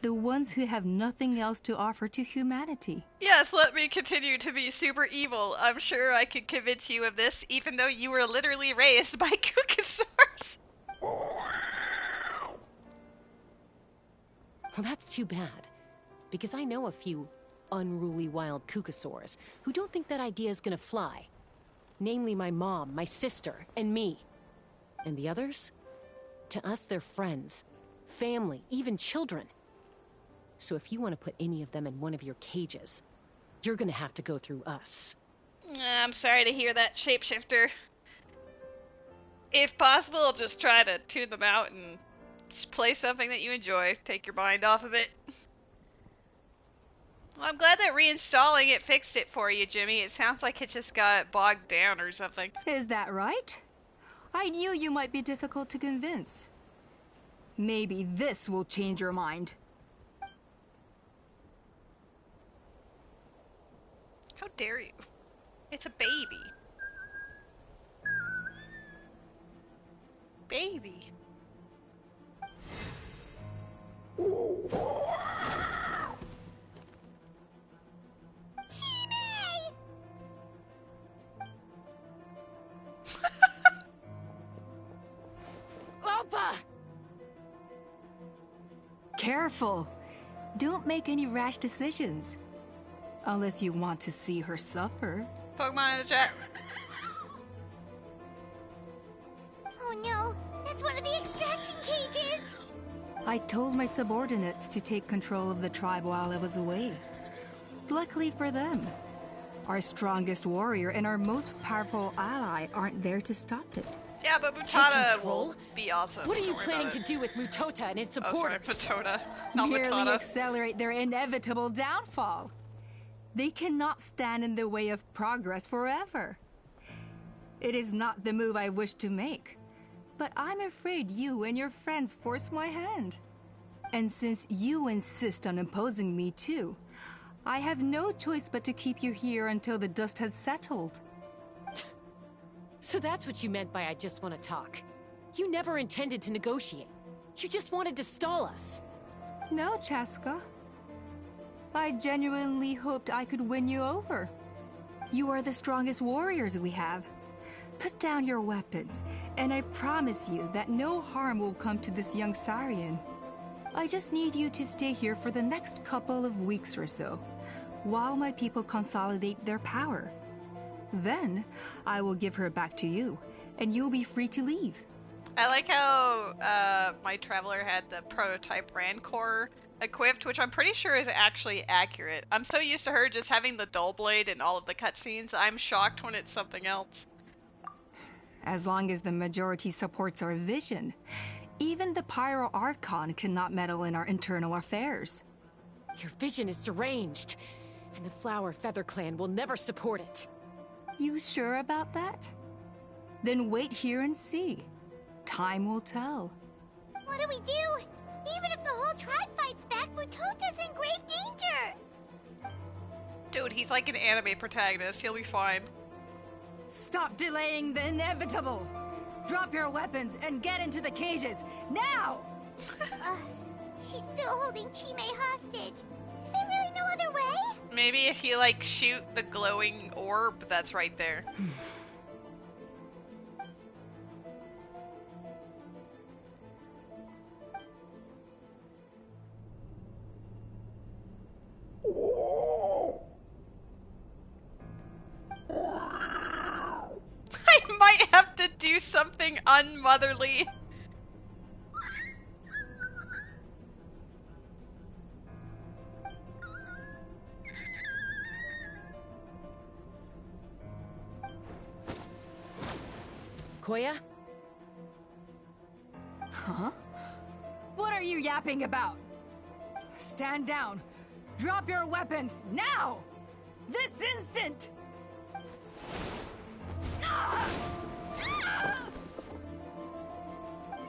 The ones who have nothing else to offer to humanity. Yes, let me continue to be super evil. I'm sure I could convince you of this, even though you were literally raised by Cucusaurs. Well, that's too bad. Because I know a few unruly wild Cucusaurs who don't think that idea is gonna fly. Namely my mom, my sister, and me. And the others? To us, they're friends, family, even children. So if you want to put any of them in one of your cages, you're gonna have to go through us. I'm sorry to hear that, shapeshifter. If possible, just try to tune them out and just play something that you enjoy. Take your mind off of it. Well, I'm glad that reinstalling it fixed it for you, Jimmy. It sounds like it just got bogged down or something. Is that right? I knew you might be difficult to convince. Maybe this will change your mind. How dare you? It's a baby. Baby. Ulpa! Careful. Don't make any rash decisions. Unless you want to see her suffer. Pokemon in the chat. Oh no, that's one of the extraction cages! I told my subordinates to take control of the tribe while I was away. Luckily for them, Our strongest warrior and our most powerful ally aren't there to stop it. Yeah, but Mutata will be awesome. What are you Don't worry planning about to it. do with Mutota and his Oh, sorry, supporters? Mutota, not Merely Mutata. accelerate their inevitable downfall. They cannot stand in the way of progress forever. It is not the move I wish to make, but I'm afraid you and your friends force my hand. And since you insist on imposing me too, I have no choice but to keep you here until the dust has settled. So that's what you meant by I just want to talk. You never intended to negotiate. You just wanted to stall us. No, Chasca. I genuinely hoped I could win you over. You are the strongest warriors we have. Put down your weapons, and I promise you that no harm will come to this young Saurian. I just need you to stay here for the next couple of weeks or so, while my people consolidate their power. Then, I will give her back to you, and you'll be free to leave. I like how my traveler had the prototype Rancor equipped, which I'm pretty sure is actually accurate. I'm so used to her just having the dull blade in all of the cutscenes, I'm shocked when it's something else. As long as the majority supports our vision, even the Pyro Archon cannot meddle in our internal affairs. Your vision is deranged, and the Flower Feather Clan will never support it. You sure about that? Then wait here and see. Time will tell. What do we do? Even if the whole tribe fights back, Mutota's in grave danger! Dude, he's like an anime protagonist. He'll be fine. Stop delaying the inevitable! Drop your weapons and get into the cages, now! She's still holding Chime hostage. Is there really no other way? Maybe if you, like, shoot the glowing orb that's right there. I might have to do something unmotherly. Koya? Huh? What are you yapping about? Stand down. Drop your weapons, now! This instant!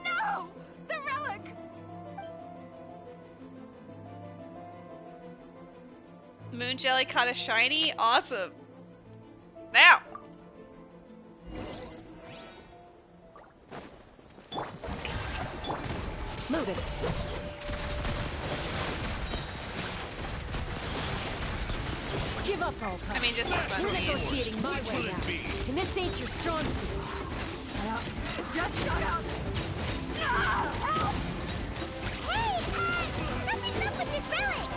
No! The relic! Moon Jelly caught a shiny? Awesome. Now! Loaded. Give up, all I mean, just You're negotiating my way now, and this ain't your strong suit. Just shut up! Help! Hey, something's up with this relic!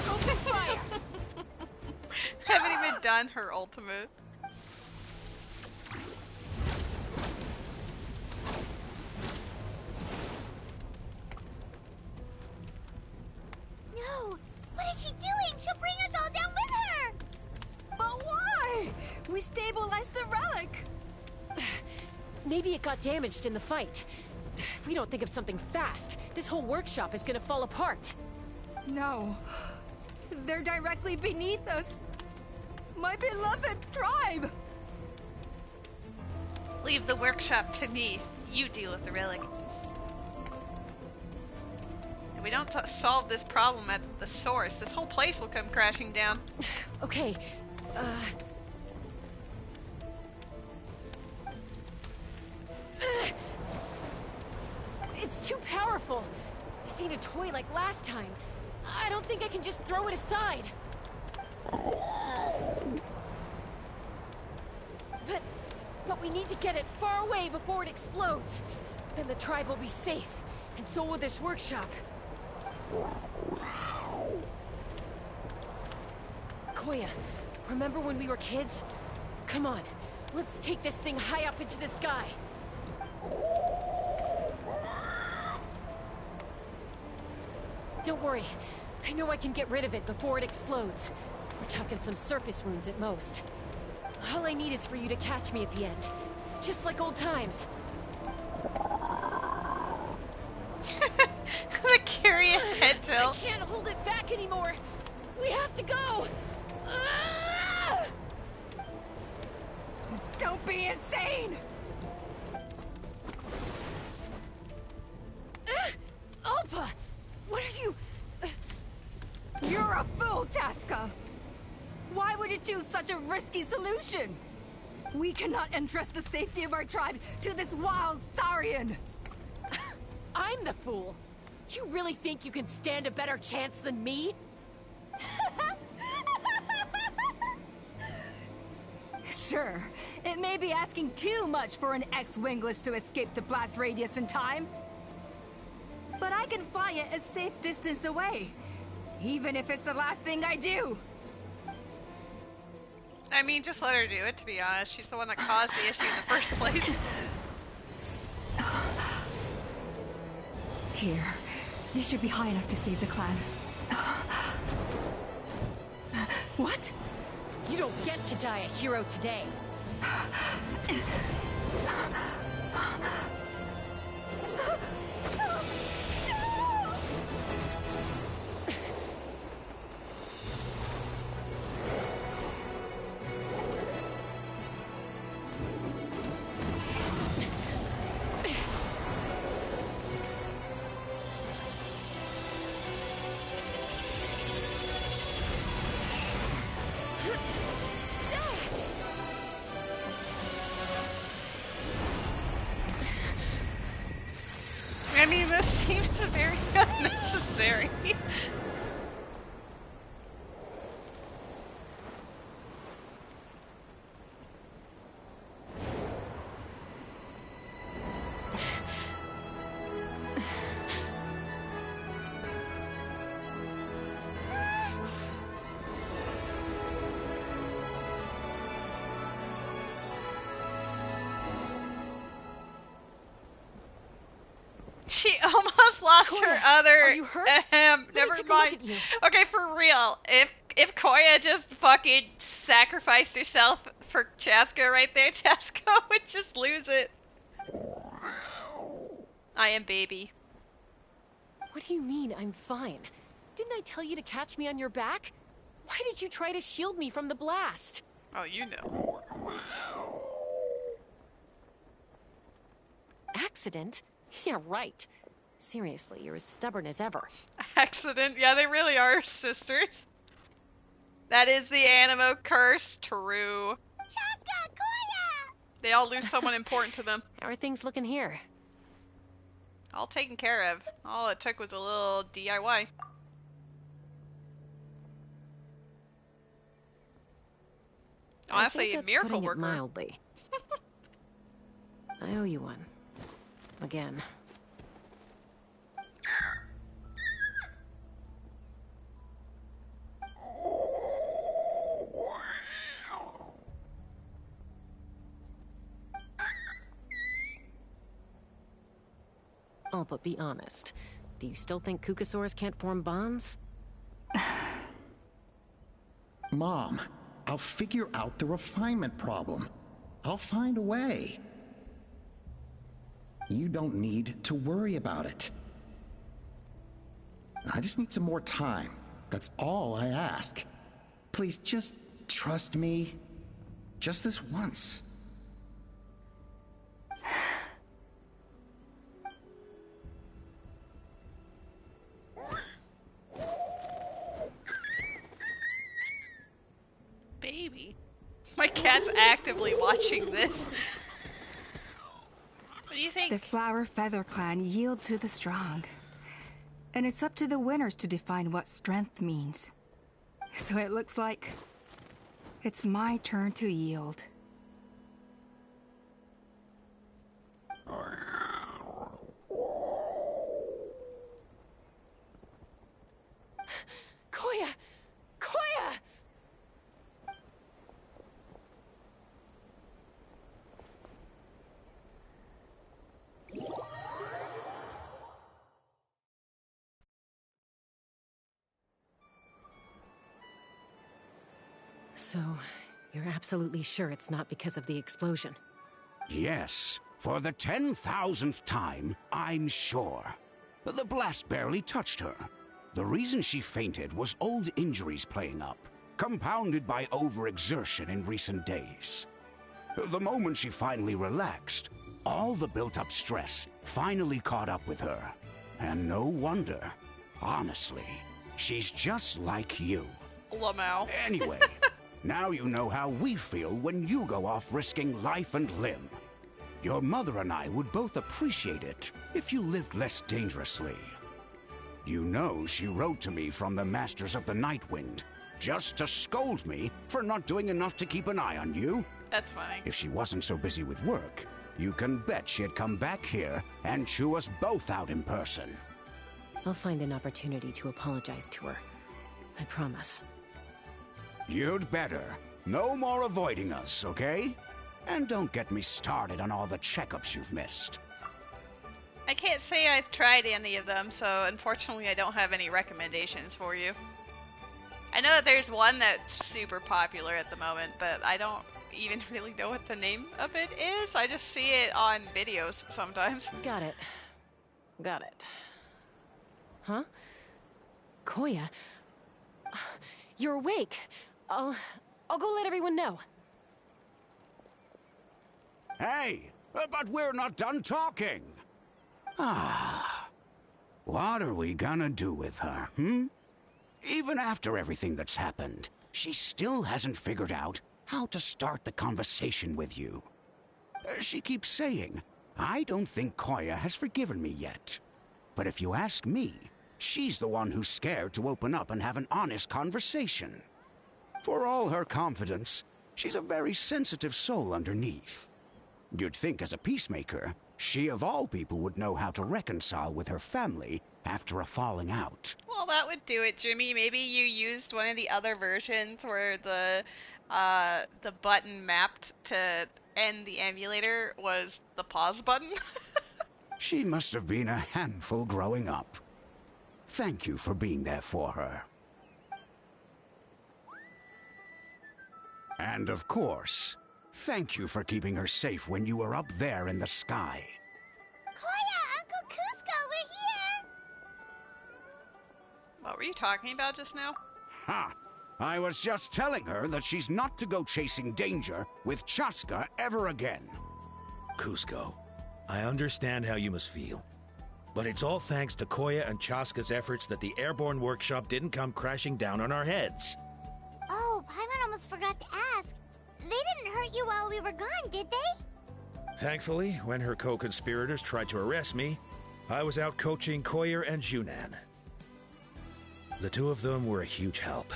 Open fire! Haven't even done her ultimate. No! What is she doing? She'll bring us all down with her! But why? We stabilized the relic! Maybe it got damaged in the fight. If we don't think of something fast, this whole workshop is gonna fall apart. No. They're directly beneath us. My beloved tribe! Leave the workshop to me. You deal with the relic. If we don't solve this problem at the source, this whole place will come crashing down. Okay, It's too powerful. This ain't a toy like last time. I don't think I can just throw it aside. But we need to get it far away before it explodes. Then the tribe will be safe, and so will this workshop. Koya, remember when we were kids? Come on, let's take this thing high up into the sky. Don't worry, I know I can get rid of it before it explodes. We're talking some surface wounds at most. All I need is for you to catch me at the end. Just like old times. I'm gonna carry his head tilt. I can't hold it back anymore. We have to go. Ah! Don't be insane! Alpa! What are you... You're a fool, Chasca! Why would you choose such a risky solution? We cannot entrust the safety of our tribe to this wild Saurian! I'm the fool. You really think you can stand a better chance than me? Sure, it may be asking too much for an ex-wingless to escape the blast radius in time. But I can fly it a safe distance away, even if it's the last thing I do. I mean, just let her do it, to be honest. She's the one that caused the issue in the first place. Here, this should be high enough to save the clan. What? You don't get to die a hero today. I mean, this seems very unnecessary. She almost lost her other. Are you hurt? Never take a mind. look at you. Okay, for real. If Koya just fucking sacrificed herself for Chasca right there, Chasca would just lose it. I am baby. What do you mean, I'm fine? Didn't I tell you to catch me on your back? Why did you try to shield me from the blast? Oh, you know. Accident? Yeah, right. Seriously, you're as stubborn as ever. Accident? Yeah, they really are sisters. That is the Animo curse. True. Chasca, Koya! They all lose someone important to them. How are things looking here? All taken care of. All it took was a little DIY. Honestly, a miracle worker. Mildly. I owe you one. Again. Oh, but be honest. Do you still think Kukasaurs can't form bonds? Mom, I'll figure out the refinement problem. I'll find a way. You don't need to worry about it. I just need some more time. That's all I ask. Please just trust me. Just this once. Baby. My cat's actively watching this. What do you think? The Flower Feather Clan yield to the strong. And it's up to the winners to define what strength means. So it looks like it's my turn to yield. Koya! Koya! So, you're absolutely sure it's not because of the explosion? Yes, for the 10,000th time, I'm sure. The blast barely touched her. The reason she fainted was old injuries playing up, compounded by overexertion in recent days. The moment she finally relaxed, all the built-up stress finally caught up with her. And no wonder. Honestly, she's just like you. Lamau. Anyway, now you know how we feel when you go off risking life and limb. Your mother and I would both appreciate it if you lived less dangerously. You know she wrote to me from the Masters of the Nightwind, just to scold me for not doing enough to keep an eye on you. That's funny. If she wasn't so busy with work, you can bet she'd come back here and chew us both out in person. I'll find an opportunity to apologize to her. I promise. You'd better. No more avoiding us, okay? And don't get me started on all the checkups you've missed. I can't say I've tried any of them, so unfortunately I don't have any recommendations for you. I know that there's one that's super popular at the moment, but I don't even really know what the name of it is. I just see it on videos sometimes. Got it. Got it. Huh? Koya? You're awake. I'll go let everyone know. Hey, but we're not done talking. Ah, what are we gonna do with her, Even after everything that's happened, she still hasn't figured out how to start the conversation with you. She keeps saying, I don't think Koya has forgiven me yet. But if you ask me, she's the one who's scared to open up and have an honest conversation. For all her confidence, she's a very sensitive soul underneath. You'd think as a peacemaker, she of all people would know how to reconcile with her family after a falling out. Well, that would do it, Jimmy. Maybe you used one of the other versions where the button mapped to end the emulator was the pause button. She must have been a handful growing up. Thank you for being there for her. And of course, thank you for keeping her safe when you were up there in the sky. Koya, Uncle Cusco, we're here! What were you talking about just now? Ha! I was just telling her that she's not to go chasing danger with Chasca ever again. Cusco, I understand how you must feel. But it's all thanks to Koya and Chasca's efforts that the airborne workshop didn't come crashing down on our heads. Oh, Paimon almost forgot to ask. They didn't hurt you while we were gone, did they? Thankfully, when her co-conspirators tried to arrest me, I was out coaching Koya and Junan. The two of them were a huge help.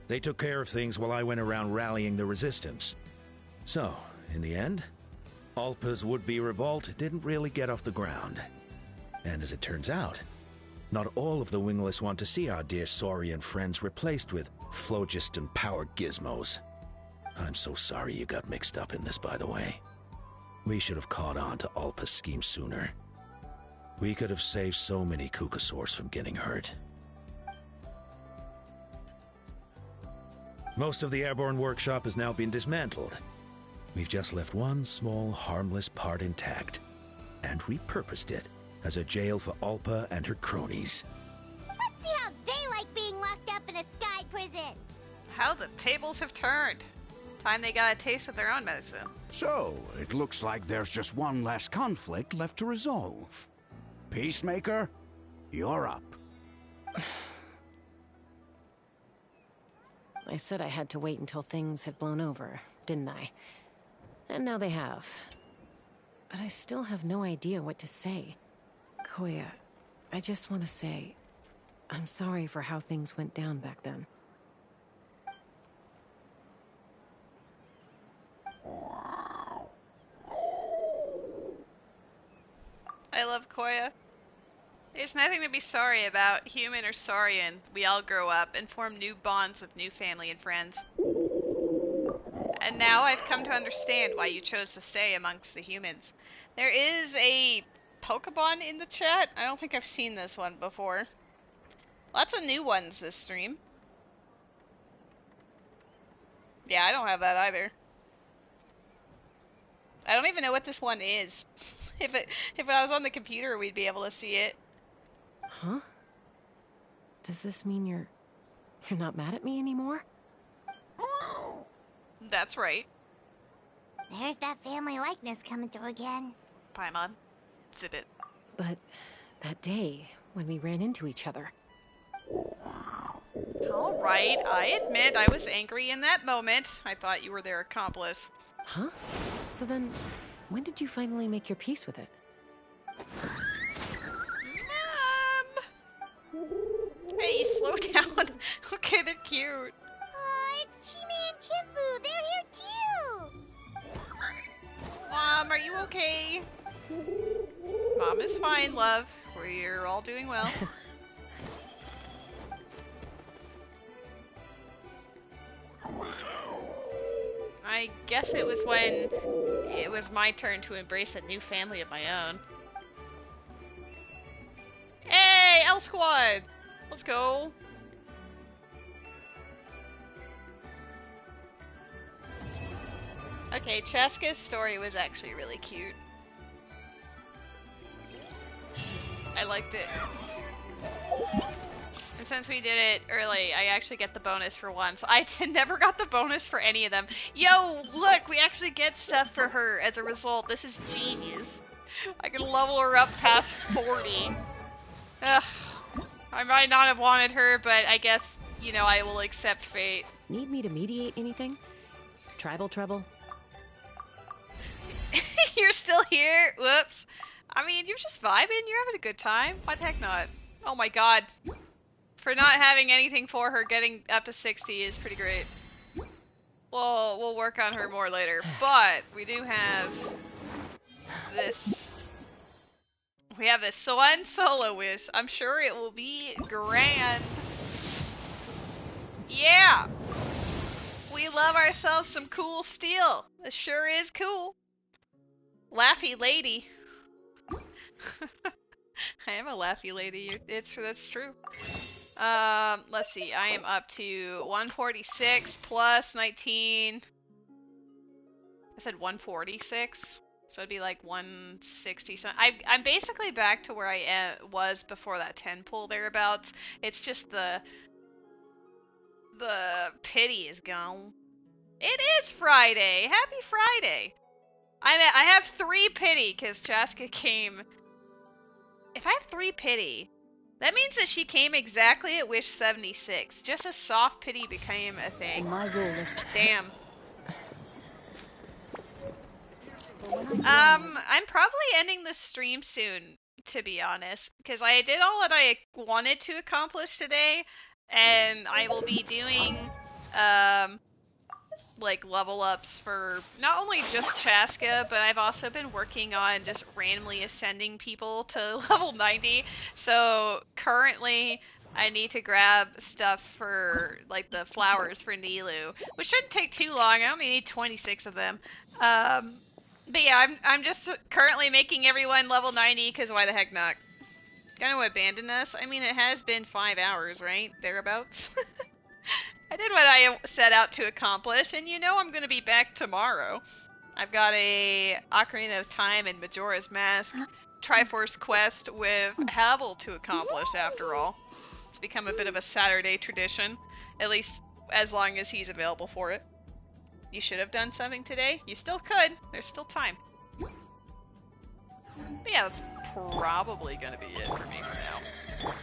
They took care of things while I went around rallying the resistance. So, in the end, Alpa's would-be revolt didn't really get off the ground. And as it turns out, not all of the wingless want to see our dear Saurian friends replaced with phlogiston-powered gizmos. I'm so sorry you got mixed up in this, by the way. We should have caught on to Alpa's scheme sooner. We could have saved so many Kukasaurs from getting hurt. Most of the airborne workshop has now been dismantled. We've just left one small, harmless part intact, and repurposed it as a jail for Alpa and her cronies. Let's see how they like being locked up in a sky prison. How the tables have turned. Time they got a taste of their own medicine. So, it looks like there's just one last conflict left to resolve. Peacemaker, you're up. I said I had to wait until things had blown over, didn't I? And now they have. But I still have no idea what to say. Koya, I just want to say, I'm sorry for how things went down back then. I love Koya. There's nothing to be sorry about, human or saurian. We all grow up and form new bonds with new family and friends. And now I've come to understand why you chose to stay amongst the humans. There is a Pokemon in the chat. I don't think I've seen this one before. Lots of new ones this stream. Yeah, I don't have that either. I don't even know what this one is. If I was on the computer, we'd be able to see it. Huh? Does this mean you're not mad at me anymore? That's right. There's that family likeness coming through again. Paimon. Zip it. But that day, when we ran into each other... Alright, I admit I was angry in that moment. I thought you were their accomplice. Huh? So then, when did you finally make your peace with it? Hey, slow down. Okay, they're cute. Oh, it's Chime and Chimbu. They're here too. Mom, are you okay? Mom is fine, love. We're all doing well. I guess it was when it was my turn to embrace a new family of my own. Hey, L Squad! Let's go. Okay, Chasca's story was actually really cute. I liked it. And since we did it early, I actually get the bonus for once. I never got the bonus for any of them. Yo, look, we actually get stuff for her as a result. This is genius. I can level her up past 40. Ugh. I might not have wanted her, but I guess, you know, I will accept fate. Need me to mediate anything? Tribal trouble? You're still here? Whoops. I mean, you're just vibing. You're having a good time. Why the heck not? Oh my god. For not having anything for her, getting up to 60 is pretty great. We'll work on her more later. But we do have this. We have this one solo wish. I'm sure it will be grand. Yeah! We love ourselves some cool steel. It sure is cool. Laughy lady. I am a laughy lady. That's true. Let's see. I am up to 146 plus 19. I said 146. So it'd be like 160 something. I'm basically back to where I was before that 10 pull thereabouts. It's just the pity is gone. It is Friday. Happy Friday. I have 3 pity because Chasca came. If I have 3 pity, that means that she came exactly at wish 76. Just a soft pity became a thing. My goal is damn. I'm probably ending the stream soon, to be honest, because I did all that I wanted to accomplish today, and I will be doing, like, level ups for not only just Chasca, but I've also been working on just randomly ascending people to level 90, so currently I need to grab stuff for, like, the flowers for Nilu, which shouldn't take too long. I only need 26 of them. But yeah, I'm just currently making everyone level 90, because why the heck not? Gonna abandon us? I mean, it has been 5 hours, right? Thereabouts. I did what I set out to accomplish, and you know I'm gonna be back tomorrow. I've got a Ocarina of Time and Majora's Mask Triforce quest with Havel to accomplish, after all. It's become a bit of a Saturday tradition, at least as long as he's available for it. You should have done something today. You still could. There's still time. But yeah, that's probably gonna be it for me for now.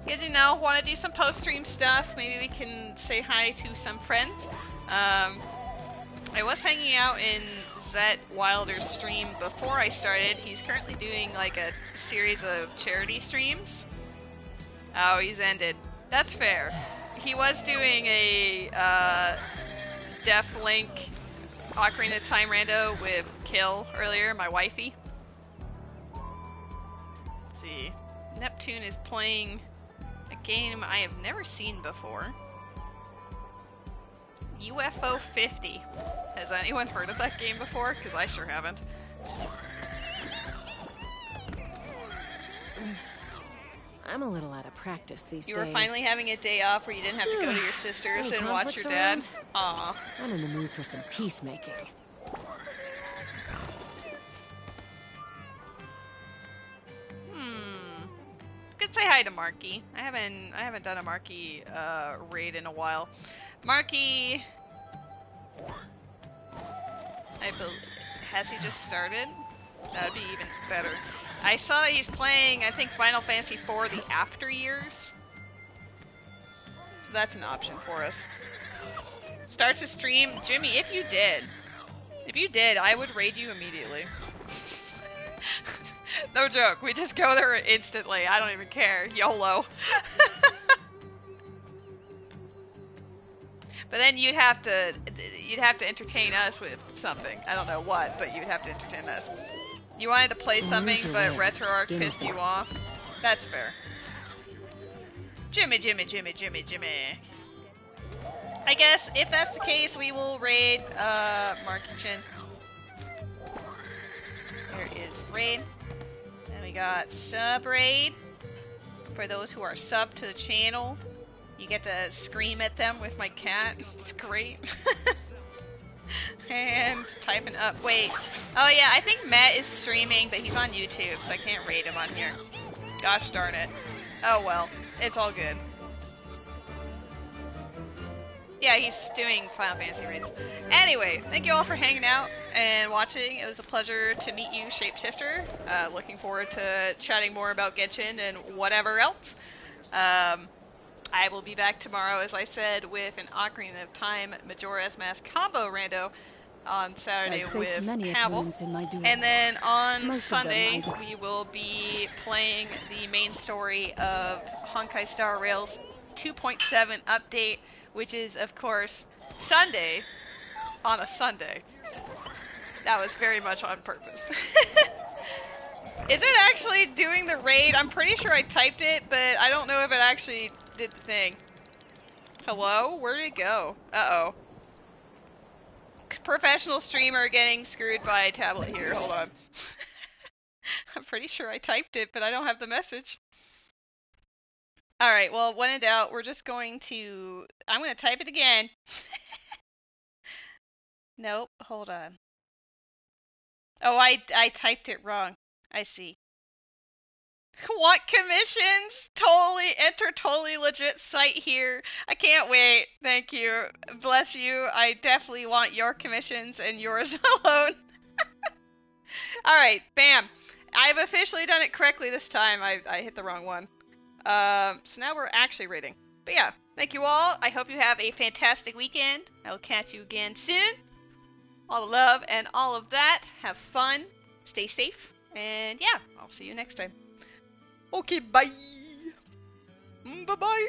You guys know, want to do some post-stream stuff. Maybe we can say hi to some friends. I was hanging out in Zet Wilder's stream before I started. He's currently doing like a series of charity streams. Oh, he's ended. That's fair. He was doing a Def Link Ocarina of Time rando with Kill earlier, my wifey. Let's see. Neptune is playing a game I have never seen before. UFO 50. Has anyone heard of that game before? Because I sure haven't. I'm a little out of practice these You days. were finally having a day off where you didn't have to go to your sister's and watch your dad? Around? Aw. I'm in the mood for some peacemaking. Could say hi to Marky. I haven't done a Marky raid in a while. Marky, has he just started? That'd be even better. I saw that he's playing, I think, Final Fantasy IV: The After Years. So that's an option for us. Starts a stream, Jimmy. If you did, I would raid you immediately. No joke, we just go there instantly. I don't even care. YOLO. But then you'd have to entertain us with something. I don't know what, but you'd have to entertain us. You wanted to play something, but RetroArch pissed you off. That's fair. Jimmy. I guess if that's the case, we will raid Marky Chin. There is raid. Then we got sub raid. For those who are sub to the channel, you get to scream at them with my cat. It's great. And typing up. Wait. Oh yeah, I think Matt is streaming, but he's on YouTube, so I can't raid him on here. Gosh darn it. Oh well. It's all good. Yeah, he's doing Final Fantasy raids. Anyway, thank you all for hanging out and watching. It was a pleasure to meet you, Shapeshifter. Looking forward to chatting more about Genshin and whatever else. I will be back tomorrow, as I said, with an Ocarina of Time Majora's Mask combo rando on Saturday with Pavel. And then on Sunday, we will be playing the main story of Honkai Star Rail's 2.7 update, which is, of course, Sunday on a Sunday. That was very much on purpose. Is it actually doing the raid? I'm pretty sure I typed it, but I don't know if it actually did the thing. Hello? Where did it go? Uh-oh. Professional streamer getting screwed by a tablet here. Hold on. I'm pretty sure I typed it, but I don't have the message. Alright, well, when in doubt, we're just going to... I'm going to type it again. Nope, hold on. Oh, I typed it wrong. I see. Want commissions? Totally legit site here. I can't wait. Thank you. Bless you. I definitely want your commissions and yours alone. Alright, bam. I've officially done it correctly this time. I hit the wrong one. So now we're actually rating. But yeah, thank you all. I hope you have a fantastic weekend. I'll catch you again soon. All the love and all of that. Have fun. Stay safe. And yeah, I'll see you next time. Okay, bye. Bye-bye.